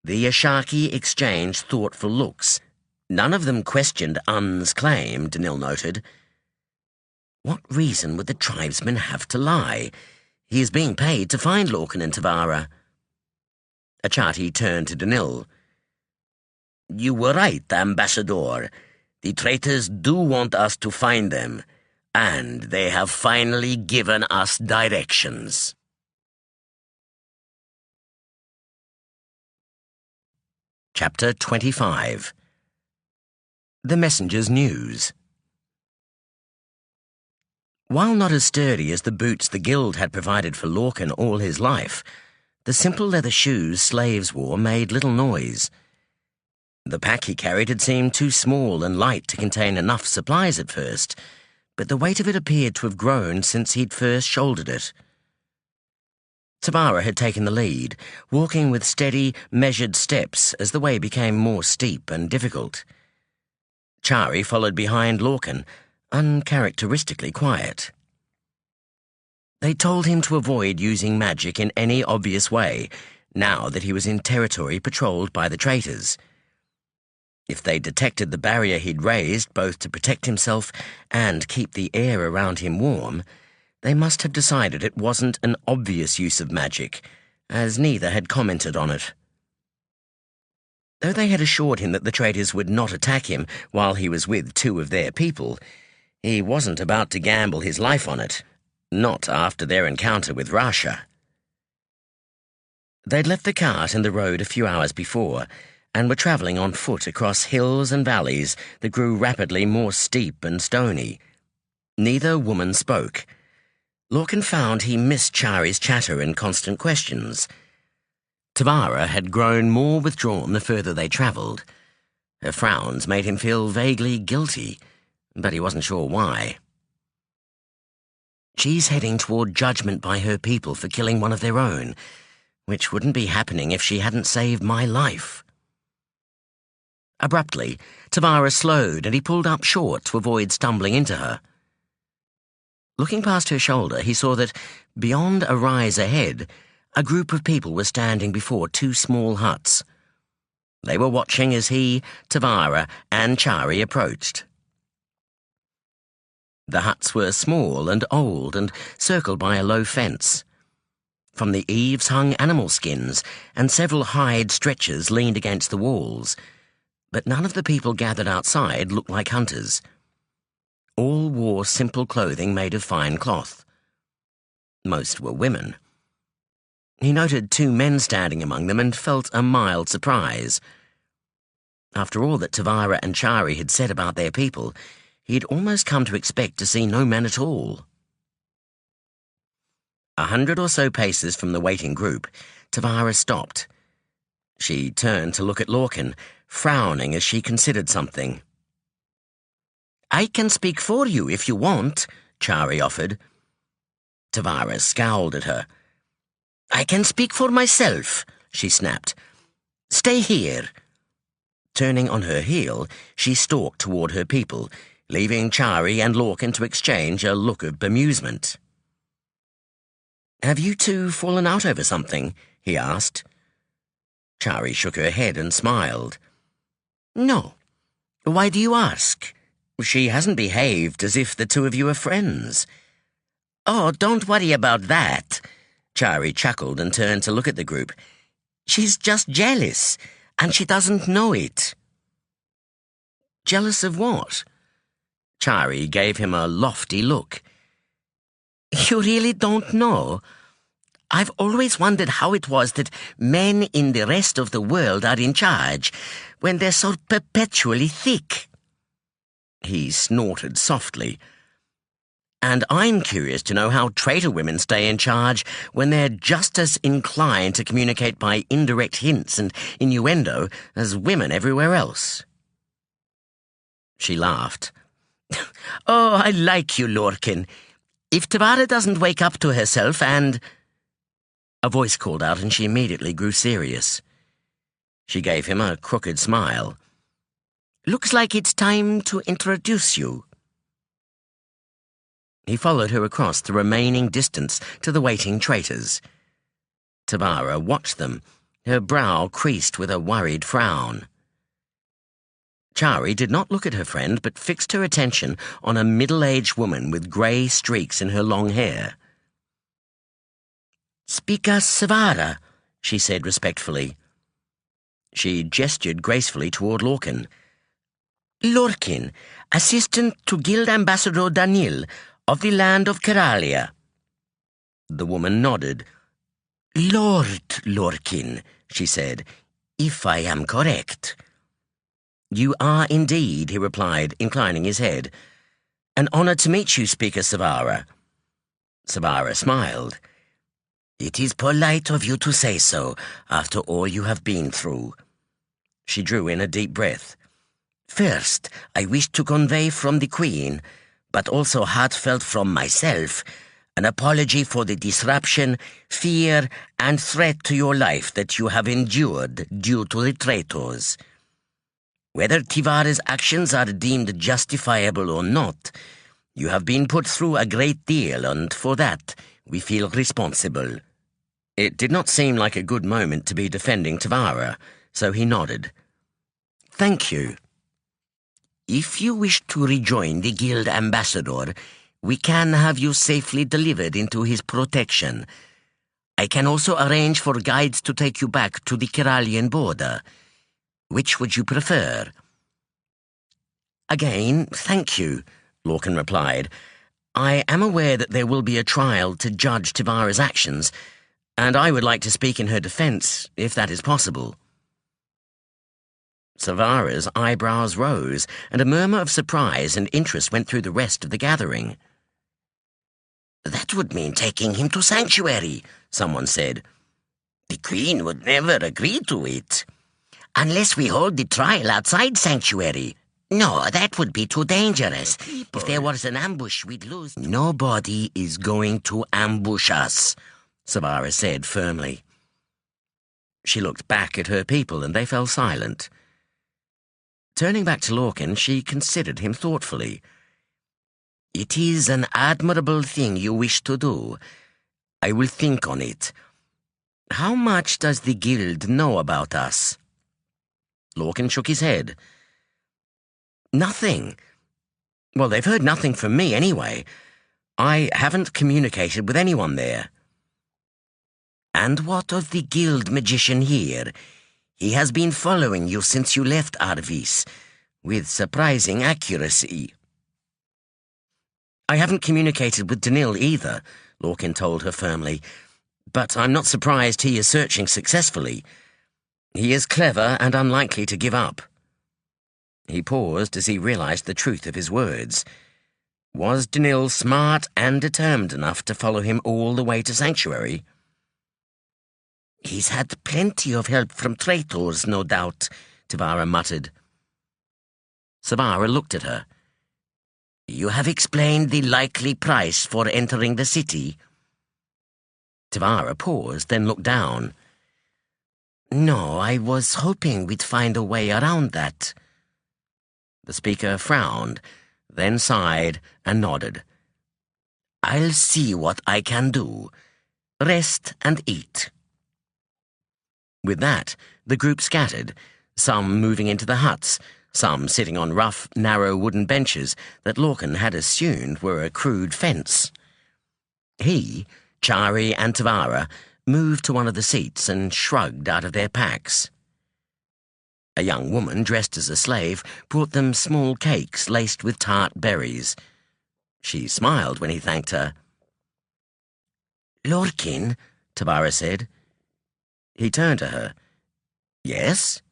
The Ashaki exchanged thoughtful looks. None of them questioned Unn's claim, Danil noted. What reason would the tribesman have to lie? He is being paid to find Lorkin and Tavara. Achati turned to Danil. You were right, Ambassador. The traitors do want us to find them, and they have finally given us directions. Chapter 25. The Messenger's News. While not as sturdy as the boots the guild had provided for Lorkin all his life, the simple leather shoes slaves wore made little noise. The pack he carried had seemed too small and light to contain enough supplies at first, but the weight of it appeared to have grown since he'd first shouldered it. Tavara had taken the lead, walking with steady, measured steps as the way became more steep and difficult. Chari followed behind Lorkin, uncharacteristically quiet. They told him to avoid using magic in any obvious way, now that he was in territory patrolled by the traitors. If they detected the barrier he'd raised, both to protect himself and keep the air around him warm, they must have decided it wasn't an obvious use of magic, as neither had commented on it. Though they had assured him that the traitors would not attack him while he was with two of their people, he wasn't about to gamble his life on it, not after their encounter with Rasha. They'd left the cart and the road a few hours before, and were travelling on foot across hills and valleys that grew rapidly more steep and stony. Neither woman spoke. Lorkin found he missed Chari's chatter and constant questions. Tavara had grown more withdrawn the further they travelled. Her frowns made him feel vaguely guilty, but he wasn't sure why. She's heading toward judgment by her people for killing one of their own, which wouldn't be happening if she hadn't saved my life. Abruptly, Tavara slowed and he pulled up short to avoid stumbling into her. Looking past her shoulder, he saw that, beyond a rise ahead, a group of people were standing before two small huts. They were watching as he, Tavara, and Chari approached. The huts were small and old and circled by a low fence. From the eaves hung animal skins, and several hide stretchers leaned against the walls. But none of the people gathered outside looked like hunters. All wore simple clothing made of fine cloth. Most were women. He noted two men standing among them and felt a mild surprise. After all that Tavara and Chari had said about their people, he had almost come to expect to see no men at all. 100 or so paces from the waiting group, Tavara stopped. She turned to look at Lorkin, frowning as she considered something. "I can speak for you if you want," Chari offered. Tavara scowled at her. "I can speak for myself," she snapped. "Stay here." Turning on her heel, she stalked toward her people, leaving Chari and Lorkin to exchange a look of bemusement. "Have you two fallen out over something?" he asked. Chari shook her head and smiled. "No. Why do you ask? She hasn't behaved as if the two of you are friends." "Oh, don't worry about that." Chari chuckled and turned to look at the group. "She's just jealous, and she doesn't know it." "Jealous of what?" Chari gave him a lofty look. "You really don't know? I've always wondered how it was that men in the rest of the world are in charge when they're so perpetually thick." He snorted softly. And I'm curious to know how traitor women stay in charge when they're just as inclined to communicate by indirect hints and innuendo as women everywhere else. She laughed. Oh, I like you, Lorkin. If Tavara doesn't wake up to herself and... A voice called out and she immediately grew serious. She gave him a crooked smile. Looks like it's time to introduce you. He followed her across the remaining distance to the waiting traitors. Tavara watched them, her brow creased with a worried frown. Chari did not look at her friend, but fixed her attention on a middle-aged woman with grey streaks in her long hair. Speaker Savara, she said respectfully. She gestured gracefully toward Lorkin. Lorkin, assistant to Guild Ambassador Daniel of the land of Kyralia. The woman nodded. Lord Lorkin, she said, if I am correct. You are indeed, he replied, inclining his head. An honor to meet you, Speaker Savara. Savara smiled. It is polite of you to say so, after all you have been through. She drew in a deep breath. First, I wish to convey from the Queen, but also heartfelt from myself, an apology for the disruption, fear, and threat to your life that you have endured due to the traitors. Whether Tivara's actions are deemed justifiable or not, you have been put through a great deal, and for that we feel responsible. It did not seem like a good moment to be defending Tivara, so he nodded. Thank you. If you wish to rejoin the Guild Ambassador, we can have you safely delivered into his protection. I can also arrange for guides to take you back to the Kyralian border. Which would you prefer? Again, thank you, Lorkin replied. I am aware that there will be a trial to judge Tivara's actions, and I would like to speak in her defense, if that is possible. Savara's eyebrows rose, and a murmur of surprise and interest went through the rest of the gathering. That would mean taking him to Sanctuary, someone said. The Queen would never agree to it. Unless we hold the trial outside Sanctuary. No, that would be too dangerous. If there was an ambush, we'd lose. Nobody is going to ambush us, Savara said firmly. She looked back at her people and they fell silent. Turning back to Lorkin, she considered him thoughtfully. It is an admirable thing you wish to do. I will think on it. How much does the Guild know about us? Lorkin shook his head. Nothing. Well, they've heard nothing from me anyway. I haven't communicated with anyone there. And what of the Guild magician here? He has been following you since you left Arvis, with surprising accuracy. I haven't communicated with Danil either, Lorkin told her firmly, but I'm not surprised he is searching successfully. He is clever and unlikely to give up. He paused as he realized the truth of his words. Was Danil smart and determined enough to follow him all the way to Sanctuary? He's had plenty of help from traitors, no doubt, Tivara muttered. Savara looked at her. You have explained the likely price for entering the city. Tivara paused, then looked down. No, I was hoping we'd find a way around that. The speaker frowned, then sighed and nodded. I'll see what I can do. Rest and eat. With that, the group scattered, some moving into the huts, some sitting on rough, narrow wooden benches that Lorkin had assumed were a crude fence. He, Chari and Tivara moved to one of the seats and shrugged out of their packs. A young woman dressed as a slave brought them small cakes laced with tart berries. She smiled when he thanked her. Lorkin, Tivara said. He turned to her. Yes?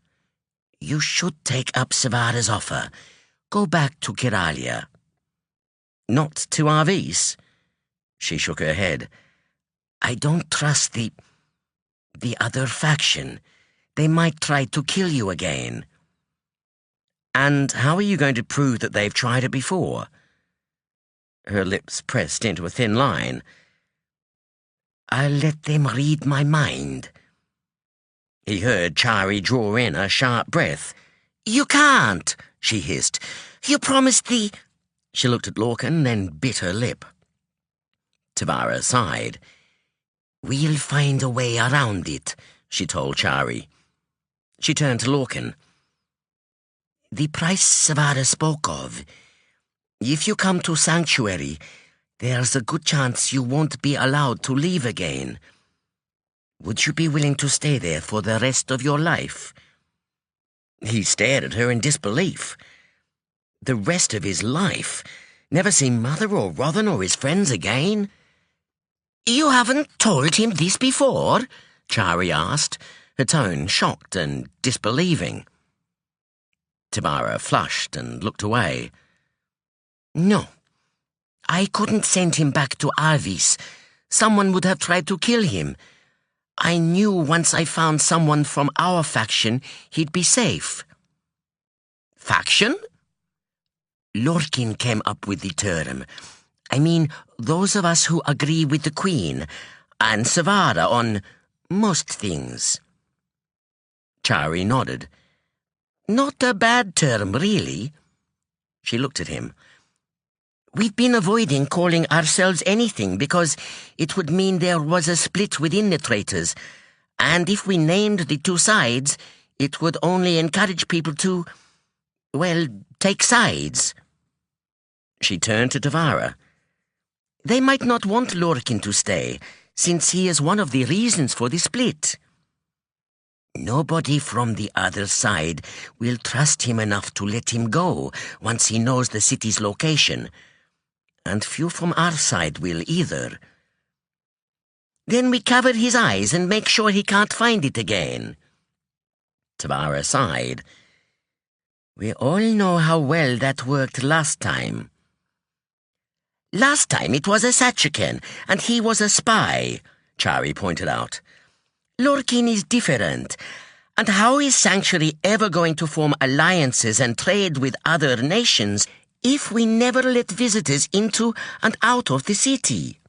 You should take up Savara's offer. Go back to Kyralia. Not to Arvis? She shook her head. I don't trust the other faction. They might try to kill you again. And how are you going to prove that they've tried it before? Her lips pressed into a thin line. I'll let them read my mind. He heard Chari draw in a sharp breath. You can't, she hissed. You promised the... She looked at Lorkin, then bit her lip. Tavara sighed. We'll find a way around it, she told Chari. She turned to Lorkin. The price Tavara spoke of. If you come to Sanctuary, there's a good chance you won't be allowed to leave again. Would you be willing to stay there for the rest of your life? He stared at her in disbelief. The rest of his life? Never see Mother or Rothan or his friends again? You haven't told him this before? Chari asked, her tone shocked and disbelieving. Tavara flushed and looked away. No. I couldn't send him back to Arvis. Someone would have tried to kill him. I knew once I found someone from our faction, he'd be safe. Faction? Lorkin came up with the term. I mean, those of us who agree with the Queen, and Savara on most things. Chari nodded. Not a bad term, really. She looked at him. We've been avoiding calling ourselves anything because it would mean there was a split within the traitors, and if we named the two sides, it would only encourage people to, well, take sides. She turned to Tavara. They might not want Lorkin to stay, since he is one of the reasons for the split. Nobody from the other side will trust him enough to let him go once he knows the city's location. And few from our side will either. Then we cover his eyes and make sure he can't find it again. Tavara sighed. We all know how well that worked last time. Last time it was a Sachakan, and he was a spy, Chari pointed out. Lorkin is different, and how is Sanctuary ever going to form alliances and trade with other nations if we never let visitors into and out of the city?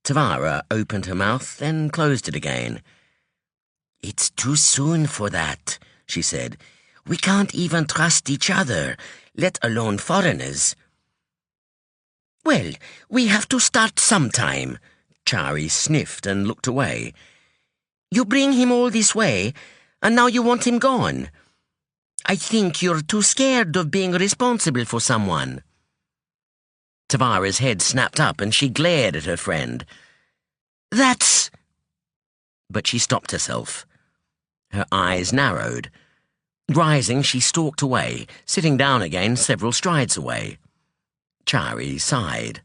Tavara opened her mouth, then closed it again. It's too soon for that, she said. We can't even trust each other, let alone foreigners. Well, we have to start sometime, Chari sniffed and looked away. You bring him all this way, and now you want him gone. I think you're too scared of being responsible for someone. Tavara's head snapped up and she glared at her friend. That's... But she stopped herself. Her eyes narrowed. Rising, she stalked away, sitting down again several strides away. Chari sighed.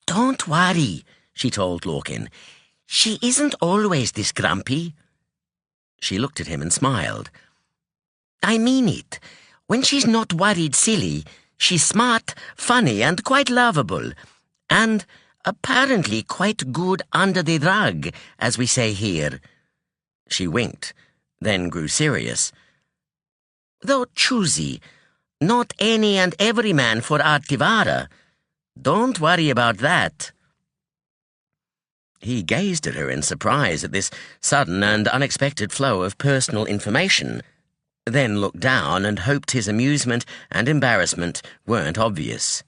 Don't worry, she told Lorkin. She isn't always this grumpy. She looked at him and smiled. I mean it. When she's not worried silly, she's smart, funny, and quite lovable. And apparently quite good under the rug, as we say here. She winked, then grew serious. Though choosy, not any and every man for our Tavara. Don't worry about that. He gazed at her in surprise at this sudden and unexpected flow of personal information, then looked down and hoped his amusement and embarrassment weren't obvious.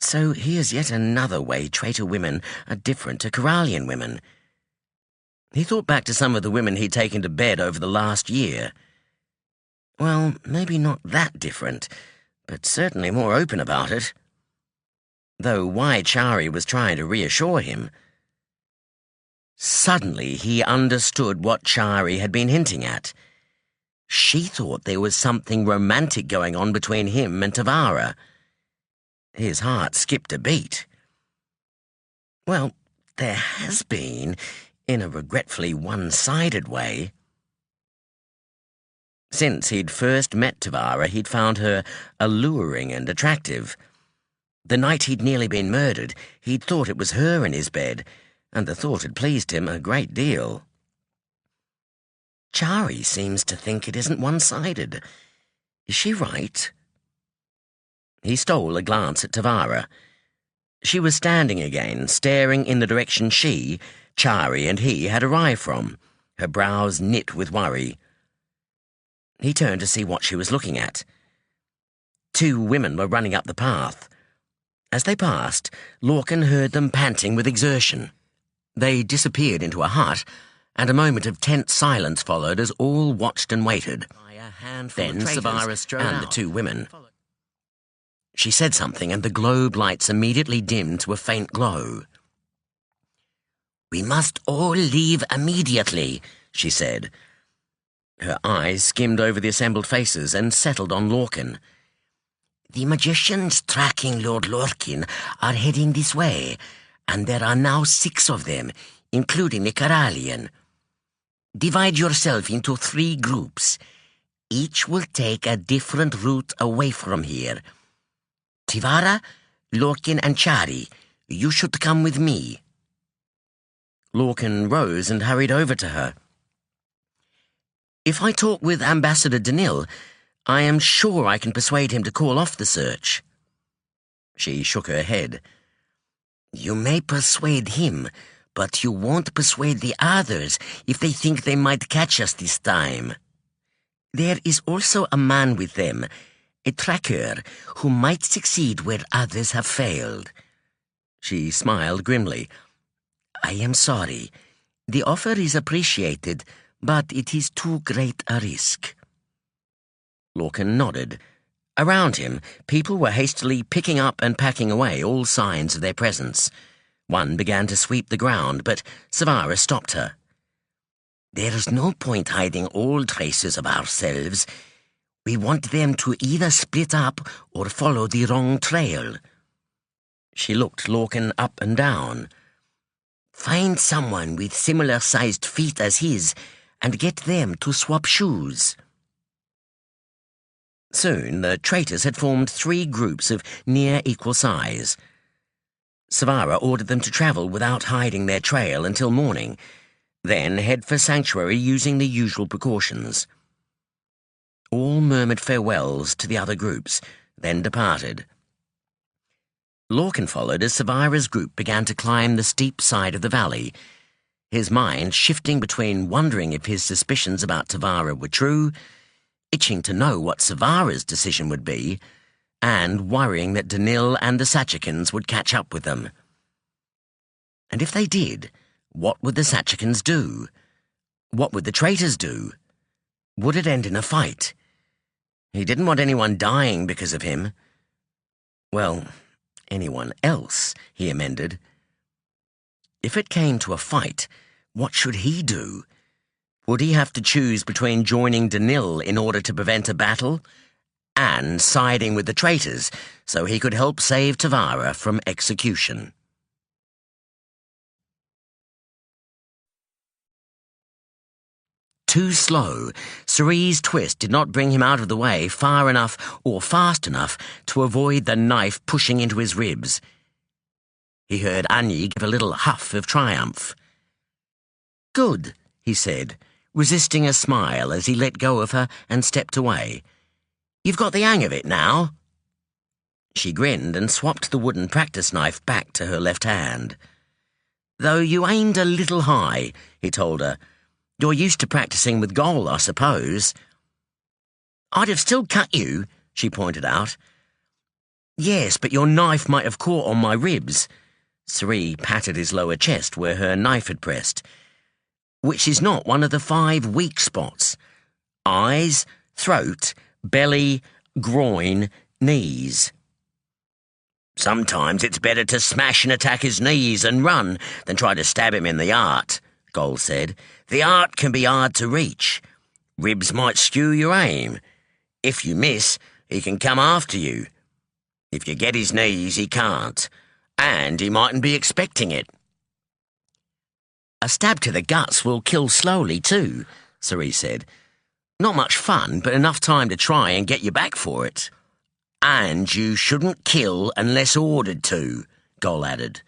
So here's yet another way traitor women are different to Kyralian women. He thought back to some of the women he'd taken to bed over the last year. Well, maybe not that different, but certainly more open about it. Though why Chari was trying to reassure him. Suddenly he understood what Chari had been hinting at. She thought there was something romantic going on between him and Tavara. His heart skipped a beat. Well, there has been, in a regretfully one-sided way. Since he'd first met Tavara, he'd found her alluring and attractive. The night he'd nearly been murdered, he'd thought it was her in his bed, and the thought had pleased him a great deal. Chari seems to think it isn't one-sided. Is she right? He stole a glance at Tavara. She was standing again, staring in the direction she, Chari, and he had arrived from, her brows knit with worry. He turned to see what she was looking at. 2 women were running up the path. As they passed, Lorkin heard them panting with exertion. They disappeared into a hut, and a moment of tense silence followed as all watched and waited. Then Savara strode out, and the 2 women. She said something, and the globe lights immediately dimmed to a faint glow. "We must all leave immediately," she said. Her eyes skimmed over the assembled faces and settled on Lorkin. "The magicians tracking Lord Lorkin are heading this way, and there are now 6 of them, including the Kyralian. Divide yourself into 3 groups. Each will take a different route away from here. Tivara, Lorkin, and Chari, you should come with me." Lorkin rose and hurried over to her. "If I talk with Ambassador Danil, I am sure I can persuade him to call off the search." She shook her head. "You may persuade him, but you won't persuade the others if they think they might catch us this time. There is also a man with them, a tracker, who might succeed where others have failed." She smiled grimly. "I am sorry. The offer is appreciated, but it is too great a risk." Lorkin nodded. Around him, people were hastily picking up and packing away all signs of their presence. One began to sweep the ground, but Savara stopped her. "There's no point hiding all traces of ourselves. We want them to either split up or follow the wrong trail." She looked Lorkin up and down. "Find someone with similar-sized feet as his and get them to swap shoes." Soon the traitors had formed 3 groups of near equal size. Savara ordered them to travel without hiding their trail until morning, then head for sanctuary using the usual precautions. All murmured farewells to the other groups, then departed. Lorkin followed as Savara's group began to climb the steep side of the valley, his mind shifting between wondering if his suspicions about Tavara were true, itching to know what Savara's decision would be, and worrying that Danil and the Sachakans would catch up with them. And if they did, what would the Sachakans do? What would the traitors do? Would it end in a fight? He didn't want anyone dying because of him. Well, anyone else, he amended. If it came to a fight, what should he do? Would he have to choose between joining Danil in order to prevent a battle and siding with the traitors so he could help save Tavara from execution? Too slow, Cerise's twist did not bring him out of the way far enough or fast enough to avoid the knife pushing into his ribs. He heard Annie give a little huff of triumph. "Good," he said, resisting a smile as he let go of her and stepped away. "You've got the hang of it now." She grinned and swapped the wooden practice knife back to her left hand. "Though you aimed a little high," he told her. "You're used to practicing with goal, I suppose." "I'd have still cut you," she pointed out. "Yes, but your knife might have caught on my ribs." Cerise patted his lower chest where her knife had pressed. "Which is not one of the 5 weak spots. Eyes, throat, belly, groin, knees." "Sometimes it's better to smash and attack his knees and run than try to stab him in the heart," Gold said. "The heart can be hard to reach. Ribs might skew your aim. If you miss, he can come after you. If you get his knees, he can't, and he mightn't be expecting it." "A stab to the guts will kill slowly too," Cerise said. Not much fun, but enough time to try and get you back for it. And you shouldn't kill unless ordered to, Gol added.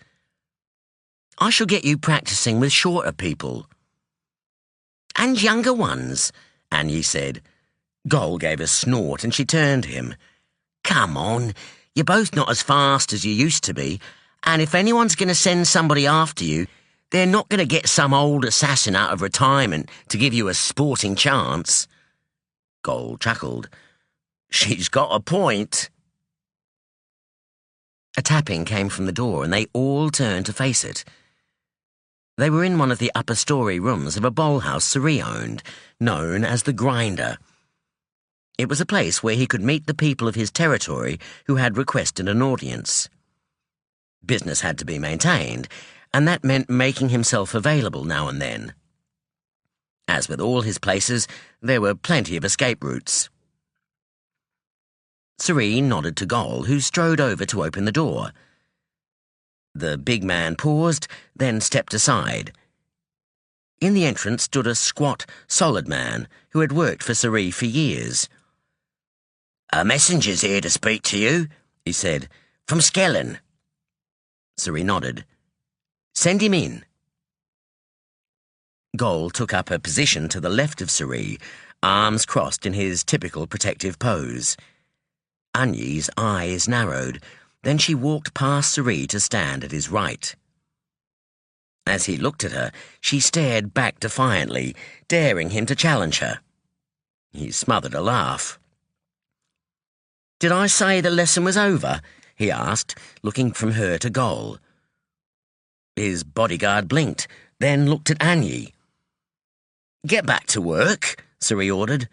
I shall get you practicing with shorter people. And younger ones, Annie said. Gol gave a snort and she turned to him. Come on, you're both not as fast as you used to be, and if anyone's going to send somebody after you, they're not going to get some old assassin out of retirement to give you a sporting chance. Gol chuckled. She's got a point. A tapping came from the door and they all turned to face it. They were in one of the upper story rooms of a bowl house Suri owned, known as the Grinder. It was a place where he could meet the people of his territory who had requested an audience. Business had to be maintained, and that meant making himself available now and then. As with all his places, there were plenty of escape routes. Suri nodded to Gol, who strode over to open the door. The big man paused, then stepped aside. In the entrance stood a squat, solid man who had worked for Suri for years. A messenger's here to speak to you, he said, from Skellen. Suri nodded. Send him in. Gol took up a position to the left of Suri, arms crossed in his typical protective pose. Anyi's eyes narrowed, then she walked past Suri to stand at his right. As he looked at her, she stared back defiantly, daring him to challenge her. He smothered a laugh. Did I say the lesson was over? He asked, looking from her to Gol. His bodyguard blinked, then looked at Anyi. Get back to work, Suri ordered.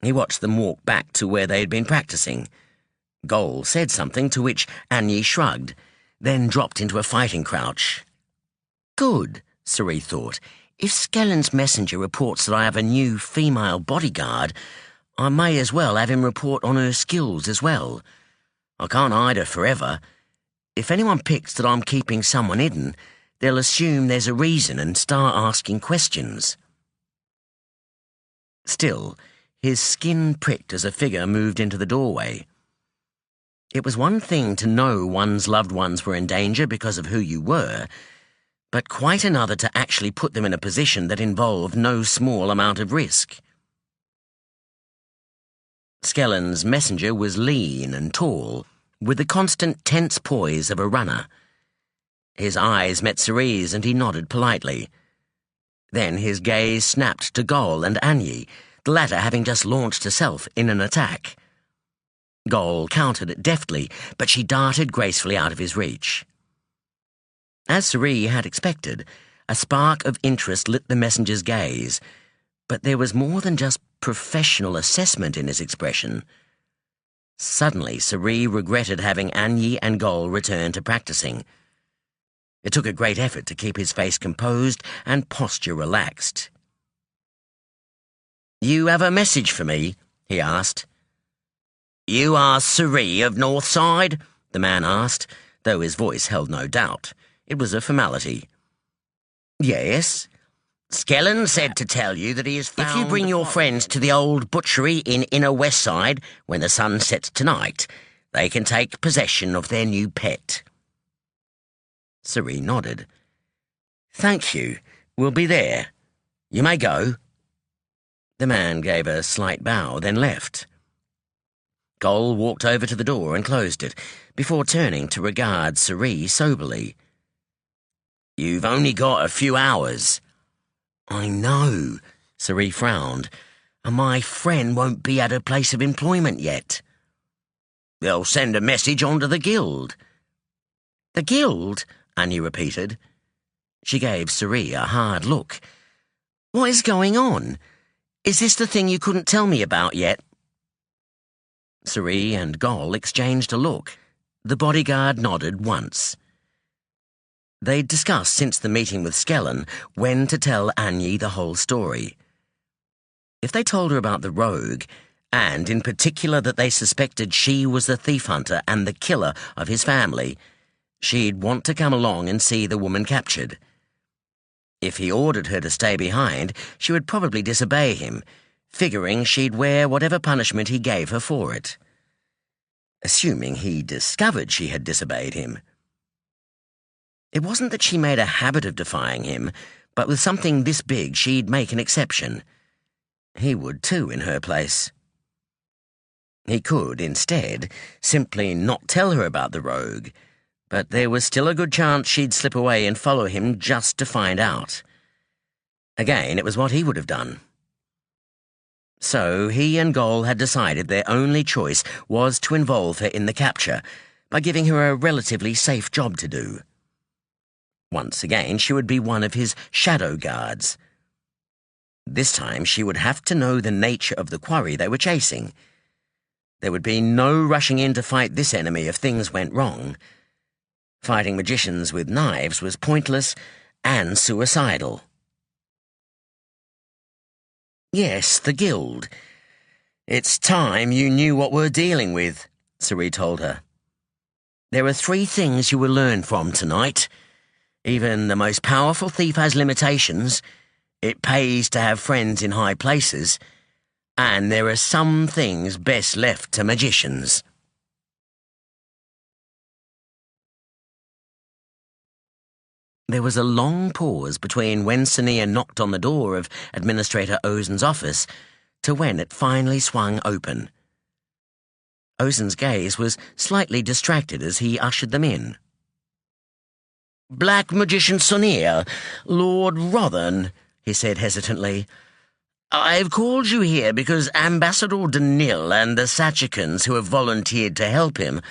He watched them walk back to where they had been practicing. Gol said something to which Anyi shrugged, then dropped into a fighting crouch. Good, Suri thought. If Skellen's messenger reports that I have a new female bodyguard, I may as well have him report on her skills as well. I can't hide her forever. If anyone picks that I'm keeping someone hidden, they'll assume there's a reason and start asking questions. Still, his skin pricked as a figure moved into the doorway. It was one thing to know one's loved ones were in danger because of who you were, but quite another to actually put them in a position that involved no small amount of risk. Skellen's messenger was lean and tall, with the constant tense poise of a runner. His eyes met Suri's and he nodded politely. Then his gaze snapped to Gol and Anyi, the latter having just launched herself in an attack. Gol countered it deftly, but she darted gracefully out of his reach. As Suri had expected, a spark of interest lit the messenger's gaze, but there was more than just professional assessment in his expression. Suddenly, Suri regretted having Anyi and Gol return to practicing. It took a great effort to keep his face composed and posture relaxed. You have a message for me? He asked. You are Suri of Northside? The man asked, though his voice held no doubt. It was a formality. Yes. Skellen said to tell you that he has found... If you bring your friends to the old butchery in Inner West Side when the sun sets tonight, they can take possession of their new pet. Suri nodded. Thank you. We'll be there. You may go. The man gave a slight bow, then left. Gol walked over to the door and closed it, before turning to regard Suri soberly. You've only got a few hours. I know, Suri frowned, and my friend won't be at her place of employment yet. They'll send a message on to the guild. The guild? Annie repeated. She gave Suri a hard look. What is going on? Is this the thing you couldn't tell me about yet? Suri and Gol exchanged a look. The bodyguard nodded once. They'd discussed since the meeting with Skellen when to tell Anyi the whole story. If they told her about the rogue, and in particular that they suspected she was the thief hunter and the killer of his family, she'd want to come along and see the woman captured. If he ordered her to stay behind, she would probably disobey him, figuring she'd wear whatever punishment he gave her for it. Assuming he discovered she had disobeyed him. It wasn't that she made a habit of defying him, but with something this big she'd make an exception. He would too in her place. He could, instead, simply not tell her about the rogue, but there was still a good chance she'd slip away and follow him just to find out. Again, it was what he would have done. So he and Gol had decided their only choice was to involve her in the capture by giving her a relatively safe job to do. Once again, she would be one of his shadow guards. This time she would have to know the nature of the quarry they were chasing. There would be no rushing in to fight this enemy if things went wrong. Fighting magicians with knives was pointless and suicidal. Yes, the guild. It's time you knew what we're dealing with, Sari told her. There are 3 things you will learn from tonight. Even the most powerful thief has limitations. It pays to have friends in high places. And there are some things best left to magicians. There was a long pause between when Sonea knocked on the door of Administrator Ozen's office to when it finally swung open. Ozen's gaze was slightly distracted as he ushered them in. "Black Magician Sonea, Lord Rothan," he said hesitantly. "I've called you here because Ambassador Danil and the Sachakans who have volunteered to help him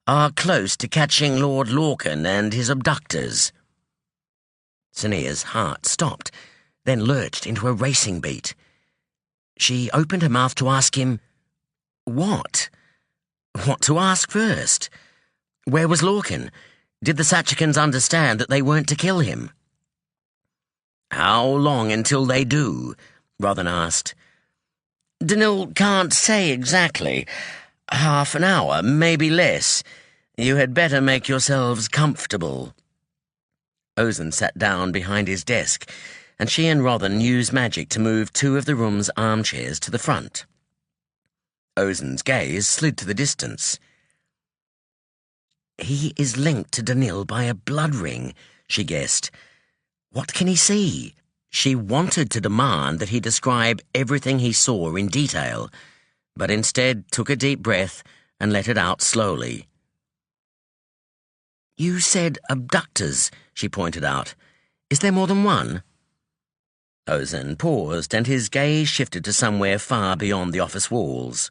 are close to catching Lord Lorkin and his abductors." Sonea's heart stopped, then lurched into a racing beat. She opened her mouth to ask him, what? What to ask first? Where was Lorkin? Did the Sachakans understand that they weren't to kill him? "How long until they do?" Rothan asked. "Danil can't say exactly. Half an hour, maybe less. You had better make yourselves comfortable." Ozen sat down behind his desk, and she and Rothan used magic to move 2 of the room's armchairs to the front. Ozen's gaze slid to the distance. He is linked to Danil by a blood ring, she guessed. What can he see? She wanted to demand that he describe everything he saw in detail, but instead took a deep breath and let it out slowly. "You said abductors," she pointed out. "Is there more than one?" Ozen paused, and his gaze shifted to somewhere far beyond the office walls.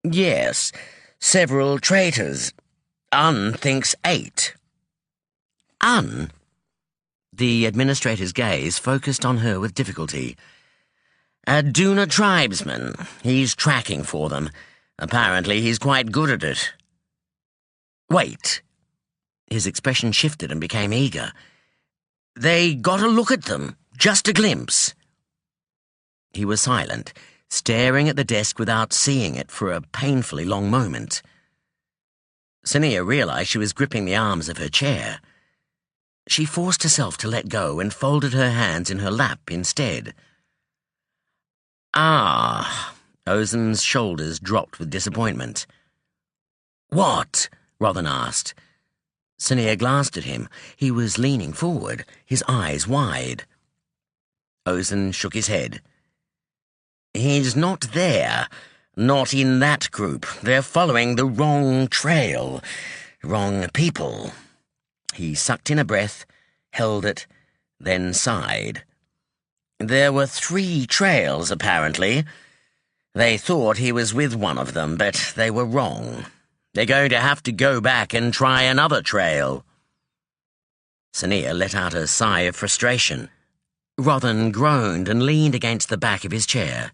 "Yes, several traitors. Un thinks 8. Un? The administrator's gaze focused on her with difficulty. "A Duna tribesman. He's tracking for them. Apparently he's quite good at it." "Wait." His expression shifted and became eager. "They got a look at them. Just a glimpse." He was silent, staring at the desk without seeing it for a painfully long moment. Sonea realized she was gripping the arms of her chair. She forced herself to let go and folded her hands in her lap instead. "Ah," Ozen's shoulders dropped with disappointment. "What?" Rothan asked. Sonea glanced at him. He was leaning forward, his eyes wide. Ozen shook his head. "He's not there. Not in that group. They're following the wrong trail. Wrong people." He sucked in a breath, held it, then sighed. "There were 3 trails, apparently. They thought he was with one of them, but they were wrong. They're going to have to go back and try another trail." Sonea let out a sigh of frustration. Rothan groaned and leaned against the back of his chair.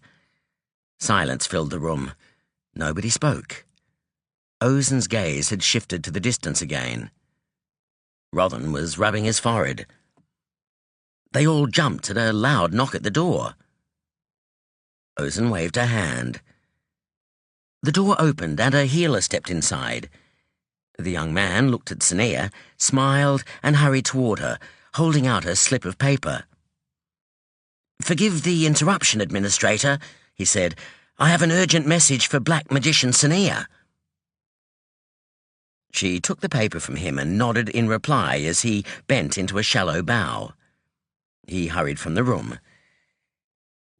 Silence filled the room. Nobody spoke. Ozen's gaze had shifted to the distance again. Rothan was rubbing his forehead. They all jumped at a loud knock at the door. Ozen waved a hand. The door opened and a healer stepped inside. The young man looked at Sonea, smiled and hurried toward her, holding out a slip of paper. "Forgive the interruption, Administrator," he said. "I have an urgent message for Black Magician Sonea." She took the paper from him and nodded in reply as he bent into a shallow bow. He hurried from the room.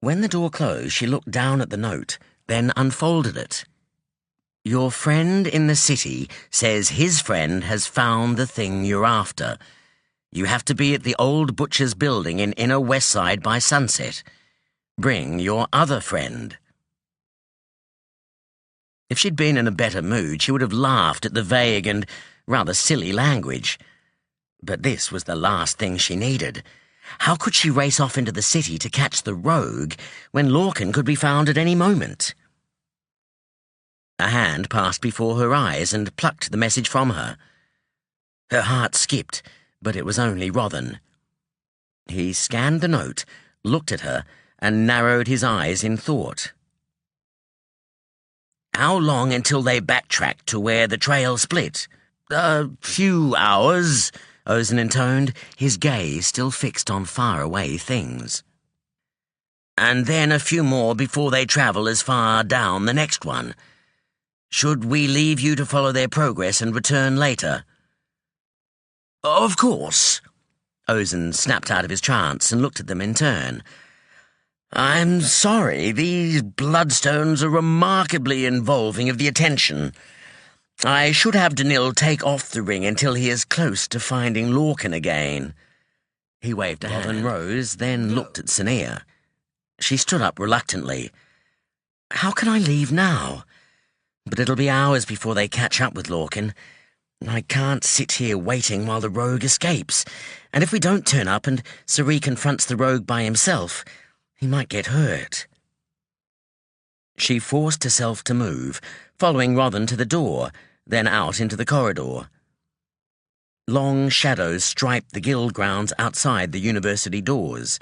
When the door closed, she looked down at the note, then unfolded it. "Your friend in the city says his friend has found the thing you're after. You have to be at the old butcher's building in Inner West Side by sunset. Bring your other friend." If she'd been in a better mood, she would have laughed at the vague and rather silly language. But this was the last thing she needed. How could she race off into the city to catch the rogue when Lorkin could be found at any moment? A hand passed before her eyes and plucked the message from her. Her heart skipped, but it was only Rothan. He scanned the note, looked at her, and narrowed his eyes in thought. "How long until they backtrack to where the trail split?" "A few hours," Ozen intoned, his gaze still fixed on faraway things. "And then a few more before they travel as far down the next one. Should we leave you to follow their progress and return later?" "Of course." Ozen snapped out of his trance and looked at them in turn. "I'm sorry, these bloodstones are remarkably involving of the attention. I should have Danil take off the ring until he is close to finding Lorkin again." He waved a hand and rose, then looked at Sonea. She stood up reluctantly. "How can I leave now? But it'll be hours before they catch up with Lorkin. I can't sit here waiting while the rogue escapes, and if we don't turn up and Sari confronts the rogue by himself, he might get hurt." She forced herself to move, following Rothan to the door, then out into the corridor. Long shadows striped the guild grounds outside the university doors.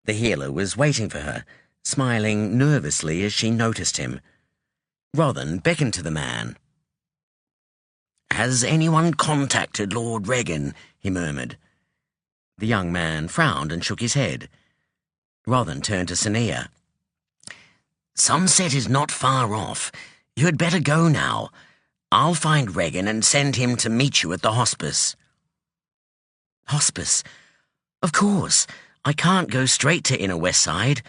The healer was waiting for her, smiling nervously as she noticed him. Rothan beckoned to the man. "Has anyone contacted Lord Regan?" he murmured. The young man frowned and shook his head. Rothan turned to Sonea. "Sunset is not far off. You had better go now. I'll find Regan and send him to meet you at the hospice." "Hospice? Of course. I can't go straight to Inner West Side.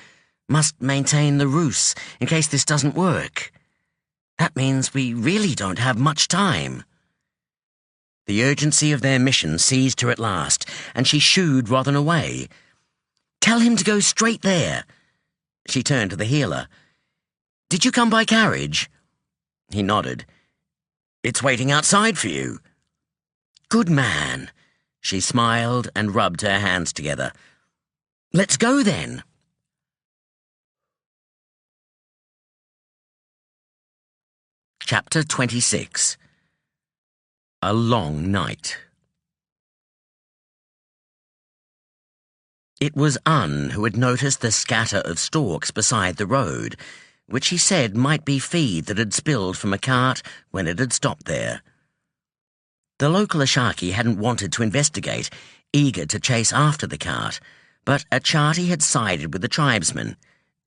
Must maintain the ruse in case this doesn't work. That means we really don't have much time." The urgency of their mission seized her at last, and she shooed Rothan away. "Tell him to go straight there." She turned to the healer. "Did you come by carriage?" He nodded. "It's waiting outside for you." "Good man." She smiled and rubbed her hands together. "Let's go then." Chapter 26. A Long Night. It was Un who had noticed the scatter of stalks beside the road, which he said might be feed that had spilled from a cart when it had stopped there. The local Ashaki hadn't wanted to investigate, eager to chase after the cart, but Achati had sided with the tribesmen,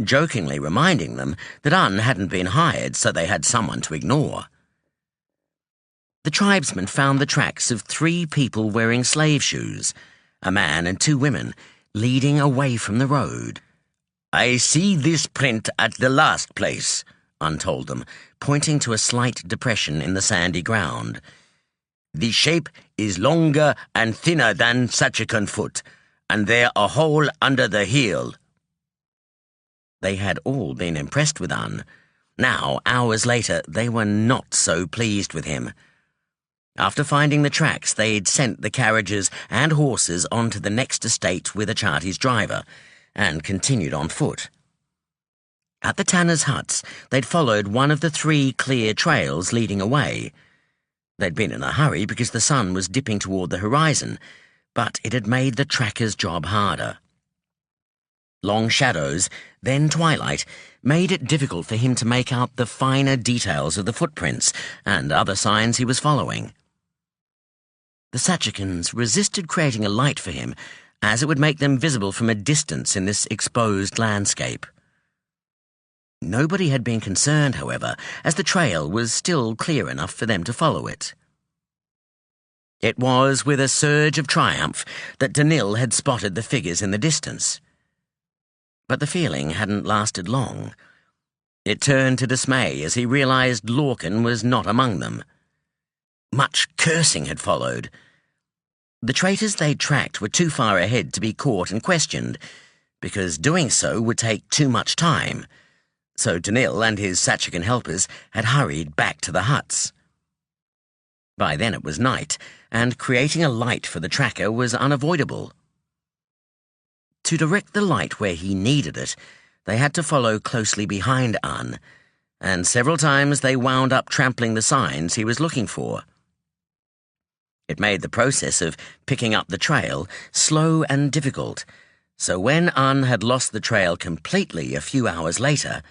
jokingly reminding them that Un hadn't been hired so they had someone to ignore. The tribesmen found the tracks of 3 people wearing slave shoes, a man and 2 women, leading away from the road. "I see this print at the last place," Un told them, pointing to a slight depression in the sandy ground. "The shape is longer and thinner than Sachakan foot, and there a hole under the heel." They had all been impressed with Un. Now, hours later, they were not so pleased with him. After finding the tracks, they'd sent the carriages and horses on to the next estate with Achati's driver, and continued on foot. At the tanners' huts, they'd followed one of the 3 clear trails leading away. They'd been in a hurry because the sun was dipping toward the horizon, but it had made the tracker's job harder. Long shadows, then twilight, made it difficult for him to make out the finer details of the footprints and other signs he was following. The Sachakans resisted creating a light for him, as it would make them visible from a distance in this exposed landscape. Nobody had been concerned, however, as the trail was still clear enough for them to follow it. It was with a surge of triumph that Danil had spotted the figures in the distance. But the feeling hadn't lasted long. It turned to dismay as he realized Lorkin was not among them. Much cursing had followed. The traitors they'd tracked were too far ahead to be caught and questioned, because doing so would take too much time. So Danil and his Sachakan helpers had hurried back to the huts. By then it was night, and creating a light for the tracker was unavoidable. To direct the light where he needed it, they had to follow closely behind An, and several times they wound up trampling the signs he was looking for. It made the process of picking up the trail slow and difficult, so when An had lost the trail completely a few hours later,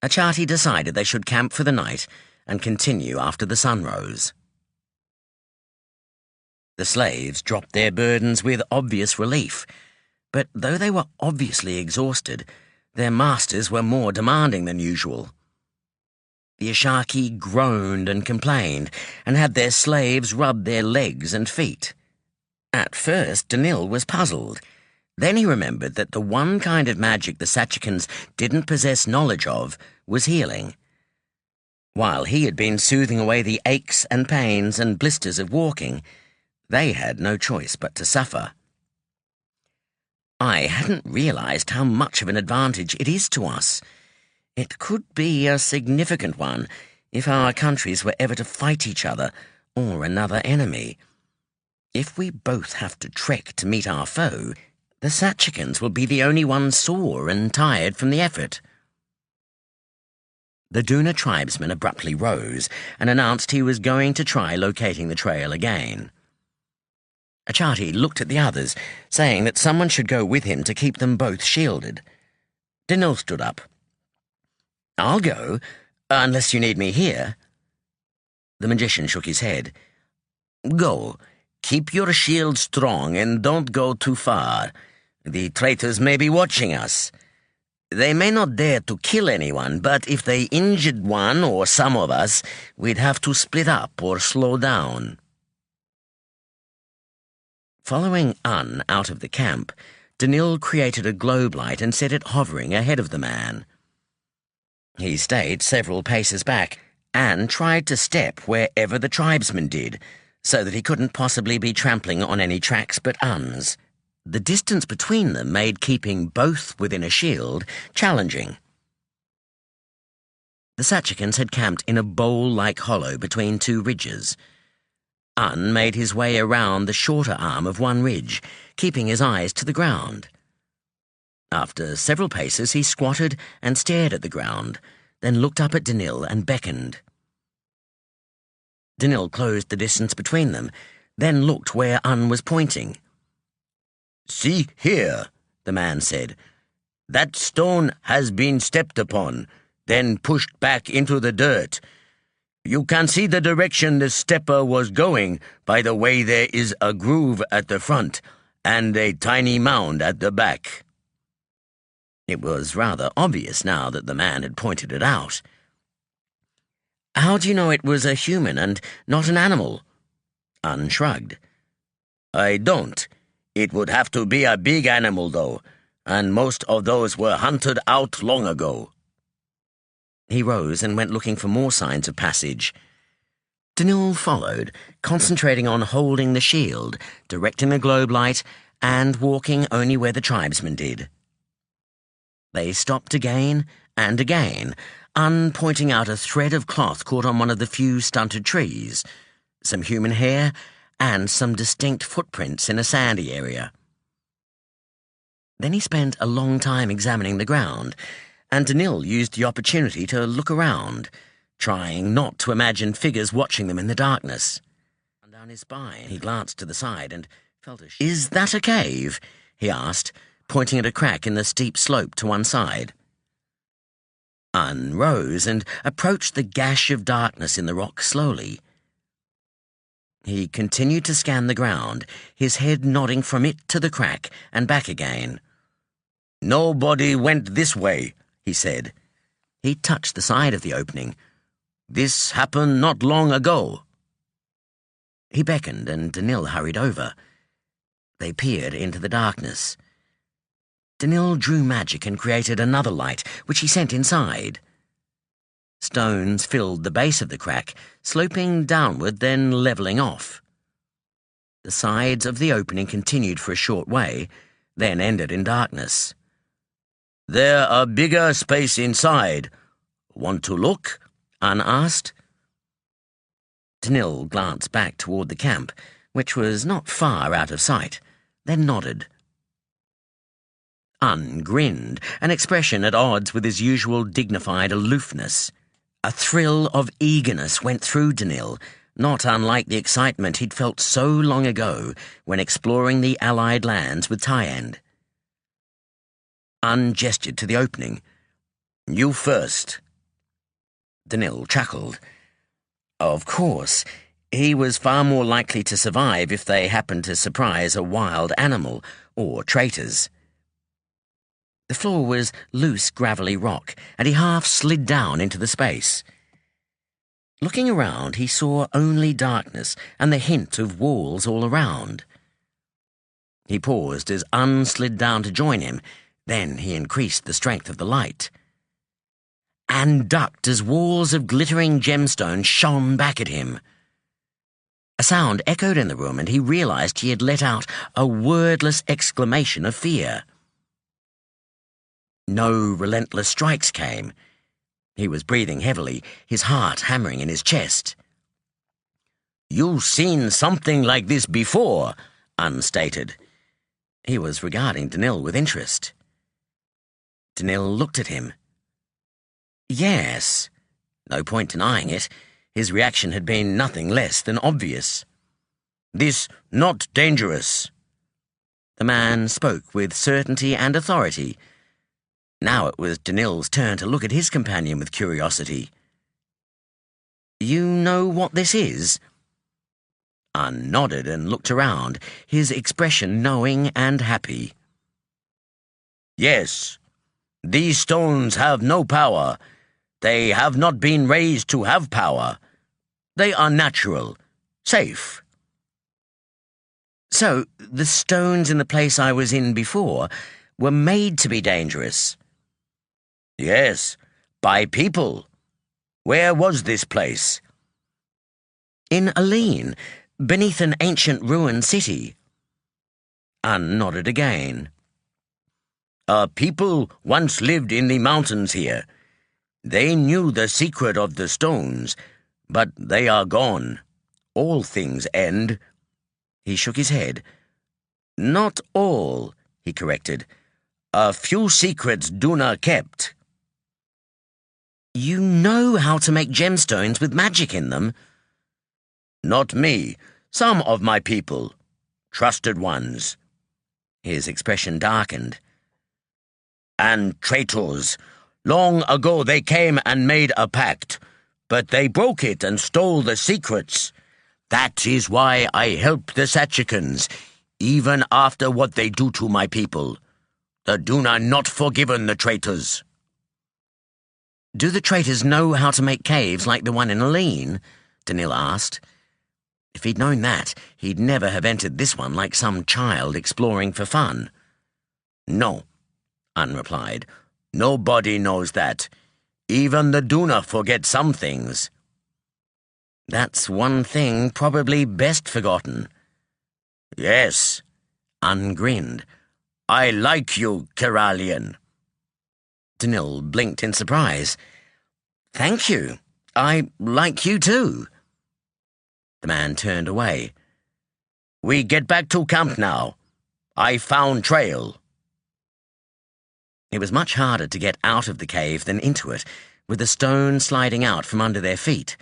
Achati decided they should camp for the night and continue after the sun rose. The slaves dropped their burdens with obvious relief, but though they were obviously exhausted, their masters were more demanding than usual. The Ashaki groaned and complained, and had their slaves rub their legs and feet. At first, Danil was puzzled. Then he remembered that the one kind of magic the Sachakans didn't possess knowledge of was healing. While he had been soothing away the aches and pains and blisters of walking, they had no choice but to suffer. I hadn't realized how much of an advantage it is to us. It could be a significant one if our countries were ever to fight each other or another enemy. If we both have to trek to meet our foe, the Sachakans will be the only ones sore and tired from the effort. The Duna tribesman abruptly rose and announced he was going to try locating the trail again. Achati looked at the others, saying that someone should go with him to keep them both shielded. Danil stood up. "I'll go, unless you need me here." The magician shook his head. "Go. Keep your shield strong and don't go too far. The traitors may be watching us. They may not dare to kill anyone, but if they injured one or some of us, we'd have to split up or slow down." Following An out of the camp, Danil created a globe light and set it hovering ahead of the man. He stayed several paces back and tried to step wherever the tribesman did, so that he couldn't possibly be trampling on any tracks but An's. The distance between them made keeping both within a shield challenging. The Sachakans had camped in a bowl-like hollow between two ridges. An made his way around the shorter arm of one ridge, keeping his eyes to the ground. After several paces, he squatted and stared at the ground, then looked up at Danil and beckoned. Danil closed the distance between them, then looked where An was pointing. "See here," the man said. "That stone has been stepped upon, then pushed back into the dirt. You can see the direction the stepper was going by the way there is a groove at the front and a tiny mound at the back." It was rather obvious now that the man had pointed it out. "How do you know it was a human and not an animal?" An shrugged. "I don't. It would have to be a big animal, though, and most of those were hunted out long ago." He rose and went looking for more signs of passage. Danil followed, concentrating on holding the shield, directing the globe light, and walking only where the tribesmen did. They stopped again and again, An pointing out a thread of cloth caught on one of the few stunted trees, some human hair, and some distinct footprints in a sandy area. Then he spent a long time examining the ground, and Danil used the opportunity to look around, trying not to imagine figures watching them in the darkness. Down his spine, he glanced to the side and felt "Is that a cave?" he asked, pointing at a crack in the steep slope to one side. An rose and approached the gash of darkness in the rock slowly. He continued to scan the ground, his head nodding from it to the crack and back again. "Nobody went this way," he said. He touched the side of the opening. "This happened not long ago." He beckoned, and Danil hurried over. They peered into the darkness. Danil drew magic and created another light, which he sent inside. Stones filled the base of the crack, sloping downward, then levelling off. The sides of the opening continued for a short way, then ended in darkness. "There a bigger space inside. Want to look?" An asked. Danil glanced back toward the camp, which was not far out of sight, then nodded. Un grinned, an expression at odds with his usual dignified aloofness. A thrill of eagerness went through Danil, not unlike the excitement he'd felt so long ago when exploring the Allied lands with Tyend. Un gestured to the opening. "You first." Danil chuckled. Of course, he was far more likely to survive if they happened to surprise a wild animal or traitors. The floor was loose, gravelly rock, and he half slid down into the space. Looking around, he saw only darkness and the hint of walls all around. He paused as Un slid down to join him, then he increased the strength of the light. And ducked as walls of glittering gemstones shone back at him. A sound echoed in the room, and he realized he had let out a wordless exclamation of fear. No relentless strikes came. He was breathing heavily, his heart hammering in his chest. "You've seen something like this before," Un stated. He was regarding Danil with interest. Danil looked at him. Yes. No point denying it. His reaction had been nothing less than obvious. "This not dangerous." The man spoke with certainty and authority. Now it was Danil's turn to look at his companion with curiosity. "You know what this is?" Un nodded and looked around, his expression knowing and happy. "Yes. These stones have no power. They have not been raised to have power. They are natural, safe." "So, the stones in the place I was in before were made to be dangerous?" "Yes, by people. Where was this place?" "In Aline, beneath an ancient ruined city." Un nodded again. "A people once lived in the mountains here. They knew the secret of the stones, but they are gone. All things end." He shook his head. "Not all," he corrected. "A few secrets Duna kept." "You know how to make gemstones with magic in them?" "Not me. Some of my people. Trusted ones." His expression darkened. "And traitors. Long ago they came and made a pact, but they broke it and stole the secrets. That is why I help the Sachakans, even after what they do to my people. The Duna not forgiven the traitors." "Do the traitors know how to make caves like the one in Aline?" Danil asked. If he'd known that, he'd never have entered this one like some child exploring for fun. "No," Un replied. "Nobody knows that. Even the Duna forget some things." "That's one thing probably best forgotten." "Yes." Un grinned. "I like you, Kyralian." Danil blinked in surprise. "Thank you. I like you too." The man turned away. "We get back to camp now. I found trail." It was much harder to get out of the cave than into it, with the stone sliding out from under their feet,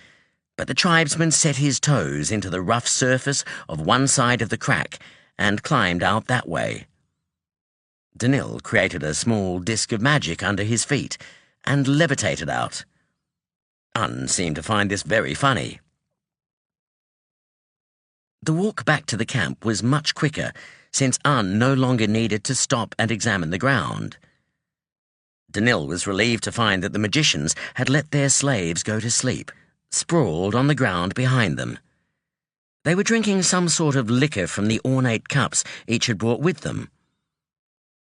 but the tribesman set his toes into the rough surface of one side of the crack and climbed out that way. Danil created a small disk of magic under his feet and levitated out. Un seemed to find this very funny. The walk back to the camp was much quicker, since no longer needed to stop and examine the ground. Danil was relieved to find that the magicians had let their slaves go to sleep, sprawled on the ground behind them. They were drinking some sort of liquor from the ornate cups each had brought with them.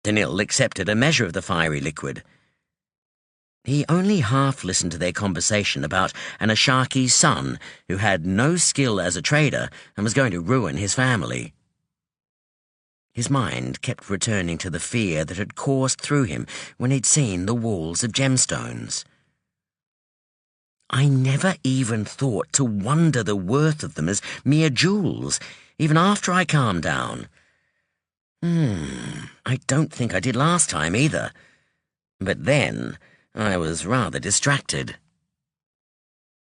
Danil accepted a measure of the fiery liquid. He only half listened to their conversation about an Ashaki's son who had no skill as a trader and was going to ruin his family. His mind kept returning to the fear that had coursed through him when he'd seen the walls of gemstones. I never even thought to wonder the worth of them as mere jewels, even after I calmed down. I don't think I did last time either. But then I was rather distracted.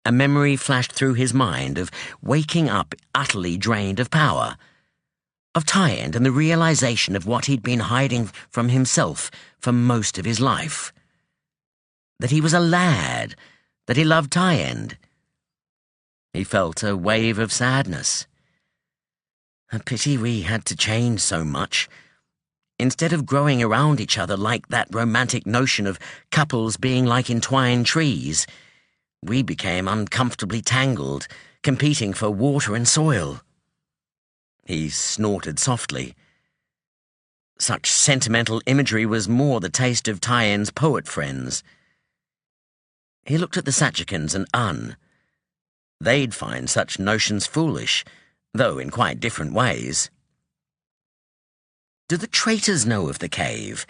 A memory flashed through his mind of waking up utterly drained of power, of Tyend and the realization of what he'd been hiding from himself for most of his life. That he was a lad, that he loved Tyend. He felt a wave of sadness. A pity we had to change so much. Instead of growing around each other like that romantic notion of couples being like entwined trees, we became uncomfortably tangled, competing for water and soil. He snorted softly. Such sentimental imagery was more the taste of Tyend's poet friends. He looked at the Sachakans and They'd find such notions foolish, though in quite different ways. Do the traitors know of the cave?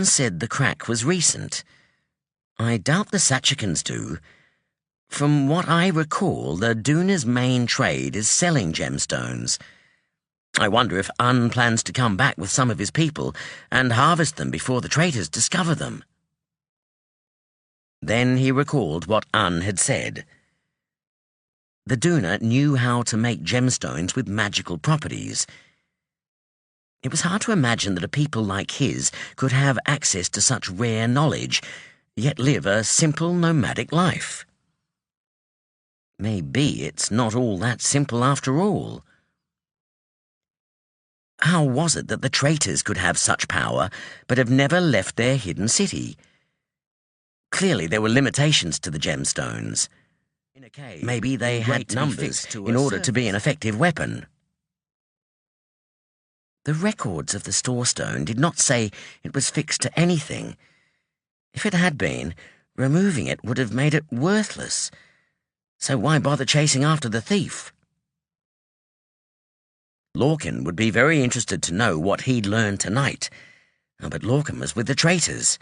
Said the crack was recent. I doubt the Sachakans do. From what I recall, the Duna's main trade is selling gemstones. I wonder if plans to come back with some of his people and harvest them before the traitors discover them. Then he recalled what had said. The Duna knew how to make gemstones with magical properties. It was hard to imagine that a people like his could have access to such rare knowledge, yet live a simple nomadic life. Maybe it's not all that simple after all. How was it that the traitors could have such power, but have never left their hidden city? Clearly there were limitations to the gemstones. Maybe they had numbers in order to be an effective weapon. The records of the storestone did not say it was fixed to anything. If it had been, removing it would have made it worthless. So why bother chasing after the thief? Lorkin would be very interested to know what he'd learned tonight. But Lorkin was with the traitors.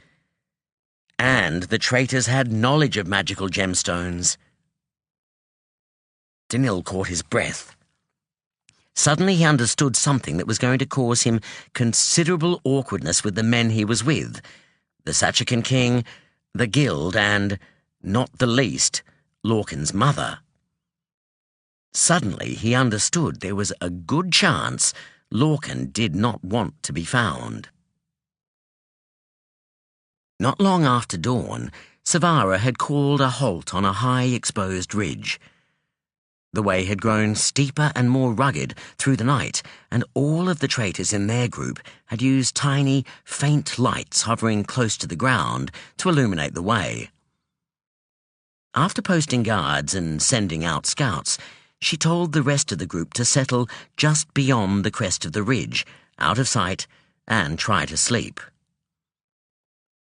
And the traitors had knowledge of magical gemstones. Danil caught his breath. Suddenly he understood something that was going to cause him considerable awkwardness with the men he was with, the Sachakan king, the guild, and, not the least, Lorkin's mother. Suddenly he understood there was a good chance Lorkin did not want to be found. Not long after dawn, Savara had called a halt on a high exposed ridge. The way had grown steeper and more rugged through the night, and all of the traitors in their group had used tiny, faint lights hovering close to the ground to illuminate the way. After posting guards and sending out scouts, she told the rest of the group to settle just beyond the crest of the ridge, out of sight, and try to sleep.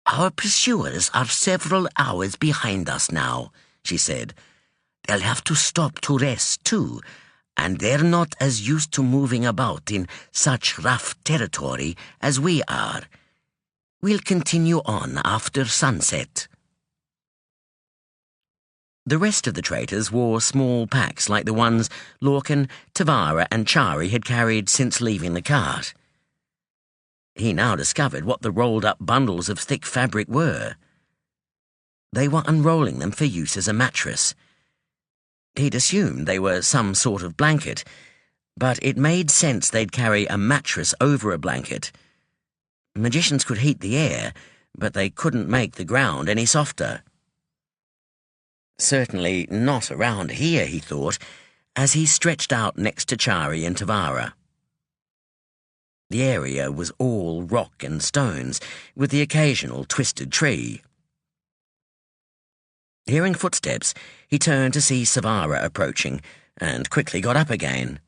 "Our pursuers are several hours behind us now," she said. "They'll have to stop to rest, too, and they're not as used to moving about in such rough territory as we are. We'll continue on after sunset." The rest of the traitors wore small packs like the ones Lorkin, Tavara, and Chari had carried since leaving the cart. He now discovered what the rolled-up bundles of thick fabric were. They were unrolling them for use as a mattress. He'd assumed they were some sort of blanket, but it made sense they'd carry a mattress over a blanket. Magicians could heat the air, but they couldn't make the ground any softer. Certainly not around here, he thought, as he stretched out next to Chari and Tavara. The area was all rock and stones, with the occasional twisted tree. Hearing footsteps, he turned to see Savara approaching, and quickly got up again.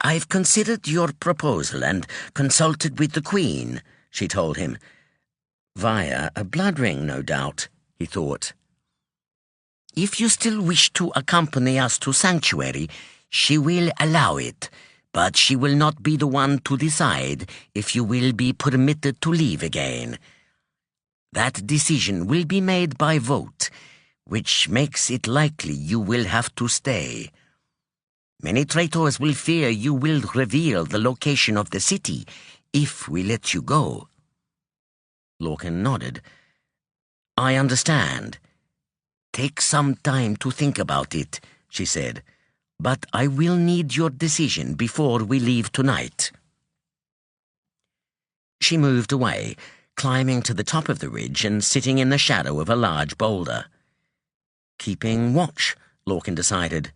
"I've considered your proposal and consulted with the Queen," she told him. Via a blood ring, no doubt, he thought. "If you still wish to accompany us to Sanctuary, she will allow it, but she will not be the one to decide if you will be permitted to leave again. That decision will be made by vote, which makes it likely you will have to stay. Many traitors will fear you will reveal the location of the city if we let you go." Lorkin nodded. "I understand. Take some time to think about it," she said, "but I will need your decision before we leave tonight." She moved away, climbing to the top of the ridge and sitting in the shadow of a large boulder. Keeping watch, Lorkin decided.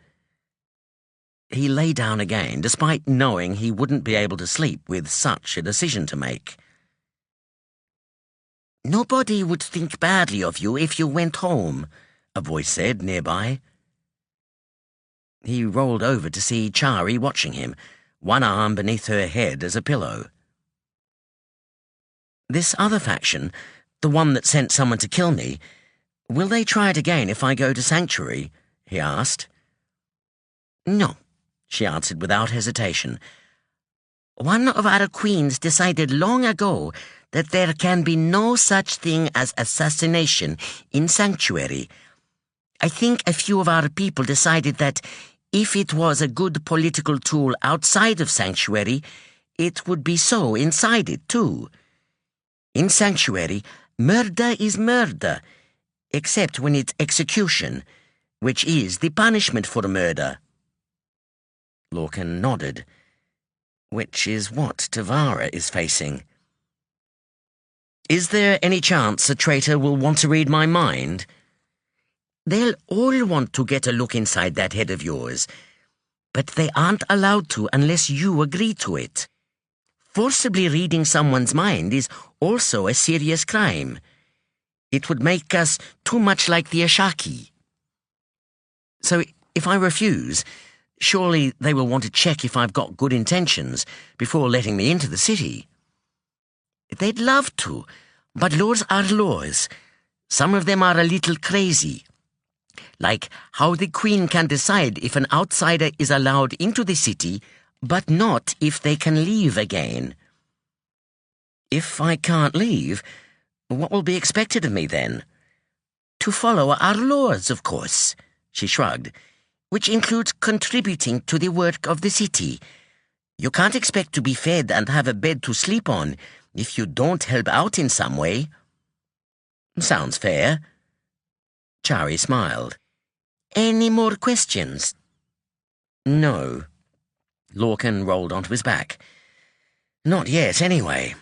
He lay down again, despite knowing he wouldn't be able to sleep with such a decision to make. "Nobody would think badly of you if you went home," a voice said nearby. He rolled over to see Chari watching him, one arm beneath her head as a pillow. "This other faction, the one that sent someone to kill me, will they try it again if I go to Sanctuary?" he asked. "No," she answered without hesitation. "One of our queens decided long ago that there can be no such thing as assassination in Sanctuary. I think a few of our people decided that if it was a good political tool outside of Sanctuary, it would be so inside it too. In Sanctuary, murder is murder, except when it's execution, which is the punishment for murder." Lorkin nodded. "Which is what Tavara is facing." "Is there any chance a traitor will want to read my mind?" "They'll all want to get a look inside that head of yours, but they aren't allowed to unless you agree to it. Forcibly reading someone's mind is also a serious crime. It would make us too much like the Ashaki." "So if I refuse, surely they will want to check if I've got good intentions before letting me into the city." "They'd love to, but laws are laws. Some of them are a little crazy. Like how the Queen can decide if an outsider is allowed into the city, but not if they can leave again." "If I can't leave, what will be expected of me then?" "To follow our laws, of course," she shrugged, "which includes contributing to the work of the city. You can't expect to be fed and have a bed to sleep on if you don't help out in some way." "Sounds fair." Chari smiled. "Any more questions?" "No." Lorkin rolled onto his back. "Not yet, anyway."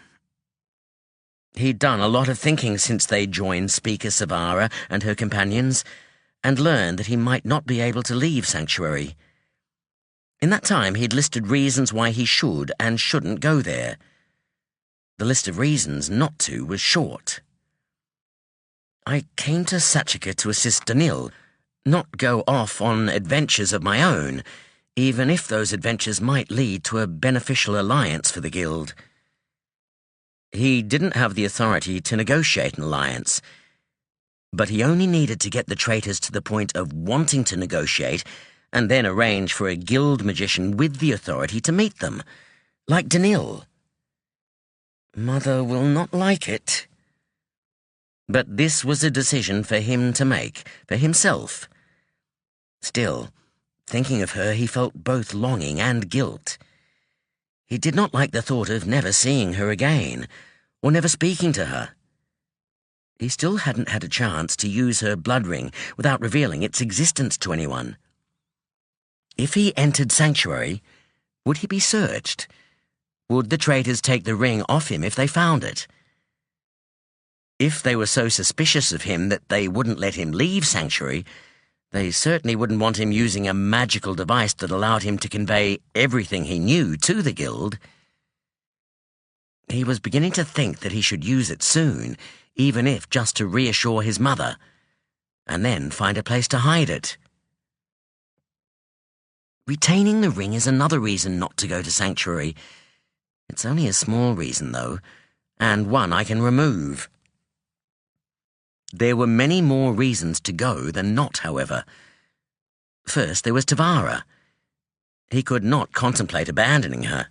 He'd done a lot of thinking since they joined Speaker Savara and her companions, and learned that he might not be able to leave Sanctuary. In that time, he'd listed reasons why he should and shouldn't go there. The list of reasons not to was short. "I came to Sachaka to assist Danil, not go off on adventures of my own, even if those adventures might lead to a beneficial alliance for the Guild." He didn't have the authority to negotiate an alliance, but he only needed to get the traitors to the point of wanting to negotiate and then arrange for a guild magician with the authority to meet them, like Danil. Mother will not like it. But this was a decision for him to make, for himself. Still, thinking of her, he felt both longing and guilt. He did not like the thought of never seeing her again, or never speaking to her. He still hadn't had a chance to use her blood ring without revealing its existence to anyone. If he entered Sanctuary, would he be searched? Would the traitors take the ring off him if they found it? If they were so suspicious of him that they wouldn't let him leave Sanctuary, They certainly wouldn't want him using a magical device that allowed him to convey everything he knew to the guild. He was beginning to think that he should use it soon, even if just to reassure his mother, and then find a place to hide it. Retaining the ring is another reason not to go to Sanctuary. It's only a small reason, though, and one I can remove. There were many more reasons to go than not, however. First, there was Tavara. He could not contemplate abandoning her.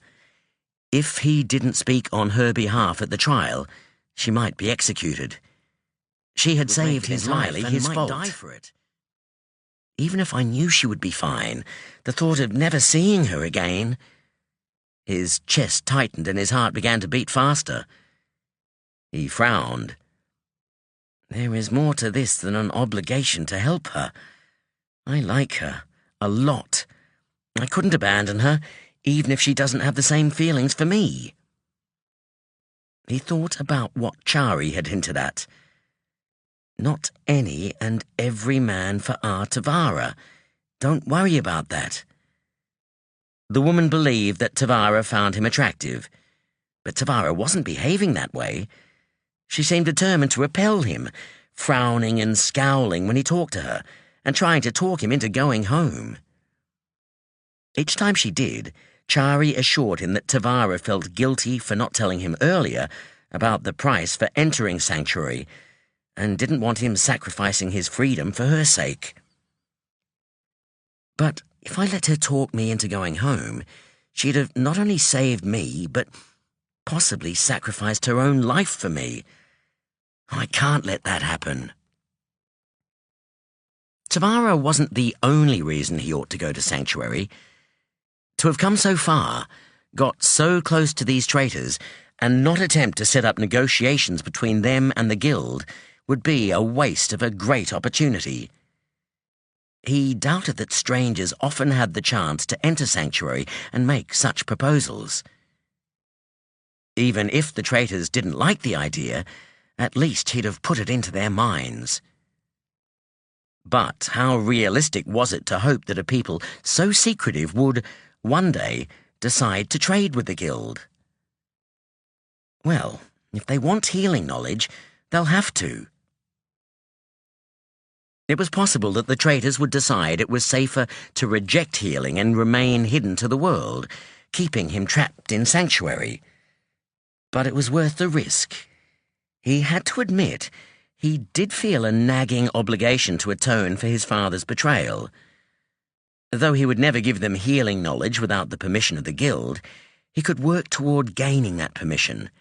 If he didn't speak on her behalf at the trial, she might be executed. She had saved his life and his fault. Die for it. Even if I knew she would be fine, the thought of never seeing her again... His chest tightened and his heart began to beat faster. He frowned. There is more to this than an obligation to help her. I like her, a lot. I couldn't abandon her, even if she doesn't have the same feelings for me. He thought about what Chari had hinted at. Not any and every man for our Tavara. Don't worry about that. The woman believed that Tavara found him attractive, but Tavara wasn't behaving that way. She seemed determined to repel him, frowning and scowling when he talked to her, and trying to talk him into going home. Each time she did, Chari assured him that Tavara felt guilty for not telling him earlier about the price for entering Sanctuary, and didn't want him sacrificing his freedom for her sake. But if I let her talk me into going home, she'd have not only saved me, but possibly sacrificed her own life for me. I can't let that happen. Tavara wasn't the only reason he ought to go to Sanctuary. To have come so far, got so close to these traitors, and not attempt to set up negotiations between them and the guild would be a waste of a great opportunity. He doubted that strangers often had the chance to enter Sanctuary and make such proposals. Even if the traitors didn't like the idea, at least he'd have put it into their minds. But how realistic was it to hope that a people so secretive would, one day, decide to trade with the guild? Well, if they want healing knowledge, they'll have to. It was possible that the traitors would decide it was safer to reject healing and remain hidden to the world, keeping him trapped in Sanctuary. But it was worth the risk. He had to admit he did feel a nagging obligation to atone for his father's betrayal. Though he would never give them healing knowledge without the permission of the guild, he could work toward gaining that permission.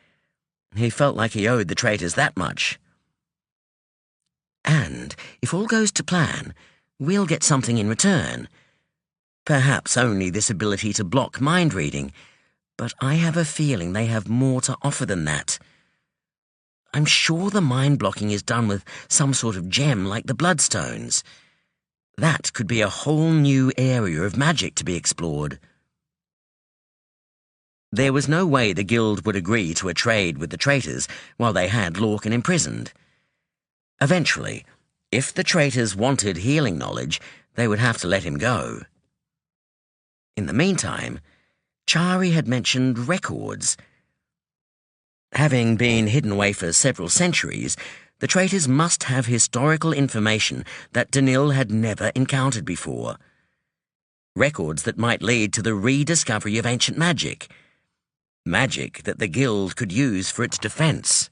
He felt like he owed the traitors that much. And, if all goes to plan, we'll get something in return. Perhaps only this ability to block mind reading, but I have a feeling they have more to offer than that. I'm sure the mind blocking is done with some sort of gem like the bloodstones. That could be a whole new area of magic to be explored. There was no way the guild would agree to a trade with the traitors while they had Lorkin imprisoned. Eventually, if the traitors wanted healing knowledge, they would have to let him go. In the meantime, Chari had mentioned records. Having been hidden away for several centuries, the traitors must have historical information that Danil had never encountered before. Records that might lead to the rediscovery of ancient magic. Magic that the guild could use for its defense.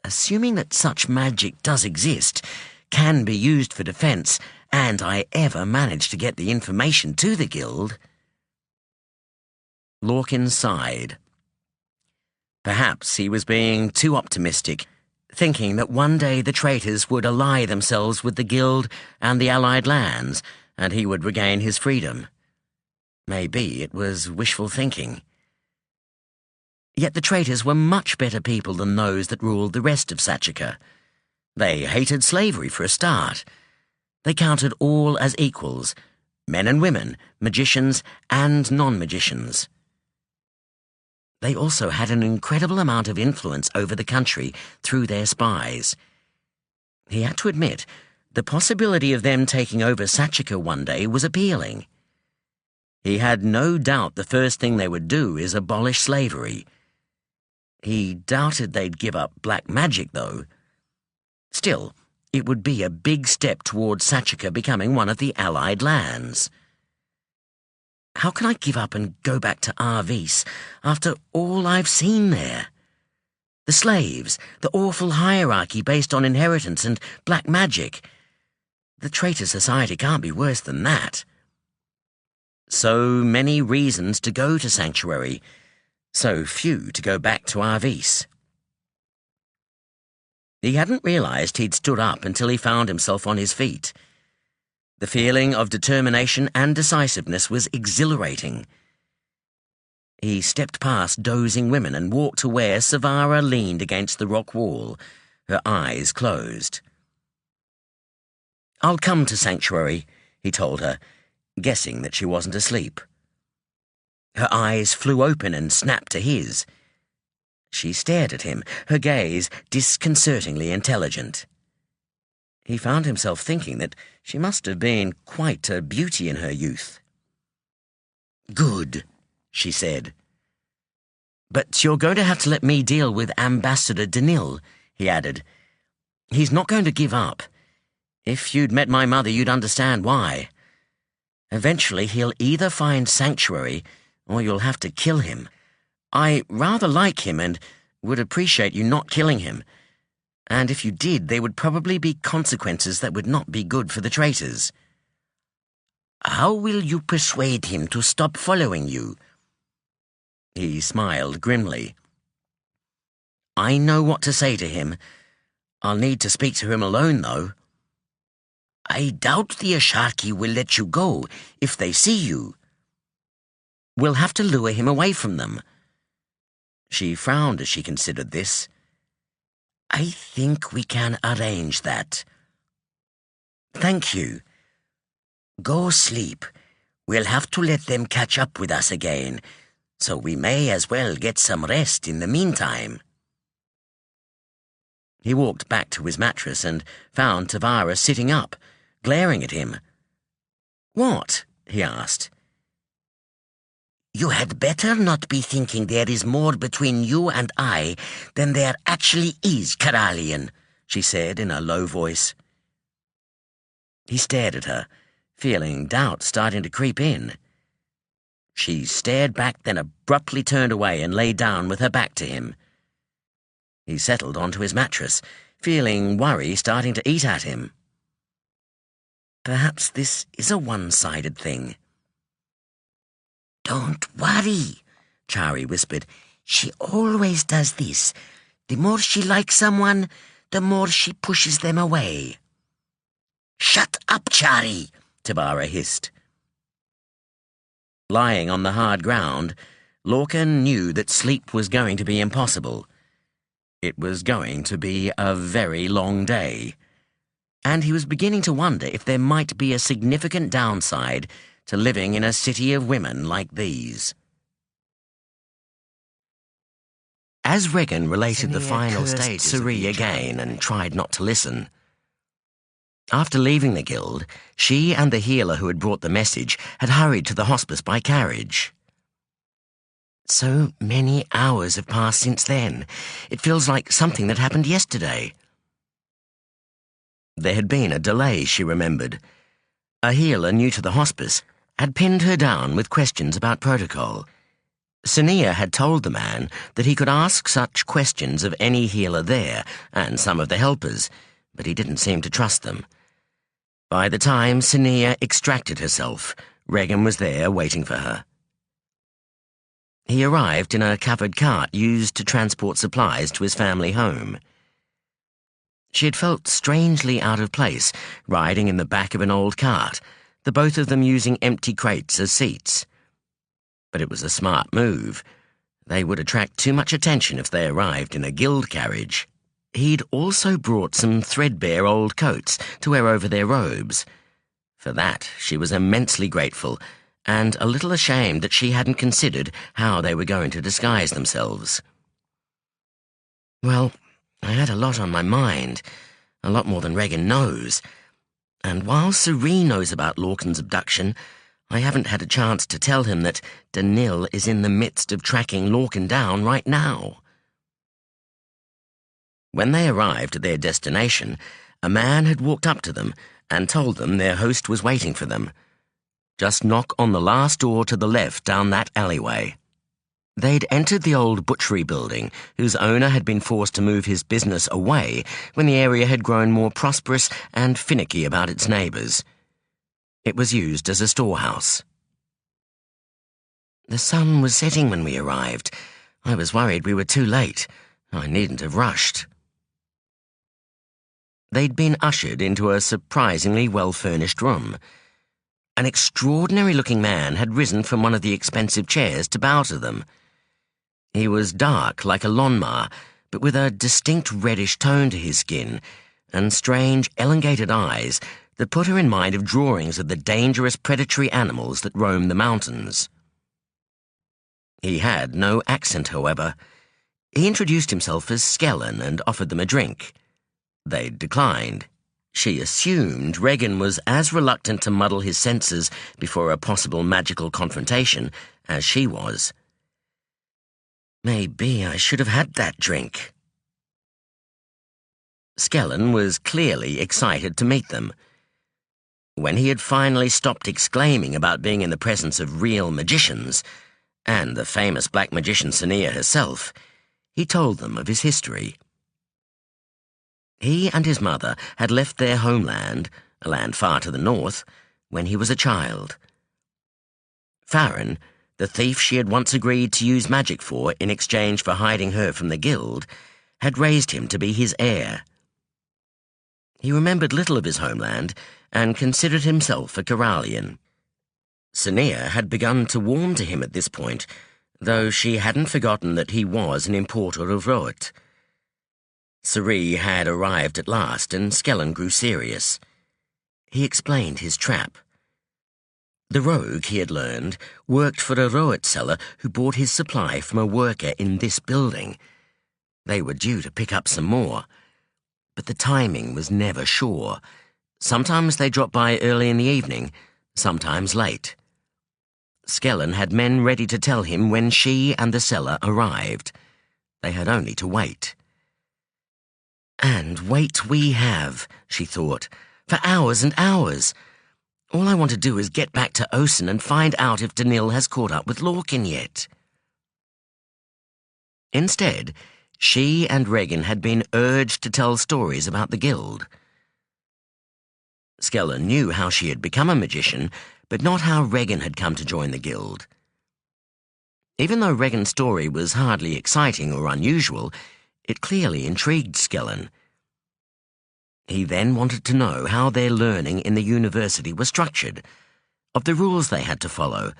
Assuming that such magic does exist, can be used for defense, and I ever managed to get the information to the guild... Lorkin sighed. Perhaps he was being too optimistic, thinking that one day the traitors would ally themselves with the guild and the allied lands, and he would regain his freedom. Maybe it was wishful thinking. Yet the traitors were much better people than those that ruled the rest of Sachaka. They hated slavery for a start. They counted all as equals, men and women, magicians and non-magicians. They also had an incredible amount of influence over the country through their spies. He had to admit, The possibility of them taking over Sachaka one day was appealing. He had no doubt the first thing they would do is abolish slavery. He doubted they'd give up black magic, though. Still, it would be a big step towards Sachaka becoming one of the Allied lands. How can I give up and go back to Arvis after all I've seen there? The slaves, the awful hierarchy based on inheritance and black magic. The traitor society can't be worse than that. So many reasons to go to Sanctuary, so few to go back to Arvis. He hadn't realized he'd stood up until he found himself on his feet. The feeling of determination and decisiveness was exhilarating. He stepped past dozing women and walked to where Savara leaned against the rock wall, her eyes closed. "I'll come to Sanctuary," he told her, guessing that she wasn't asleep. Her eyes flew open and snapped to his. She stared at him, her gaze disconcertingly intelligent. He found himself thinking that she must have been quite a beauty in her youth. "Good," she said. "But you're going to have to let me deal with Ambassador Danil," he added. "He's not going to give up. If you'd met my mother, you'd understand why. Eventually, he'll either find Sanctuary, or you'll have to kill him. I rather like him and would appreciate you not killing him. And if you did, there would probably be consequences that would not be good for the traitors." "How will you persuade him to stop following you?" He smiled grimly. "I know what to say to him. I'll need to speak to him alone, though." "I doubt the Asharki will let you go if they see you." "We'll have to lure him away from them." She frowned as she considered this. "I think we can arrange that." "Thank you." "Go sleep. We'll have to let them catch up with us again, so we may as well get some rest in the meantime." He walked back to his mattress and found Tavara sitting up, glaring at him. "What?" he asked. "You had better not be thinking there is more between you and I than there actually is, Kyralian," she said in a low voice. He stared at her, feeling doubt starting to creep in. She stared back, then abruptly turned away and lay down with her back to him. He settled onto his mattress, feeling worry starting to eat at him. Perhaps this is a one-sided thing. "Don't worry," Chari whispered. "She always does this. The more she likes someone, the more she pushes them away." "Shut up, Chari," Tabara hissed. Lying on the hard ground, Lorkin knew that sleep was going to be impossible. It was going to be a very long day, and he was beginning to wonder if there might be a significant downside to living in a city of women like these. As Regan related the final stage to Suri again and tried not to listen. After leaving the guild, she and the healer who had brought the message had hurried to the hospice by carriage. "So many hours have passed since then. It feels like something that happened yesterday." There had been a delay, she remembered. A healer new to the hospice had pinned her down with questions about protocol. Sonea had told the man that he could ask such questions of any healer there and some of the helpers, but he didn't seem to trust them. By the time Sonea extracted herself, Regan was there waiting for her. He arrived in a covered cart used to transport supplies to his family home. She had felt strangely out of place, riding in the back of an old cart, the both of them using empty crates as seats. But it was a smart move. They would attract too much attention if they arrived in a guild carriage. He'd also brought some threadbare old coats to wear over their robes. For that, she was immensely grateful, and a little ashamed that she hadn't considered how they were going to disguise themselves. "Well, I had a lot on my mind, a lot more than Regan knows. And while Suri knows about Lorkin's abduction, I haven't had a chance to tell him that Danil is in the midst of tracking Lorkin down right now." When they arrived at their destination, a man had walked up to them and told them their host was waiting for them. Just knock on the last door to the left down that alleyway. They'd entered the old butchery building, whose owner had been forced to move his business away when the area had grown more prosperous and finicky about its neighbours. It was used as a storehouse. "The sun was setting when we arrived. I was worried we were too late. I needn't have rushed." They'd been ushered into a surprisingly well-furnished room. An extraordinary-looking man had risen from one of the expensive chairs to bow to them. He was dark like a lawnmower, but with a distinct reddish tone to his skin and strange, elongated eyes that put her in mind of drawings of the dangerous predatory animals that roam the mountains. He had no accent, however. He introduced himself as Skellen and offered them a drink. They declined. She assumed Regan was as reluctant to muddle his senses before a possible magical confrontation as she was. "Maybe I should have had that drink." Skellen was clearly excited to meet them. When he had finally stopped exclaiming about being in the presence of real magicians, and the famous Black Magician Sonea herself, he told them of his history. He and his mother had left their homeland, a land far to the north, when he was a child. Farron, the thief she had once agreed to use magic for in exchange for hiding her from the guild, had raised him to be his heir. He remembered little of his homeland and considered himself a Kyralian. Sonea had begun to warm to him at this point, though she hadn't forgotten that he was an importer of Roet. Suri had arrived at last, and Skellen grew serious. He explained his trap. The rogue, he had learned, worked for a Roet seller who bought his supply from a worker in this building. They were due to pick up some more, but the timing was never sure. Sometimes they dropped by early in the evening, sometimes late. Skellen had men ready to tell him when she and the seller arrived. They had only to wait. "And wait we have," she thought, "for hours and hours. All I want to do is get back to Osen and find out if Danil has caught up with Lorkin yet." Instead, she and Regan had been urged to tell stories about the guild. Skellen knew how she had become a magician, but not how Regan had come to join the guild. Even though Regan's story was hardly exciting or unusual, it clearly intrigued Skellen. He then wanted to know how their learning in the university was structured, of the rules they had to follow,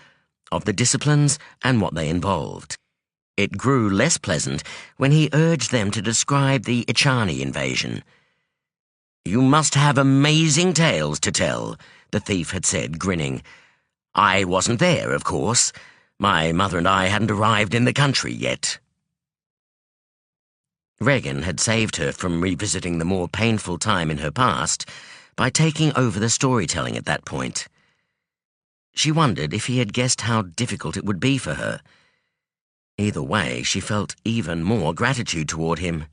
of the disciplines and what they involved. It grew less pleasant when he urged them to describe the Ichani invasion. "You must have amazing tales to tell," the thief had said, grinning. "I wasn't there, of course. My mother and I hadn't arrived in the country yet." Regan had saved her from revisiting the more painful time in her past by taking over the storytelling at that point. She wondered if he had guessed how difficult it would be for her. Either way, she felt even more gratitude toward him.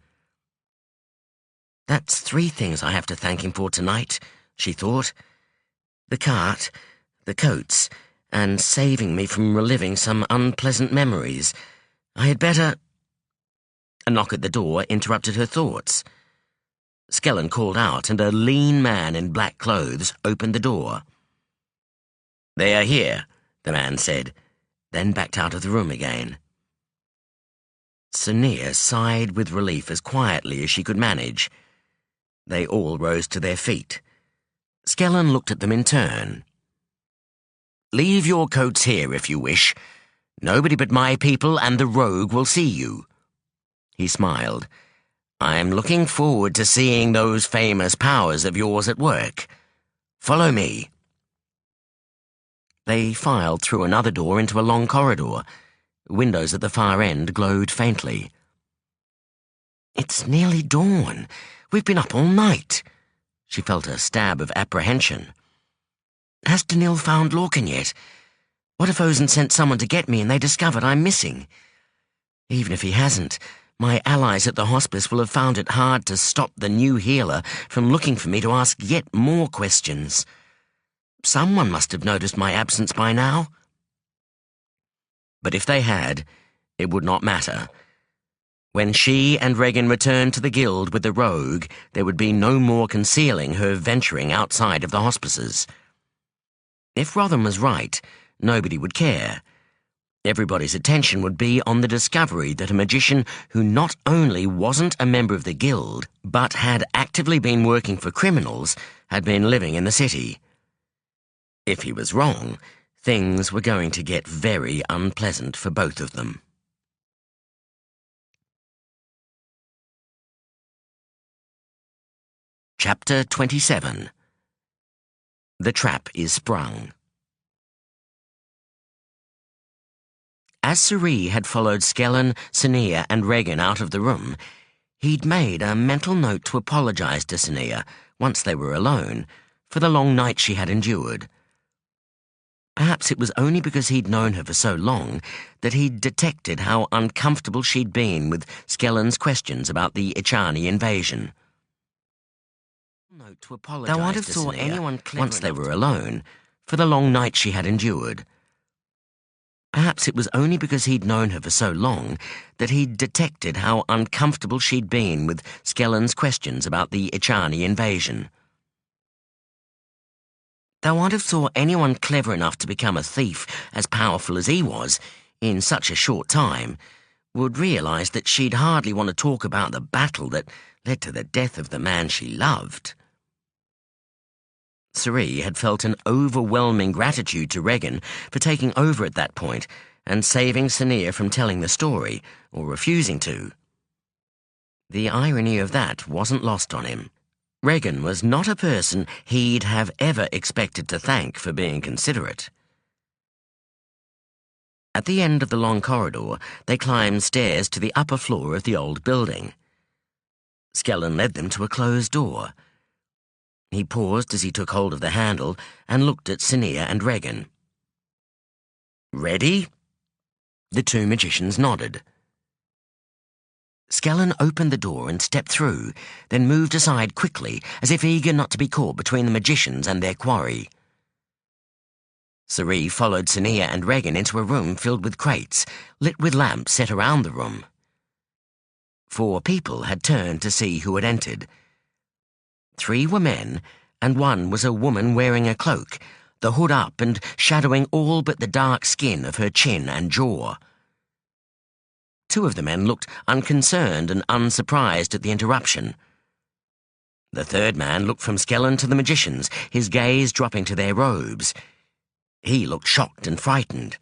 "That's 3 things I have to thank him for tonight," she thought. "The cart, the coats, and saving me from reliving some unpleasant memories. I had better—" A knock at the door interrupted her thoughts. Skellen called out, and a lean man in black clothes opened the door. "They are here," the man said, then backed out of the room again. Sonea sighed with relief as quietly as she could manage. They all rose to their feet. Skellen looked at them in turn. "Leave your coats here if you wish. Nobody but my people and the rogue will see you." He smiled. "I'm looking forward to seeing those famous powers of yours at work. Follow me." They filed through another door into a long corridor. Windows at the far end glowed faintly. "It's nearly dawn. We've been up all night," She felt a stab of apprehension. "Has Danil found Lorkin yet? What if Ozen sent someone to get me and they discovered I'm missing? Even if he hasn't, my allies at the hospice will have found it hard to stop the new healer from looking for me to ask yet more questions. Someone must have noticed my absence by now." But if they had, it would not matter. When she and Regan returned to the guild with the rogue, there would be no more concealing her venturing outside of the hospices. If Rothan was right, nobody would care. Everybody's attention would be on the discovery that a magician who not only wasn't a member of the guild, but had actively been working for criminals, had been living in the city. If he was wrong, things were going to get very unpleasant for both of them. Chapter 27. The Trap is Sprung. As Suri had followed Skellen, Sonea and Regan out of the room, he'd made a mental note to apologize to Sonea, once they were alone, for the long night she had endured. Perhaps it was only because he'd known her for so long that he'd detected how uncomfortable she'd been with Skellen's questions about the Echani invasion. Note to apologize Though I'd have to thought Sonea, anyone clever once they enough were alone, for the long night she had endured. Perhaps it was only because he'd known her for so long that he'd detected how uncomfortable she'd been with Skellen's questions about the Echani invasion. Though I'd have thought anyone clever enough to become a thief as powerful as he was, in such a short time, would realize that she'd hardly want to talk about the battle that led to the death of the man she loved. Suri had felt an overwhelming gratitude to Regan for taking over at that point and saving Sonea from telling the story, or refusing to. The irony of that wasn't lost on him. Regan was not a person he'd have ever expected to thank for being considerate. At the end of the long corridor, they climbed stairs to the upper floor of the old building. Skellen led them to a closed door. He paused as he took hold of the handle and looked at Sonea and Regan. "Ready?" The two magicians nodded. Skellen opened the door and stepped through, then moved aside quickly, as if eager not to be caught between the magicians and their quarry. Suri followed Sonea and Regan into a room filled with crates, lit with lamps set around the room. 4 people had turned to see who had entered. 3 were men, and 1 was a woman wearing a cloak, the hood up and shadowing all but the dark skin of her chin and jaw. 2 of the men looked unconcerned and unsurprised at the interruption. The 3rd man looked from Skellen to the magicians, his gaze dropping to their robes. He looked shocked and frightened.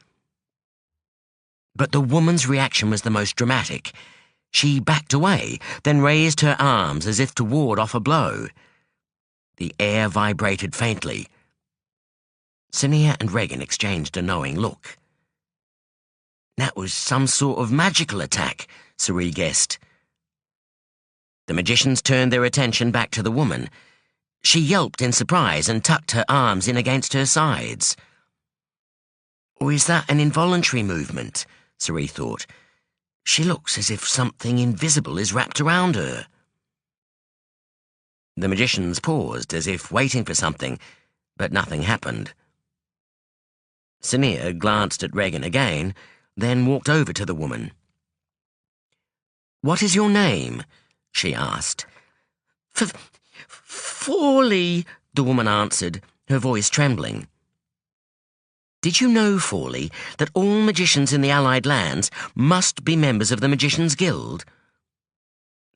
But the woman's reaction was the most dramatic. She backed away, then raised her arms as if to ward off a blow. The air vibrated faintly. Sonea and Regan exchanged a knowing look. That was some sort of magical attack, Suri guessed. The magicians turned their attention back to the woman. She yelped in surprise and tucked her arms in against her sides. Or is that an involuntary movement? Suri thought. She looks as if something invisible is wrapped around her. The magicians paused as if waiting for something, but nothing happened. Sonea glanced at Regan again, then walked over to the woman. "What is your name?" she asked. "Fawley," the woman answered, her voice trembling. "Did you know, Fawley, that all magicians in the Allied lands must be members of the Magicians' Guild?"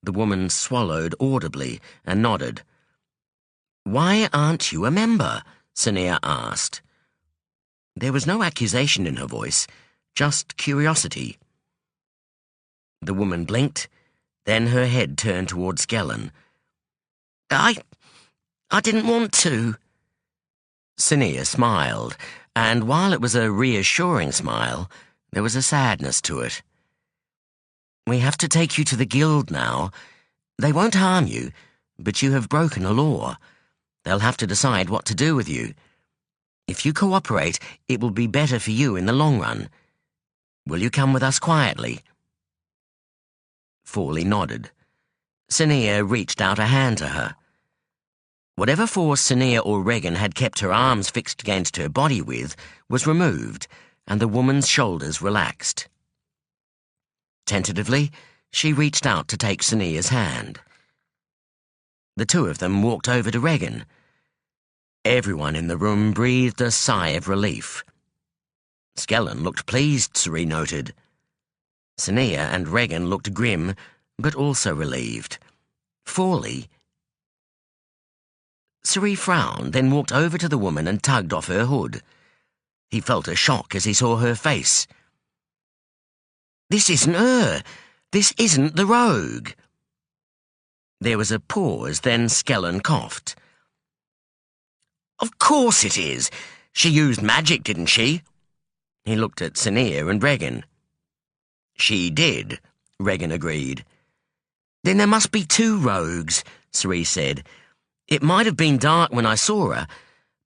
The woman swallowed audibly and nodded. "Why aren't you a member?" Sonea asked. There was no accusation in her voice, just curiosity. The woman blinked, then her head turned toward Skellen. I didn't want to." Sonea smiled, and while it was a reassuring smile, there was a sadness to it. "We have to take you to the guild now. They won't harm you, but you have broken a law. They'll have to decide what to do with you. If you cooperate, it will be better for you in the long run. Will you come with us quietly?" Fawley nodded. Sonea reached out a hand to her. Whatever force Sonea or Regan had kept her arms fixed against her body with was removed, and the woman's shoulders relaxed. Tentatively, she reached out to take Sonea's hand. The two of them walked over to Regan. Everyone in the room breathed a sigh of relief. Skellen looked pleased, Suri noted. Sonea and Regan looked grim, but also relieved. Fawley... Suri frowned, then walked over to the woman and tugged off her hood. He felt a shock as he saw her face. "This isn't her! This isn't the rogue!" There was a pause, then Skellen coughed. "Of course it is! She used magic, didn't she?" He looked at Sonea and Regan. "She did," Regan agreed. "Then there must be two rogues," Suri said. "It might have been dark when I saw her,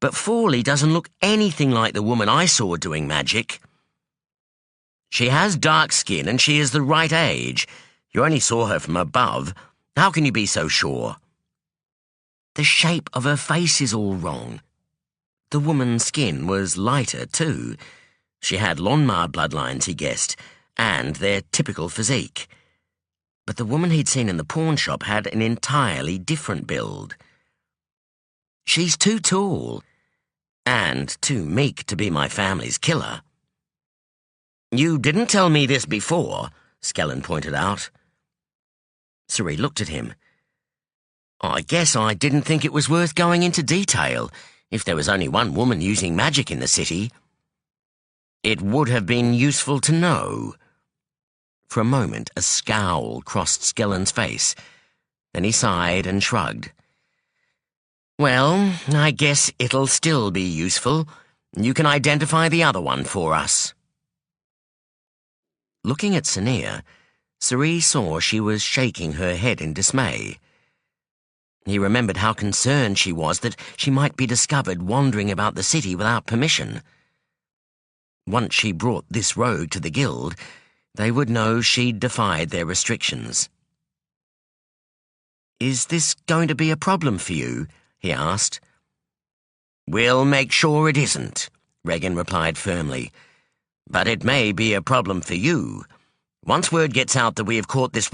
but Fawley doesn't look anything like the woman I saw doing magic." "She has dark skin and she is the right age. You only saw her from above. How can you be so sure?" "The shape of her face is all wrong." The woman's skin was lighter, too. She had Lonmar bloodlines, he guessed, and their typical physique. But the woman he'd seen in the pawn shop had an entirely different build. "She's too tall, and too meek to be my family's killer." "You didn't tell me this before," Skellen pointed out. Suri looked at him. "I guess I didn't think it was worth going into detail if there was only one woman using magic in the city." "It would have been useful to know." For a moment, a scowl crossed Skellen's face. Then he sighed and shrugged. "Well, I guess it'll still be useful. You can identify the other one for us." Looking at Sonea, Suri saw she was shaking her head in dismay. He remembered how concerned she was that she might be discovered wandering about the city without permission. Once she brought this rogue to the guild, they would know she'd defied their restrictions. "Is this going to be a problem for you?" he asked. "We'll make sure it isn't," Regan replied firmly. "But it may be a problem for you. Once word gets out that we have caught this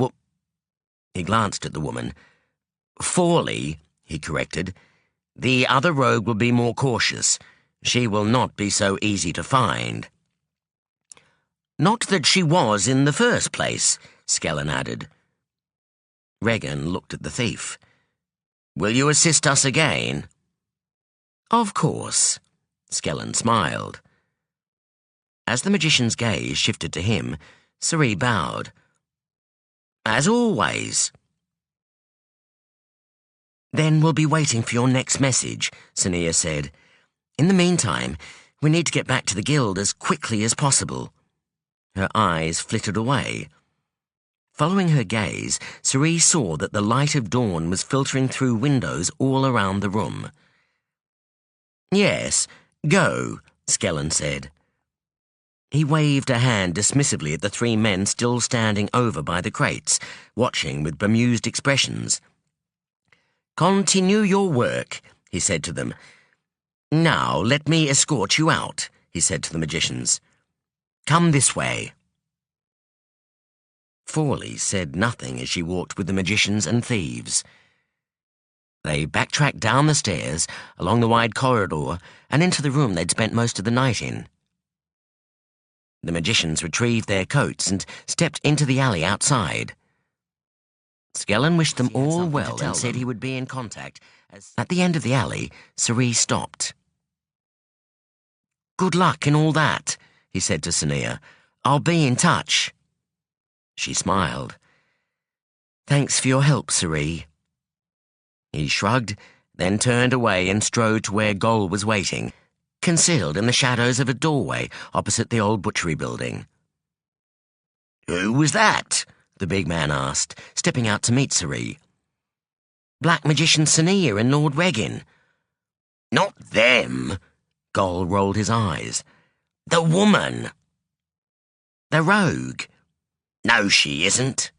He glanced at the woman. "Fawley," he corrected. "The other rogue will be more cautious. She will not be so easy to find." "Not that she was in the first place," Skellen added. Regan looked at the thief. "Will you assist us again?" "Of course." Skellen smiled. As the magician's gaze shifted to him, Suri bowed. "As always." "Then we'll be waiting for your next message," Sonea said. "In the meantime, we need to get back to the guild as quickly as possible." Her eyes flitted away. Following her gaze, Suri saw that the light of dawn was filtering through windows all around the room. "Yes, go," Skellen said. He waved a hand dismissively at the three men still standing over by the crates, watching with bemused expressions. "Continue your work," he said to them. "Now let me escort you out," he said to the magicians. "Come this way." Fawley said nothing as she walked with the magicians and thieves. They backtracked down the stairs, along the wide corridor, and into the room they'd spent most of the night in. The magicians retrieved their coats and stepped into the alley outside. Skellen wished them all well and said he would be in contact. At the end of the alley, Suri stopped. "Good luck in all that," he said to Sonea. "I'll be in touch." She smiled. "Thanks for your help, Suri." He shrugged, then turned away and strode to where Gol was waiting, concealed in the shadows of a doorway opposite the old butchery building. "Who was that?" the big man asked, stepping out to meet Suri. "Black Magician Sonea and Lord Regan." Not them. Gol rolled his eyes. The woman. The rogue. No, she isn't.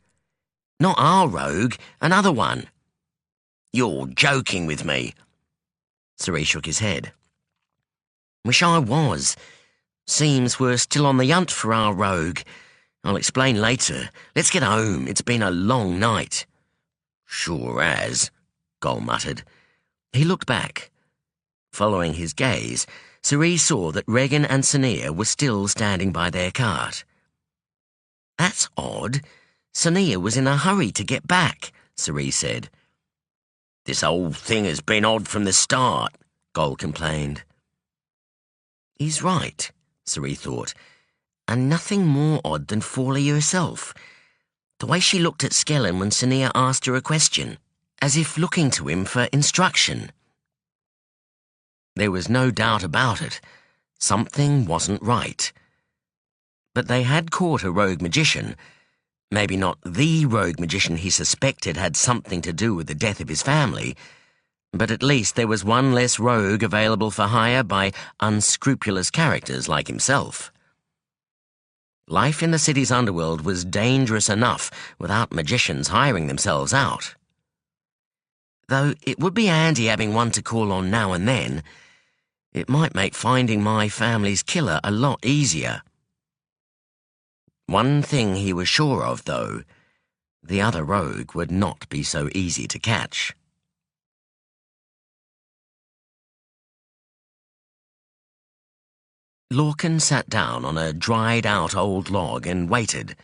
Not our rogue, another one. You're joking with me. Cerie shook his head. Wish I was. Seems we're still on the hunt for our rogue. I'll explain later. Let's get home. It's been a long night. Sure has, Gol muttered. He looked back. Following his gaze, Cerie saw that Regan and Sonea were still standing by their cart. That's odd. Sonea was in a hurry to get back, Cerie said. This whole thing has been odd from the start, Gol complained. He's right, Cerie thought, and nothing more odd than Fawley herself. The way she looked at Skellen when Sonea asked her a question, as if looking to him for instruction. There was no doubt about it. Something wasn't right. But they had caught a rogue magician. Maybe not the rogue magician he suspected had something to do with the death of his family, but at least there was one less rogue available for hire by unscrupulous characters like himself. Life in the city's underworld was dangerous enough without magicians hiring themselves out. Though it would be handy having one to call on now and then. It might make finding my family's killer a lot easier. One thing he was sure of, though, the other rogue would not be so easy to catch. Lorkin sat down on a dried-out old log and waited.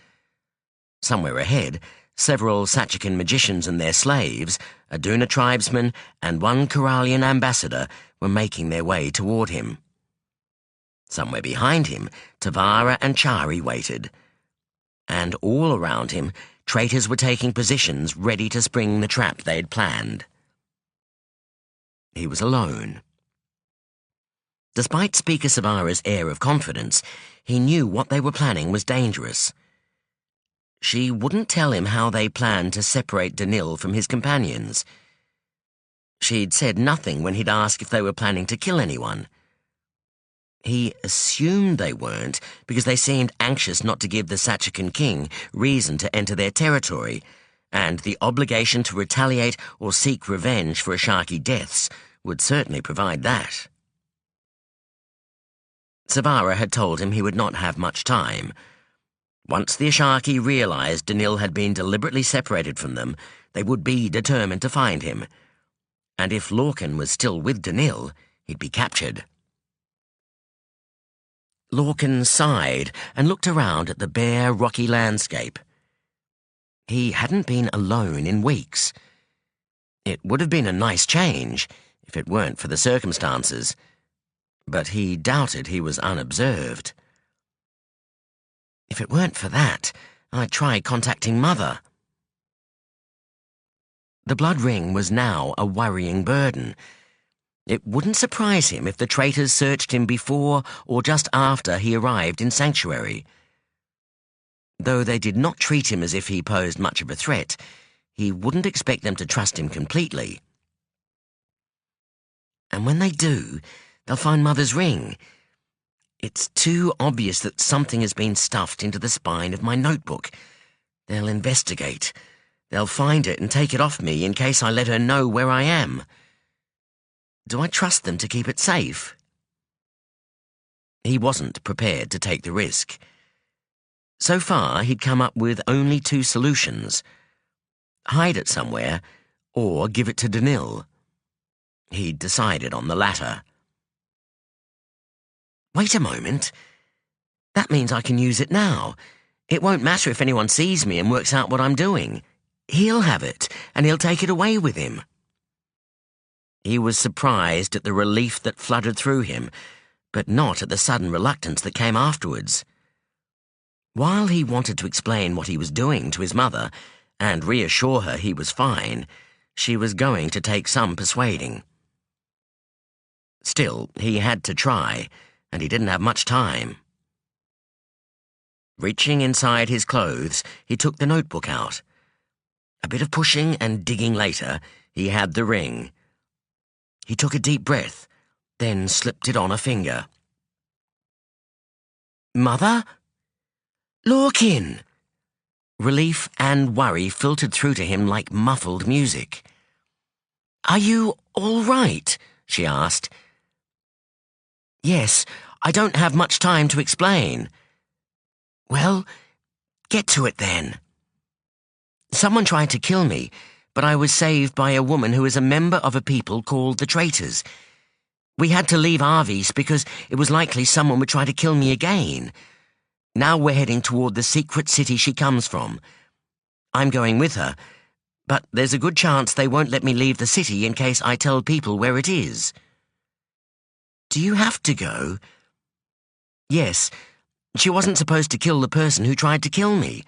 Somewhere ahead, several Sachakan magicians and their slaves, a Duna tribesman, and one Kyralian ambassador were making their way toward him. Somewhere behind him, Tavara and Chari waited. And all around him, traitors were taking positions ready to spring the trap they'd planned. He was alone. Despite Speaker Savara's air of confidence, he knew what they were planning was dangerous. She wouldn't tell him how they planned to separate Danil from his companions. She'd said nothing when he'd asked if they were planning to kill anyone. He assumed they weren't because they seemed anxious not to give the Sachakan king reason to enter their territory, and the obligation to retaliate or seek revenge for Ashaki deaths would certainly provide that. Savara had told him he would not have much time. Once the Ashaki realized Danil had been deliberately separated from them, they would be determined to find him. And if Lorkin was still with Danil, he'd be captured. Lorkin sighed and looked around at the bare, rocky landscape. He hadn't been alone in weeks. It would have been a nice change, if it weren't for the circumstances. But he doubted he was unobserved. If it weren't for that, I'd try contacting Mother. The blood ring was now a worrying burden. It wouldn't surprise him if the traitors searched him before or just after he arrived in Sanctuary. Though they did not treat him as if he posed much of a threat, he wouldn't expect them to trust him completely. And when they do, they'll find Mother's ring. It's too obvious that something has been stuffed into the spine of my notebook. They'll investigate. They'll find it and take it off me in case I let her know where I am. Do I trust them to keep it safe? He wasn't prepared to take the risk. So far, he'd come up with only two solutions. Hide it somewhere, or give it to Danil. He'd decided on the latter. Wait a moment. That means I can use it now. It won't matter if anyone sees me and works out what I'm doing. He'll have it, and he'll take it away with him. He was surprised at the relief that flooded through him, but not at the sudden reluctance that came afterwards. While he wanted to explain what he was doing to his mother and reassure her he was fine, she was going to take some persuading. Still, he had to try, and he didn't have much time. Reaching inside his clothes, he took the notebook out. A bit of pushing and digging later, he had the ring. He took a deep breath, then slipped it on a finger. "Mother? Lorkin!" Relief and worry filtered through to him like muffled music. "Are you all right?" she asked. "Yes, I don't have much time to explain." "Well, get to it then." "Someone tried to kill me, but I was saved by a woman who is a member of a people called the Traitors. We had to leave Arvis because it was likely someone would try to kill me again. Now we're heading toward the secret city she comes from. I'm going with her, but there's a good chance they won't let me leave the city in case I tell people where it is." "Do you have to go?" "Yes. She wasn't supposed to kill the person who tried to kill me.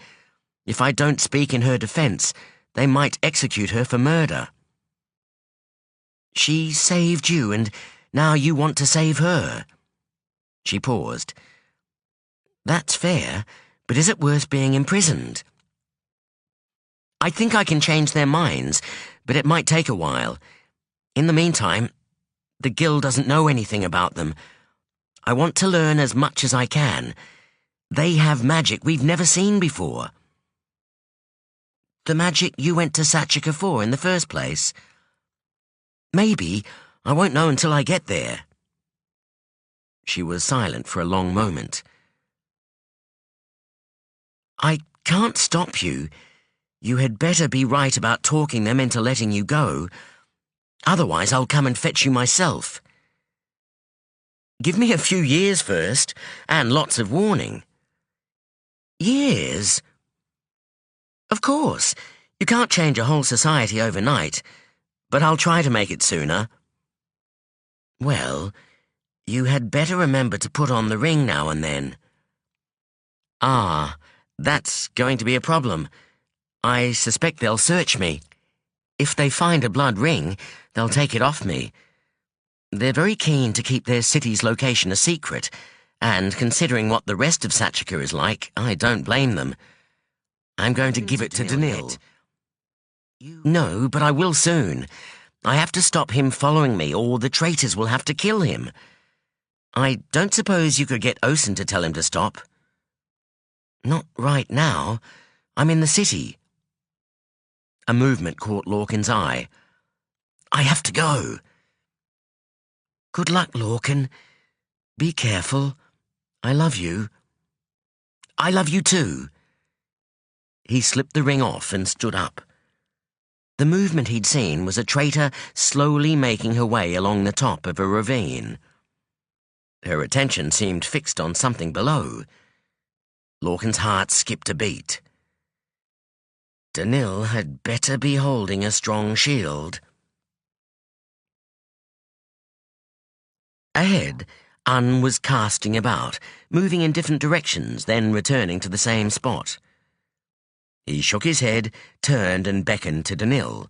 If I don't speak in her defense, they might execute her for murder." "She saved you, and now you want to save her." She paused. "That's fair, but is it worth being imprisoned?" "I think I can change their minds, but it might take a while. In the meantime, the Guild doesn't know anything about them. I want to learn as much as I can. They have magic we've never seen before." "The magic you went to Sachaka for in the first place?" "Maybe. I won't know until I get there." She was silent for a long moment. "I can't stop you. You had better be right about talking them into letting you go. Otherwise, I'll come and fetch you myself." "Give me a few years first, and lots of warning." "Years?" "Of course. You can't change a whole society overnight, but I'll try to make it sooner." "Well, you had better remember to put on the ring now and then." "Ah, that's going to be a problem. I suspect they'll search me. If they find a blood ring, they'll take it off me. They're very keen to keep their city's location a secret, and considering what the rest of Sachaka is like, I don't blame them. I'm going to give it to Danil. "No, but I will soon. I have to stop him following me, or the traitors will have to kill him. I don't suppose you could get Osen to tell him to stop?" "Not right now. I'm in the city." A movement caught Lorkin's eye. "I have to go." "Good luck, Lorkin. Be careful. I love you." "I love you too." He slipped the ring off and stood up. The movement he'd seen was a traitor slowly making her way along the top of a ravine. Her attention seemed fixed on something below. Lorkin's heart skipped a beat. Danil had better be holding a strong shield. Ahead, Unn was casting about, moving in different directions, then returning to the same spot. He shook his head, turned and beckoned to Danil.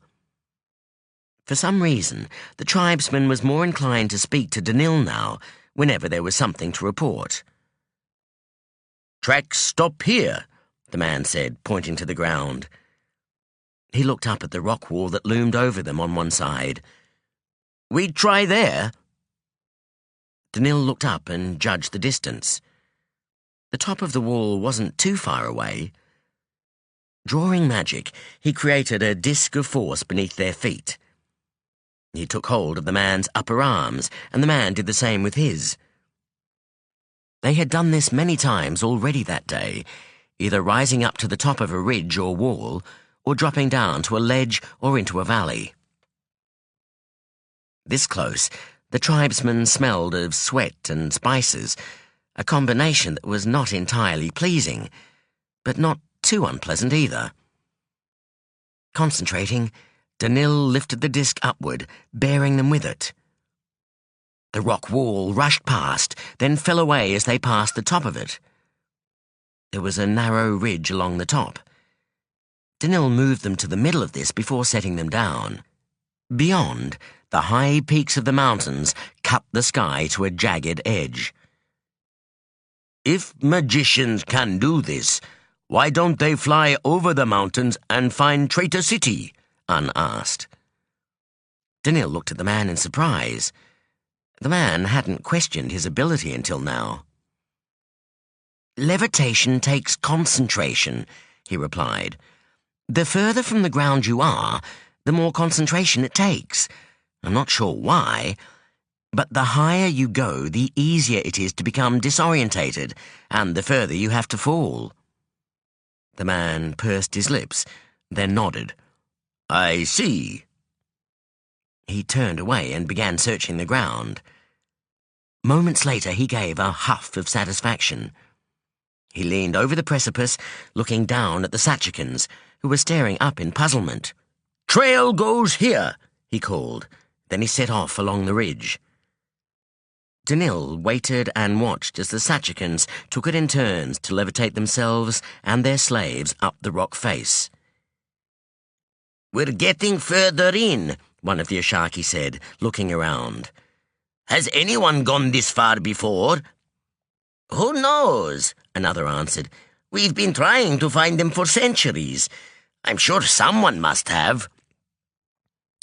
For some reason, the tribesman was more inclined to speak to Danil now, whenever there was something to report. "Tracks stop here," the man said, pointing to the ground. He looked up at the rock wall that loomed over them on one side. "We'd try there." Danil looked up and judged the distance. The top of the wall wasn't too far away. Drawing magic, he created a disk of force beneath their feet. He took hold of the man's upper arms, and the man did the same with his. They had done this many times already that day, either rising up to the top of a ridge or wall, or dropping down to a ledge or into a valley. This close, the tribesmen smelled of sweat and spices, a combination that was not entirely pleasing, but not too unpleasant either. Concentrating, Danil lifted the disc upward, bearing them with it. The rock wall rushed past, then fell away as they passed the top of it. There was a narrow ridge along the top. Danil moved them to the middle of this before setting them down. Beyond, the high peaks of the mountains cut the sky to a jagged edge. "If magicians can do this, why don't they fly over the mountains and find Traitor City?" Unn asked. Danil looked at the man in surprise. The man hadn't questioned his ability until now. "Levitation takes concentration," he replied. "The further from the ground you are, the more concentration it takes. I'm not sure why, but the higher you go, the easier it is to become disorientated, and the further you have to fall." The man pursed his lips, then nodded. "I see." He turned away and began searching the ground. Moments later, he gave a huff of satisfaction. He leaned over the precipice, looking down at the Sachakans, who were staring up in puzzlement. "Trail goes here," he called. Then he set off along the ridge. Danil waited and watched as the Sachakans took it in turns to levitate themselves and their slaves up the rock face. "We're getting further in," one of the Ashaki said, looking around. "Has anyone gone this far before?" "Who knows?" another answered. "We've been trying to find them for centuries. I'm sure someone must have."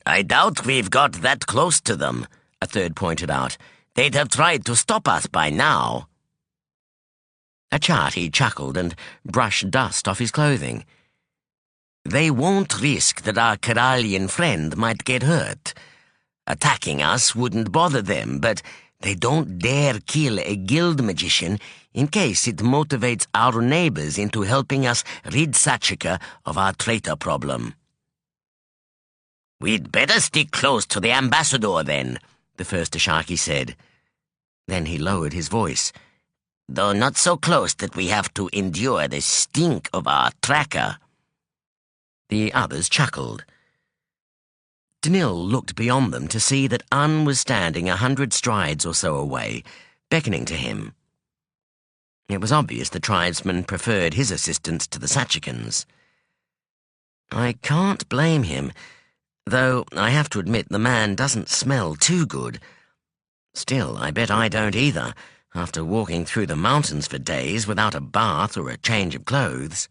"I doubt we've got that close to them," a third pointed out. "They'd have tried to stop us by now." Achati chuckled and brushed dust off his clothing. "They won't risk that our Kyralian friend might get hurt. Attacking us wouldn't bother them, but they don't dare kill a guild magician in case it motivates our neighbors into helping us rid Sachaka of our traitor problem." "We'd better stick close to the ambassador, then," the first Ashaki said. Then he lowered his voice. "Though not so close that we have to endure the stink of our tracker." The others chuckled. Danil looked beyond them to see that Un was standing 100 strides or so away, beckoning to him. It was obvious the tribesman preferred his assistance to the Sachakans. I can't blame him, though I have to admit the man doesn't smell too good. Still, I bet I don't either, after walking through the mountains for days without a bath or a change of clothes.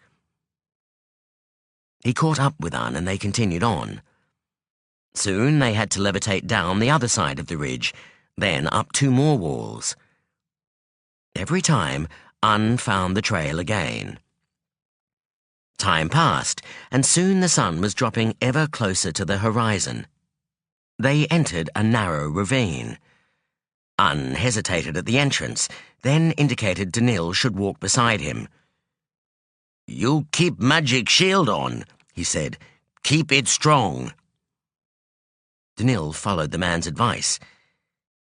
He caught up with Un and they continued on. Soon they had to levitate down the other side of the ridge, then up 2 more walls. Every time, Un found the trail again. Time passed, and soon the sun was dropping ever closer to the horizon. They entered a narrow ravine. Un hesitated at the entrance, then indicated Danil should walk beside him. "You keep magic shield on," he said. "Keep it strong." Danil followed the man's advice.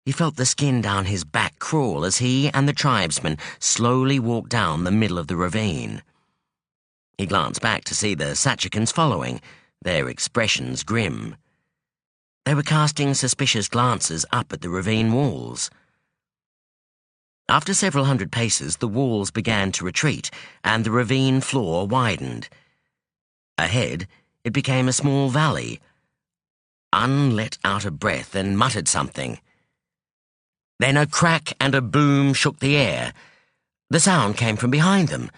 He felt the skin down his back crawl as he and the tribesman slowly walked down the middle of the ravine. He glanced back to see the Sachakans following, their expressions grim. They were casting suspicious glances up at the ravine walls. After several hundred paces, the walls began to retreat, and the ravine floor widened. Ahead, it became a small valley. Un let out a breath and muttered something. Then a crack and a boom shook the air. The sound came from behind them.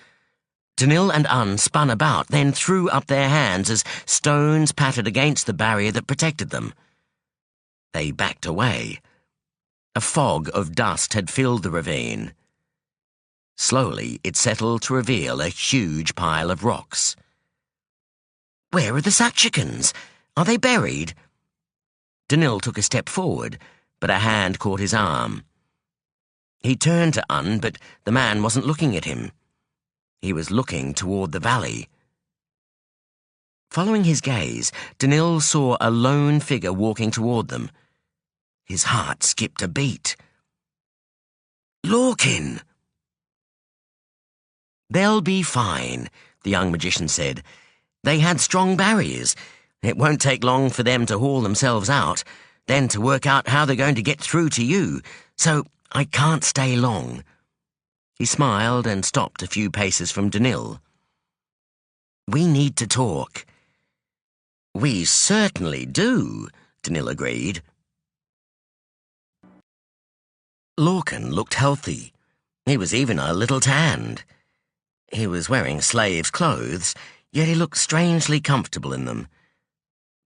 Danil and Un spun about, then threw up their hands as stones pattered against the barrier that protected them. They backed away. A fog of dust had filled the ravine. Slowly, it settled to reveal a huge pile of rocks. "Where are the Sachakans? Are they buried?" Danil took a step forward, but a hand caught his arm. He turned to Un, but the man wasn't looking at him. He was looking toward the valley. Following his gaze, Danil saw a lone figure walking toward them. His heart skipped a beat. "Lorkin!" "They'll be fine," the young magician said. "They had strong barriers. It won't take long for them to haul themselves out, then to work out how they're going to get through to you, so I can't stay long." He smiled and stopped a few paces from Danil. "We need to talk." "We certainly do," Danil agreed. Lorkin looked healthy. He was even a little tanned. He was wearing slave's clothes, yet he looked strangely comfortable in them.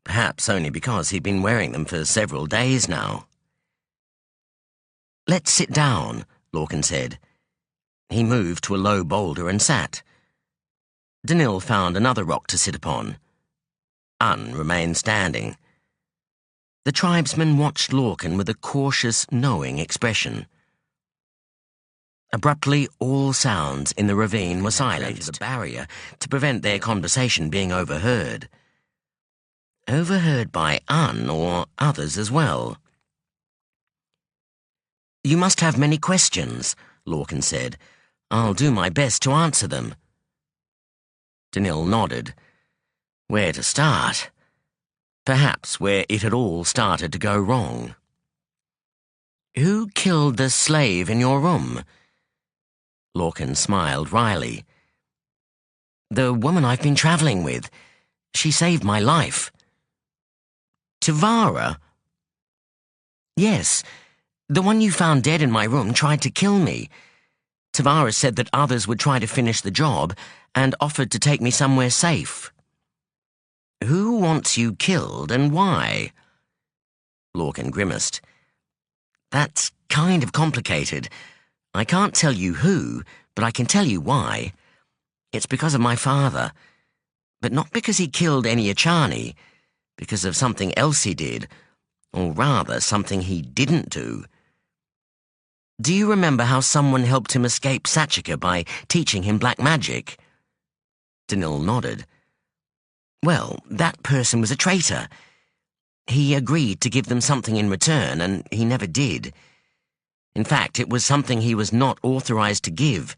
Perhaps only because he'd been wearing them for several days now. "Let's sit down," Lorkin said. He moved to a low boulder and sat. Danil found another rock to sit upon. Remained standing. The tribesman watched Lorkin with a cautious, knowing expression. Abruptly, all sounds in the ravine were silenced, a barrier to prevent their conversation being overheard. Overheard by or others as well. "You must have many questions," Lorkin said. "I'll do my best to answer them." Danil nodded. Where to start? Perhaps where it had all started to go wrong. "Who killed the slave in your room?" Lorkin smiled wryly. "The woman I've been travelling with. She saved my life." "Tavara?" "Yes. The one you found dead in my room tried to kill me. Tavara said that others would try to finish the job and offered to take me somewhere safe." "Who wants you killed and why?" Lorkin grimaced. "That's kind of complicated. I can't tell you who, but I can tell you why. It's because of my father. But not because he killed any Achani, because of something else he did, or rather, something he didn't do. Do you remember how someone helped him escape Sachaka by teaching him black magic?" Danil nodded. "Well, that person was a traitor. He agreed to give them something in return, and he never did. In fact, it was something he was not authorized to give,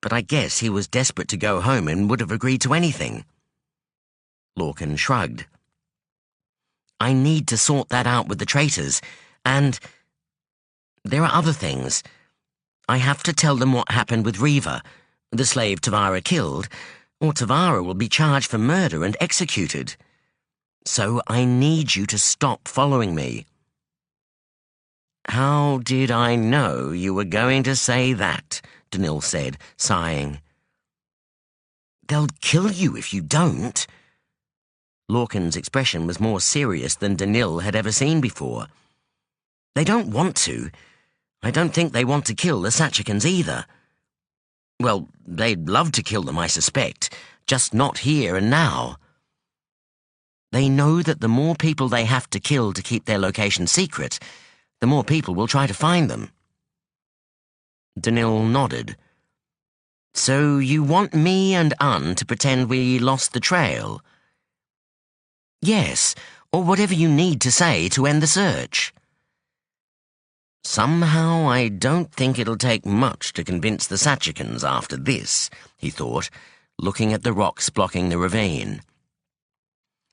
but I guess he was desperate to go home and would have agreed to anything." Lorkin shrugged. "I need to sort that out with the traitors, and there are other things. I have to tell them what happened with Riva, the slave Tavara killed, or Tavara will be charged for murder and executed. So I need you to stop following me." "How did I know you were going to say that?" Danil said, sighing. "They'll kill you if you don't." Lorkin's expression was more serious than Danil had ever seen before. "They don't want to. I don't think they want to kill the Sachakans either. Well, they'd love to kill them, I suspect, just not here and now. They know that the more people they have to kill to keep their location secret, the more people will try to find them." Danil nodded. "So you want me and to pretend we lost the trail?" "Yes, or whatever you need to say to end the search." "Somehow I don't think it'll take much to convince the Sachakans after this," he thought, looking at the rocks blocking the ravine.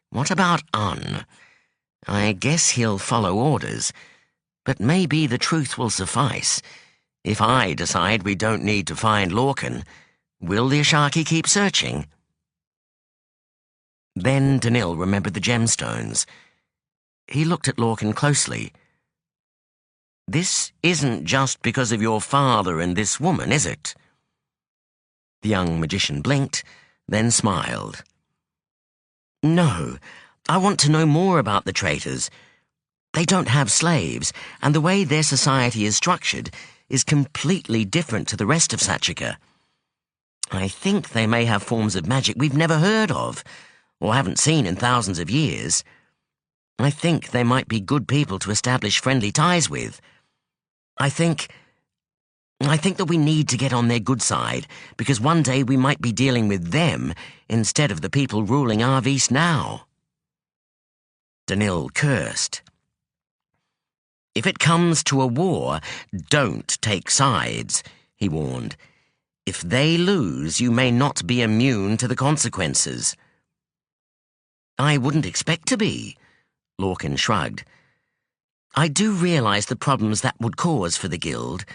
"What about I guess he'll follow orders, but maybe the truth will suffice. If I decide we don't need to find Lorkin, will the Ashaki keep searching?" Then Danil remembered the gemstones. He looked at Lorkin closely. "This isn't just because of your father and this woman, is it?" The young magician blinked, then smiled. "No, I want to know more about the traitors. They don't have slaves, and the way their society is structured is completely different to the rest of Sachaka. I think they may have forms of magic we've never heard of, or haven't seen in thousands of years. I think they might be good people to establish friendly ties with. I think that we need to get on their good side, because one day we might be dealing with them instead of the people ruling Arvis now." Danil cursed. "If it comes to a war, don't take sides," he warned. "If they lose, you may not be immune to the consequences." "I wouldn't expect to be," Lorkin shrugged. "I do realize the problems that would cause for the guild.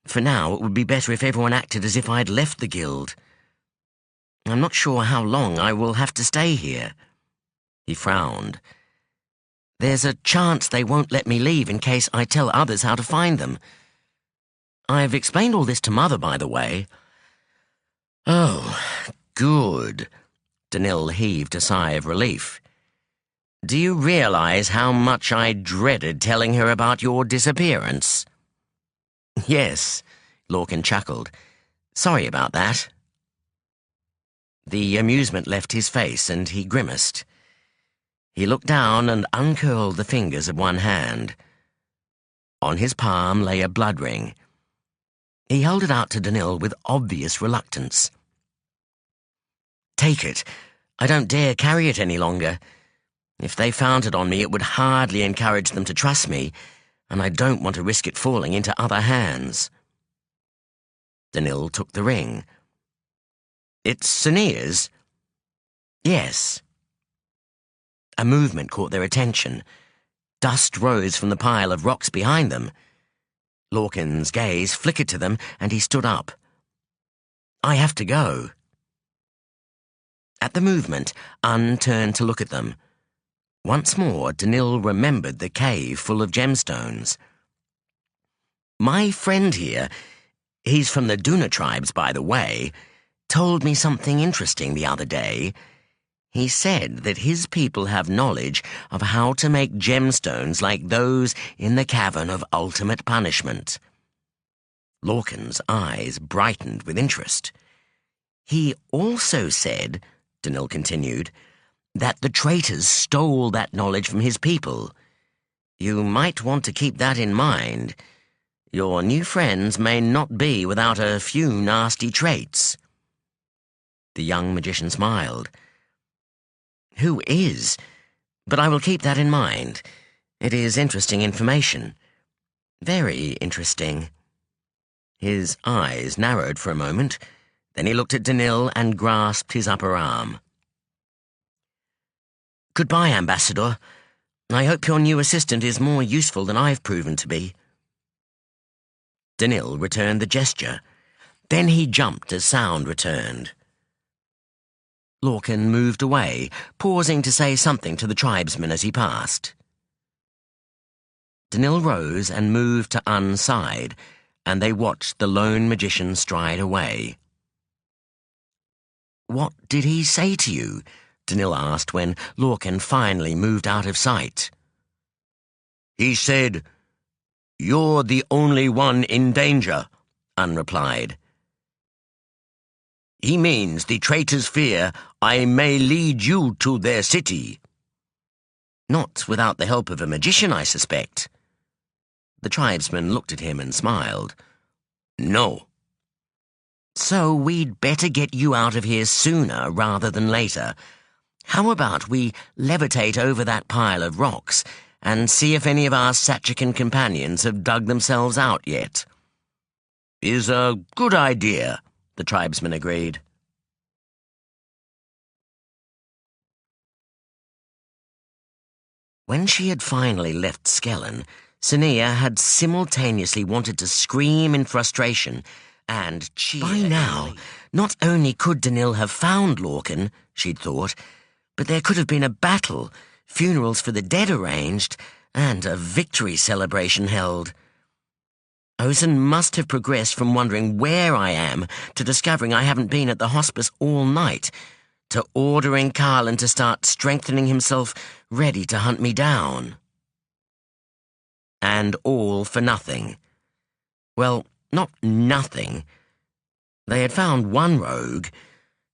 For now, it would be better if everyone acted as if I'd left the guild. I'm not sure how long I will have to stay here." He frowned. "There's a chance they won't let me leave in case I tell others how to find them. I've explained all this to Mother, by the way." "Oh, good." Danil heaved a sigh of relief. "Do you realize how much I dreaded telling her about your disappearance?" Yes, Lorkin chuckled. Sorry about that. The amusement left his face, and he grimaced. He looked down and uncurled the fingers of one hand. On his palm lay a blood ring. He held it out to Danil with obvious reluctance. Take it. I don't dare carry it any longer. If they found it on me, it would hardly encourage them to trust me, and I don't want to risk it falling into other hands. Danil took the ring. It's Sonea's? Yes. A movement caught their attention. Dust rose from the pile of rocks behind them. Lorkin's gaze flickered to them, and he stood up. I have to go. At the movement, Un turned to look at them. Once more, Danil remembered the cave full of gemstones. My friend here, he's from the Duna tribes, by the way, told me something interesting the other day. He said that his people have knowledge of how to make gemstones like those in the Cavern of Ultimate Punishment. Lorkin's eyes brightened with interest. He also said, Danil continued, that the traitors stole that knowledge from his people. You might want to keep that in mind. Your new friends may not be without a few nasty traits. The young magician smiled. Who is? But I will keep that in mind. It is interesting information. Very interesting. His eyes narrowed for a moment. Then he looked at Danil and grasped his upper arm. Goodbye, Ambassador. I hope your new assistant is more useful than I've proven to be. Danil returned the gesture. Then he jumped as sound returned. Lorkin moved away, pausing to say something to the tribesman as he passed. Danil rose and moved to Un's side, and they watched the lone magician stride away. What did he say to you? Danil asked when Lorkin finally moved out of sight. He said, You're the only one in danger, Un replied. He means the traitors fear I may lead you to their city. Not without the help of a magician, I suspect. The tribesman looked at him and smiled. No. So we'd better get you out of here sooner rather than later. How about we levitate over that pile of rocks and see if any of our Sachakan companions have dug themselves out yet? Is a good idea, the tribesman agreed. When she had finally left Skellen, Sonea had simultaneously wanted to scream in frustration and cheer. By now, not only could Danil have found Lorkin, she'd thought, but there could have been a battle, funerals for the dead arranged, and a victory celebration held. Ozen must have progressed from wondering where I am to discovering I haven't been at the hospice all night, to ordering Carlin to start strengthening himself, ready to hunt me down. And all for nothing. Well, not nothing. They had found one rogue,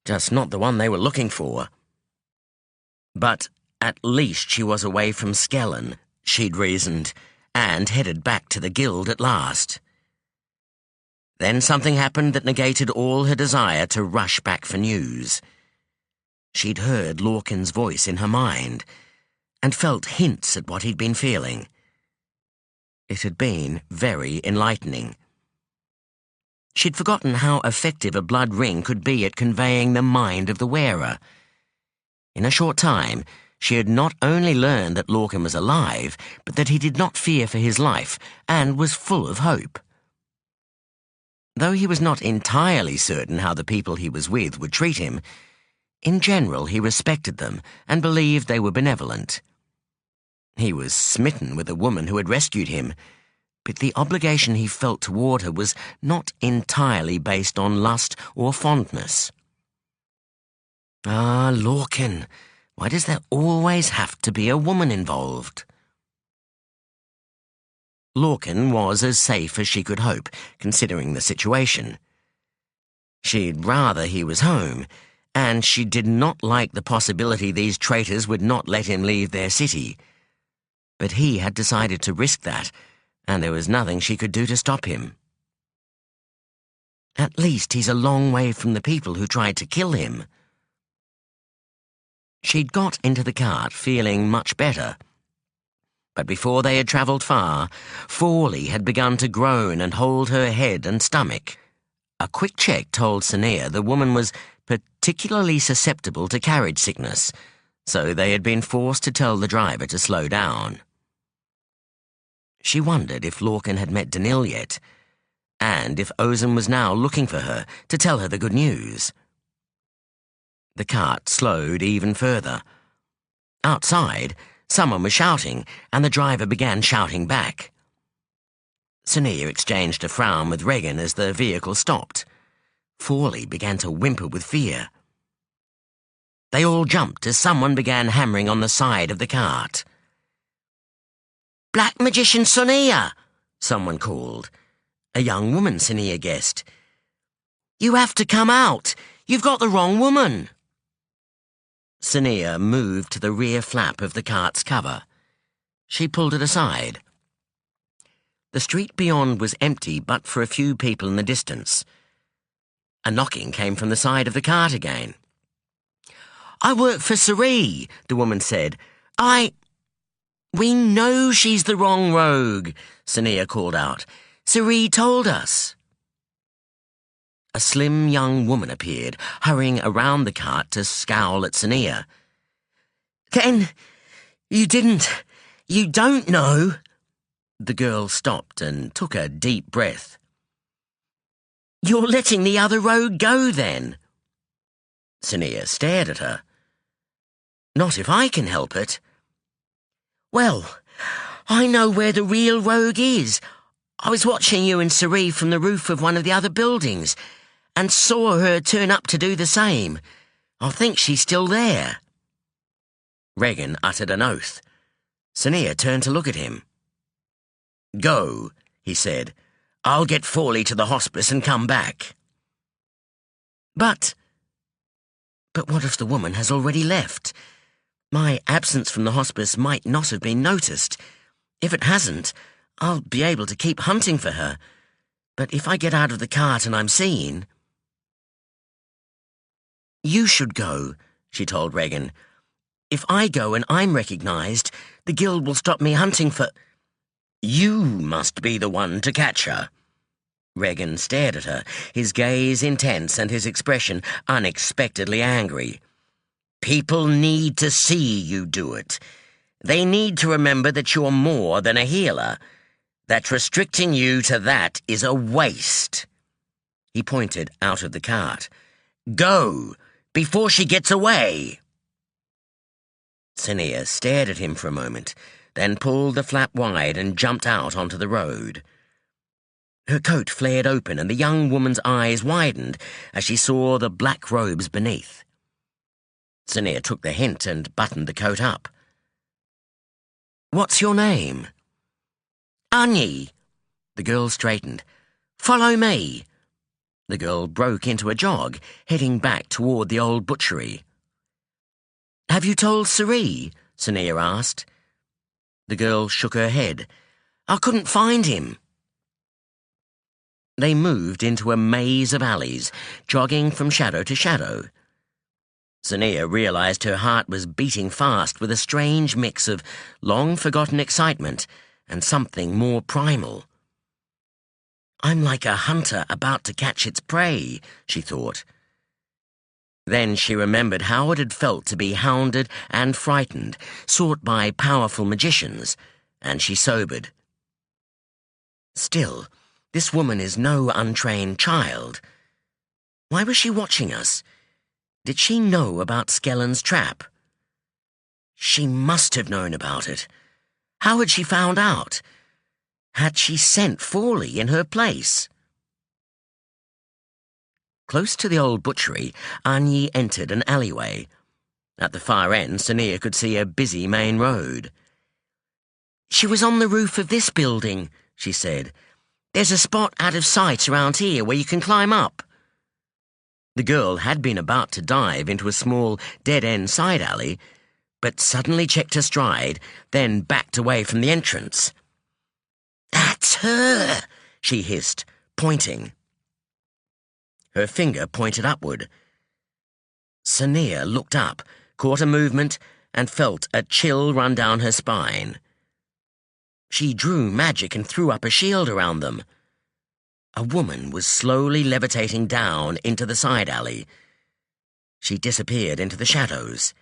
just not the one they were looking for. But at least she was away from Skellen, she'd reasoned, and headed back to the guild at last. Then something happened that negated all her desire to rush back for news. She'd heard Lorkin's voice in her mind, and felt hints at what he'd been feeling. It had been very enlightening. She'd forgotten how effective a blood ring could be at conveying the mind of the wearer. In a short time, she had not only learned that Lorkin was alive, but that he did not fear for his life and was full of hope. Though he was not entirely certain how the people he was with would treat him, in general he respected them and believed they were benevolent. He was smitten with the woman who had rescued him, but the obligation he felt toward her was not entirely based on lust or fondness. Ah, Lorkin, why does there always have to be a woman involved? Lorkin was as safe as she could hope, considering the situation. She'd rather he was home, and she did not like the possibility these traitors would not let him leave their city. But he had decided to risk that, and there was nothing she could do to stop him. At least he's a long way from the people who tried to kill him. She'd got into the cart feeling much better. But before they had travelled far, Fawley had begun to groan and hold her head and stomach. A quick check told Sonea the woman was particularly susceptible to carriage sickness, so they had been forced to tell the driver to slow down. She wondered if Lorkin had met Danil yet, and if Ozan was now looking for her to tell her the good news. The cart slowed even further. Outside, someone was shouting, and the driver began shouting back. Sonea exchanged a frown with Regan as the vehicle stopped. Fawley began to whimper with fear. They all jumped as someone began hammering on the side of the cart. "Black Magician Sonea!" someone called. A young woman, Sonea guessed. "You have to come out. You've got the wrong woman." Sonea moved to the rear flap of the cart's cover. She pulled it aside. The street beyond was empty but for a few people in the distance. A knocking came from the side of the cart again. "I work for Cerie," the woman said. "We know she's the wrong rogue," Sonea called out. "Cerie told us." A slim young woman appeared, hurrying around the cart to scowl at Sonea. "Then, you don't know?" The girl stopped and took a deep breath. "You're letting the other rogue go, then?" Sonea stared at her. "Not if I can help it." "Well, I know where the real rogue is. I was watching you and Cerie from the roof of one of the other buildings, and saw her turn up to do the same. I think she's still there." Regan uttered an oath. Sonea turned to look at him. "Go," he said. "I'll get Fawley to the hospice and come back." But what if the woman has already left? My absence from the hospice might not have been noticed. If it hasn't, I'll be able to keep hunting for her. But if I get out of the cart and I'm seen... "You should go," she told Regan. "If I go and I'm recognized, the guild will stop me hunting for—" "You must be the one to catch her." Regan stared at her, his gaze intense and his expression unexpectedly angry. "People need to see you do it. They need to remember that you're more than a healer, that restricting you to that is a waste." He pointed out of the cart. "Go, before she gets away." Sonea stared at him for a moment, then pulled the flap wide and jumped out onto the road. Her coat flared open and the young woman's eyes widened as she saw the black robes beneath. Sonea took the hint and buttoned the coat up. "What's your name?" "Anyi." The girl straightened. "Follow me." The girl broke into a jog, heading back toward the old butchery. "Have you told Cerie?" Sonea asked. The girl shook her head. "I couldn't find him." They moved into a maze of alleys, jogging from shadow to shadow. Sonea realized her heart was beating fast with a strange mix of long-forgotten excitement and something more primal. "I'm like a hunter about to catch its prey," she thought. Then she remembered how it had felt to be hounded and frightened, sought by powerful magicians, and she sobered. Still, this woman is no untrained child. Why was she watching us? Did she know about Skellen's trap? She must have known about it. How had she found out? Had she sent Fawley in her place? Close to the old butchery, Anyi entered an alleyway. At the far end, Sonea could see a busy main road. She was on the roof of this building, she said. There's a spot out of sight around here where you can climb up. The girl had been about to dive into a small, dead-end side alley, but suddenly checked her stride, then backed away from the entrance. "That's her," she hissed, pointing. Her finger pointed upward. Sonea looked up, caught a movement, and felt a chill run down her spine. She drew magic and threw up a shield around them. A woman was slowly levitating down into the side alley. She disappeared into the shadows.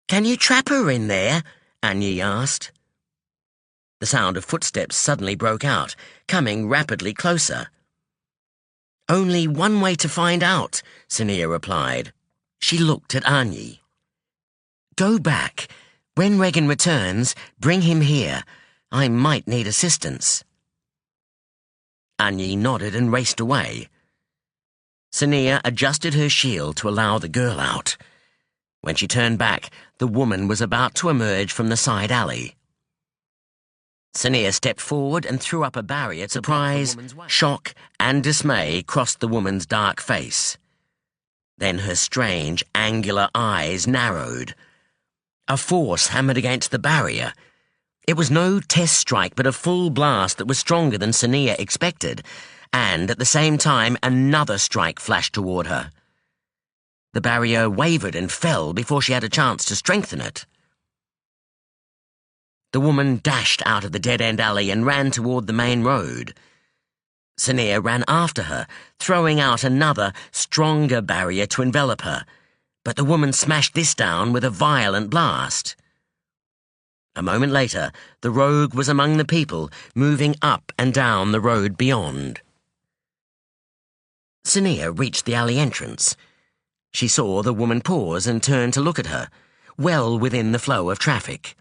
"Can you trap her in there?" Anyi asked. The sound of footsteps suddenly broke out, coming rapidly closer. "Only one way to find out," Sonea replied. She looked at Anyi. "Go back. When Regan returns, bring him here. I might need assistance." Anyi nodded and raced away. Sonea adjusted her shield to allow the girl out. When she turned back, the woman was about to emerge from the side alley. Sonea stepped forward and threw up a barrier. Surprise, shock, and dismay crossed the woman's dark face. Then her strange, angular eyes narrowed. A force hammered against the barrier. It was no test strike, but a full blast that was stronger than Sonea expected, and at the same time another strike flashed toward her. The barrier wavered and fell before she had a chance to strengthen it. The woman dashed out of the dead-end alley and ran toward the main road. Sonea ran after her, throwing out another, stronger barrier to envelop her, but the woman smashed this down with a violent blast. A moment later, the rogue was among the people, moving up and down the road beyond. Sonea reached the alley entrance. She saw the woman pause and turn to look at her, well within the flow of traffic.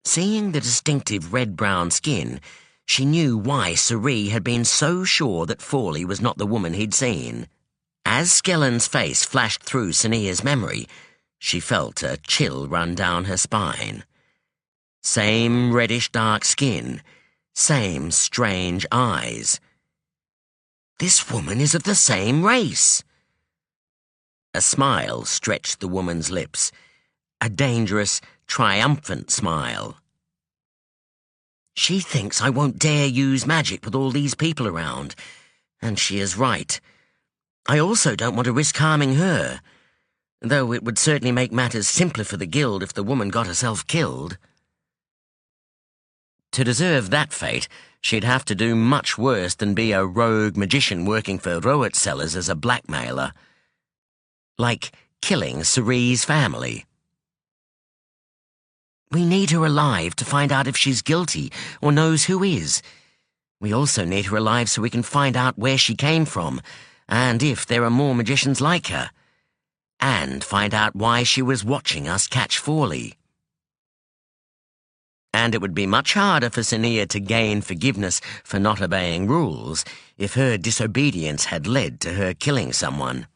Seeing the distinctive red-brown skin, she knew why Suri had been so sure that Fawley was not the woman he'd seen. As Skellen's face flashed through Sonea's memory, she felt a chill run down her spine. Same reddish-dark skin, same strange eyes. This woman is of the same race. A smile stretched the woman's lips, a dangerous, triumphant smile. She thinks I won't dare use magic with all these people around, and she is right. I also don't want to risk harming her, though it would certainly make matters simpler for the guild if the woman got herself killed. To deserve that fate, she'd have to do much worse than be a rogue magician working for Roet sellers as a blackmailer. Like killing Suri's family. We need her alive to find out if she's guilty or knows who is. We also need her alive so we can find out where she came from, and if there are more magicians like her, and find out why she was watching us catch Fawley. And it would be much harder for Sonea to gain forgiveness for not obeying rules if her disobedience had led to her killing someone.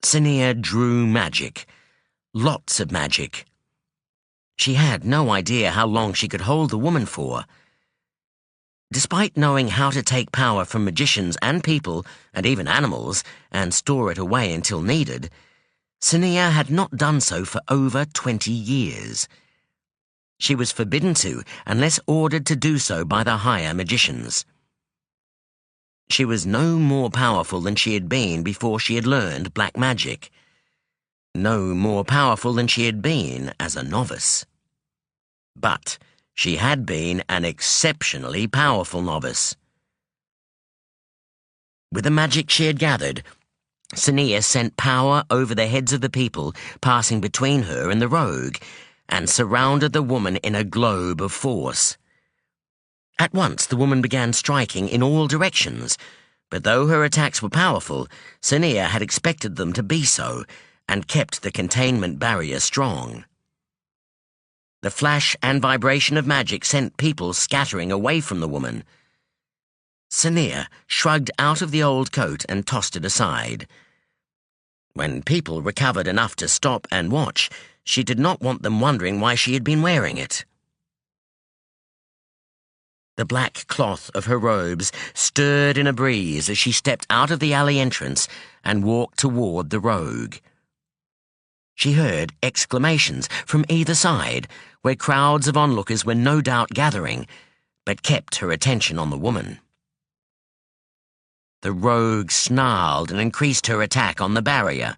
Sonea drew magic. Lots of magic. She had no idea how long she could hold the woman for. Despite knowing how to take power from magicians and people, and even animals, and store it away until needed, Sonea had not done so for over 20 years. She was forbidden to, unless ordered to do so by the higher magicians. She was no more powerful than she had been before she had learned black magic. No more powerful than she had been as a novice. But she had been an exceptionally powerful novice. With the magic she had gathered, Sonea sent power over the heads of the people passing between her and the rogue, and surrounded the woman in a globe of force. At once the woman began striking in all directions, but though her attacks were powerful, Sonea had expected them to be so, and kept the containment barrier strong. The flash and vibration of magic sent people scattering away from the woman. Sonea shrugged out of the old coat and tossed it aside. When people recovered enough to stop and watch, She did not want them wondering why she had been wearing it. The black cloth of her robes stirred in a breeze as she stepped out of the alley entrance and walked toward the rogue. She heard exclamations from either side, where crowds of onlookers were no doubt gathering, but kept her attention on the woman. The rogue snarled and increased her attack on the barrier.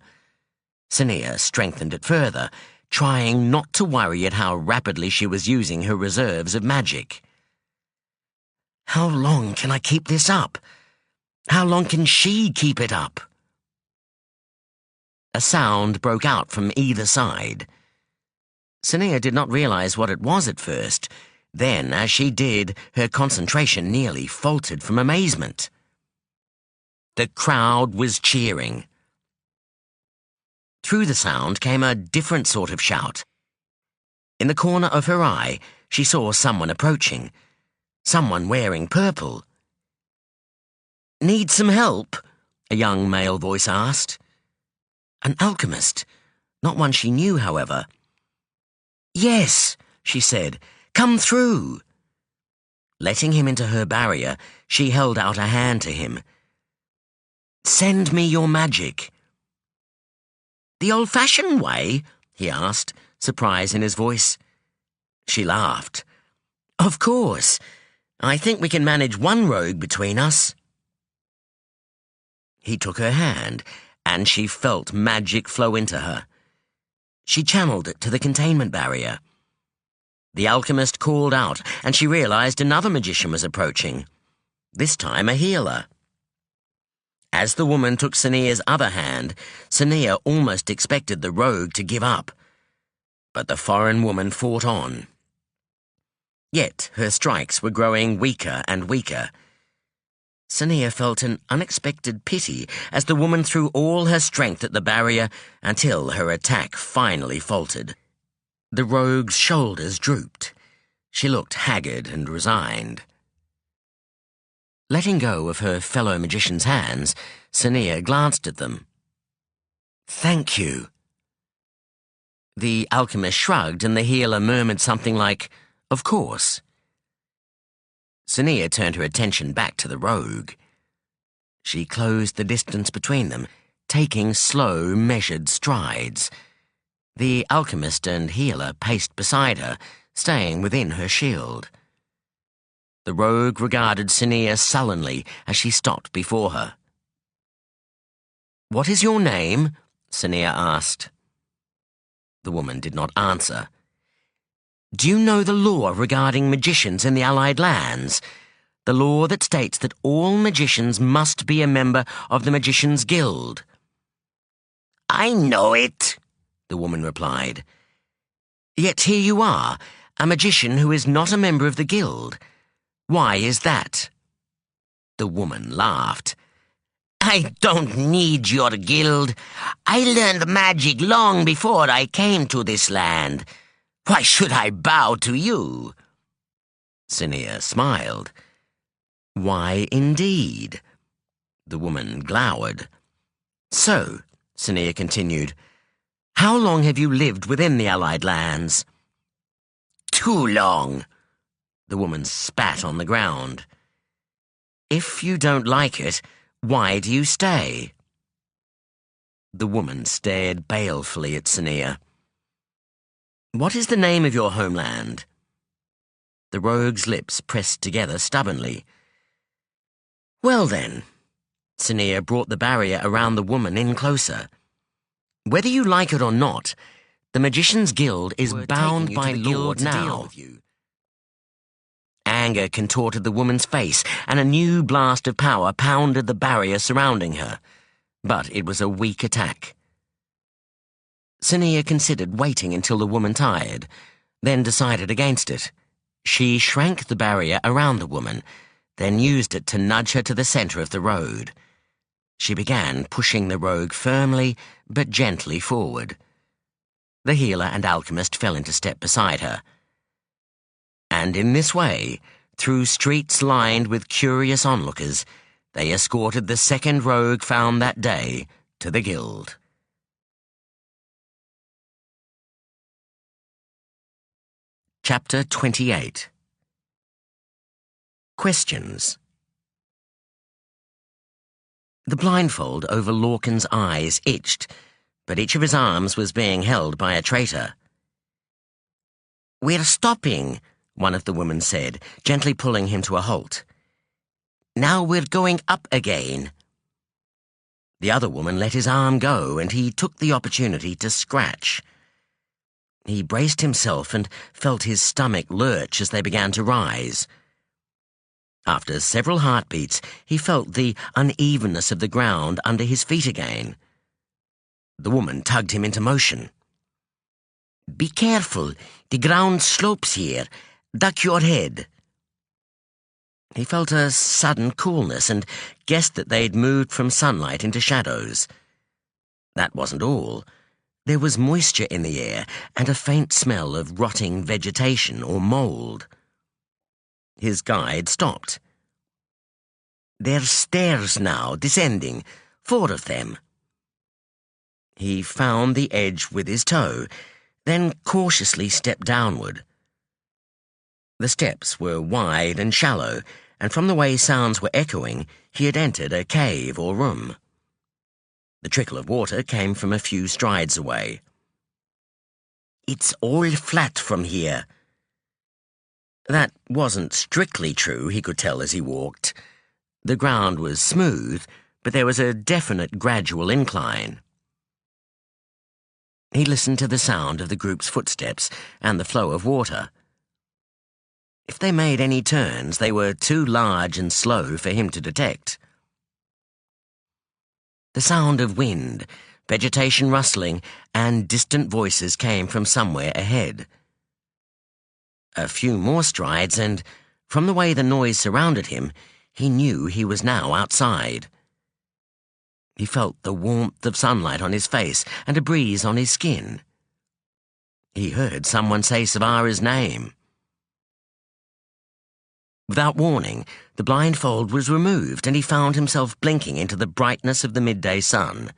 Sonea strengthened it further, trying not to worry at how rapidly she was using her reserves of magic. How long can I keep this up? How long can she keep it up? A sound broke out from either side. Sonea did not realize what it was at first. Then, as she did, her concentration nearly faltered from amazement. The crowd was cheering. Through the sound came a different sort of shout. In the corner of her eye, she saw someone approaching. Someone wearing purple. "Need some help?" a young male voice asked. An alchemist, not one she knew, however. "Yes," she said, "come through." Letting him into her barrier, she held out a hand to him. "Send me your magic." "The old-fashioned way?" he asked, surprise in his voice. She laughed. "Of course. I think we can manage one rogue between us." He took her hand, and she felt magic flow into her. She channeled it to the containment barrier. The alchemist called out, and she realized another magician was approaching, this time a healer. As the woman took Sonea's other hand, Sonea almost expected the rogue to give up. But the foreign woman fought on. Yet her strikes were growing weaker and weaker. Sonea felt an unexpected pity as the woman threw all her strength at the barrier until her attack finally faltered. The rogue's shoulders drooped. She looked haggard and resigned. Letting go of her fellow magician's hands, Sonea glanced at them. "Thank you." The alchemist shrugged, and the healer murmured something like, "Of course." Sonea turned her attention back to the rogue. She closed the distance between them, taking slow, measured strides. The alchemist and healer paced beside her, staying within her shield. The rogue regarded Sonea sullenly as she stopped before her. "What is your name?" Sonea asked. The woman did not answer. "Do you know the law regarding magicians in the Allied lands? The law that states that all magicians must be a member of the Magicians' Guild." "I know it," the woman replied. "Yet here you are, a magician who is not a member of the guild. Why is that?" The woman laughed. "I don't need your guild. I learned magic long before I came to this land. Why should I bow to you?" Sonea smiled. "Why, indeed?" The woman glowered. "So," Sonea continued, "how long have you lived within the Allied lands?" "Too long." The woman spat on the ground. "If you don't like it, why do you stay?" The woman stared balefully at Sonea. "What is the name of your homeland?" The rogue's lips pressed together stubbornly. "Well then," Sonea brought the barrier around the woman in closer. "Whether you like it or not, the Magicians' Guild is bound by law now." Anger contorted the woman's face, and a new blast of power pounded the barrier surrounding her. But it was a weak attack. Sonea considered waiting until the woman tired, then decided against it. She shrank the barrier around the woman, then used it to nudge her to the center of the road. She began pushing the rogue firmly but gently forward. The healer and alchemist fell into step beside her. And in this way, through streets lined with curious onlookers, they escorted the second rogue found that day to the guild. Chapter 28. Questions. The blindfold over Lorkin's eyes itched, but each of his arms was being held by a traitor. "We're stopping," one of the women said, gently pulling him to a halt. "Now we're going up again." The other woman let his arm go, and he took the opportunity to scratch. He braced himself and felt his stomach lurch as they began to rise. After several heartbeats, he felt the unevenness of the ground under his feet again. The woman tugged him into motion. "Be careful, the ground slopes here. Duck your head." He felt a sudden coolness and guessed that they'd moved from sunlight into shadows. That wasn't all. There was moisture in the air and a faint smell of rotting vegetation or mold. His guide stopped. "There's stairs now, descending, 4 of them." He found the edge with his toe, then cautiously stepped downward. The steps were wide and shallow, and from the way sounds were echoing, he had entered a cave or room. The trickle of water came from a few strides away. "It's all flat from here." That wasn't strictly true, he could tell as he walked. The ground was smooth, but there was a definite gradual incline. He listened to the sound of the group's footsteps and the flow of water. If they made any turns, they were too large and slow for him to detect. The sound of wind, vegetation rustling, and distant voices came from somewhere ahead. A few more strides, and, from the way the noise surrounded him, he knew he was now outside. He felt the warmth of sunlight on his face and a breeze on his skin. He heard someone say Savara's name. Without warning, the blindfold was removed and he found himself blinking into the brightness of the midday sun.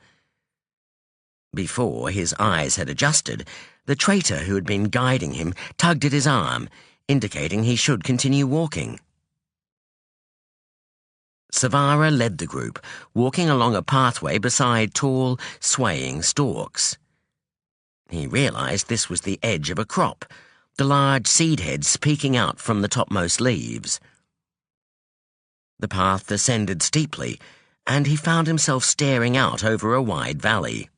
Before his eyes had adjusted, the traitor who had been guiding him tugged at his arm, indicating he should continue walking. Savara led the group, walking along a pathway beside tall, swaying stalks. He realized this was the edge of a crop, the large seed heads peeking out from the topmost leaves. The path ascended steeply, and he found himself staring out over a wide valley.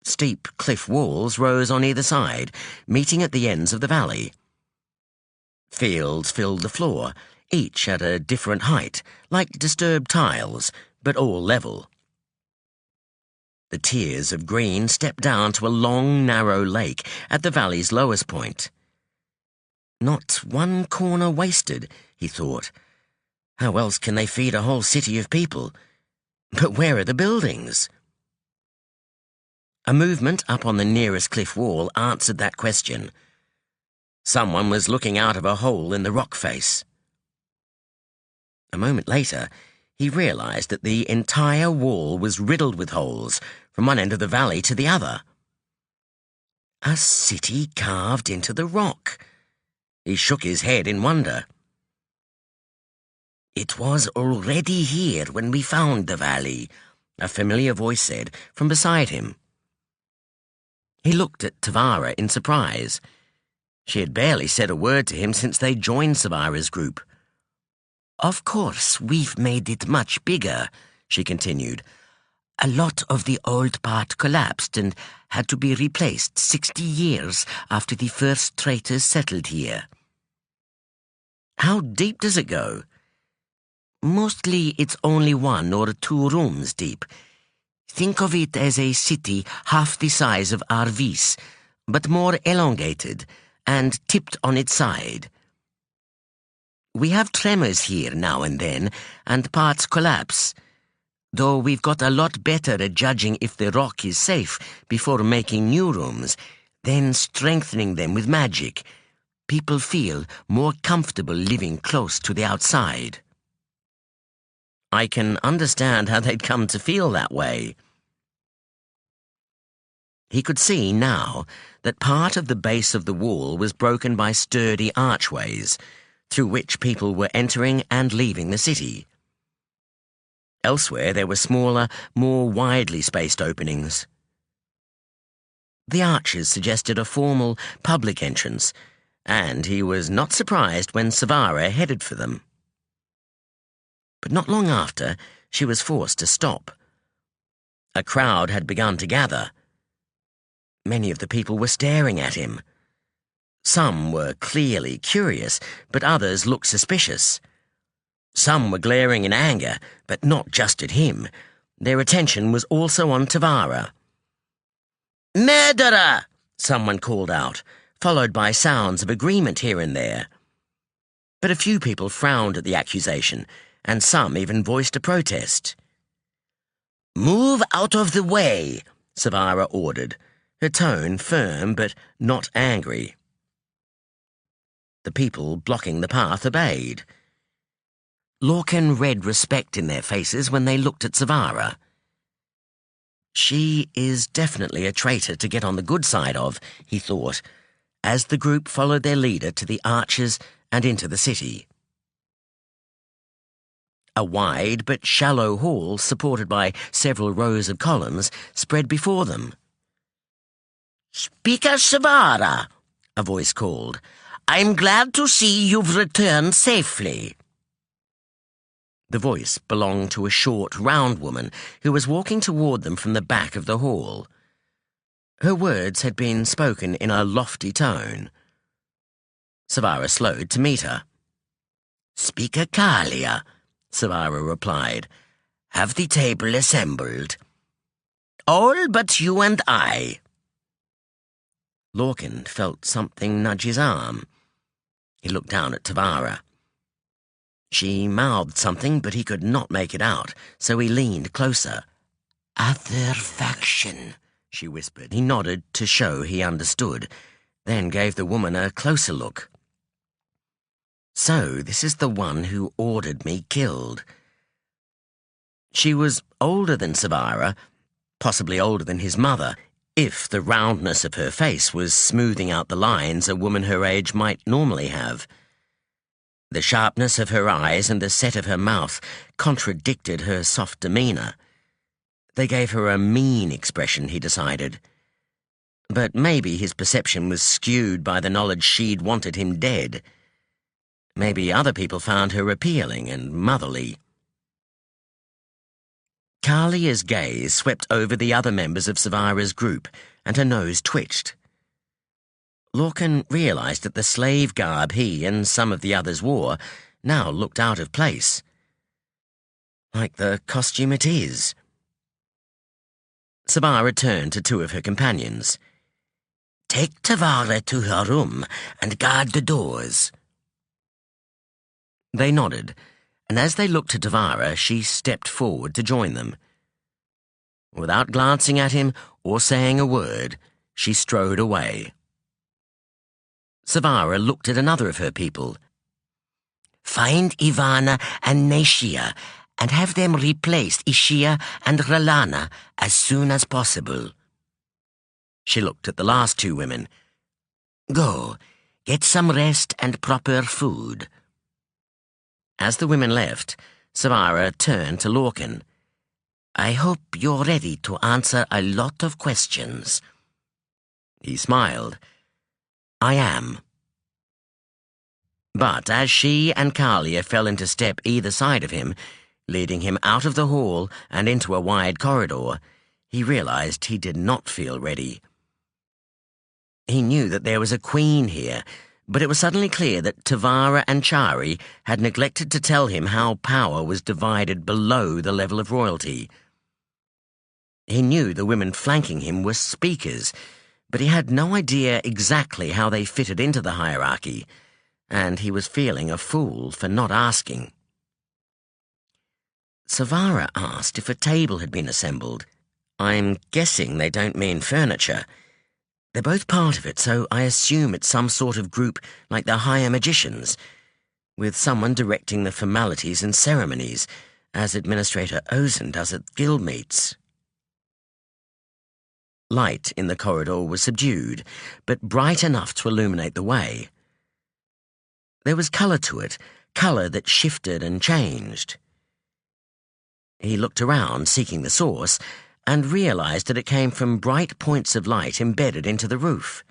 Steep cliff walls rose on either side, meeting at the ends of the valley. Fields filled the floor, each at a different height, like disturbed tiles, but all level. The tiers of green stepped down to a long, narrow lake at the valley's lowest point. Not one corner wasted, he thought. How else can they feed a whole city of people? But where are the buildings? A movement up on the nearest cliff wall answered that question. Someone was looking out of a hole in the rock face. A moment later, he realized that the entire wall was riddled with holes, from one end of the valley to the other. A city carved into the rock. He shook his head in wonder. "It was already here when we found the valley," a familiar voice said from beside him. He looked at Tavara in surprise. She had barely said a word to him since they joined Savara's group. "Of course, we've made it much bigger," she continued. "A lot of the old part collapsed and had to be replaced 60 years after the first traitors settled here." "How deep does it go?" "Mostly it's only 1 or 2 rooms deep. Think of it as a city half the size of Arvis, but more elongated and tipped on its side. We have tremors here now and then, and parts collapse, though we've got a lot better at judging if the rock is safe before making new rooms, then strengthening them with magic. People feel more comfortable living close to the outside." "I can understand how they'd come to feel that way." He could see now that part of the base of the wall was broken by sturdy archways, through which people were entering and leaving the city. Elsewhere there were smaller, more widely spaced openings. The arches suggested a formal public entrance, and he was not surprised when Savara headed for them. But not long after, she was forced to stop. A crowd had begun to gather. Many of the people were staring at him. Some were clearly curious, but others looked suspicious. Some were glaring in anger, but not just at him. Their attention was also on Tavara. "Murderer!" someone called out, followed by sounds of agreement here and there. But a few people frowned at the accusation, and some even voiced a protest. "Move out of the way," Savara ordered, her tone firm but not angry. The people blocking the path obeyed. Lorkin read respect in their faces when they looked at Savara. She is definitely a traitor to get on the good side of, he thought, as the group followed their leader to the arches and into the city. A wide but shallow hall, supported by several rows of columns, spread before them. "Speaker Savara," a voice called, "I'm glad to see you've returned safely." The voice belonged to a short, round woman who was walking toward them from the back of the hall. Her words had been spoken in a lofty tone. Savara slowed to meet her. "Speaker Kyralia," Savara replied. "Have the table assembled?" "All but you and I." Lorkin felt something nudge his arm. He looked down at Tavara. She mouthed something, but he could not make it out, so he leaned closer. "Other faction," she whispered. He nodded to show he understood, then gave the woman a closer look. "So this is the one who ordered me killed." She was older than Savara, possibly older than his mother, if the roundness of her face was smoothing out the lines a woman her age might normally have. The sharpness of her eyes and the set of her mouth contradicted her soft demeanour. They gave her a mean expression, he decided. But maybe his perception was skewed by the knowledge she'd wanted him dead. Maybe other people found her appealing and motherly. Kylia's gaze swept over the other members of Savara's group, and her nose twitched. Lorkin realised that the slave garb he and some of the others wore now looked out of place. Like the costume it is. Savara turned to two of her companions. "Take Tavara to her room and guard the doors." They nodded, and as they looked to Tavara, she stepped forward to join them. Without glancing at him or saying a word, she strode away. Savara looked at another of her people. "Find Ivana and Nashia and have them replace Ishia and Ralana as soon as possible." She looked at the last two women. "Go, get some rest and proper food." As the women left, Savara turned to Lorkin. "I hope you're ready to answer a lot of questions." He smiled. "I am." But as she and Kyralia fell into step either side of him, leading him out of the hall and into a wide corridor, he realised he did not feel ready. He knew that there was a queen here, but it was suddenly clear that Tavara and Chari had neglected to tell him how power was divided below the level of royalty. He knew the women flanking him were speakers, but he had no idea exactly how they fitted into the hierarchy, and he was feeling a fool for not asking. Savara asked if a table had been assembled. I'm guessing they don't mean furniture. They're both part of it, so I assume it's some sort of group like the higher magicians, with someone directing the formalities and ceremonies, as Administrator Ozen does at guild meets. Light in the corridor was subdued, but bright enough to illuminate the way. There was colour to it, colour that shifted and changed. He looked around, seeking the source, and realised that it came from bright points of light embedded into the roof.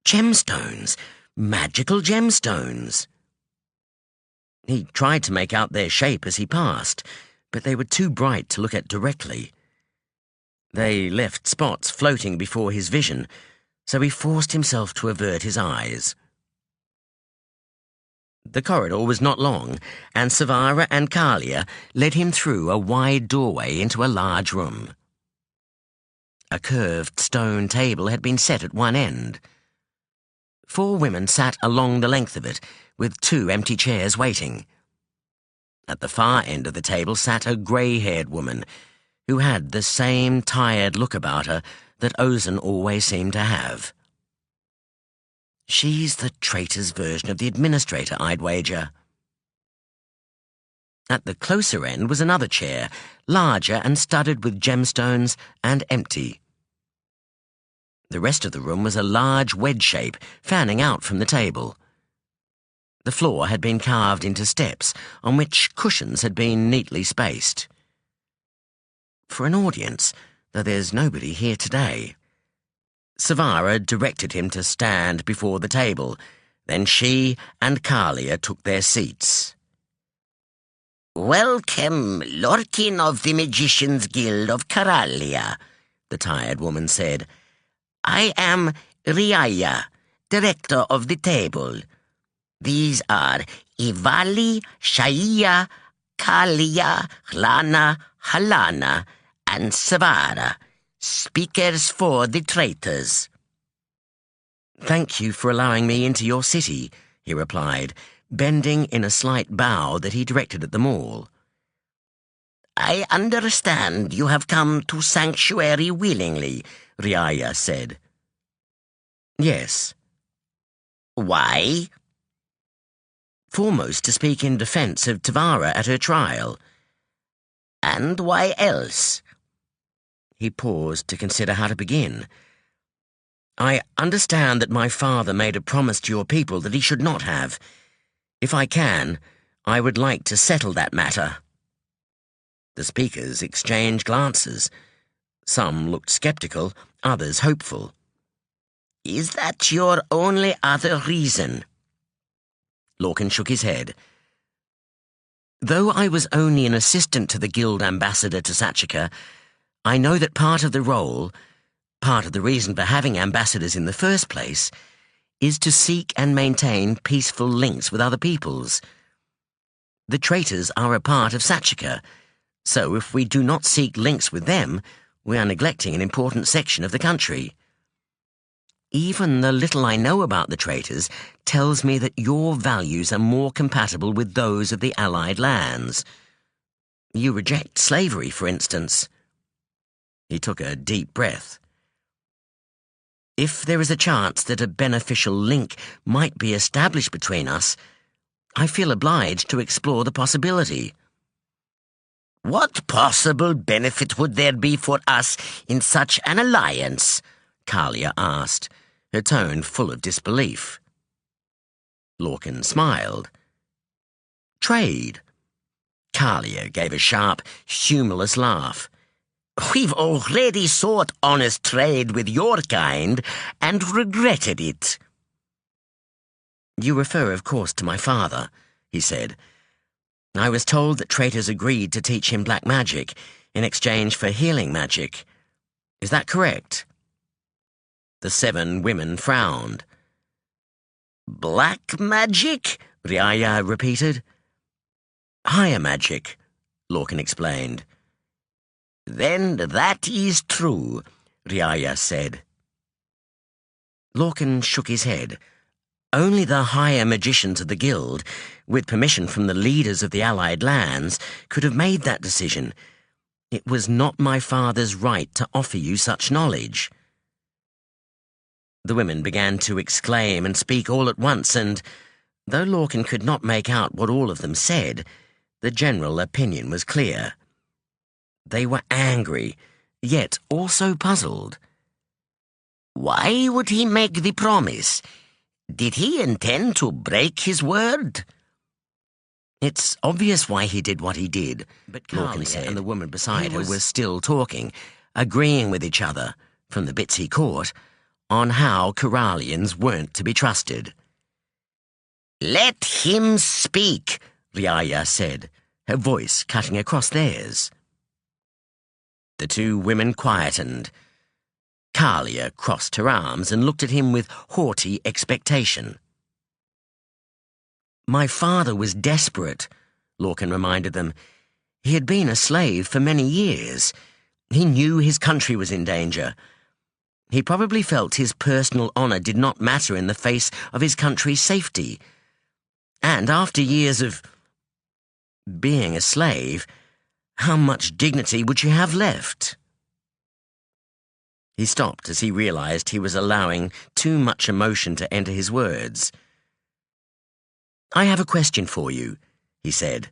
Gemstones! Magical gemstones! He tried to make out their shape as he passed, but they were too bright to look at directly. They left spots floating before his vision, so he forced himself to avert his eyes. The corridor was not long, and Savara and Kyralia led him through a wide doorway into a large room. A curved stone table had been set at one end. 4 women sat along the length of it, with 2 empty chairs waiting. At the far end of the table sat a grey-haired woman, who had the same tired look about her that Ozan always seemed to have. She's the traitor's version of the administrator, I'd wager. At the closer end was another chair, larger and studded with gemstones and empty. The rest of the room was a large wedge shape, fanning out from the table. The floor had been carved into steps, on which cushions had been neatly spaced. For an audience, though there's nobody here today. Savara directed him to stand before the table, then she and Kyralia took their seats. "Welcome, Lorkin of the Magicians Guild of Kyralia," the tired woman said. "I am Riaya, director of the table. These are Ivali, Shaiya, Kalia, Hlana, Halana, and Savara, speakers for the traitors." "Thank you for allowing me into your city," he replied, bending in a slight bow that he directed at them all. "I understand you have come to sanctuary willingly," Riaya said. "Yes." "Why?" "Foremost to speak in defence of Tavara at her trial." "And why else?" He paused to consider how to begin. "I understand that my father made a promise to your people that he should not have. If I can, I would like to settle that matter." The speakers exchanged glances. Some looked sceptical, others hopeful. "Is that your only other reason?" Lorkin shook his head. "Though I was only an assistant to the guild ambassador to Sachaka, I know that part of the role, part of the reason for having ambassadors in the first place, is to seek and maintain peaceful links with other peoples. The traitors are a part of Sachaka, so if we do not seek links with them, we are neglecting an important section of the country. Even the little I know about the traitors tells me that your values are more compatible with those of the Allied lands. You reject slavery, for instance." He took a deep breath. "If there is a chance that a beneficial link might be established between us, I feel obliged to explore the possibility." "What possible benefit would there be for us in such an alliance?" Kyralia asked, her tone full of disbelief. Lorkin smiled. "Trade." Kyralia gave a sharp, humorless laugh. "We've already sought honest trade with your kind and regretted it." "You refer, of course, to my father," he said. "I was told that traitors agreed to teach him black magic in exchange for healing magic. Is that correct?" The 7 women frowned. "Black magic?" Riaya repeated. "Higher magic," Lorkin explained. "Then that is true," Riaya said. Lorkin shook his head. Only the higher magicians of the guild, with permission from the leaders of the Allied lands, could have made that decision. It was not my father's right to offer you such knowledge. The women began to exclaim and speak all at once, and, though Lorkin could not make out what all of them said, the general opinion was clear. They were angry, yet also puzzled. Why would he make the promise? Did he intend to break his word? It's obvious why he did what he did, But Lorkin Kyralia said, and the woman beside her was were still talking, agreeing with each other, from the bits he caught, on how Kyralians weren't to be trusted. Let him speak, Riaya said, her voice cutting across theirs. The two women quietened. Kyralia crossed her arms and looked at him with haughty expectation. My father was desperate, Lorkin reminded them. He had been a slave for many years. He knew his country was in danger. He probably felt his personal honor did not matter in the face of his country's safety. And after years of being a slave, how much dignity would you have left? He stopped as he realized he was allowing too much emotion to enter his words. I have a question for you, he said.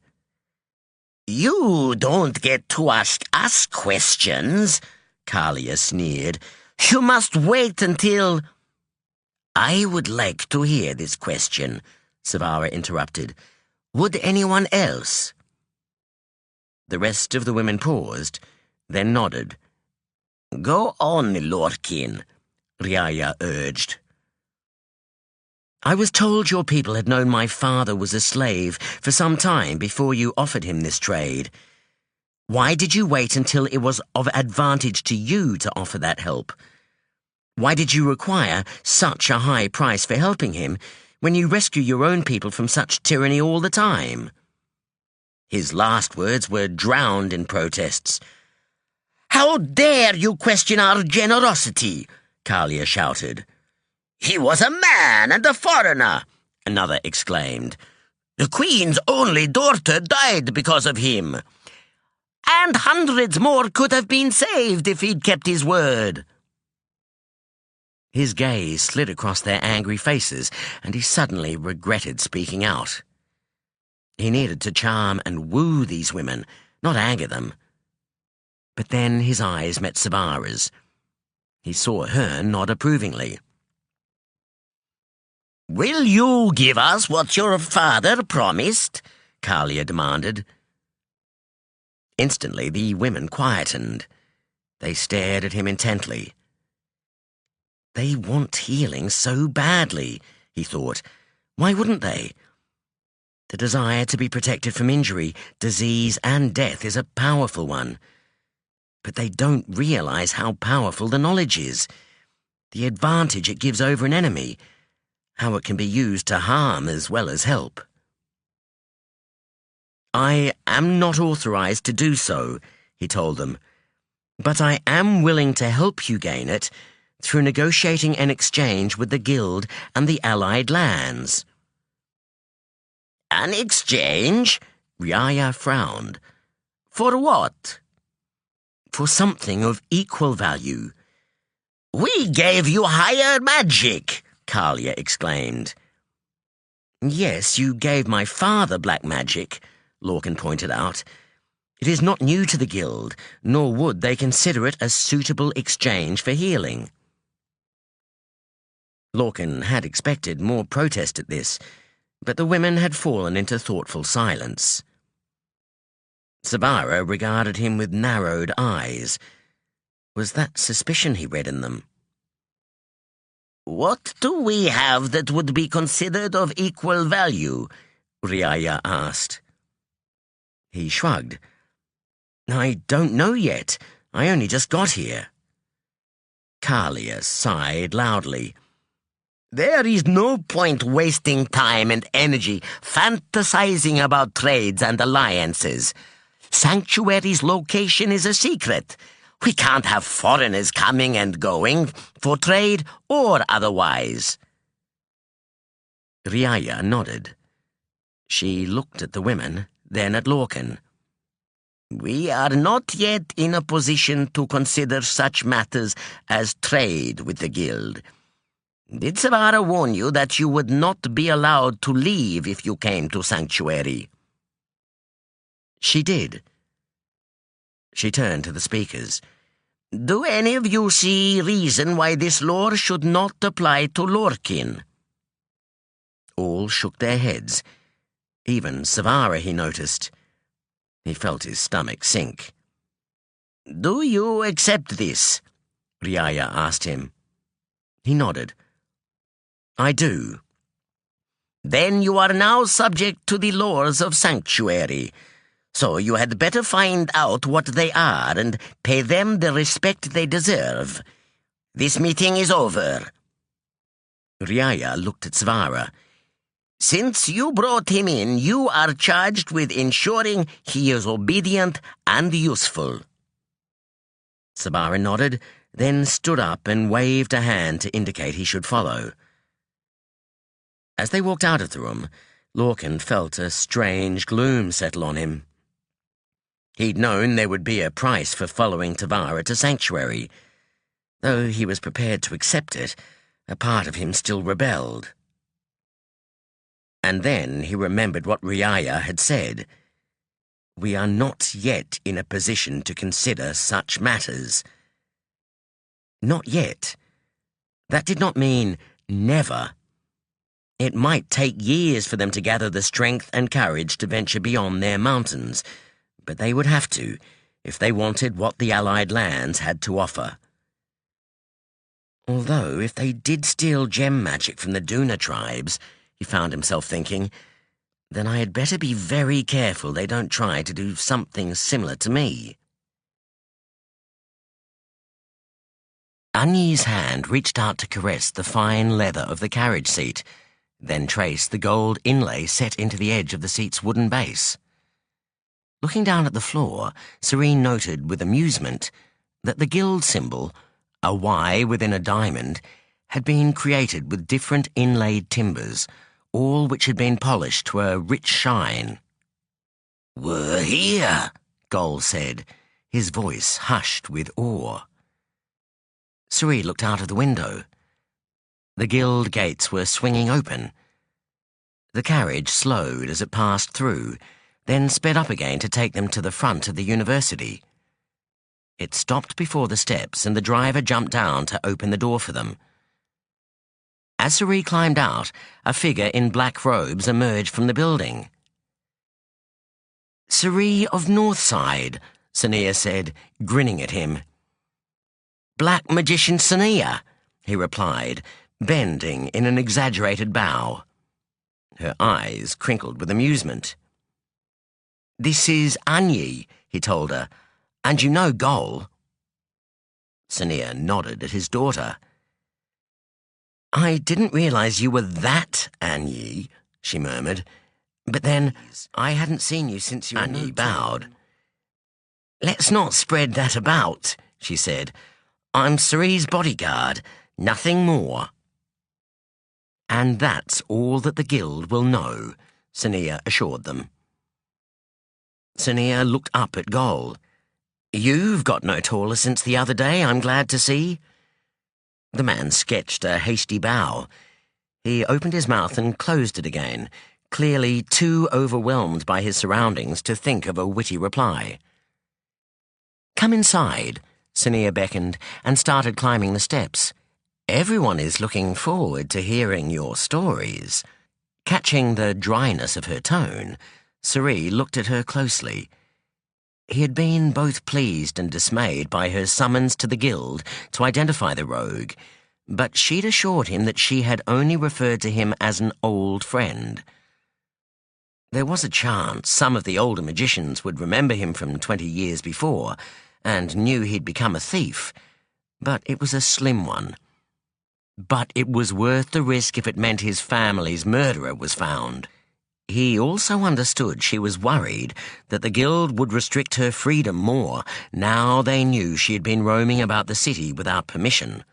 You don't get to ask us questions, Kyralia sneered. You must wait until... I would like to hear this question, Savara interrupted. Would anyone else? The rest of the women paused, then nodded. Go on, Lorkin, Riaya urged. I was told your people had known my father was a slave for some time before you offered him this trade. Why did you wait until it was of advantage to you to offer that help? Why did you require such a high price for helping him when you rescue your own people from such tyranny all the time? His last words were drowned in protests. How dare you question our generosity? Kyralia shouted. He was a man and a foreigner, another exclaimed. The Queen's only daughter died because of him. And hundreds more could have been saved if he'd kept his word. His gaze slid across their angry faces, and he suddenly regretted speaking out. He needed to charm and woo these women, not anger them. But then his eyes met Savara's. He saw her nod approvingly. Will you give us what your father promised? Kyralia demanded. Instantly, the women quietened. They stared at him intently. They want healing so badly, he thought. Why wouldn't they? The desire to be protected from injury, disease, and death is a powerful one. But they don't realize how powerful the knowledge is, the advantage it gives over an enemy, how it can be used to harm as well as help. I am not authorized to do so, he told them, but I am willing to help you gain it through negotiating an exchange with the Guild and the Allied lands. An exchange? Riaya frowned. For what? For something of equal value. We gave you higher magic, Kyralia exclaimed. Yes, you gave my father black magic, Lorkin pointed out. It is not new to the Guild, nor would they consider it a suitable exchange for healing. Lorkin had expected more protest at this, but the women had fallen into thoughtful silence. Savara regarded him with narrowed eyes. Was that suspicion he read in them? What do we have that would be considered of equal value? Riaya asked. He shrugged. I don't know yet. I only just got here. Kyralia sighed loudly. There is no point wasting time and energy fantasizing about trades and alliances. Sanctuary's location is a secret. We can't have foreigners coming and going for trade or otherwise. Riaya nodded. She looked at the women, then at Lorkin. We are not yet in a position to consider such matters as trade with the Guild. Did Savara warn you that you would not be allowed to leave if you came to Sanctuary? She did. She turned to the speakers. Do any of you see reason why this law should not apply to Lorkin? All shook their heads. Even Savara, he noticed. He felt his stomach sink. Do you accept this? Riaya asked him. He nodded. I do. Then you are now subject to the laws of sanctuary. So you had better find out what they are and pay them the respect they deserve. This meeting is over. Riaya looked at Savara. Since you brought him in, you are charged with ensuring he is obedient and useful. Savara nodded, then stood up and waved a hand to indicate he should follow. As they walked out of the room, Lorkin felt a strange gloom settle on him. He'd known there would be a price for following Tavara to Sanctuary. Though he was prepared to accept it, a part of him still rebelled. And then he remembered what Riaya had said. We are not yet in a position to consider such matters. Not yet. That did not mean never. It might take years for them to gather the strength and courage to venture beyond their mountains, but they would have to if they wanted what the Allied lands had to offer. Although, if they did steal gem magic from the Duna tribes, he found himself thinking, then I had better be very careful they don't try to do something similar to me. Anyi's hand reached out to caress the fine leather of the carriage seat, then traced the gold inlay set into the edge of the seat's wooden base. Looking down at the floor, Serene noted with amusement that the guild symbol, a Y within a diamond, had been created with different inlaid timbers, all which had been polished to a rich shine. "We're here," Gol said, his voice hushed with awe. Suri looked out of the window. The guild gates were swinging open. The carriage slowed as it passed through, then sped up again to take them to the front of the university. It stopped before the steps, and the driver jumped down to open the door for them. As Suri climbed out, a figure in black robes emerged from the building. "Suri of Northside," Sonea said, grinning at him. "Black Magician Sonea," he replied, bending in an exaggerated bow. Her eyes crinkled with amusement. "This is Anyi," he told her, "and you know Gol." Sonea nodded at his daughter. "I didn't realize you were that Anyi," she murmured. "But then, I hadn't seen you since you were Anyi bowed. "Let's not spread that about," she said. "I'm Suri's bodyguard, nothing more." "And that's all that the guild will know," Sonea assured them. Sonea looked up at Gol. "You've got no taller since the other day, I'm glad to see." The man sketched a hasty bow. He opened his mouth and closed it again, clearly too overwhelmed by his surroundings to think of a witty reply. "Come inside," Sonea beckoned and started climbing the steps. "Everyone is looking forward to hearing your stories." Catching the dryness of her tone, Suri looked at her closely. He had been both pleased and dismayed by her summons to the guild to identify the rogue, but she'd assured him that she had only referred to him as an old friend. There was a chance some of the older magicians would remember him from 20 years before and knew he'd become a thief, but it was a slim one. But it was worth the risk if it meant his family's murderer was found. He also understood she was worried that the guild would restrict her freedom more now they knew she had been roaming about the city without permission.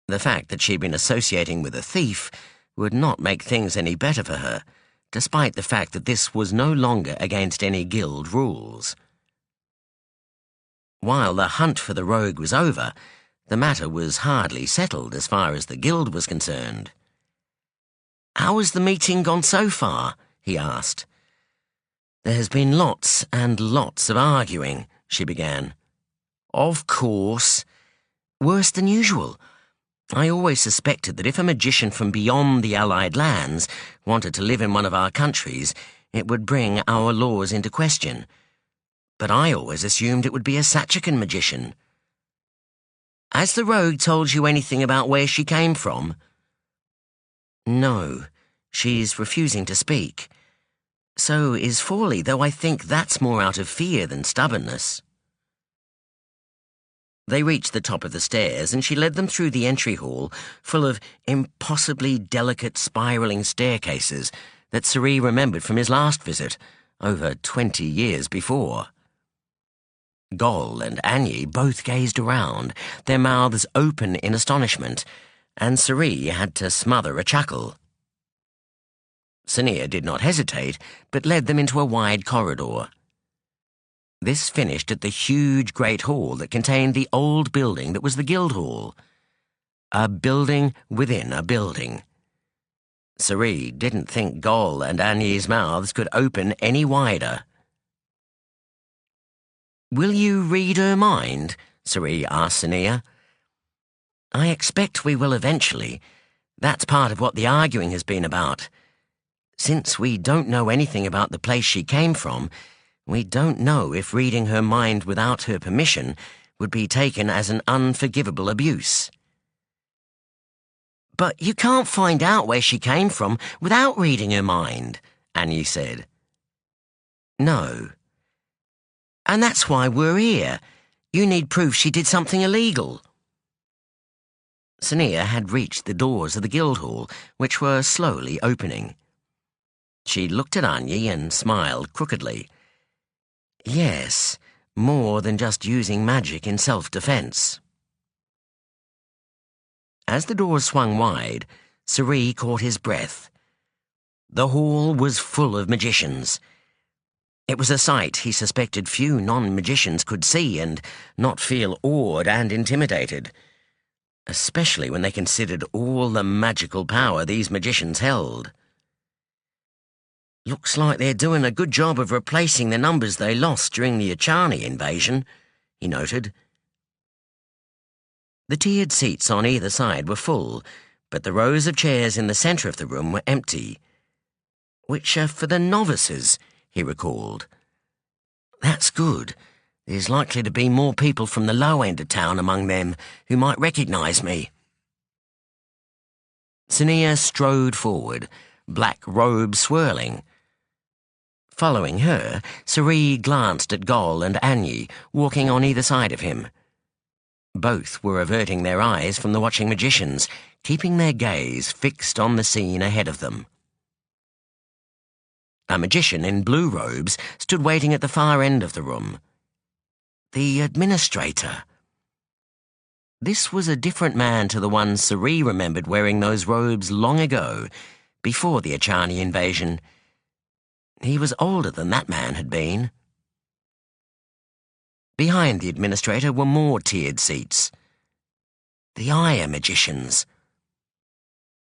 The fact that she'd been associating with a thief would not make things any better for her, despite the fact that this was no longer against any guild rules. While the hunt for the rogue was over, the matter was hardly settled as far as the guild was concerned. "How has the meeting gone so far?" he asked. "There has been lots and lots of arguing," she began. Of course. Worse than usual. I always suspected that if a magician from beyond the Allied lands wanted to live in one of our countries, it would bring our laws into question. But I always assumed it would be a Sachakan magician. Has the rogue told you anything about where she came from? No, she's refusing to speak. So is Fawley, though I think that's more out of fear than stubbornness. They reached the top of the stairs, and she led them through the entry hall full of impossibly delicate spiralling staircases that Suri remembered from his last visit, over 20 years before. Gol and Anyi both gazed around, their mouths open in astonishment, and Suri had to smother a chuckle. Sonea did not hesitate, but led them into a wide corridor. This finished at the huge great hall that contained the old building that was the guild hall. A building within a building. Suri didn't think Gol and Anyi's mouths could open any wider. Will you read her mind? Suri asked Sonea. I expect we will eventually. That's part of what the arguing has been about. Since we don't know anything about the place she came from, we don't know if reading her mind without her permission would be taken as an unforgivable abuse. But you can't find out where she came from without reading her mind, Annie said. No. And that's why we're here. You need proof she did something illegal. Sonea had reached the doors of the guild hall, which were slowly opening. She looked at Anyi and smiled crookedly. Yes, more than just using magic in self-defense. As the doors swung wide, Suri caught his breath. The hall was full of magicians. It was a sight he suspected few non-magicians could see and not feel awed and intimidated, especially when they considered all the magical power these magicians held. Looks like they're doing a good job of replacing the numbers they lost during the Achani invasion, he noted. The tiered seats on either side were full, but the rows of chairs in the centre of the room were empty. Which are for the novices, he recalled. That's good. There's likely to be more people from the low end of town among them who might recognise me. Sonea strode forward, black robe swirling. Following her, Suri glanced at Gol and Anyi, walking on either side of him. Both were averting their eyes from the watching magicians, keeping their gaze fixed on the scene ahead of them. A magician in blue robes stood waiting at the far end of the room. The administrator. This was a different man to the one Suri remembered wearing those robes long ago, before the Achani invasion. He was older than that man had been. Behind the administrator were more tiered seats. The Aya magicians.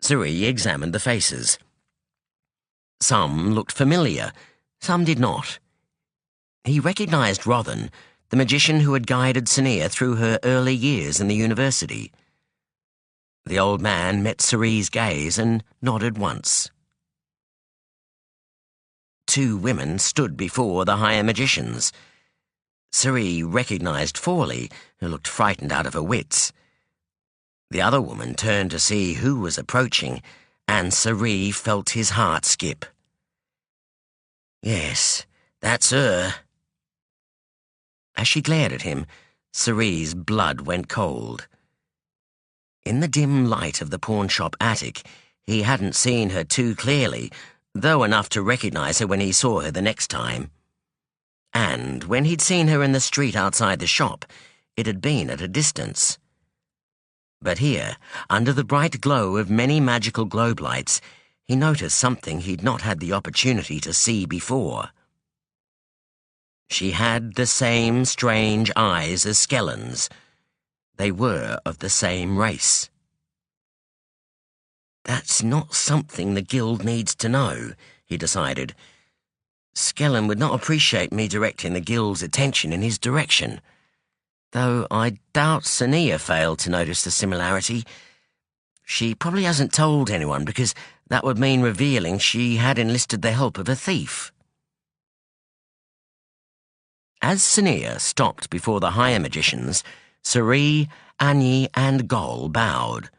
Suri examined the faces. Some looked familiar, some did not. He recognised Rothan, the magician who had guided Sonea through her early years in the university. The old man met Suri's gaze and nodded once. Two women stood before the higher magicians. Suri recognised Fawley, who looked frightened out of her wits. The other woman turned to see who was approaching, and Suri felt his heart skip. Yes, that's her. As she glared at him, Suri's blood went cold. In the dim light of the pawnshop attic, he hadn't seen her too clearly, though enough to recognise her when he saw her the next time. And when he'd seen her in the street outside the shop, it had been at a distance. But here, under the bright glow of many magical globe lights, he noticed something he'd not had the opportunity to see before. She had the same strange eyes as Skellen's. They were of the same race. That's not something the guild needs to know, he decided. Skellen would not appreciate me directing the guild's attention in his direction. though I doubt Sonea failed to notice the similarity. She probably hasn't told anyone, because that would mean revealing she had enlisted the help of a thief. As Sonea stopped before the higher magicians, Suri, Anyi, and Gol bowed.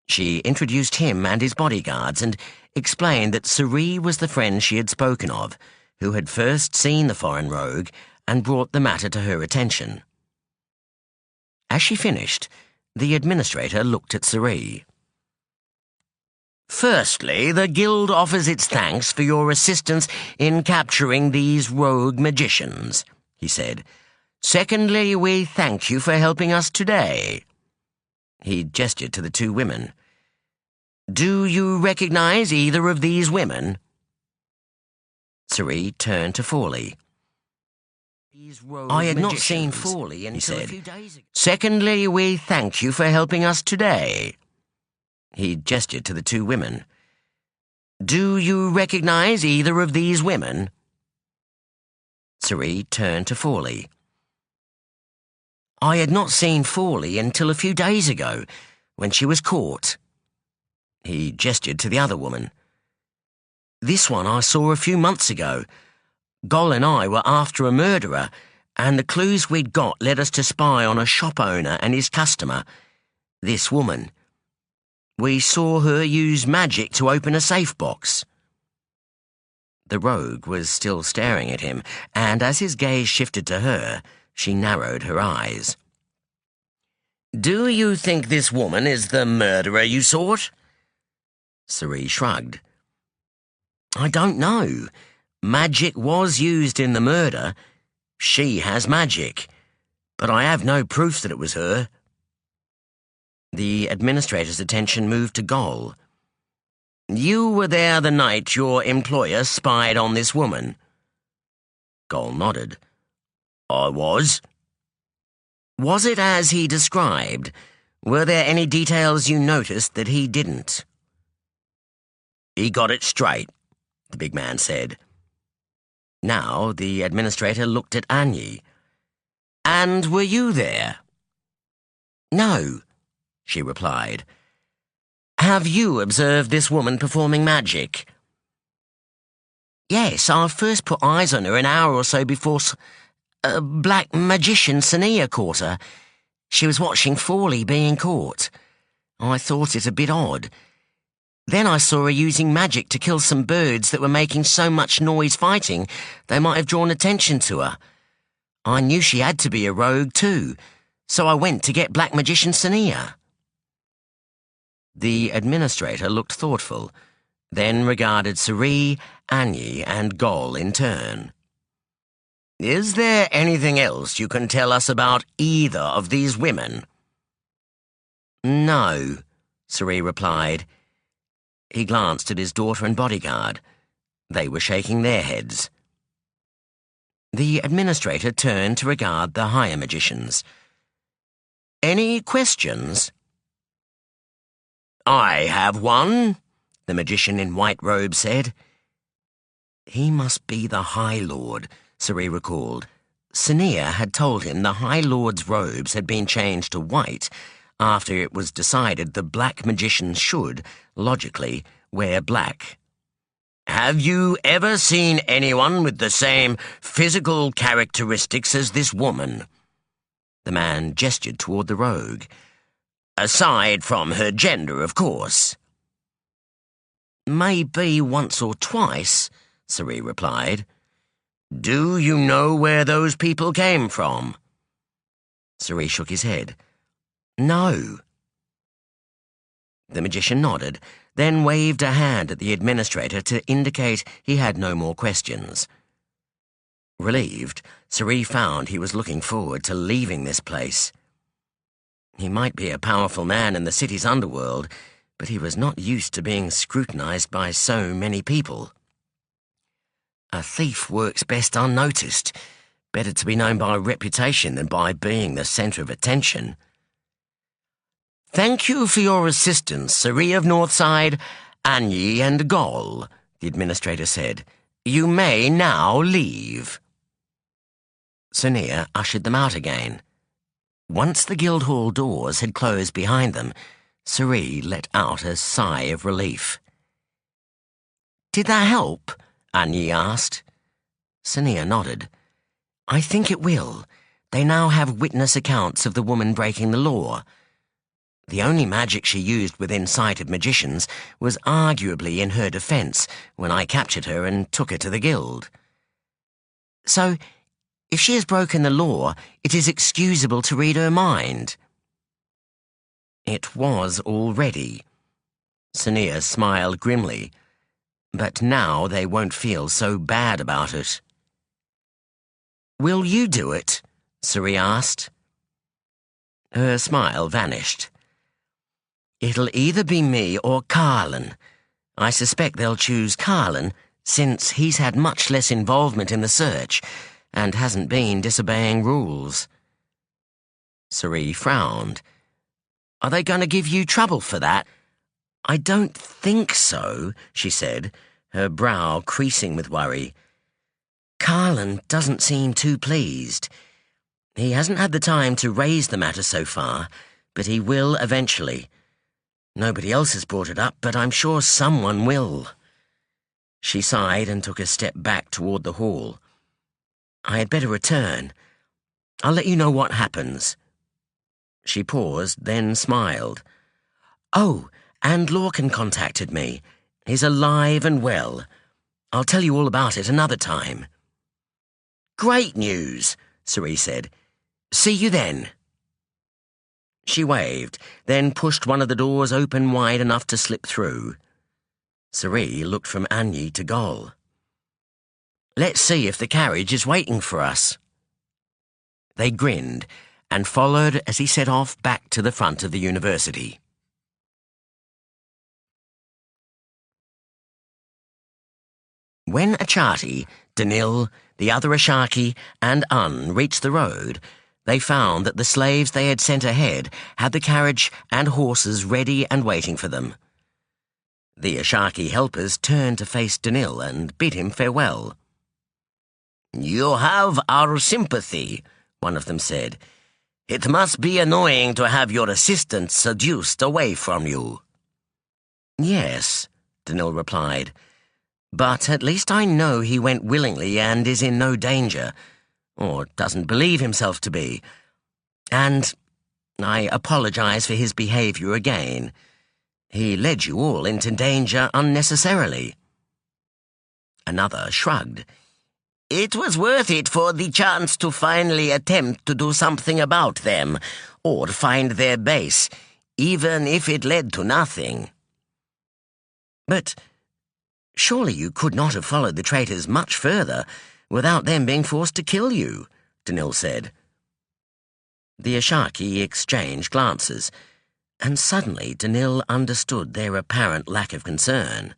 She introduced him and his bodyguards and explained that Suri was the friend she had spoken of, who had first seen the foreign rogue and brought the matter to her attention. As she finished, the administrator looked at Suri. "Firstly, the Guild offers its thanks for your assistance in capturing these rogue magicians," he said. "Secondly, we thank you for helping us today." He gestured to the two women. "Do you recognize either of these women?" Suri turned to Fawley. "I had not seen Fawley until a few days ago." "Secondly, we thank you for helping us today." He gestured to the two women. "Do you recognize either of these women?" Suri turned to Fawley. "I had not seen Fawley until a few days ago, when she was caught." He gestured to the other woman. "This one I saw a few months ago. Gol and I were after a murderer, and the clues we'd got led us to spy on a shop owner and his customer, this woman. We saw her use magic to open a safe box." The rogue was still staring at him, and as his gaze shifted to her, she narrowed her eyes. "Do you think this woman is the murderer you sought?" Suri shrugged. "I don't know. Magic was used in the murder. She has magic, but I have no proof that it was her." The administrator's attention moved to Gol. "You were there the night your employer spied on this woman?" Gol nodded. "I was." "Was it as he described? Were there any details you noticed that he didn't?" "He got it straight," the big man said. Now the administrator looked at Anyi. "And were you there?" "No," she replied. "Have you observed this woman performing magic?" "Yes, I first put eyes on her an hour or so before Black Magician Sonea caught her. She was watching Fawley being caught. I thought it a bit odd. Then I saw her using magic to kill some birds that were making so much noise fighting they might have drawn attention to her. I knew she had to be a rogue too, so I went to get Black Magician Sonea." The administrator looked thoughtful, then regarded Suri, Anyi, and Gol in turn. "Is there anything else you can tell us about either of these women?" "No," Suri replied. He glanced at his daughter and bodyguard. They were shaking their heads. The administrator turned to regard the higher magicians. "Any questions?" "I have one," the magician in white robe said. He must be the High Lord, Suri recalled. Sonea had told him the High Lord's robes had been changed to white after it was decided the black magicians should, logically, wear black. "Have you ever seen anyone with the same physical characteristics as this woman?" The man gestured toward the rogue. "Aside from her gender, of course." "Maybe once or twice," Suri replied. "Do you know where those people came from?" Suri shook his head. "No." The magician nodded, then waved a hand at the administrator to indicate he had no more questions. Relieved, Suri found he was looking forward to leaving this place. He might be a powerful man in the city's underworld, but he was not used to being scrutinized by so many people. A thief works best unnoticed. Better to be known by reputation than by being the center of attention. "Thank you for your assistance, Suri of Northside, Anyi and Gol," the administrator said. "You may now leave." Sonea ushered them out again. Once the Guildhall doors had closed behind them, Cerie let out a sigh of relief. "Did that help?" Agni asked. Sonea nodded. "I think it will. They now have witness accounts of the woman breaking the law. The only magic she used within sight of magicians was arguably in her defense when I captured her and took her to the guild. So, if she has broken the law, it is excusable to read her mind." It was already. Sonea smiled grimly. But now they won't feel so bad about it. "Will you do it?" Cerie asked. Her smile vanished. "It'll either be me or Carlin. I suspect they'll choose Carlin, since he's had much less involvement in the search and hasn't been disobeying rules." Cerie frowned. "Are they going to give you trouble for that?" "I don't think so," she said, her brow creasing with worry. "Carlin doesn't seem too pleased. He hasn't had the time to raise the matter so far, but he will eventually. Nobody else has brought it up, but I'm sure someone will." She sighed and took a step back toward the hall. "I had better return. I'll let you know what happens." She paused, then smiled. "Oh, and Lorkin contacted me. He's alive and well. I'll tell you all about it another time." "Great news," Cerie said. "See you then." She waved, then pushed one of the doors open wide enough to slip through. Cerie looked from Agni to Gol. "Let's see if the carriage is waiting for us." They grinned and followed as he set off back to the front of the university. When Achati, Danil, the other Ashaki, and reached the road, they found that the slaves they had sent ahead had the carriage and horses ready and waiting for them. The Ashaki helpers turned to face Danil and bid him farewell. "You have our sympathy," one of them said. "It must be annoying to have your assistant seduced away from you." "Yes," Danil replied. "But at least I know he went willingly and is in no danger, or doesn't believe himself to be. And I apologize for his behavior again. He led you all into danger unnecessarily." Another shrugged. "It was worth it for the chance to finally attempt to do something about them, or find their base, even if it led to nothing." "But surely you could not have followed the traitors much further without them being forced to kill you," Danil said. The Ashaki exchanged glances, and suddenly Danil understood their apparent lack of concern.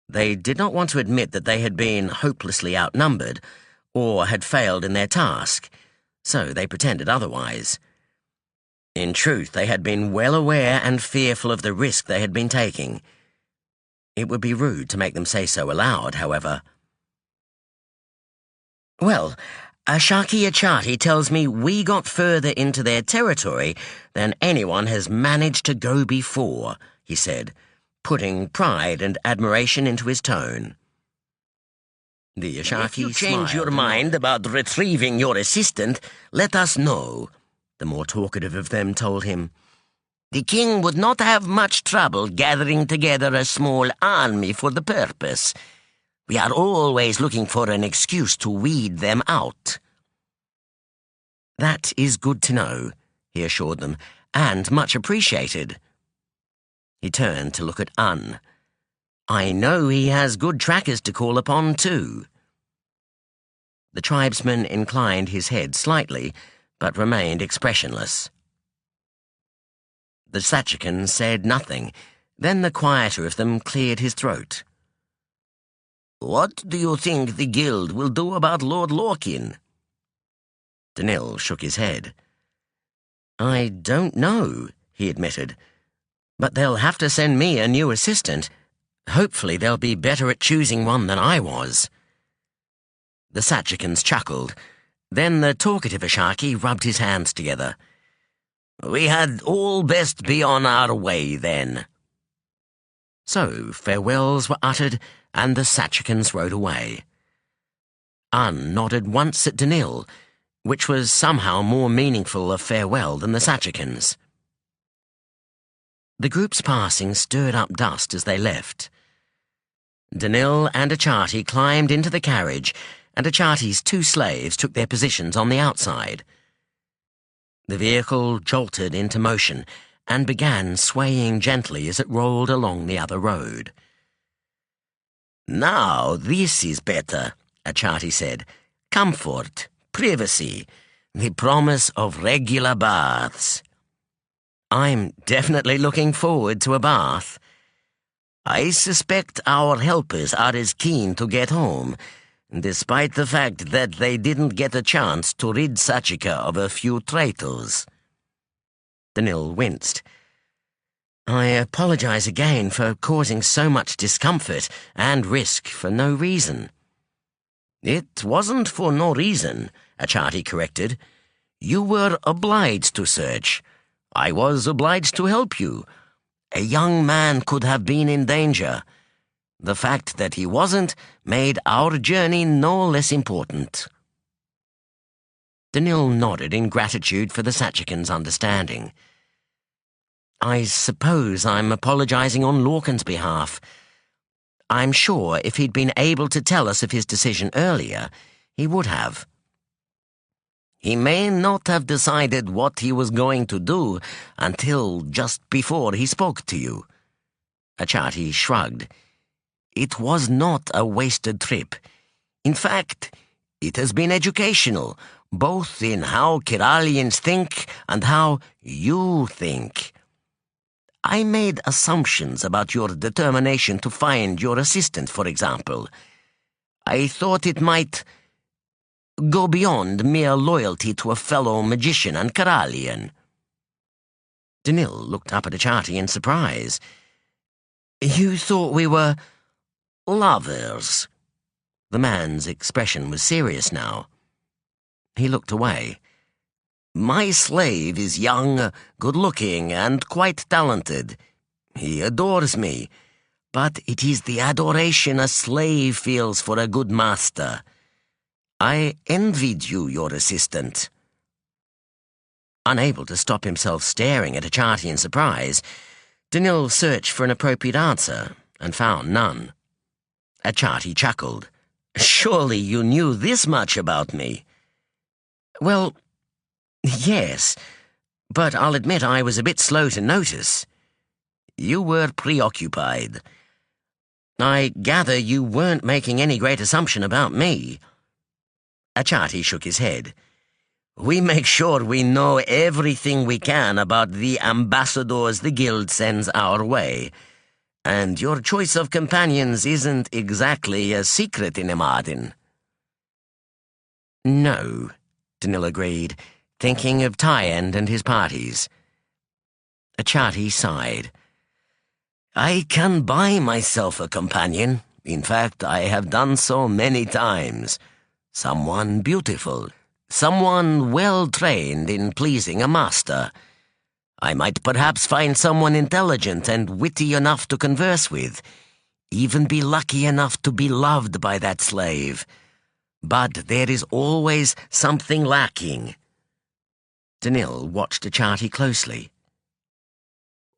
They did not want to admit that they had been hopelessly outnumbered or had failed in their task, so they pretended otherwise. In truth, they had been well aware and fearful of the risk they had been taking. It would be rude to make them say so aloud, however. "Well, Ashaki Achati tells me we got further into their territory than anyone has managed to go before," he said, putting pride and admiration into his tone. The Ashaki "If you change your smiled mind about retrieving your assistant, let us know," the more talkative of them told him. "The king would not have much trouble gathering together a small army for the purpose. We are always looking for an excuse to weed them out." "That is good to know," he assured them, "and much appreciated." He turned to look at "I know he has good trackers to call upon, too." The tribesman inclined his head slightly, but remained expressionless. The Sachakan said nothing. Then the quieter of them cleared his throat. "What do you think the guild will do about Lord Lorkin?" Danil shook his head. "I don't know," he admitted. "But they'll have to send me a new assistant. Hopefully they'll be better at choosing one than I was." The Sachakans chuckled. Then the talkative Ashaki rubbed his hands together. "We had all best be on our way, then." So farewells were uttered, and the Sachakans rode away. An nodded once at Danil, which was somehow more meaningful a farewell than the Sachakans. The group's passing stirred up dust as they left. Danil and Achati climbed into the carriage, and Achati's 2 slaves took their positions on the outside. The vehicle jolted into motion and began swaying gently as it rolled along the other road. "Now this is better," Achati said. "Comfort, privacy, the promise of regular baths." "I'm definitely looking forward to a bath." "I suspect our helpers are as keen to get home, despite the fact that they didn't get a chance to rid Sachaka of a few traitors." Danil winced. "I apologize again for causing so much discomfort and risk for no reason." "It wasn't for no reason," Achati corrected. "You were obliged to search. I was obliged to help you. A young man could have been in danger. The fact that he wasn't made our journey no less important." Danil nodded in gratitude for the Sachakan's understanding. "I suppose I'm apologizing on Lorkin's behalf. I'm sure if he'd been able to tell us of his decision earlier, he would have." "He may not have decided what he was going to do until just before he spoke to you." Achati shrugged. "It was not a wasted trip. In fact, it has been educational, both in how Kyralians think and how you think. I made assumptions about your determination to find your assistant, for example. I thought it might go beyond mere loyalty to a fellow magician and Kyralian." Danil looked up at Achati in surprise. "You thought we were lovers?" The man's expression was serious now. He looked away. "My slave is young, good-looking, and quite talented. He adores me, but it is the adoration a slave feels for a good master. I envied you, your assistant." Unable to stop himself staring at Achati in surprise, Danil searched for an appropriate answer and found none. Achati chuckled. "Surely you knew this much about me." "Well, yes, but I'll admit I was a bit slow to notice." "You were preoccupied." "I gather you weren't making any great assumption about me." Achati shook his head. "We make sure we know everything we can about the ambassadors the guild sends our way, and your choice of companions isn't exactly a secret in Imadin." "No," Danil agreed, thinking of Tyend and his parties. Achati sighed. "I can buy myself a companion. In fact, I have done so many times. Someone beautiful, someone well-trained in pleasing a master. I might perhaps find someone intelligent and witty enough to converse with, even be lucky enough to be loved by that slave. But there is always something lacking." Danil watched Achati closely.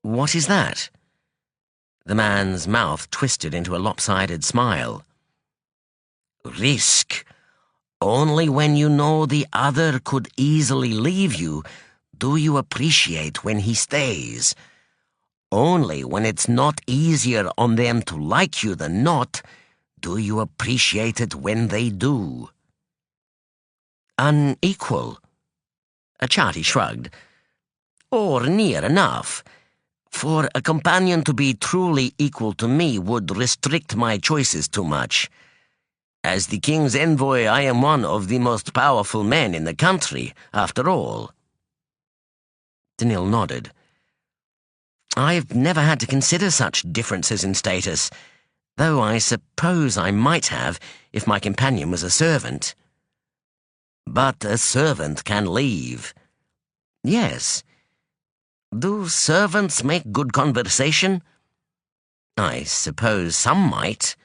"What is that?" The man's mouth twisted into a lopsided smile. "Risk. Only when you know the other could easily leave you do you appreciate when he stays. Only when it's not easier on them to like you than not do you appreciate it when they do." "Unequal?" Achati shrugged. "Or near enough. For a companion to be truly equal to me would restrict my choices too much. As the king's envoy, I am one of the most powerful men in the country, after all." Danil nodded. "I've never had to consider such differences in status, though I suppose I might have if my companion was a servant." But a servant can leave. Yes. Do servants make good conversation? I suppose some might.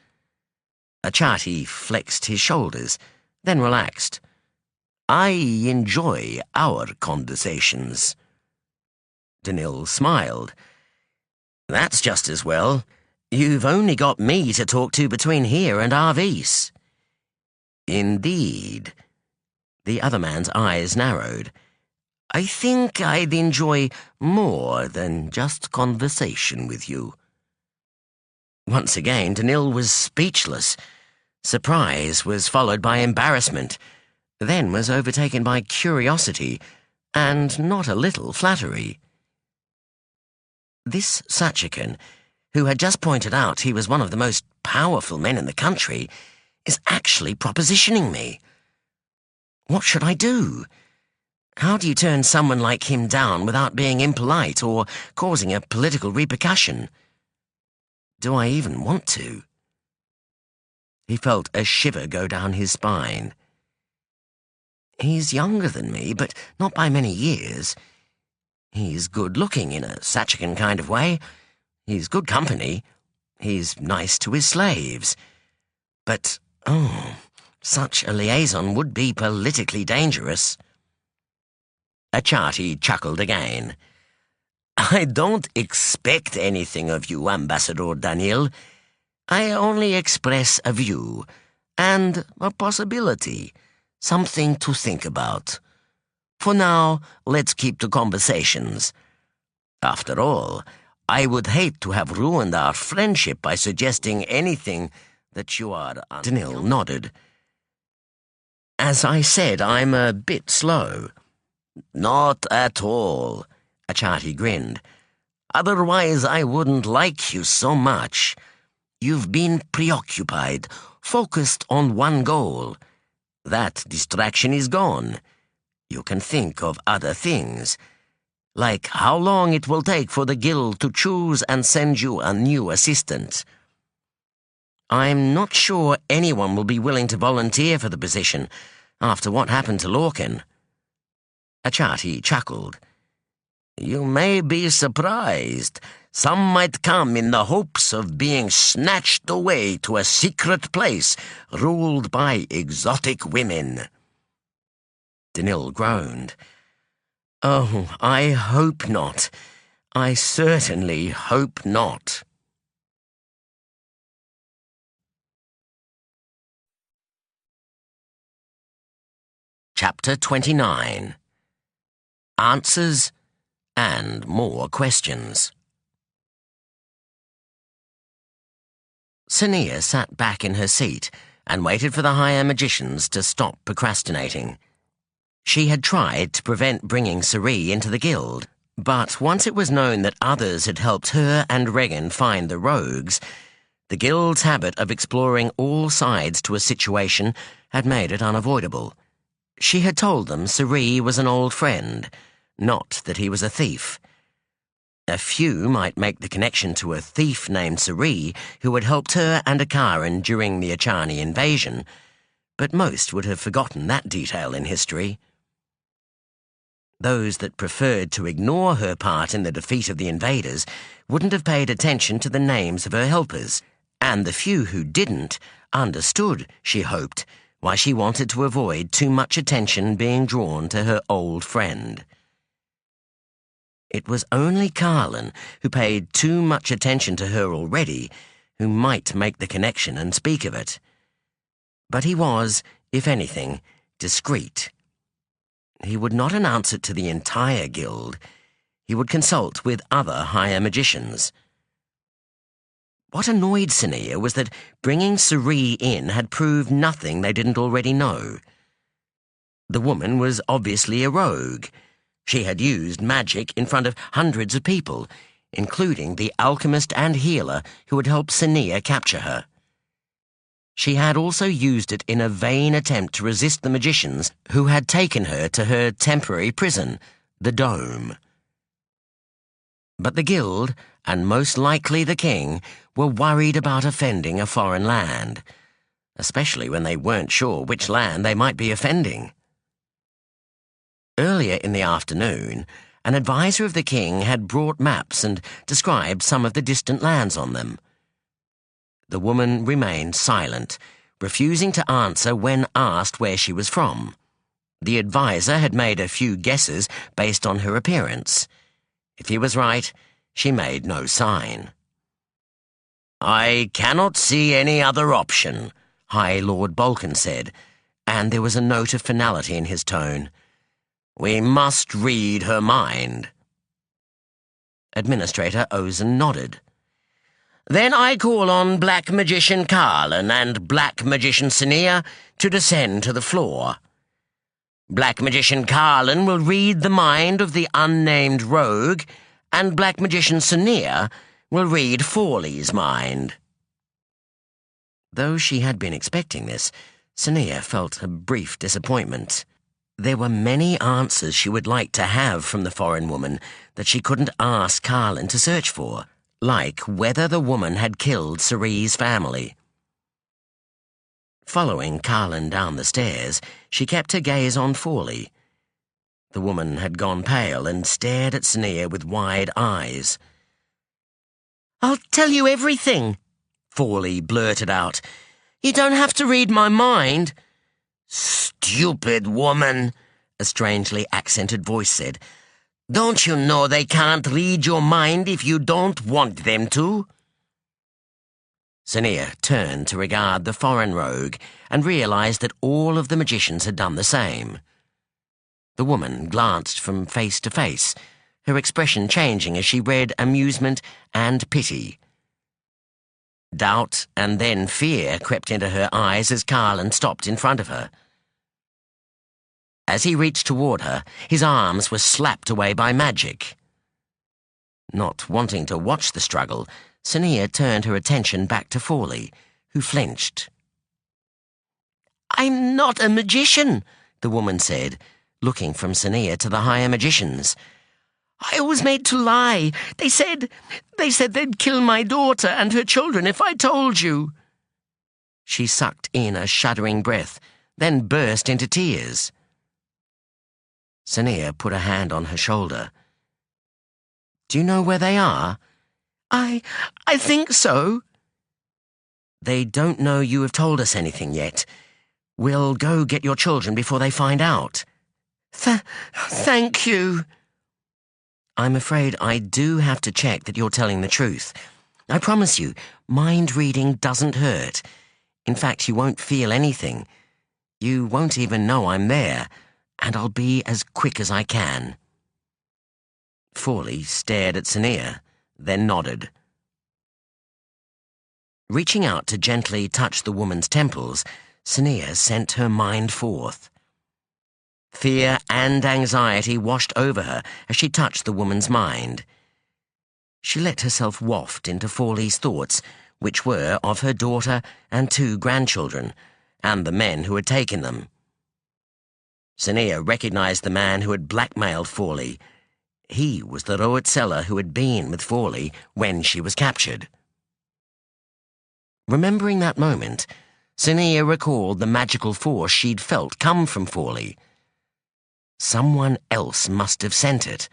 Achati flexed his shoulders, then relaxed. I enjoy our conversations. Danil smiled. That's just as well. You've only got me to talk to between here and Arvis. Indeed. The other man's eyes narrowed. I think I'd enjoy more than just conversation with you. Once again, Danil was speechless. Surprise was followed by embarrassment, then was overtaken by curiosity, and not a little flattery. This Sachakan, who had just pointed out he was one of the most powerful men in the country, is actually propositioning me. What should I do? How do you turn someone like him down without being impolite or causing a political repercussion? Do I even want to? He felt a shiver go down his spine. He's younger than me, but not by many years. He's good-looking in a Sachakan kind of way. He's good company. He's nice to his slaves. But, such a liaison would be politically dangerous. Achati chuckled again. I don't expect anything of you, Ambassador Danil. I only express a view, and a possibility, something to think about. For now, let's keep the conversations. After all, I would hate to have ruined our friendship by suggesting anything that you are... Danil nodded. As I said, I'm a bit slow. Not at all, Achati grinned. Otherwise I wouldn't like you so much. You've been preoccupied, focused on one goal. That distraction is gone. You can think of other things, like how long it will take for the guild to choose and send you a new assistant. I'm not sure anyone will be willing to volunteer for the position after what happened to Lorkin. Achati chuckled. You may be surprised. Some might come in the hopes of being snatched away to a secret place ruled by exotic women. Danil groaned. Oh, I hope not. I certainly hope not. Chapter 29. Answers and more questions. Sonea sat back in her seat and waited for the higher magicians to stop procrastinating. She had tried to prevent bringing Suri into the guild, but once it was known that others had helped her and Regan find the rogues, the guild's habit of exploring all sides to a situation had made it unavoidable. She had told them Suri was an old friend, not that he was a thief. A few might make the connection to a thief named Suri who had helped her and Akaran during the Achani invasion, but most would have forgotten that detail in history. Those that preferred to ignore her part in the defeat of the invaders wouldn't have paid attention to the names of her helpers, and the few who didn't understood, she hoped, why she wanted to avoid too much attention being drawn to her old friend. It was only Carlin, who paid too much attention to her already, who might make the connection and speak of it. But he was, if anything, discreet. He would not announce it to the entire guild. He would consult with other higher magicians. What annoyed Sonea was that bringing Suri in had proved nothing they didn't already know. The woman was obviously a rogue. She had used magic in front of hundreds of people, including the alchemist and healer who had helped Sonea capture her. She had also used it in a vain attempt to resist the magicians who had taken her to her temporary prison, the Dome. But the guild, and most likely the king, were worried about offending a foreign land, especially when they weren't sure which land they might be offending. Earlier in the afternoon, an advisor of the king had brought maps and described some of the distant lands on them. The woman remained silent, refusing to answer when asked where she was from. The advisor had made a few guesses based on her appearance. If he was right, she made no sign. "I cannot see any other option," High Lord Balkan said, and there was a note of finality in his tone. "We must read her mind." Administrator Ozen nodded. "Then I call on Black Magician Kyralia and Black Magician Sonea to descend to the floor. Black Magician Kyralia will read the mind of the unnamed rogue, and Black Magician Sonea will read Forley's mind." Though she had been expecting this, Sonea felt a brief disappointment. There were many answers she would like to have from the foreign woman that she couldn't ask Kyralia to search for, like whether the woman had killed Cerie's family. Following Kyralia down the stairs, she kept her gaze on Forley. The woman had gone pale and stared at Sonea with wide eyes. "I'll tell you everything," Forley blurted out. "You don't have to read my mind." "Stupid woman," a strangely accented voice said. "Don't you know they can't read your mind if you don't want them to?" Sonea turned to regard the foreign rogue and realized that all of the magicians had done the same. The woman glanced from face to face, her expression changing as she read amusement and pity. Doubt and then fear crept into her eyes as Kyralia stopped in front of her. As he reached toward her, his arms were slapped away by magic. Not wanting to watch the struggle, Sonea turned her attention back to Forley, who flinched. "I'm not a magician," the woman said, looking from Sonea to the higher magicians. "I was made to lie. They said they'd kill my daughter and her children if I told you." She sucked in a shuddering breath, then burst into tears. Sonea put a hand on her shoulder. "Do you know where they are?" I think so." "They don't know you have told us anything yet. We'll go get your children before they find out." Thank you." "I'm afraid I do have to check that you're telling the truth. I promise you, mind reading doesn't hurt. In fact, you won't feel anything. You won't even know I'm there, and I'll be as quick as I can." Forley stared at Sonea, then nodded. Reaching out to gently touch the woman's temples, Sonea sent her mind forth. Fear and anxiety washed over her as she touched the woman's mind. She let herself waft into Forley's thoughts, which were of her daughter and 2 grandchildren, and the men who had taken them. Sonea recognized the man who had blackmailed Forley. He was the Roet seller who had been with Forley when she was captured. Remembering that moment, Sonea recalled the magical force she'd felt come from Forley. Someone else must have sent it.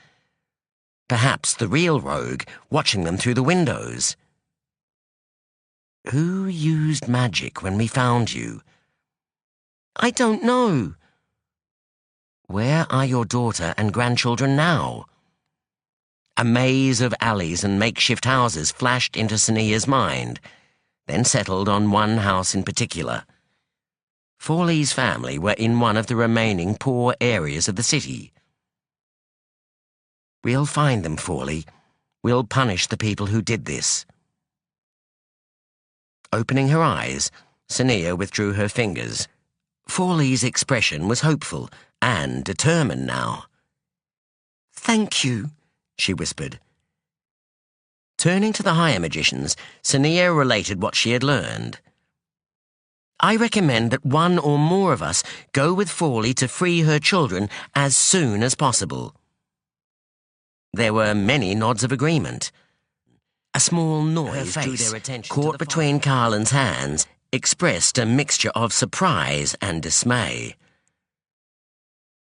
Perhaps the real rogue, watching them through the windows. "Who used magic when we found you?" "I don't know." "Where are your daughter and grandchildren now?" A maze of alleys and makeshift houses flashed into Sonea's mind, then settled on one house in particular. Forley's family were in one of the remaining poor areas of the city. "We'll find them, Forley. We'll punish the people who did this." Opening her eyes, Sonea withdrew her fingers. Forley's expression was hopeful and determined now. "Thank you," she whispered. Turning to the higher magicians, Sonea related what she had learned. "I recommend that one or more of us go with Forley to free her children as soon as possible." There were many nods of agreement. A small noise drew their attention, caught between Kyralia's hands, expressed a mixture of surprise and dismay.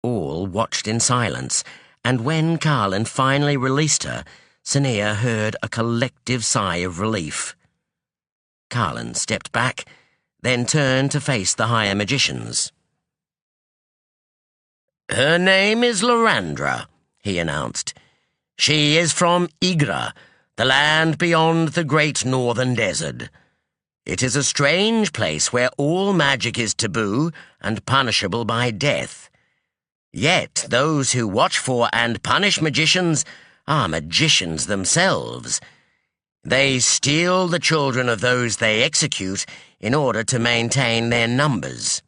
All watched in silence, and when Carlin finally released her, Sonea heard a collective sigh of relief. Carlin stepped back, then turned to face the higher magicians. "Her name is Lorandra," he announced. "She is from Igra, the land beyond the great northern desert. It is a strange place where all magic is taboo and punishable by death. Yet those who watch for and punish magicians are magicians themselves. They steal the children of those they execute in order to maintain their numbers."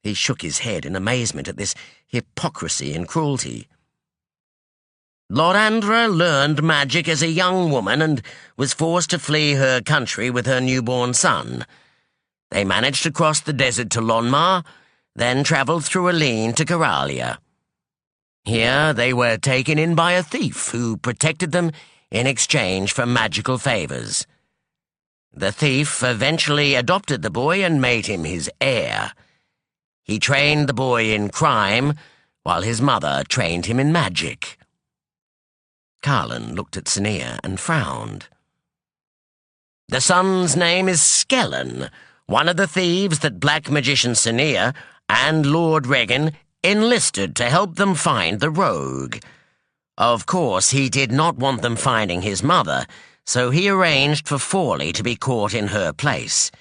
He shook his head in amazement at this hypocrisy and cruelty. "Lorandra learned magic as a young woman and was forced to flee her country with her newborn son. They managed to cross the desert to Lonmar, then travelled through Aline to Kyralia. Here they were taken in by a thief who protected them in exchange for magical favours. The thief eventually adopted the boy and made him his heir. He trained the boy in crime, while his mother trained him in magic." Carlin looked at Sonea and frowned. "The son's name is Skellen, one of the thieves that Black Magician Sonea and Lord Regan enlisted to help them find the rogue. Of course, he did not want them finding his mother, so he arranged for Forley to be caught in her place.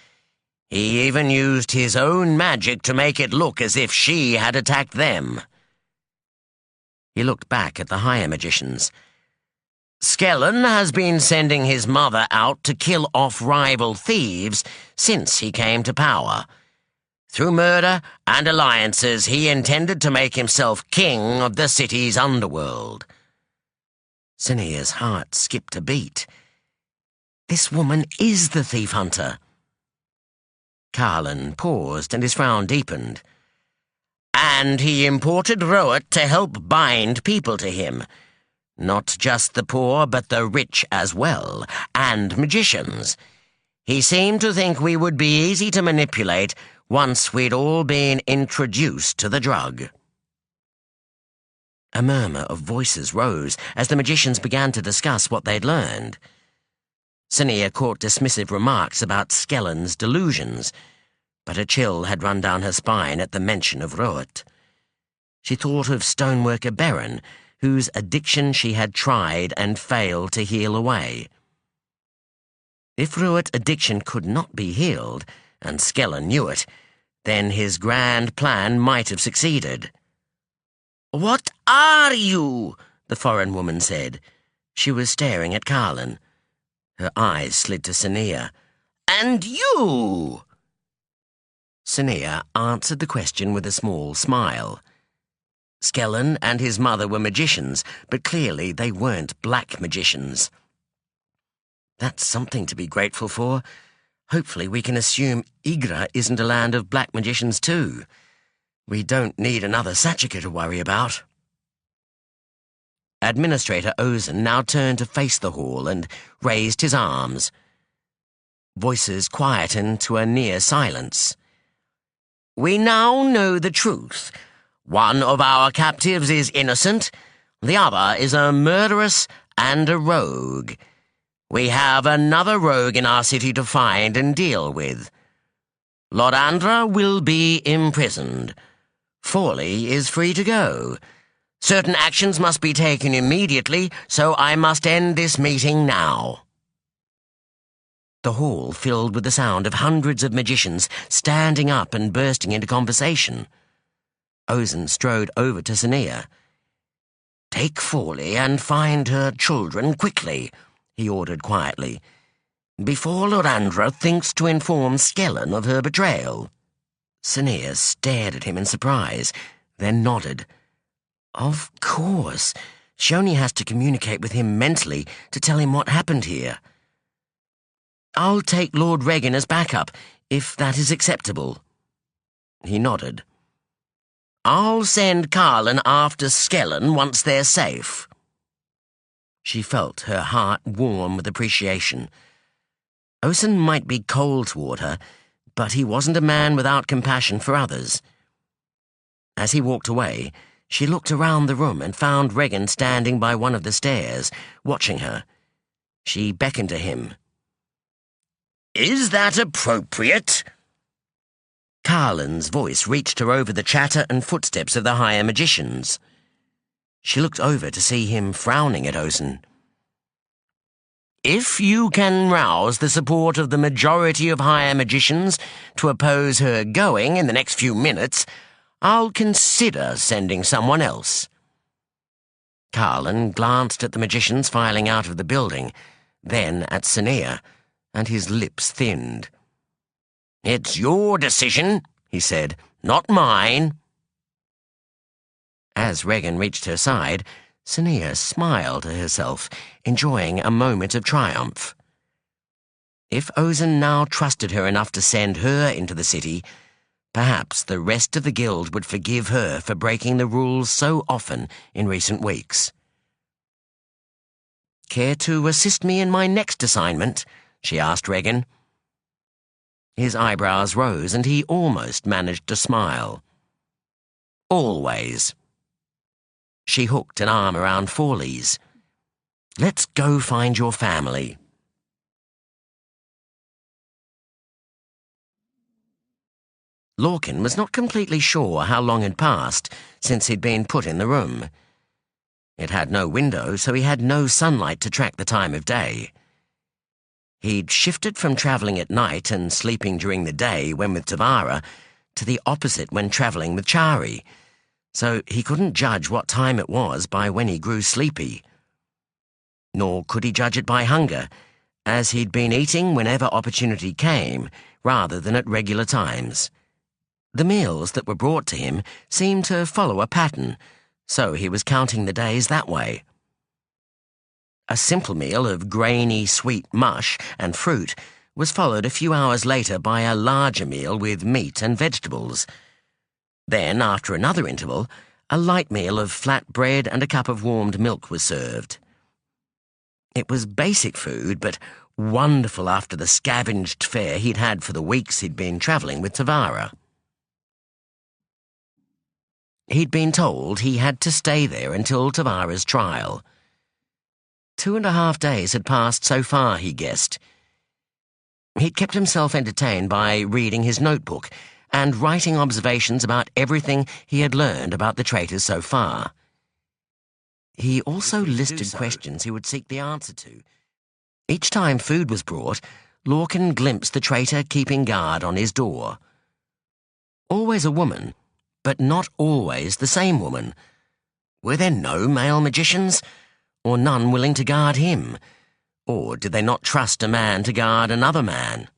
He even used his own magic to make it look as if she had attacked them." He looked back at the higher magicians. "Skellen has been sending his mother out to kill off rival thieves since he came to power. Through murder and alliances, he intended to make himself king of the city's underworld." Sonea's heart skipped a beat. This woman is the thief hunter. Carlin paused and his frown deepened. "And he imported Roet to help bind people to him. Not just the poor, but the rich as well, and magicians. He seemed to think we would be easy to manipulate once we'd all been introduced to the drug." A murmur of voices rose as the magicians began to discuss what they'd learned. Sonea caught dismissive remarks about Skellen's delusions, but a chill had run down her spine at the mention of Roet. She thought of stoneworker Baron, whose addiction she had tried and failed to heal away. If Roet's addiction could not be healed, and Skellen knew it, then his grand plan might have succeeded. "What are you?" the foreign woman said. She was staring at Carlin. Her eyes slid to Sonea. "And you?" Sonea answered the question with a small smile. Skellen and his mother were magicians, but clearly they weren't black magicians. "That's something to be grateful for. Hopefully we can assume Igra isn't a land of black magicians too. We don't need another Sachaka to worry about." Administrator Ozen now turned to face the hall and raised his arms. Voices quietened to a near silence. "We now know the truth. One of our captives is innocent, the other is a murderess and a rogue. We have another rogue in our city to find and deal with. Lorandra will be imprisoned. Forley is free to go. Certain actions must be taken immediately, so I must end this meeting now." The hall filled with the sound of hundreds of magicians standing up and bursting into conversation. Ozen strode over to Sonea. "Take Forley and find her children quickly," he ordered quietly, "before Lorandra thinks to inform Skellen of her betrayal." Sonea stared at him in surprise, then nodded. Of course. She only has to communicate with him mentally to tell him what happened here. "I'll take Lord Regan as backup, if that is acceptable." He nodded. "I'll send Carlin after Skellen once they're safe." She felt her heart warm with appreciation. Ozen might be cold toward her, but he wasn't a man without compassion for others. As he walked away, she looked around the room and found Regan standing by one of the stairs, watching her. She beckoned to him. "Is that appropriate?" Carlin's voice reached her over the chatter and footsteps of the higher magicians. She looked over to see him frowning at Ozen. "If you can rouse the support of the majority of higher magicians to oppose her going in the next few minutes, I'll consider sending someone else." Carlin glanced at the magicians filing out of the building, then at Sonea, and his lips thinned. "It's your decision," he said, "not mine." As Regan reached her side, Sonea smiled to herself, enjoying a moment of triumph. If Ozen now trusted her enough to send her into the city, perhaps the rest of the guild would forgive her for breaking the rules so often in recent weeks. "Care to assist me in my next assignment?" she asked Regan. His eyebrows rose and he almost managed to smile. "Always." She hooked an arm around Forley's. "Let's go find your family." Lorkin was not completely sure how long had passed since he'd been put in the room. It had no window, so he had no sunlight to track the time of day. He'd shifted from travelling at night and sleeping during the day when with Tavara to the opposite when travelling with Chari, so he couldn't judge what time it was by when he grew sleepy. Nor could he judge it by hunger, as he'd been eating whenever opportunity came, rather than at regular times. The meals that were brought to him seemed to follow a pattern, so he was counting the days that way. A simple meal of grainy, sweet mush and fruit was followed a few hours later by a larger meal with meat and vegetables. Then, after another interval, a light meal of flat bread and a cup of warmed milk was served. It was basic food, but wonderful after the scavenged fare he'd had for the weeks he'd been travelling with Tavara. He'd been told he had to stay there until Tavara's trial. 2.5 days had passed so far, he guessed. He'd kept himself entertained by reading his notebook and writing observations about everything he had learned about the traitors so far. He also listed questions he would seek the answer to. Each time food was brought, Lorkin glimpsed the traitor keeping guard on his door. Always a woman, but not always the same woman. Were there no male magicians, or none willing to guard him? Or did they not trust a man to guard another man?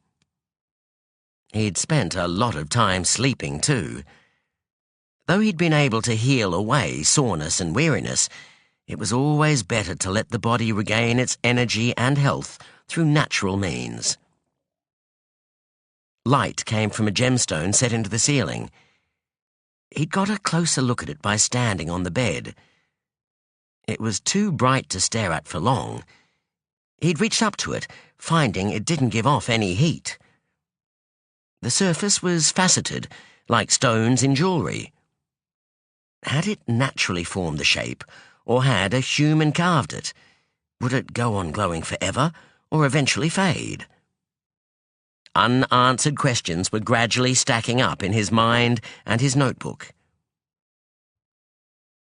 He'd spent a lot of time sleeping, too. Though he'd been able to heal away soreness and weariness, it was always better to let the body regain its energy and health through natural means. Light came from a gemstone set into the ceiling. He'd got a closer look at it by standing on the bed. It was too bright to stare at for long. He'd reached up to it, finding it didn't give off any heat. The surface was faceted, like stones in jewellery. Had it naturally formed the shape, or had a human carved it? Would it go on glowing forever, or eventually fade? Unanswered questions were gradually stacking up in his mind and his notebook.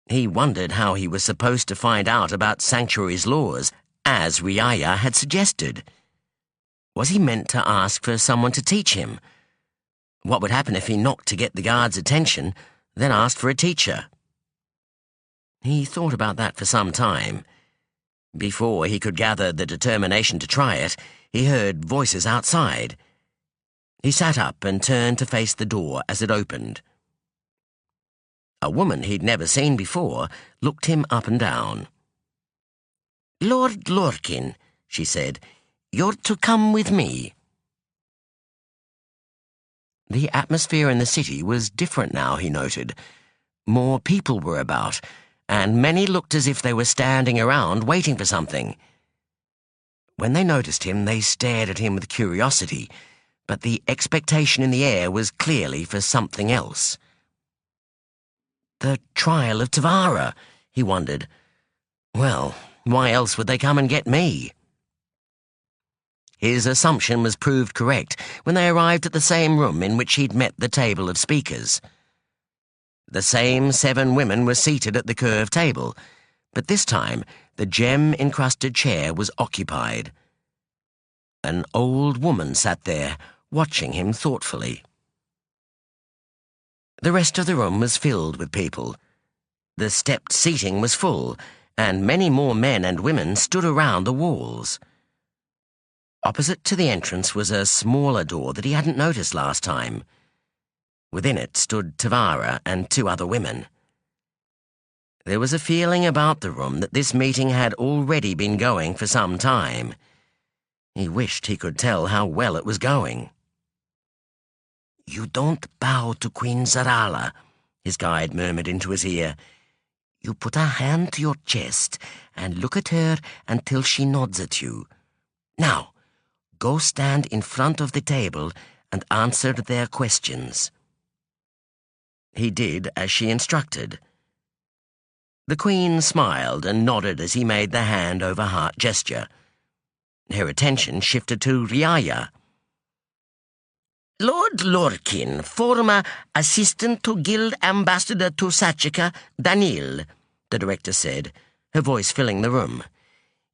He wondered how he was supposed to find out about Sanctuary's laws, as Riaya had suggested. Was he meant to ask for someone to teach him? What would happen if he knocked to get the guard's attention, then asked for a teacher? He thought about that for some time. Before he could gather the determination to try it, he heard voices outside. He sat up and turned to face the door as it opened. A woman he'd never seen before looked him up and down. "Lord Lorkin," she said, "you're to come with me." The atmosphere in the city was different now, he noted. More people were about, and many looked as if they were standing around waiting for something. When they noticed him, they stared at him with curiosity, but the expectation in the air was clearly for something else. The trial of Tavara, he wondered. Well, why else would they come and get me? His assumption was proved correct when they arrived at the same room in which he'd met the table of speakers. The same 7 women were seated at the curved table, but this time the gem-encrusted chair was occupied. An old woman sat there, watching him thoughtfully. The rest of the room was filled with people. The stepped seating was full, and many more men and women stood around the walls. Opposite to the entrance was a smaller door that he hadn't noticed last time. Within it stood Tavara and 2 other women. There was a feeling about the room that this meeting had already been going for some time. He wished he could tell how well it was going. "You don't bow to Queen Zarala," his guide murmured into his ear. "You put a hand to your chest and look at her until she nods at you. Now, go stand in front of the table and answer their questions." He did as she instructed. The Queen smiled and nodded as he made the hand-over-heart gesture. Her attention shifted to Riaya. "Lord Lorkin, former assistant to Guild Ambassador to Sachaka, Daniel," the director said, her voice filling the room.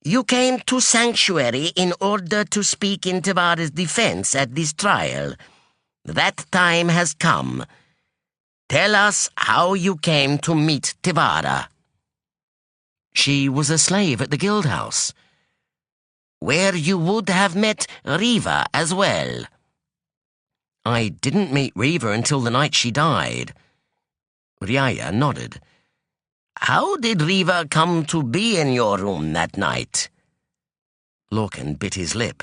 "You came to Sanctuary in order to speak in Tavara's defense at this trial. That time has come. Tell us how you came to meet Tavara." "She was a slave at the guild house." "Where you would have met Riva as well." "I didn't meet Riva until the night she died." Riaya nodded. "How did Riva come to be in your room that night?" Lorkin bit his lip.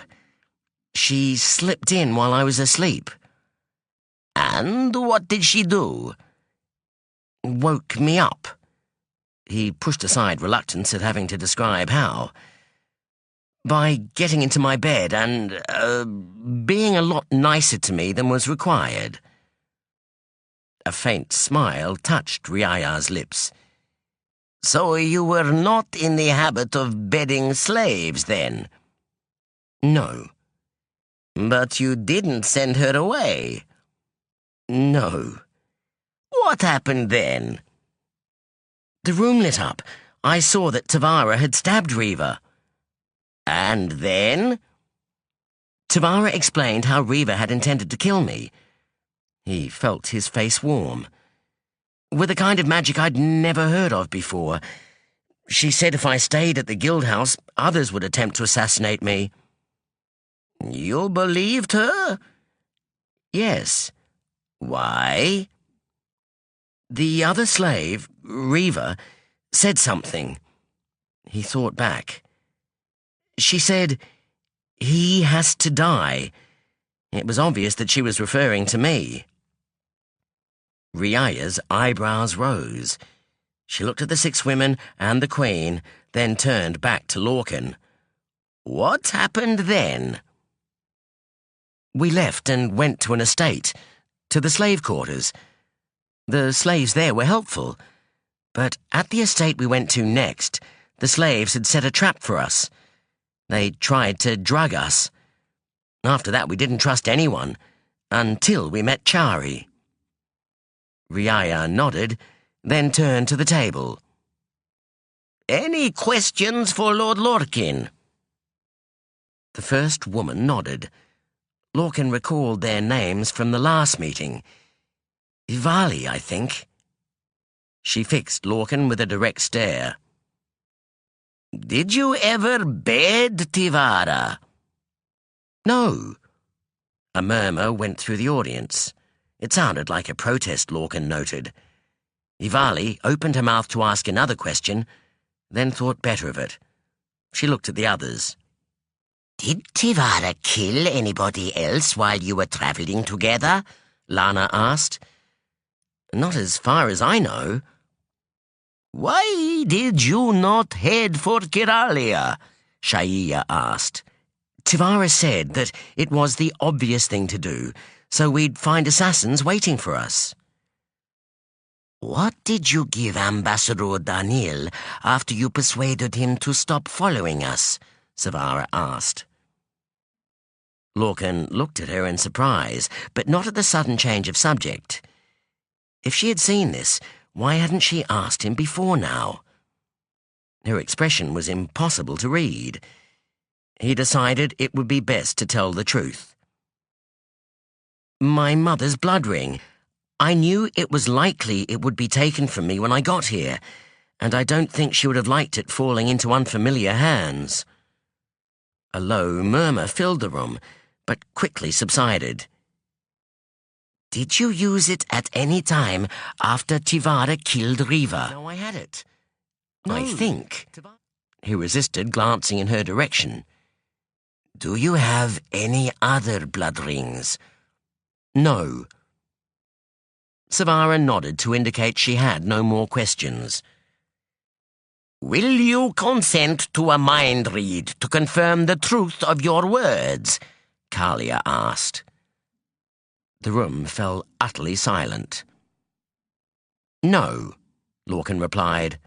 "She slipped in while I was asleep." "And what did she do?" "Woke me up." He pushed aside reluctance at having to describe how. "By getting into my bed and, being a lot nicer to me than was required." A faint smile touched Riaya's lips. "So you were not in the habit of bedding slaves, then?" "No." "But you didn't send her away?" "No." "What happened then?" "The room lit up. I saw that Tavara had stabbed Riva." "And then?" "Tavara explained how Riva had intended to kill me." He felt his face warm. "With a kind of magic I'd never heard of before. She said if I stayed at the guild house, others would attempt to assassinate me." "You believed her?" "Yes." "Why?" "The other slave, Riva, said something." He thought back. "She said, 'He has to die.' It was obvious that she was referring to me." Riaya's eyebrows rose. She looked at the 6 women and the Queen, then turned back to Lorkin. "What happened then?" "We left and went to an estate, to the slave quarters. The slaves there were helpful, but at the estate we went to next, the slaves had set a trap for us. They tried to drug us. After that we didn't trust anyone, until we met Chari." Riaya nodded, then turned to the table. "Any questions for Lord Lorkin?" The first woman nodded. Lorkin recalled their names from the last meeting. "Ivali, I think." She fixed Lorkin with a direct stare. "Did you ever bed Tavara?" "No." A murmur went through the audience. It sounded like a protest, Lorkin noted. Ivali opened her mouth to ask another question, then thought better of it. She looked at the others. "Did Tavara kill anybody else while you were traveling together?" Lana asked. "Not as far as I know." "Why did you not head for Kyralia?" Shaiya asked. "Tavara said that it was the obvious thing to do, so we'd find assassins waiting for us." What did you give Ambassador Daniel after you persuaded him to stop following us? Savara asked. Lorkin looked at her in surprise, but not at the sudden change of subject. If she had seen this, why hadn't she asked him before now? Her expression was impossible to read. He decided it would be best to tell the truth. My mother's blood ring. I knew it was likely it would be taken from me when I got here, and I don't think she would have liked it falling into unfamiliar hands. A low murmur filled the room, but quickly subsided. Did you use it at any time after Tivara killed Riva? No, I had it. No. I think. He resisted, glancing in her direction. Do you have any other blood rings? No. Savara nodded to indicate she had no more questions. Will you consent to a mind read to confirm the truth of your words? Kyralia asked. The room fell utterly silent. No, Lorkin replied.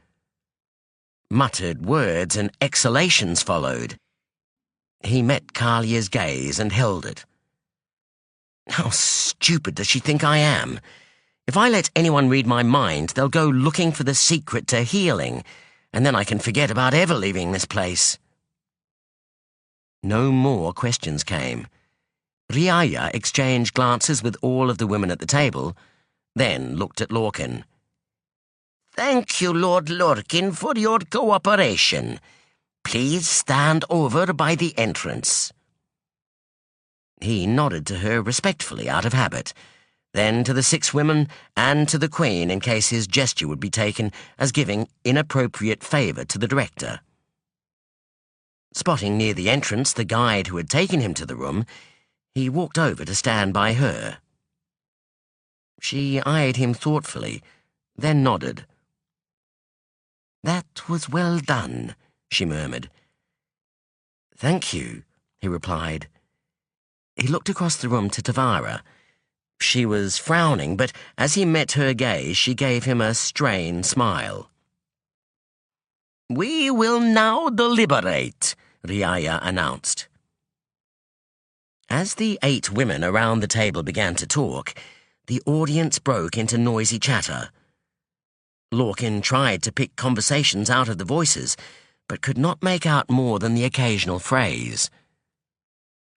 Muttered words and exhalations followed. He met Kylia's gaze and held it. How stupid does she think I am? If I let anyone read my mind, they'll go looking for the secret to healing, and then I can forget about ever leaving this place. No more questions came. Riaya exchanged glances with all of the women at the table, then looked at Lorkin. Thank you, Lord Lorkin, for your cooperation. Please stand over by the entrance. He nodded to her respectfully out of habit, then to the 6 women and to the Queen in case his gesture would be taken as giving inappropriate favour to the director. Spotting near the entrance the guide who had taken him to the room, he walked over to stand by her. She eyed him thoughtfully, then nodded. That was well done, she murmured. Thank you, he replied. He looked across the room to Tivara. She was frowning, but as he met her gaze, she gave him a strained smile. We will now deliberate, Riaya announced. As the 8 women around the table began to talk, the audience broke into noisy chatter. Lorkin tried to pick conversations out of the voices, but could not make out more than the occasional phrase.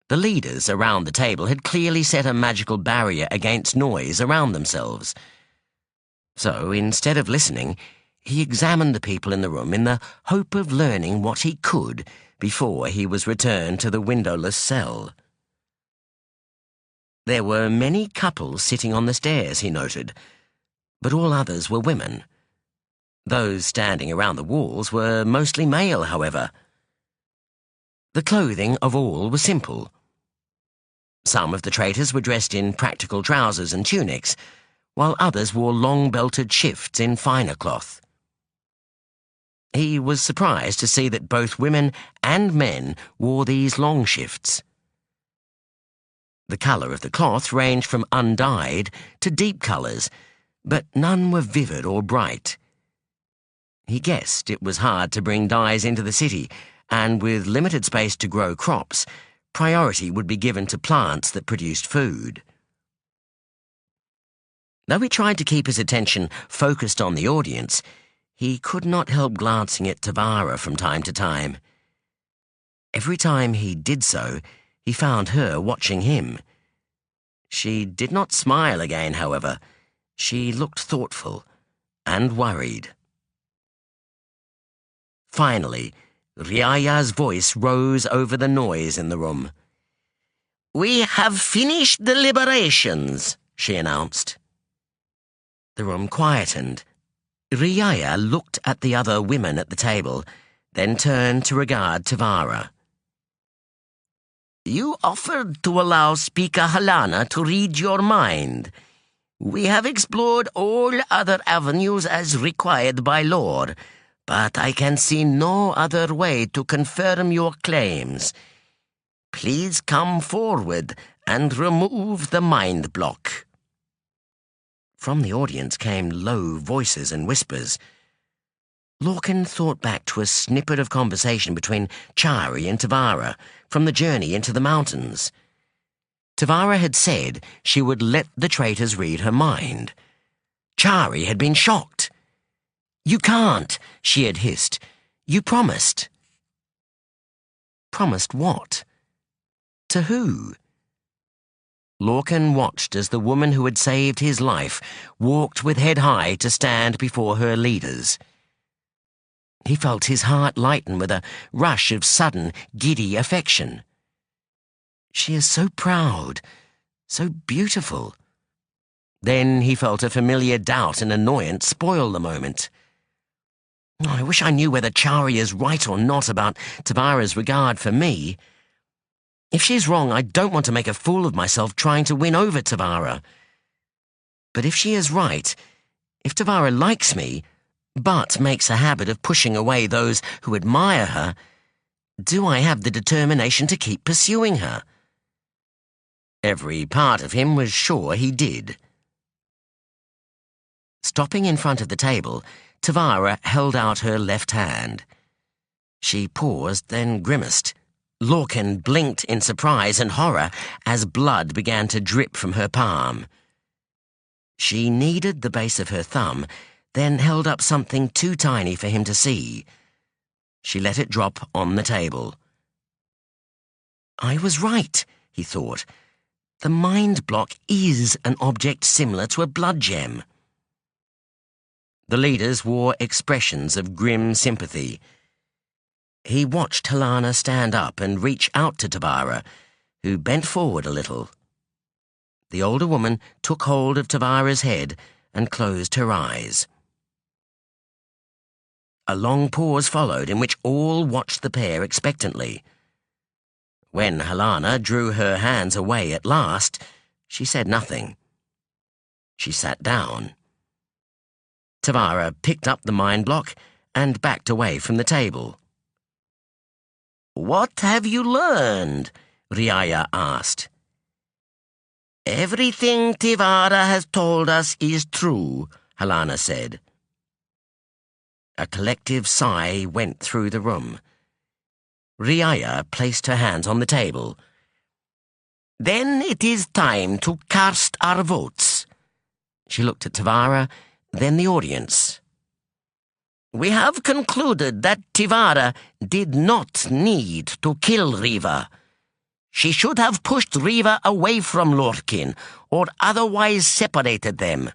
The leaders around the table had clearly set a magical barrier against noise around themselves. So, instead of listening, he examined the people in the room in the hope of learning what he could before he was returned to the windowless cell. There were many couples sitting on the stairs, he noted, but all others were women. Those standing around the walls were mostly male, however. The clothing of all was simple. Some of the traitors were dressed in practical trousers and tunics, while others wore long-belted shifts in finer cloth. He was surprised to see that both women and men wore these long shifts. The colour of the cloth ranged from undyed to deep colours, but none were vivid or bright. He guessed it was hard to bring dyes into the city, and with limited space to grow crops, priority would be given to plants that produced food. Though he tried to keep his attention focused on the audience, he could not help glancing at Tivara from time to time. Every time he did so, he found her watching him. She did not smile again, however. She looked thoughtful and worried. Finally, Riaya's voice rose over the noise in the room. We have finished deliberations, she announced. The room quietened. Riaya looked at the other women at the table, then turned to regard Tivara. You offered to allow Speaker Halana to read your mind. We have explored all other avenues as required by law, but I can see no other way to confirm your claims. Please come forward and remove the mind block. From the audience came low voices and whispers. Lorkin thought back to a snippet of conversation between Chari and Tavara from the journey into the mountains. Tavara had said she would let the traitors read her mind. Chari had been shocked. "You can't," she had hissed. "You promised." Promised what? To who? Lorkin watched as the woman who had saved his life walked with head high to stand before her leaders. He felt his heart lighten with a rush of sudden, giddy affection. She is so proud, so beautiful. Then he felt a familiar doubt and annoyance spoil the moment. I wish I knew whether Chari is right or not about Tavara's regard for me. If she's wrong, I don't want to make a fool of myself trying to win over Tavara. But if she is right, if Tavara likes me, but makes a habit of pushing away those who admire her, do I have the determination to keep pursuing her? Every part of him was sure he did. Stopping in front of the table, Tavara held out her left hand. She paused, then grimaced. Lorkin blinked in surprise and horror as blood began to drip from her palm. She kneaded the base of her thumb, then held up something too tiny for him to see. She let it drop on the table. I was right, he thought. The mind block is an object similar to a blood gem. The leaders wore expressions of grim sympathy. He watched Helena stand up and reach out to Tavara, who bent forward a little. The older woman took hold of Tavara's head and closed her eyes. A long pause followed in which all watched the pair expectantly. When Helena drew her hands away at last, she said nothing. She sat down. Tavara picked up the mind block and backed away from the table. "What have you learned?" Riaya asked. "Everything Tavara has told us is true," Helena said. A collective sigh went through the room. Riaya placed her hands on the table. "Then it is time to cast our votes." She looked at Tavara, then the audience. "We have concluded that Tavara did not need to kill Riva. She should have pushed Riva away from Lorkin or otherwise separated them.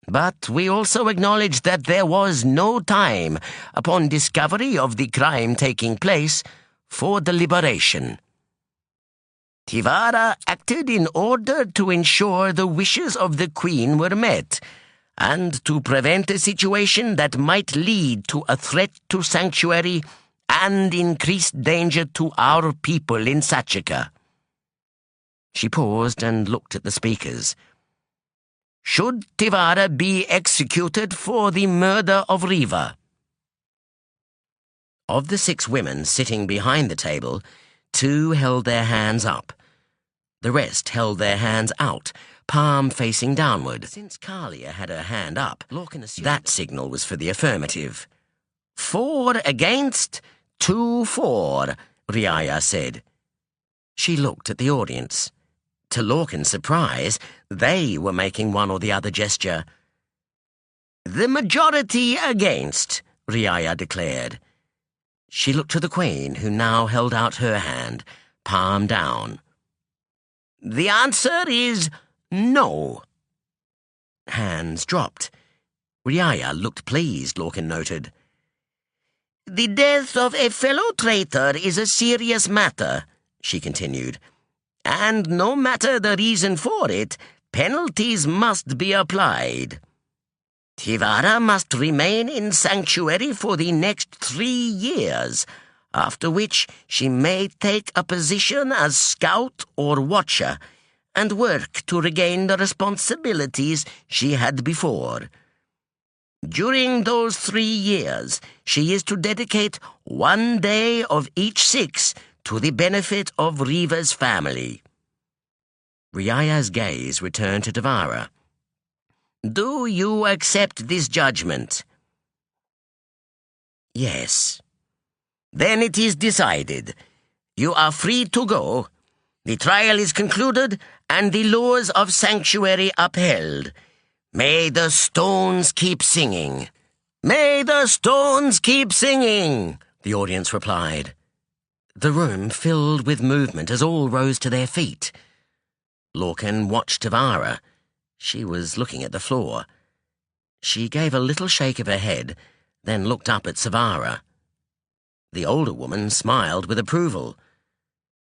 But we also acknowledge that there was no time, upon discovery of the crime taking place, for deliberation. Tavara acted in order to ensure the wishes of the Queen were met, and to prevent a situation that might lead to a threat to sanctuary and increased danger to our people in Sachaka." She paused and looked at the speakers. "Should Tavara be executed for the murder of Riva?" Of the 6 women sitting behind the table, 2 held their hands up. The rest held their hands out, palm facing downward. Since Kyralia had her hand up, Lorkin assumed that signal was for the affirmative. 4 against, 2 for, Riaya said. She looked at the audience. To Lorkin's surprise, they were making one or the other gesture. "The majority against," Riaya declared. She looked to the Queen, who now held out her hand, palm down. "The answer is no." Hands dropped. Riaya looked pleased, Lorkin noted. "The death of a fellow traitor is a serious matter," she continued. "And no matter the reason for it, penalties must be applied. Tavara must remain in sanctuary for the next 3 years, after which she may take a position as scout or watcher and work to regain the responsibilities she had before. During those 3 years, she is to dedicate 1 day of each 6 to the benefit of Riva's family." Riaya's gaze returned to Tavara. Do you accept this judgment? Yes. Then it is decided. You are free to go. The trial is concluded, and the laws of sanctuary upheld. May the stones keep singing. May the stones keep singing, the audience replied. The room filled with movement as all rose to their feet. Lorkin watched Tavara. She was looking at the floor. She gave a little shake of her head, then looked up at Savara. The older woman smiled with approval.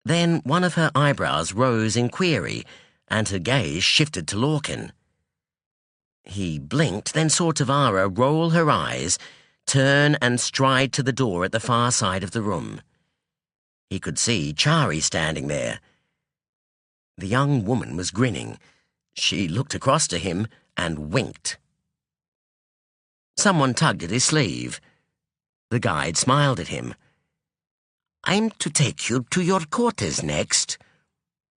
Then one of her eyebrows rose in query, and her gaze shifted to Lorkin. He blinked, then saw Tavara roll her eyes, turn and stride to the door at the far side of the room. He could see Chari standing there. The young woman was grinning. She looked across to him and winked. Someone tugged at his sleeve. The guide smiled at him. I'm to take you to your quarters next.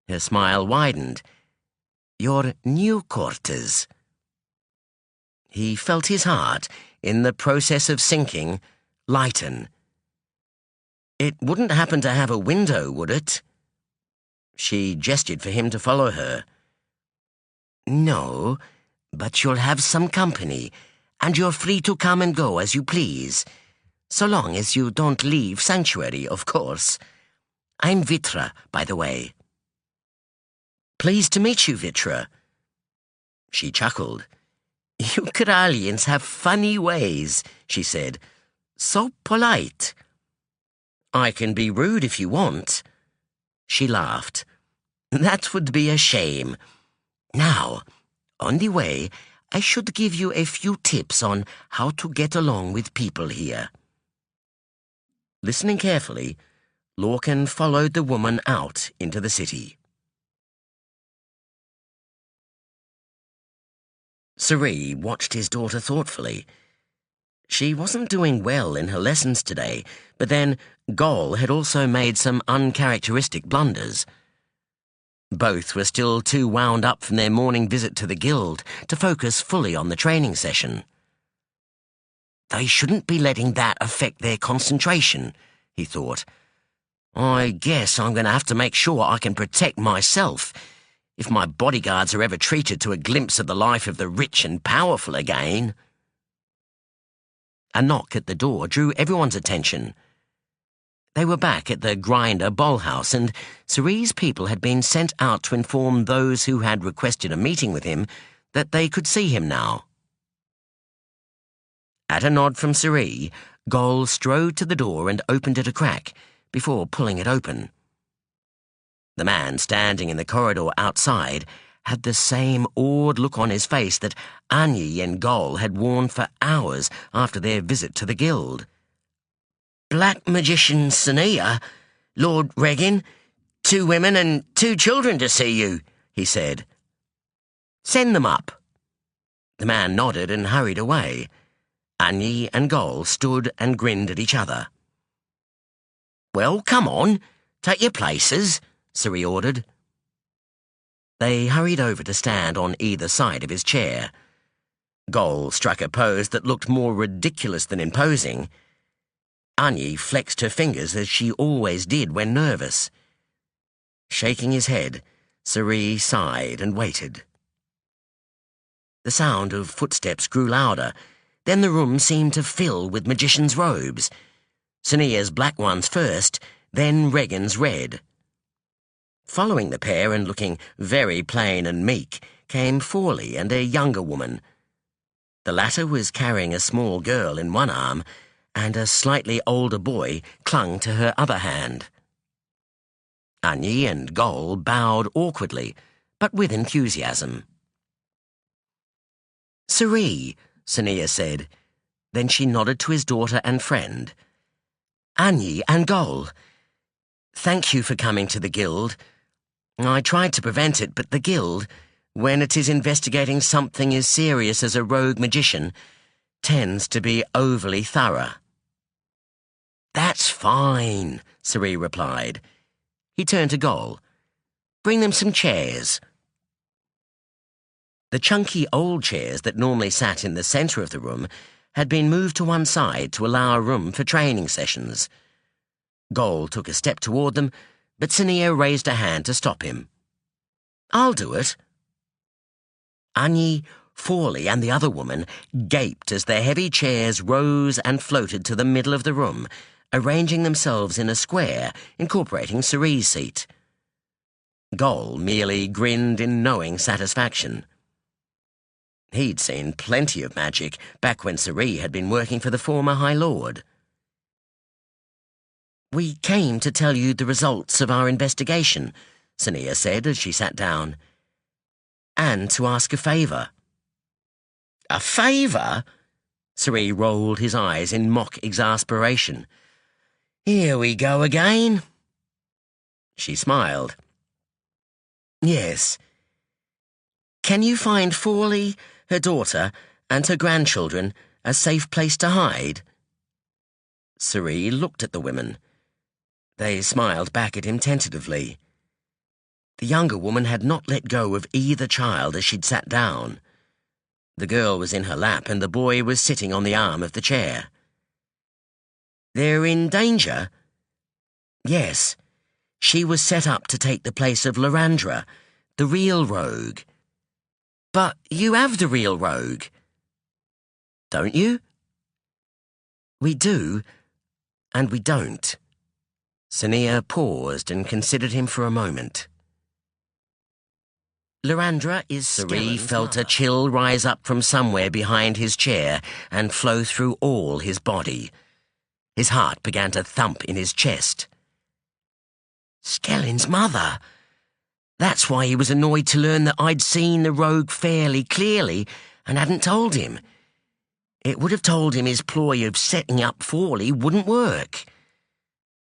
Her smile widened. Your new quarters. He felt his heart, in the process of sinking, lighten. It wouldn't happen to have a window, would it? She gestured for him to follow her. No, but you'll have some company, and you're free to come and go as you please, so long as you don't leave Sanctuary, of course. I'm Vitra, by the way. Pleased to meet you, Vitra. She chuckled. You Kyralians have funny ways, she said. So polite. I can be rude if you want. She laughed. That would be a shame. Now, on the way, I should give you a few tips on how to get along with people here. Listening carefully, Lorkin followed the woman out into the city. Suri watched his daughter thoughtfully. She wasn't doing well in her lessons today, but then Gol had also made some uncharacteristic blunders. Both were still too wound up from their morning visit to the guild to focus fully on the training session. They shouldn't be letting that affect their concentration, he thought. I guess I'm going to have to make sure I can protect myself if my bodyguards are ever treated to a glimpse of the life of the rich and powerful again. A knock at the door drew everyone's attention. They were back at the Grinder Bollhouse, and Suri's people had been sent out to inform those who had requested a meeting with him that they could see him now. At a nod from Suri, Gol strode to the door and opened it a crack, before pulling it open. The man standing in the corridor outside had the same awed look on his face that Anyi and Gol had worn for hours after their visit to the guild. Black Magician Sonea, Lord Regan, 2 women and 2 children to see you, he said. Send them up. The man nodded and hurried away. Anyi and Gol stood and grinned at each other. Well, come on, take your places, Suri ordered. They hurried over to stand on either side of his chair. Gol struck a pose that looked more ridiculous than imposing. Anyi flexed her fingers as she always did when nervous. Shaking his head, Suri sighed and waited. The sound of footsteps grew louder. Then the room seemed to fill with magicians' robes. Sonea's black ones first, then Regan's red. Following the pair and looking very plain and meek came Forley and a younger woman. The latter was carrying a small girl in one arm, and a slightly older boy clung to her other hand. Anyi and Gol bowed awkwardly, but with enthusiasm. Suri, Sonea said. Then she nodded to his daughter and friend. Anyi and Gol, thank you for coming to the guild. I tried to prevent it, but the guild, when it is investigating something as serious as a rogue magician, tends to be overly thorough. That's fine, Suri replied. He turned to Gol. Bring them some chairs. The chunky old chairs that normally sat in the centre of the room had been moved to one side to allow room for training sessions. Gol took a step toward them, but Sonea raised a hand to stop him. "I'll do it." Anyi, Forley, and the other woman gaped as their heavy chairs rose and floated to the middle of the room, arranging themselves in a square, incorporating Ceri's seat. Gol merely grinned in knowing satisfaction. He'd seen plenty of magic back when Ceri had been working for the former High Lord. "We came to tell you the results of our investigation," Sonea said as she sat down, "and to ask a favour." "A favour?" Ceri rolled his eyes in mock exasperation. "Here we go again." She smiled. "Yes. Can you find Forley, her daughter, and her grandchildren a safe place to hide?" Ceri looked at the women. They smiled back at him tentatively. The younger woman had not let go of either child as she'd sat down. The girl was in her lap and the boy was sitting on the arm of the chair. "They're in danger?" "Yes. She was set up to take the place of Lorandra, the real rogue." "But you have the real rogue." "Don't you?" "We do, and we don't." Sonea paused and considered him for a moment. "Lorandra is Ceri felt a chill rise up from somewhere behind his chair and flow through all his body. His heart began to thump in his chest. Skellen's mother. That's why he was annoyed to learn that I'd seen the rogue fairly clearly and hadn't told him. It would have told him his ploy of setting up Forley wouldn't work.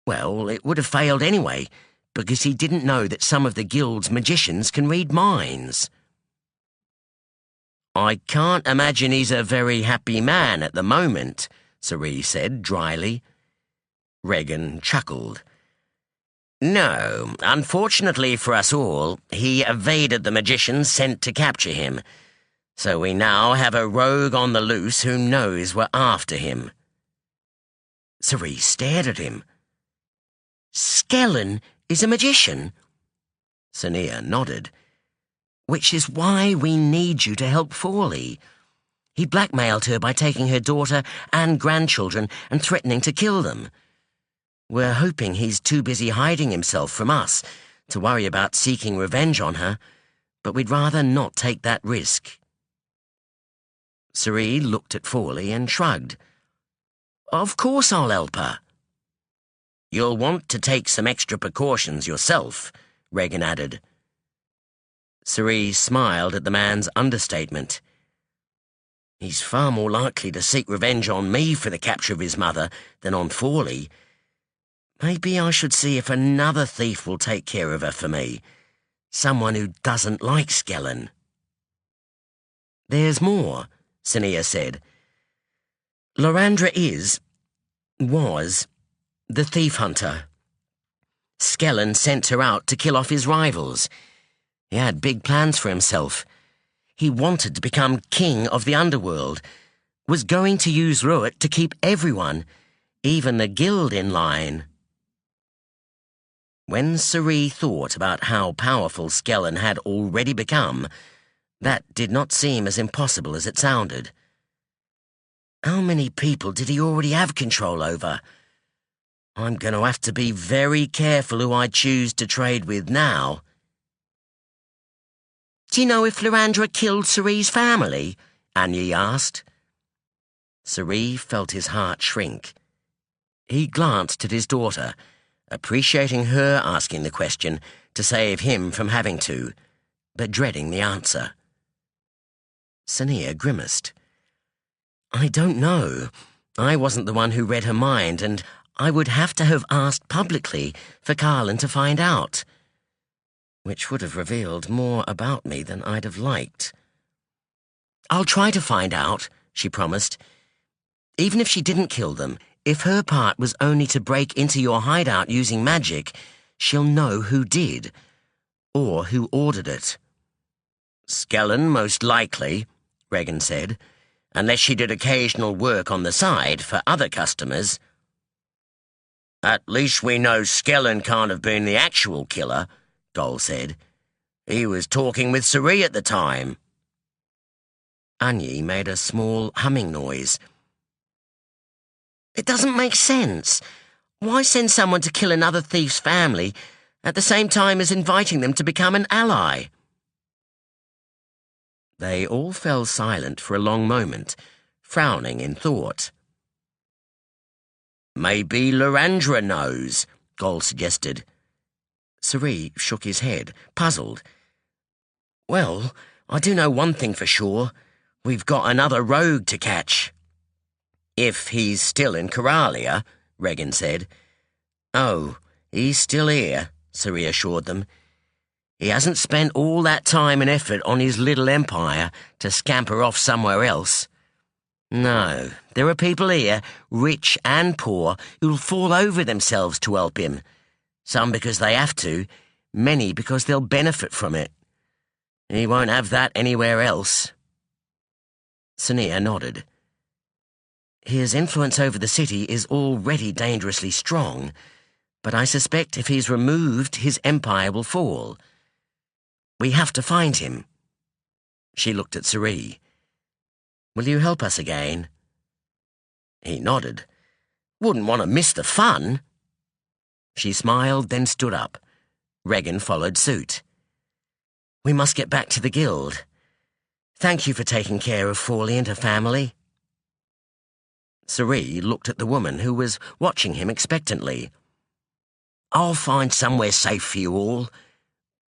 Well, it would have failed anyway, because he didn't know that some of the guild's magicians can read minds. "I can't imagine he's a very happy man at the moment," Ceri said dryly. Regan chuckled. "No, unfortunately for us all, he evaded the magicians sent to capture him. So we now have a rogue on the loose who knows we're after him." Ceri stared at him. "Skellen is a magician?" Sonea nodded. "Which is why we need you to help Forley. He blackmailed her by taking her daughter and grandchildren and threatening to kill them. We're hoping he's too busy hiding himself from us to worry about seeking revenge on her, but we'd rather not take that risk." Ceri looked at Forley and shrugged. "Of course I'll help her." "You'll want to take some extra precautions yourself," Regan added. Ceri smiled at the man's understatement. "He's far more likely to seek revenge on me for the capture of his mother than on Forley. Maybe I should see if another thief will take care of her for me. Someone who doesn't like Skellen." "There's more," Sonea said. "Lorandra was, the thief hunter. Skellen sent her out to kill off his rivals. He had big plans for himself. He wanted to become king of the underworld, was going to use Ruat to keep everyone, even the guild, in line." When Ceri thought about how powerful Skellen had already become, that did not seem as impossible as it sounded. How many people did he already have control over? I'm going to have to be very careful who I choose to trade with now. "Do you know if Lorandra killed Ceri's family?" Anyi asked. Ceri felt his heart shrink. He glanced at his daughter, appreciating her asking the question to save him from having to, but dreading the answer. Sonea grimaced. "I don't know. I wasn't the one who read her mind, and I would have to have asked publicly for Carlin to find out, which would have revealed more about me than I'd have liked." "I'll try to find out," she promised. "Even if she didn't kill them, if her part was only to break into your hideout using magic, she'll know who did, or who ordered it." Skellen, most likely, Regan said, unless she did occasional work on the side for other customers. At least we know Skellen can't have been the actual killer, Goll said. He was talking with Suri at the time. Anyi made a small humming noise. It doesn't make sense. Why send someone to kill another thief's family at the same time as inviting them to become an ally? They all fell silent for a long moment, frowning in thought. Maybe Lorandra knows, Goll suggested. Suri shook his head, puzzled. Well, I do know one thing for sure. We've got another rogue to catch. If he's still in Kyralia, Regan said. Oh, he's still here, Suri assured them. He hasn't spent all that time and effort on his little empire to scamper off somewhere else. No, there are people here, rich and poor, who'll fall over themselves to help him. Some because they have to, many because they'll benefit from it. He won't have that anywhere else. Sonea nodded. His influence over the city is already dangerously strong, but I suspect if he's removed, his empire will fall. We have to find him. She looked at Suri. Will you help us again? He nodded. Wouldn't want to miss the fun. She smiled, then stood up. Regan followed suit. We must get back to the guild. Thank you for taking care of Fawley and her family. Suri looked at the woman who was watching him expectantly. I'll find somewhere safe for you all.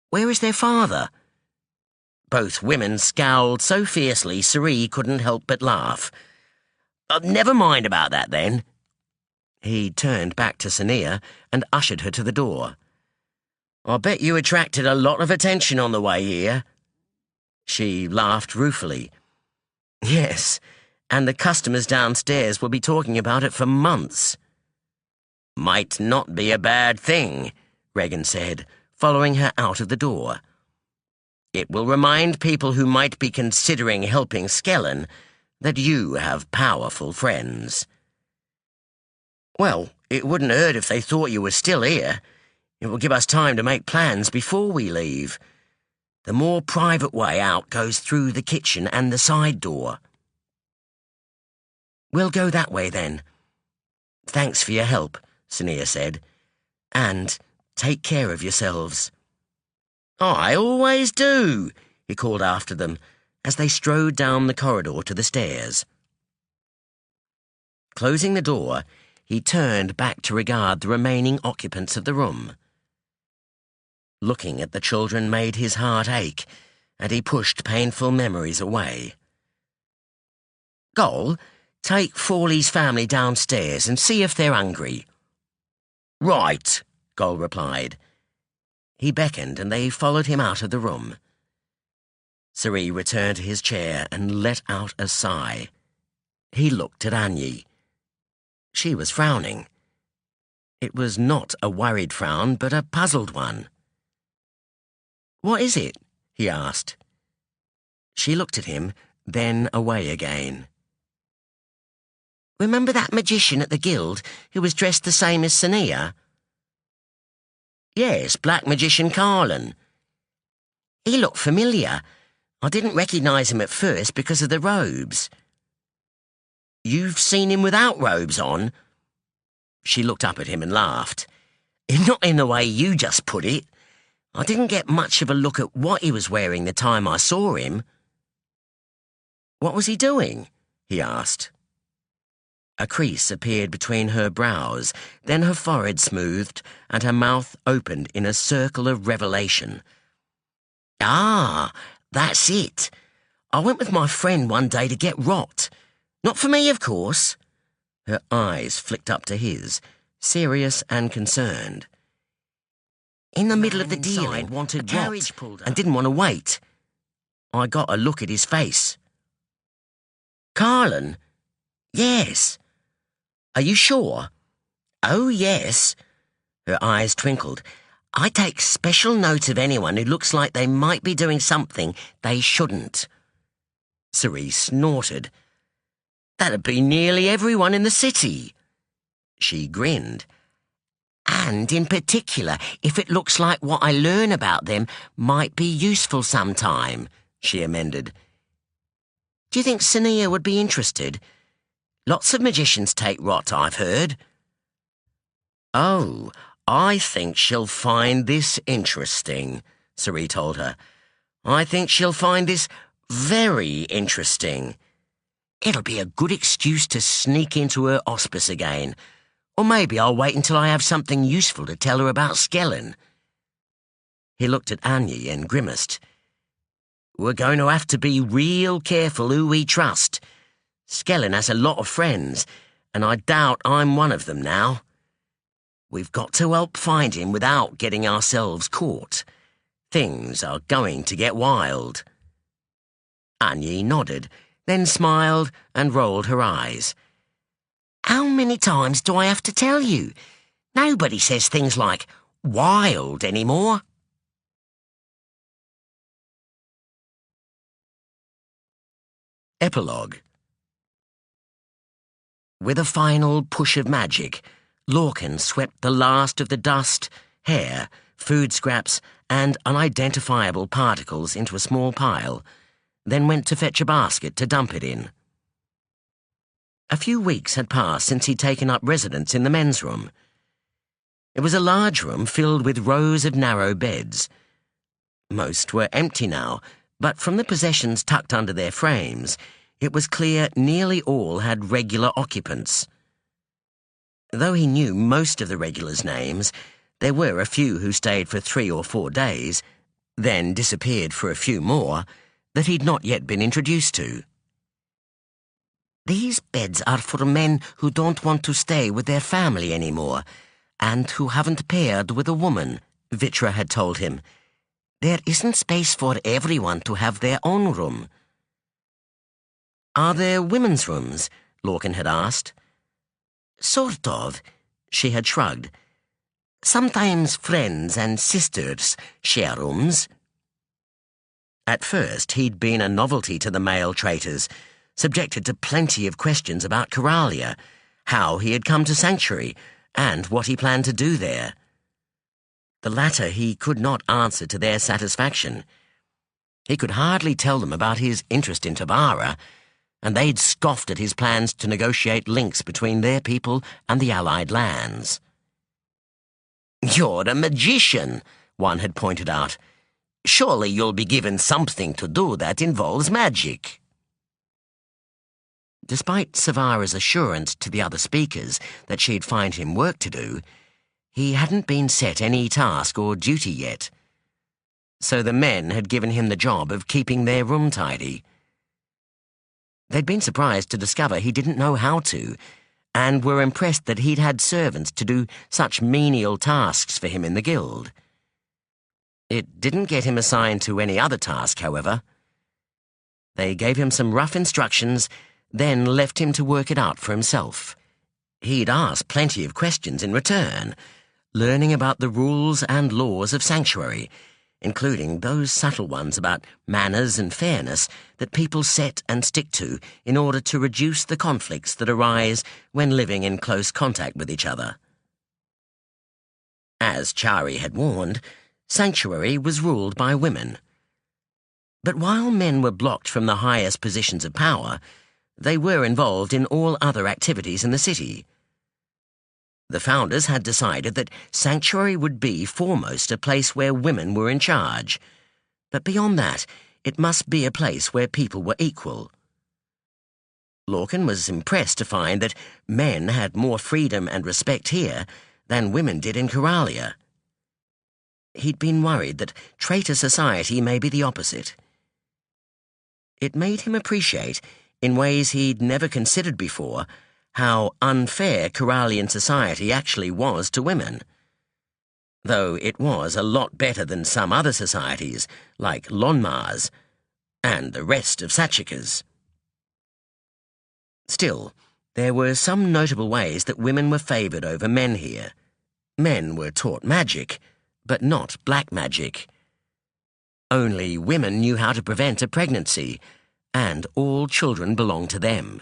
Where is their father? Both women scowled so fiercely Suri couldn't help but laugh. Never mind about that, then. He turned back to Sonea and ushered her to the door. I bet you attracted a lot of attention on the way here. She laughed ruefully. Yes, and the customers downstairs will be talking about it for months. Might not be a bad thing, Regan said, following her out of the door. It will remind people who might be considering helping Skellen that you have powerful friends. Well, it wouldn't hurt if they thought you were still here. It will give us time to make plans before we leave. The more private way out goes through the kitchen and the side door. We'll go that way, then. Thanks for your help, Sonea said. And take care of yourselves. I always do, he called after them as they strode down the corridor to the stairs. Closing the door, he turned back to regard the remaining occupants of the room. Looking at the children made his heart ache, and he pushed painful memories away. Goll, take Fawley's family downstairs and see if they're hungry. Right, Goll replied. He beckoned and they followed him out of the room. Suri returned to his chair and let out a sigh. He looked at Anyi. She was frowning. It was not a worried frown, but a puzzled one. What is it? He asked. She looked at him, then away again. Remember that magician at the guild who was dressed the same as Sonea? Yes, Black Magician Kyralia. He looked familiar. I didn't recognise him at first because of the robes. You've seen him without robes on? She looked up at him and laughed. Not in the way you just put it. I didn't get much of a look at what he was wearing the time I saw him. What was he doing? He asked. A crease appeared between her brows, then her forehead smoothed, and her mouth opened in a circle of revelation. Ah, that's it. I went with my friend one day to get rot. Not for me, of course. Her eyes flicked up to his, serious and concerned. In the middle of the dealing, wanted rot and didn't want to wait. I got a look at his face. Kyralia? Yes. Are you sure? Oh, yes. Her eyes twinkled. I take special note of anyone who looks like they might be doing something they shouldn't. Cerise snorted. That'd be nearly everyone in the city. She grinned. And in particular, if it looks like what I learn about them might be useful sometime, she amended. Do you think Sonea would be interested? Lots of magicians take rot, I've heard. Oh, I think she'll find this interesting, Cerise told her. I think she'll find this very interesting. It'll be a good excuse to sneak into her hospice again. Or maybe I'll wait until I have something useful to tell her about Skellen. He looked at Anya and grimaced. We're going to have to be real careful who we trust. Skellen has a lot of friends, and I doubt I'm one of them now. We've got to help find him without getting ourselves caught. Things are going to get wild. Anya nodded, then smiled and rolled her eyes. How many times do I have to tell you? Nobody says things like wild anymore. Epilogue. With a final push of magic, Lorkin swept the last of the dust, hair, food scraps, and unidentifiable particles into a small pile, then went to fetch a basket to dump it in. A few weeks had passed since he'd taken up residence in the men's room. It was a large room filled with rows of narrow beds. Most were empty now, but from the possessions tucked under their frames, it was clear nearly all had regular occupants. Though he knew most of the regulars' names, there were a few who stayed for 3 or 4 days, then disappeared for a few more, that he'd not yet been introduced to. These beds are for men who don't want to stay with their family anymore, and who haven't paired with a woman, Vitra had told him. There isn't space for everyone to have their own room. Are there women's rooms? Lorkin had asked. Sort of, she had shrugged. Sometimes friends and sisters share rooms. At first, he'd been a novelty to the male traitors, subjected to plenty of questions about Kyralia, how he had come to Sanctuary, and what he planned to do there. The latter he could not answer to their satisfaction. He could hardly tell them about his interest in Tabara, and they'd scoffed at his plans to negotiate links between their people and the Allied lands. You're a magician, one had pointed out. Surely you'll be given something to do that involves magic. Despite Savara's assurance to the other speakers that she'd find him work to do, he hadn't been set any task or duty yet. So the men had given him the job of keeping their room tidy. They'd been surprised to discover he didn't know how to, and were impressed that he'd had servants to do such menial tasks for him in the guild. It didn't get him assigned to any other task, however. They gave him some rough instructions, then left him to work it out for himself. He'd asked plenty of questions in return, learning about the rules and laws of Sanctuary, including those subtle ones about manners and fairness that people set and stick to in order to reduce the conflicts that arise when living in close contact with each other. As Chari had warned, Sanctuary was ruled by women. But while men were blocked from the highest positions of power, they were involved in all other activities in the city. The founders had decided that Sanctuary would be foremost a place where women were in charge, but beyond that, it must be a place where people were equal. Lorkin was impressed to find that men had more freedom and respect here than women did in Kyralia. He'd been worried that traitor society may be the opposite. It made him appreciate, in ways he'd never considered before, how unfair Kyralian society actually was to women. Though it was a lot better than some other societies, like Lonmar's, and the rest of Sachaka's. Still, there were some notable ways that women were favoured over men here. Men were taught magic, but not black magic. Only women knew how to prevent a pregnancy, and all children belonged to them.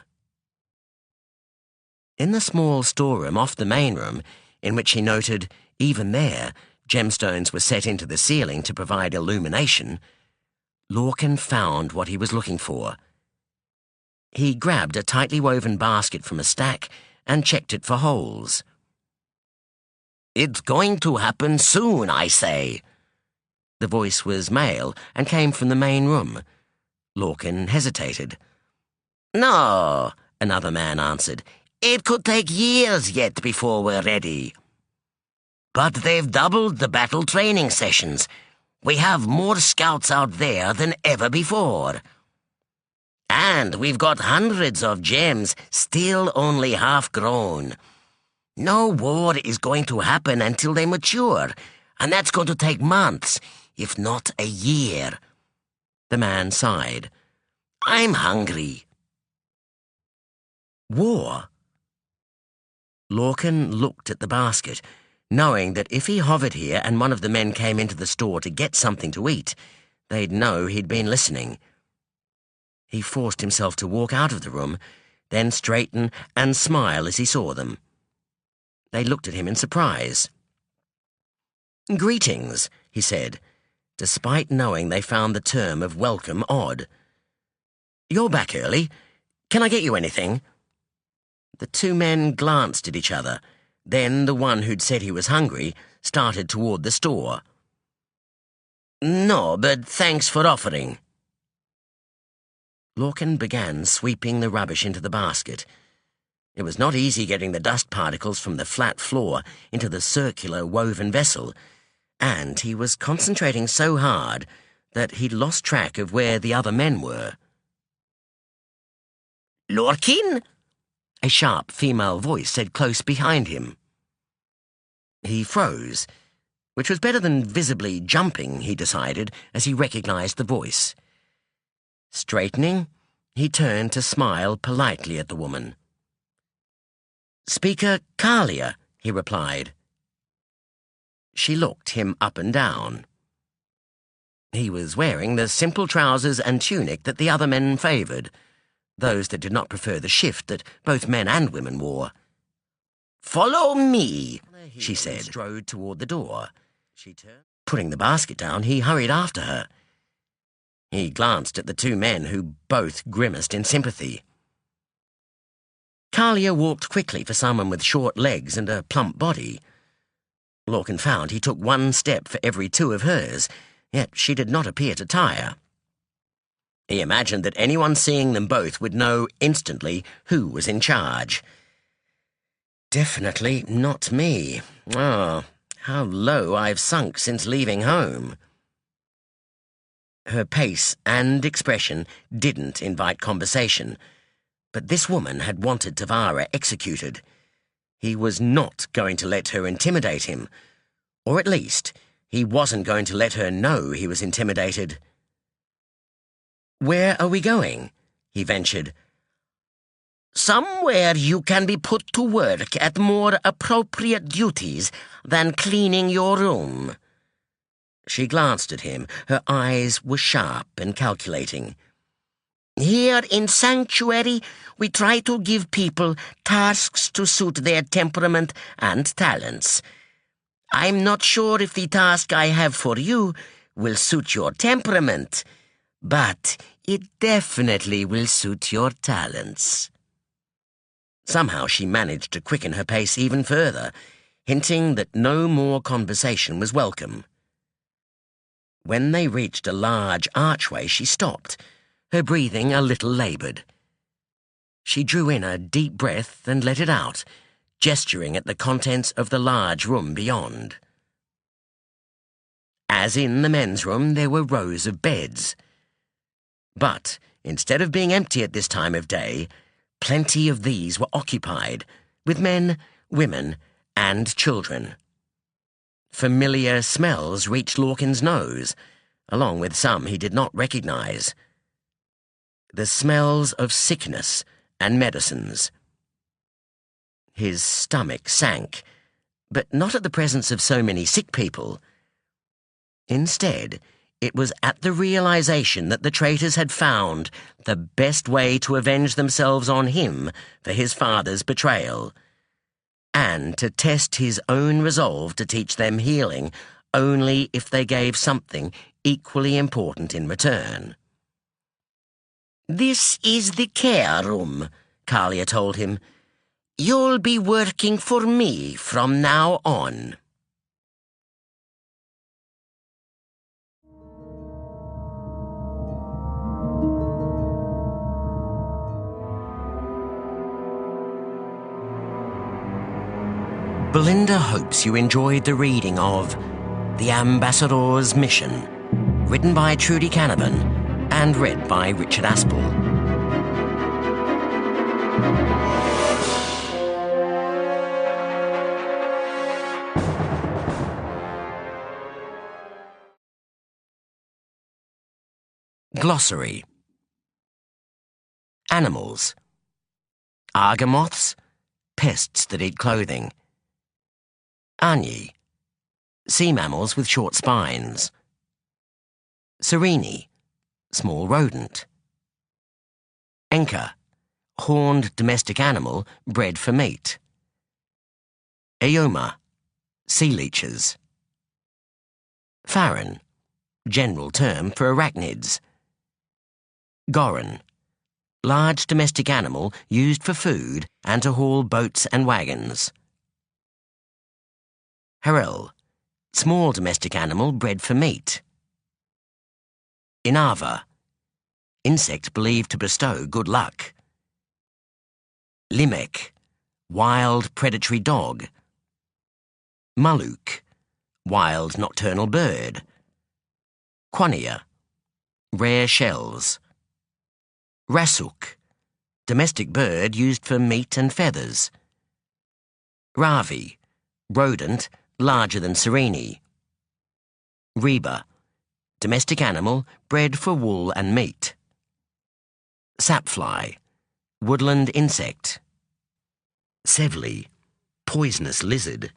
In the small storeroom off the main room, in which he noted, even there, gemstones were set into the ceiling to provide illumination, Lorkin found what he was looking for. He grabbed a tightly woven basket from a stack and checked it for holes. "It's going to happen soon, I say." The voice was male and came from the main room. Lorkin hesitated. "No," another man answered. "It could take years yet before we're ready. But they've doubled the battle training sessions. We have more scouts out there than ever before. And we've got hundreds of gems still only half grown. No war is going to happen until they mature, and that's going to take months, if not a year." The man sighed. "I'm hungry." War? Lorkin looked at the basket, knowing that if he hovered here and one of the men came into the store to get something to eat, they'd know he'd been listening. He forced himself to walk out of the room, then straighten and smile as he saw them. They looked at him in surprise. "Greetings," he said, despite knowing they found the term of welcome odd. "You're back early. Can I get you anything?" The two men glanced at each other. Then the one who'd said he was hungry started toward the store. "No, but thanks for offering." Lorkin began sweeping the rubbish into the basket. It was not easy getting the dust particles from the flat floor into the circular woven vessel, and he was concentrating so hard that he'd lost track of where the other men were. "Lorkin?" A sharp female voice said close behind him. He froze, which was better than visibly jumping, he decided, as he recognized the voice. Straightening, he turned to smile politely at the woman. "Speaker Kyralia," he replied. She looked him up and down. He was wearing the simple trousers and tunic that the other men favored, those that did not prefer the shift that both men and women wore. "Follow me," she said, and strode toward the door. Putting the basket down, he hurried after her. He glanced at the two men, who both grimaced in sympathy. Kyralia walked quickly for someone with short legs and a plump body. Lorkin found he took one step for every two of hers, yet she did not appear to tire. He imagined that anyone seeing them both would know instantly who was in charge. Definitely not me. Oh, how low I've sunk since leaving home. Her pace and expression didn't invite conversation, but this woman had wanted Tavara executed. He was not going to let her intimidate him, or at least he wasn't going to let her know he was intimidated. "Where are we going?" he ventured. "Somewhere you can be put to work at more appropriate duties than cleaning your room." She glanced at him. Her eyes were sharp and calculating. "Here in Sanctuary, we try to give people tasks to suit their temperament and talents. I'm not sure if the task I have for you will suit your temperament, but it definitely will suit your talents." Somehow she managed to quicken her pace even further, hinting that no more conversation was welcome. When they reached a large archway, she stopped, her breathing a little labored. She drew in a deep breath and let it out, gesturing at the contents of the large room beyond. As in the men's room, there were rows of beds. But instead of being empty at this time of day, plenty of these were occupied, with men, women, and children. Familiar smells reached Lorkin's nose, along with some he did not recognize. The smells of sickness and medicines. His stomach sank, but not at the presence of so many sick people. Instead, it was at the realization that the traitors had found the best way to avenge themselves on him for his father's betrayal, and to test his own resolve to teach them healing only if they gave something equally important in return. "This is the care room," Kyralia told him. "You'll be working for me from now on." Belinda hopes you enjoyed the reading of The Ambassador's Mission, written by Trudi Canavan and read by Richard Aspel. Glossary. Animals. Argomoths, pests that eat clothing. Anyi, sea mammals with short spines. Serini, small rodent. Enka, horned domestic animal bred for meat. Eoma, sea leeches. Farron, general term for arachnids. Goran, large domestic animal used for food and to haul boats and wagons. Harel, small domestic animal bred for meat. Inava, insect believed to bestow good luck. Limek, wild predatory dog. Maluk, wild nocturnal bird. Quania, rare shells. Rasuk, domestic bird used for meat and feathers. Ravi, rodent larger than Serini. Reba, domestic animal bred for wool and meat. Sapfly, woodland insect. Sevli, poisonous lizard.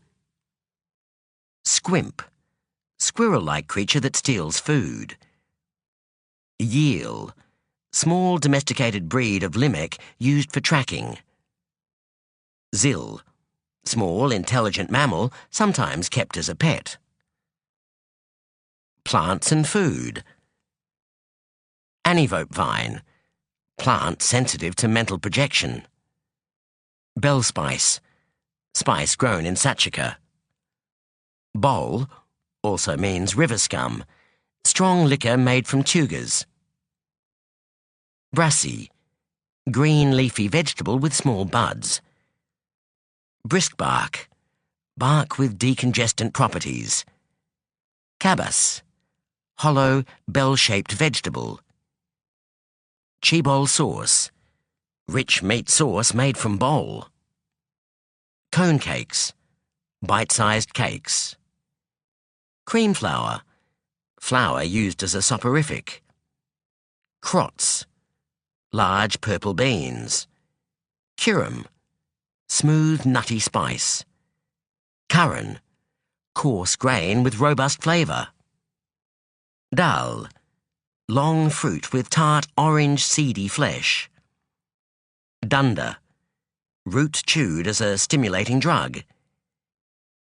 Squimp, squirrel-like creature that steals food. Yeel, small domesticated breed of limek used for tracking. Zil, small intelligent mammal sometimes kept as a pet. Plants and food. Anivope vine, plant sensitive to mental projection. Bellspice, spice grown in Sachaka. Bol also means river scum, strong liquor made from tugas. Brassy, green leafy vegetable with small buds. Briskbark, bark with decongestant properties. Cabas, hollow, bell-shaped vegetable. Chibol sauce, rich meat sauce made from bole. Cone cakes, bite-sized cakes. Cream flour, flour used as a soporific. Crots, large purple beans. Kurum, smooth nutty spice. Curran, coarse grain with robust flavour. Dal, long fruit with tart orange seedy flesh. Dunda, root chewed as a stimulating drug.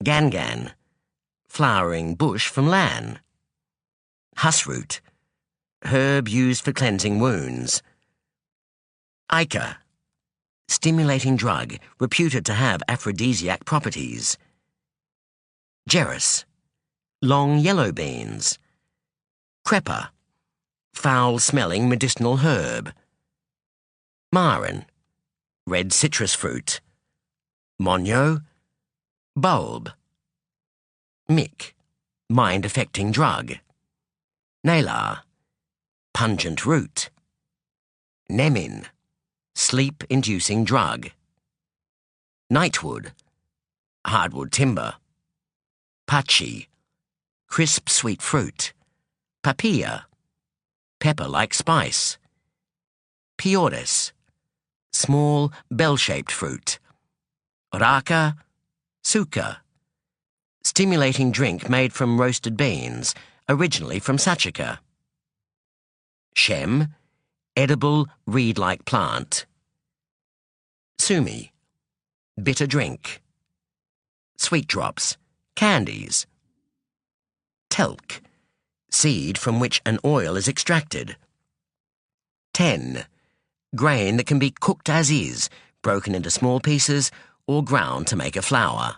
Gangan, flowering bush from lan. Husroot, herb used for cleansing wounds. Ica, stimulating drug reputed to have aphrodisiac properties. Gerris, long yellow beans. Crepa, foul-smelling medicinal herb. Marin, red citrus fruit. Monyo, bulb. Mick, mind-affecting drug. Nalar, pungent root. Nemin, sleep-inducing drug. Nightwood, hardwood timber. Pachi, crisp sweet fruit. Papilla, pepper-like spice. Piores, small bell-shaped fruit. Raka, suka, stimulating drink made from roasted beans, originally from Sachaka. Shem, edible reed-like plant. Sumi, bitter drink. Sweet drops, candies. Telk, seed from which an oil is extracted. Ten, grain that can be cooked as is, broken into small pieces, or ground to make a flour.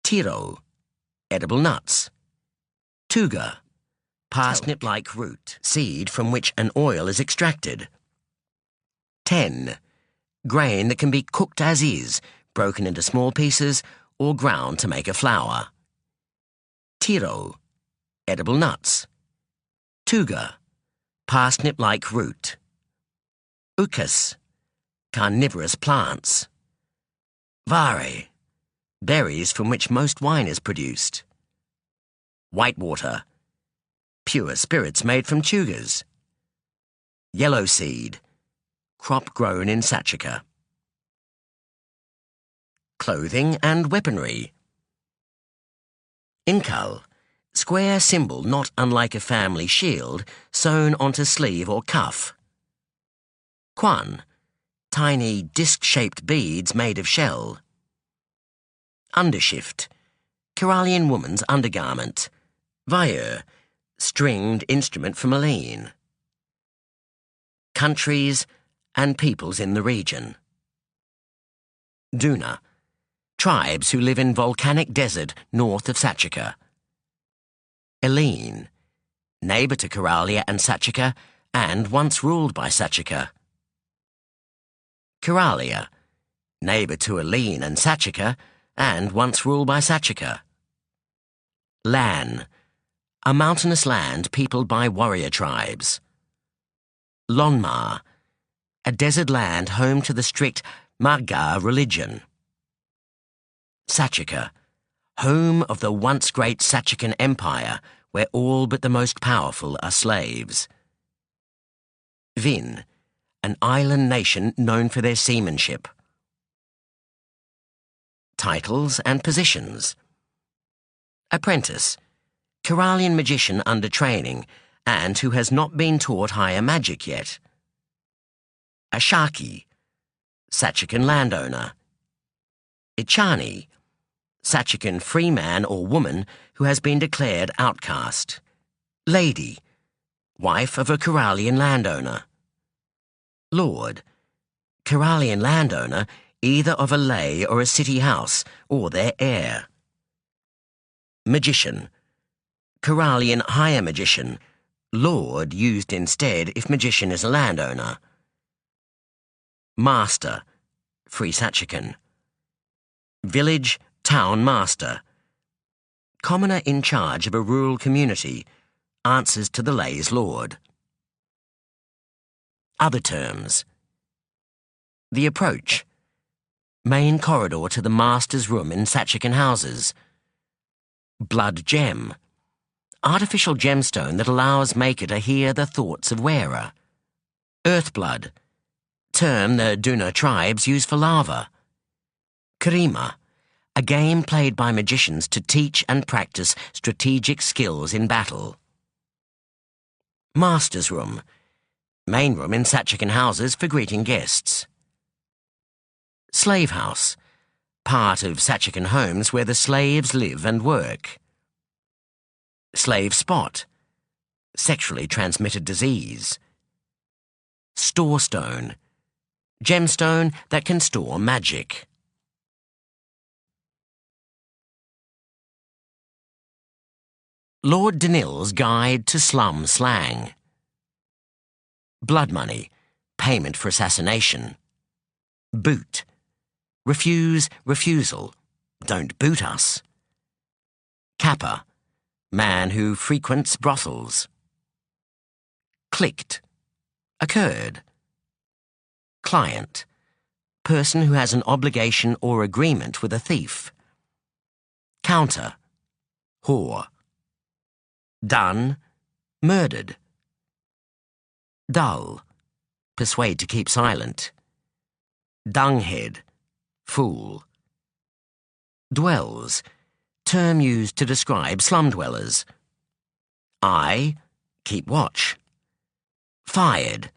Tiro, edible nuts. Tuga, parsnip-like root, seed from which an oil is extracted. Ten, grain that can be cooked as is, broken into small pieces, or ground to make a flour. Tiro, edible nuts. Tuga, parsnip-like root. Ukas, carnivorous plants. Vare, berries from which most wine is produced. Whitewater, pure spirits made from tugas. Yellow seed, crop grown in Sachaka. Clothing and weaponry. Inkal, square symbol not unlike a family shield sewn onto sleeve or cuff. Quan, tiny disc-shaped beads made of shell. Undershift, Kyralian woman's undergarment. Vair, stringed instrument from Aline. Countries and peoples in the region. Duna, tribes who live in volcanic desert north of Sachaka. Eline, neighbour to Kyralia and Sachaka, and once ruled by Sachaka. Kyralia, neighbour to Eline and Sachaka, and once ruled by Sachaka. Lan, a mountainous land peopled by warrior tribes. Lonmar, a desert land home to the strict Margar religion. Sachaka, home of the once great Sachakan Empire, where all but the most powerful are slaves. Vin, an island nation known for their seamanship. Titles and positions. Apprentice, Kyralian magician under training, and who has not been taught higher magic yet. Ashaki, Sachakan landowner. Ichani, Sachakan free man or woman who has been declared outcast. Lady, wife of a Kyralian landowner. Lord, Kyralian landowner either of a lay or a city house, or their heir. Magician, Kyralian higher magician, lord used instead if magician is a landowner. Master, free Sachakan. Village, town master. Commoner in charge of a rural community, answers to the lay's lord. Other terms. The approach. Main corridor to the master's room in Sachakan houses. Blood gem. Artificial gemstone that allows maker to hear the thoughts of wearer. Earthblood. Term the Duna tribes use for lava. Karima. A game played by magicians to teach and practice strategic skills in battle. Master's room. Main room in Sachakan houses for greeting guests. Slave house. Part of Sachakan homes where the slaves live and work. Slave spot. Sexually transmitted disease. Storestone. Gemstone that can store magic. Lord Danil's Guide to Slum Slang. Blood money, payment for assassination. Boot, refuse, refusal, don't boot us. Kappa, man who frequents brothels. Clicked, occurred. Client, person who has an obligation or agreement with a thief. Counter, whore. Done, murdered. Dull, persuade to keep silent. Dunghead, fool. Dwells, term used to describe slum dwellers. I, keep watch. Fired,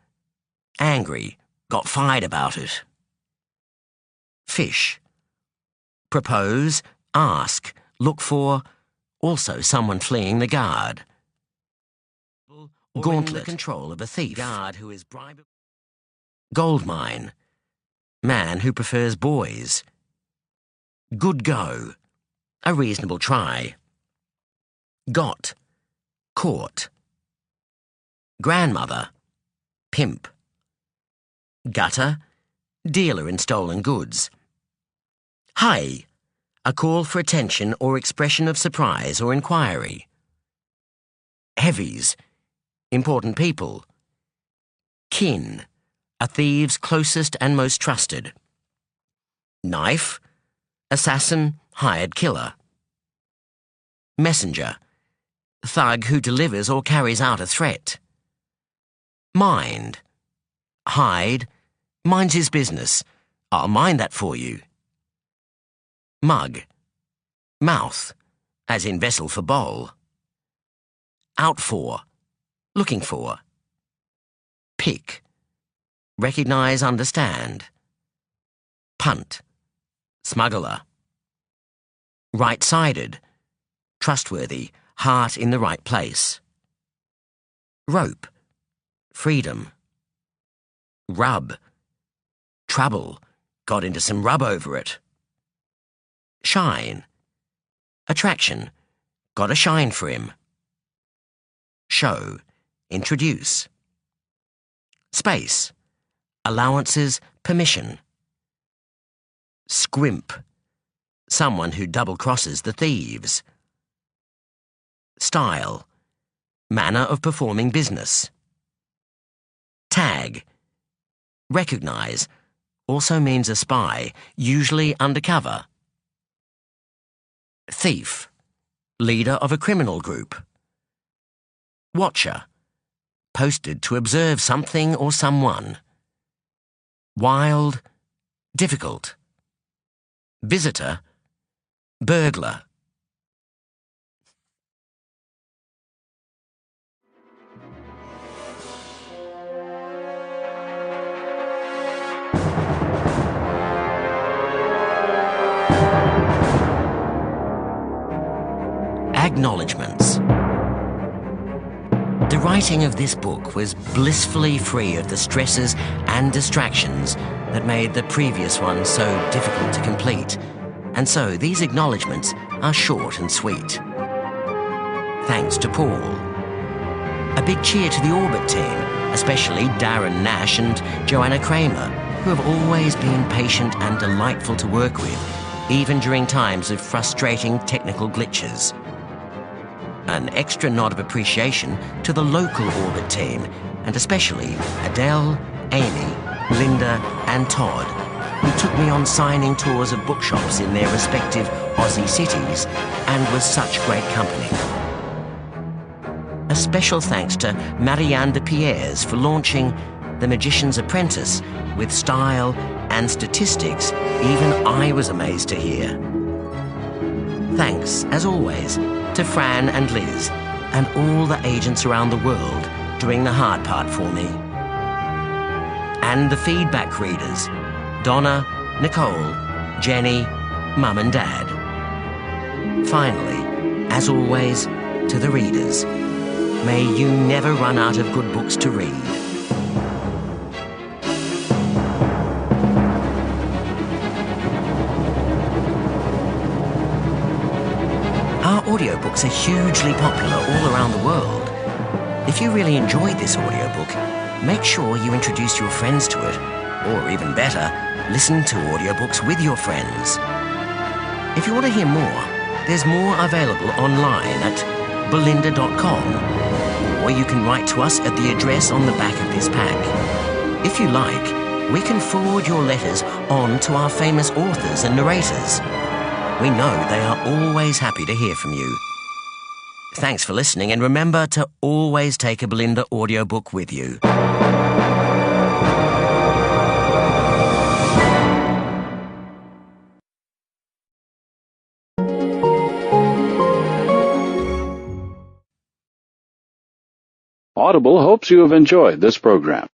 angry, got fired about it. Fish, propose, ask, look for, also someone fleeing the guard. Gauntlet, the control of a thief. Guard who is bribed. Gold mine, man who prefers boys. Good go, a reasonable try. Got, caught. Grandmother, pimp. Gutter, dealer in stolen goods. Hi, a call for attention or expression of surprise or inquiry. Heavies, important people. Kin, a thief's closest and most trusted. Knife, assassin, hired killer. Messenger, thug who delivers or carries out a threat. Mind, hide, minds his business. I'll mind that for you. Mug, mouth, as in vessel for bowl. Out for, looking for. Pick, recognize, understand. Punt, smuggler. Right-sided, trustworthy, heart in the right place. Rope, freedom. Rub, trouble, got into some rub over it. Shine, attraction, got a shine for him. Show, introduce. Space, allowances, permission. Scrimp, someone who double-crosses the thieves. Style, manner of performing business. Tag, recognize, also means a spy, usually undercover. Thief, leader of a criminal group. Watcher, posted to observe something or someone. Wild, difficult. Visitor, burglar. Acknowledgements. The writing of this book was blissfully free of the stresses and distractions that made the previous one so difficult to complete, and so these acknowledgements are short and sweet. Thanks to Paul. A big cheer to the Orbit team, especially Darren Nash and Joanna Kramer, who have always been patient and delightful to work with, even during times of frustrating technical glitches. An extra nod of appreciation to the local Orbit team, and especially Adele, Amy, Linda and Todd, who took me on signing tours of bookshops in their respective Aussie cities and was such great company. A special thanks to Marianne de Pierres for launching The Magician's Apprentice with style and statistics even I was amazed to hear. Thanks, as always, to Fran and Liz and all the agents around the world doing the hard part for me. And the feedback readers, Donna, Nicole, Jenny, Mum and Dad. Finally, as always, to the readers, may you never run out of good books to read. Our audiobooks are hugely popular all around the world. If you really enjoyed this audiobook, make sure you introduce your friends to it, or even better, listen to audiobooks with your friends. If you want to hear more, there's more available online at belinda.com, or you can write to us at the address on the back of this pack. If you like, we can forward your letters on to our famous authors and narrators. We know they are always happy to hear from you. Thanks for listening, and remember to always take a Belinda audiobook with you. Audible hopes you have enjoyed this program.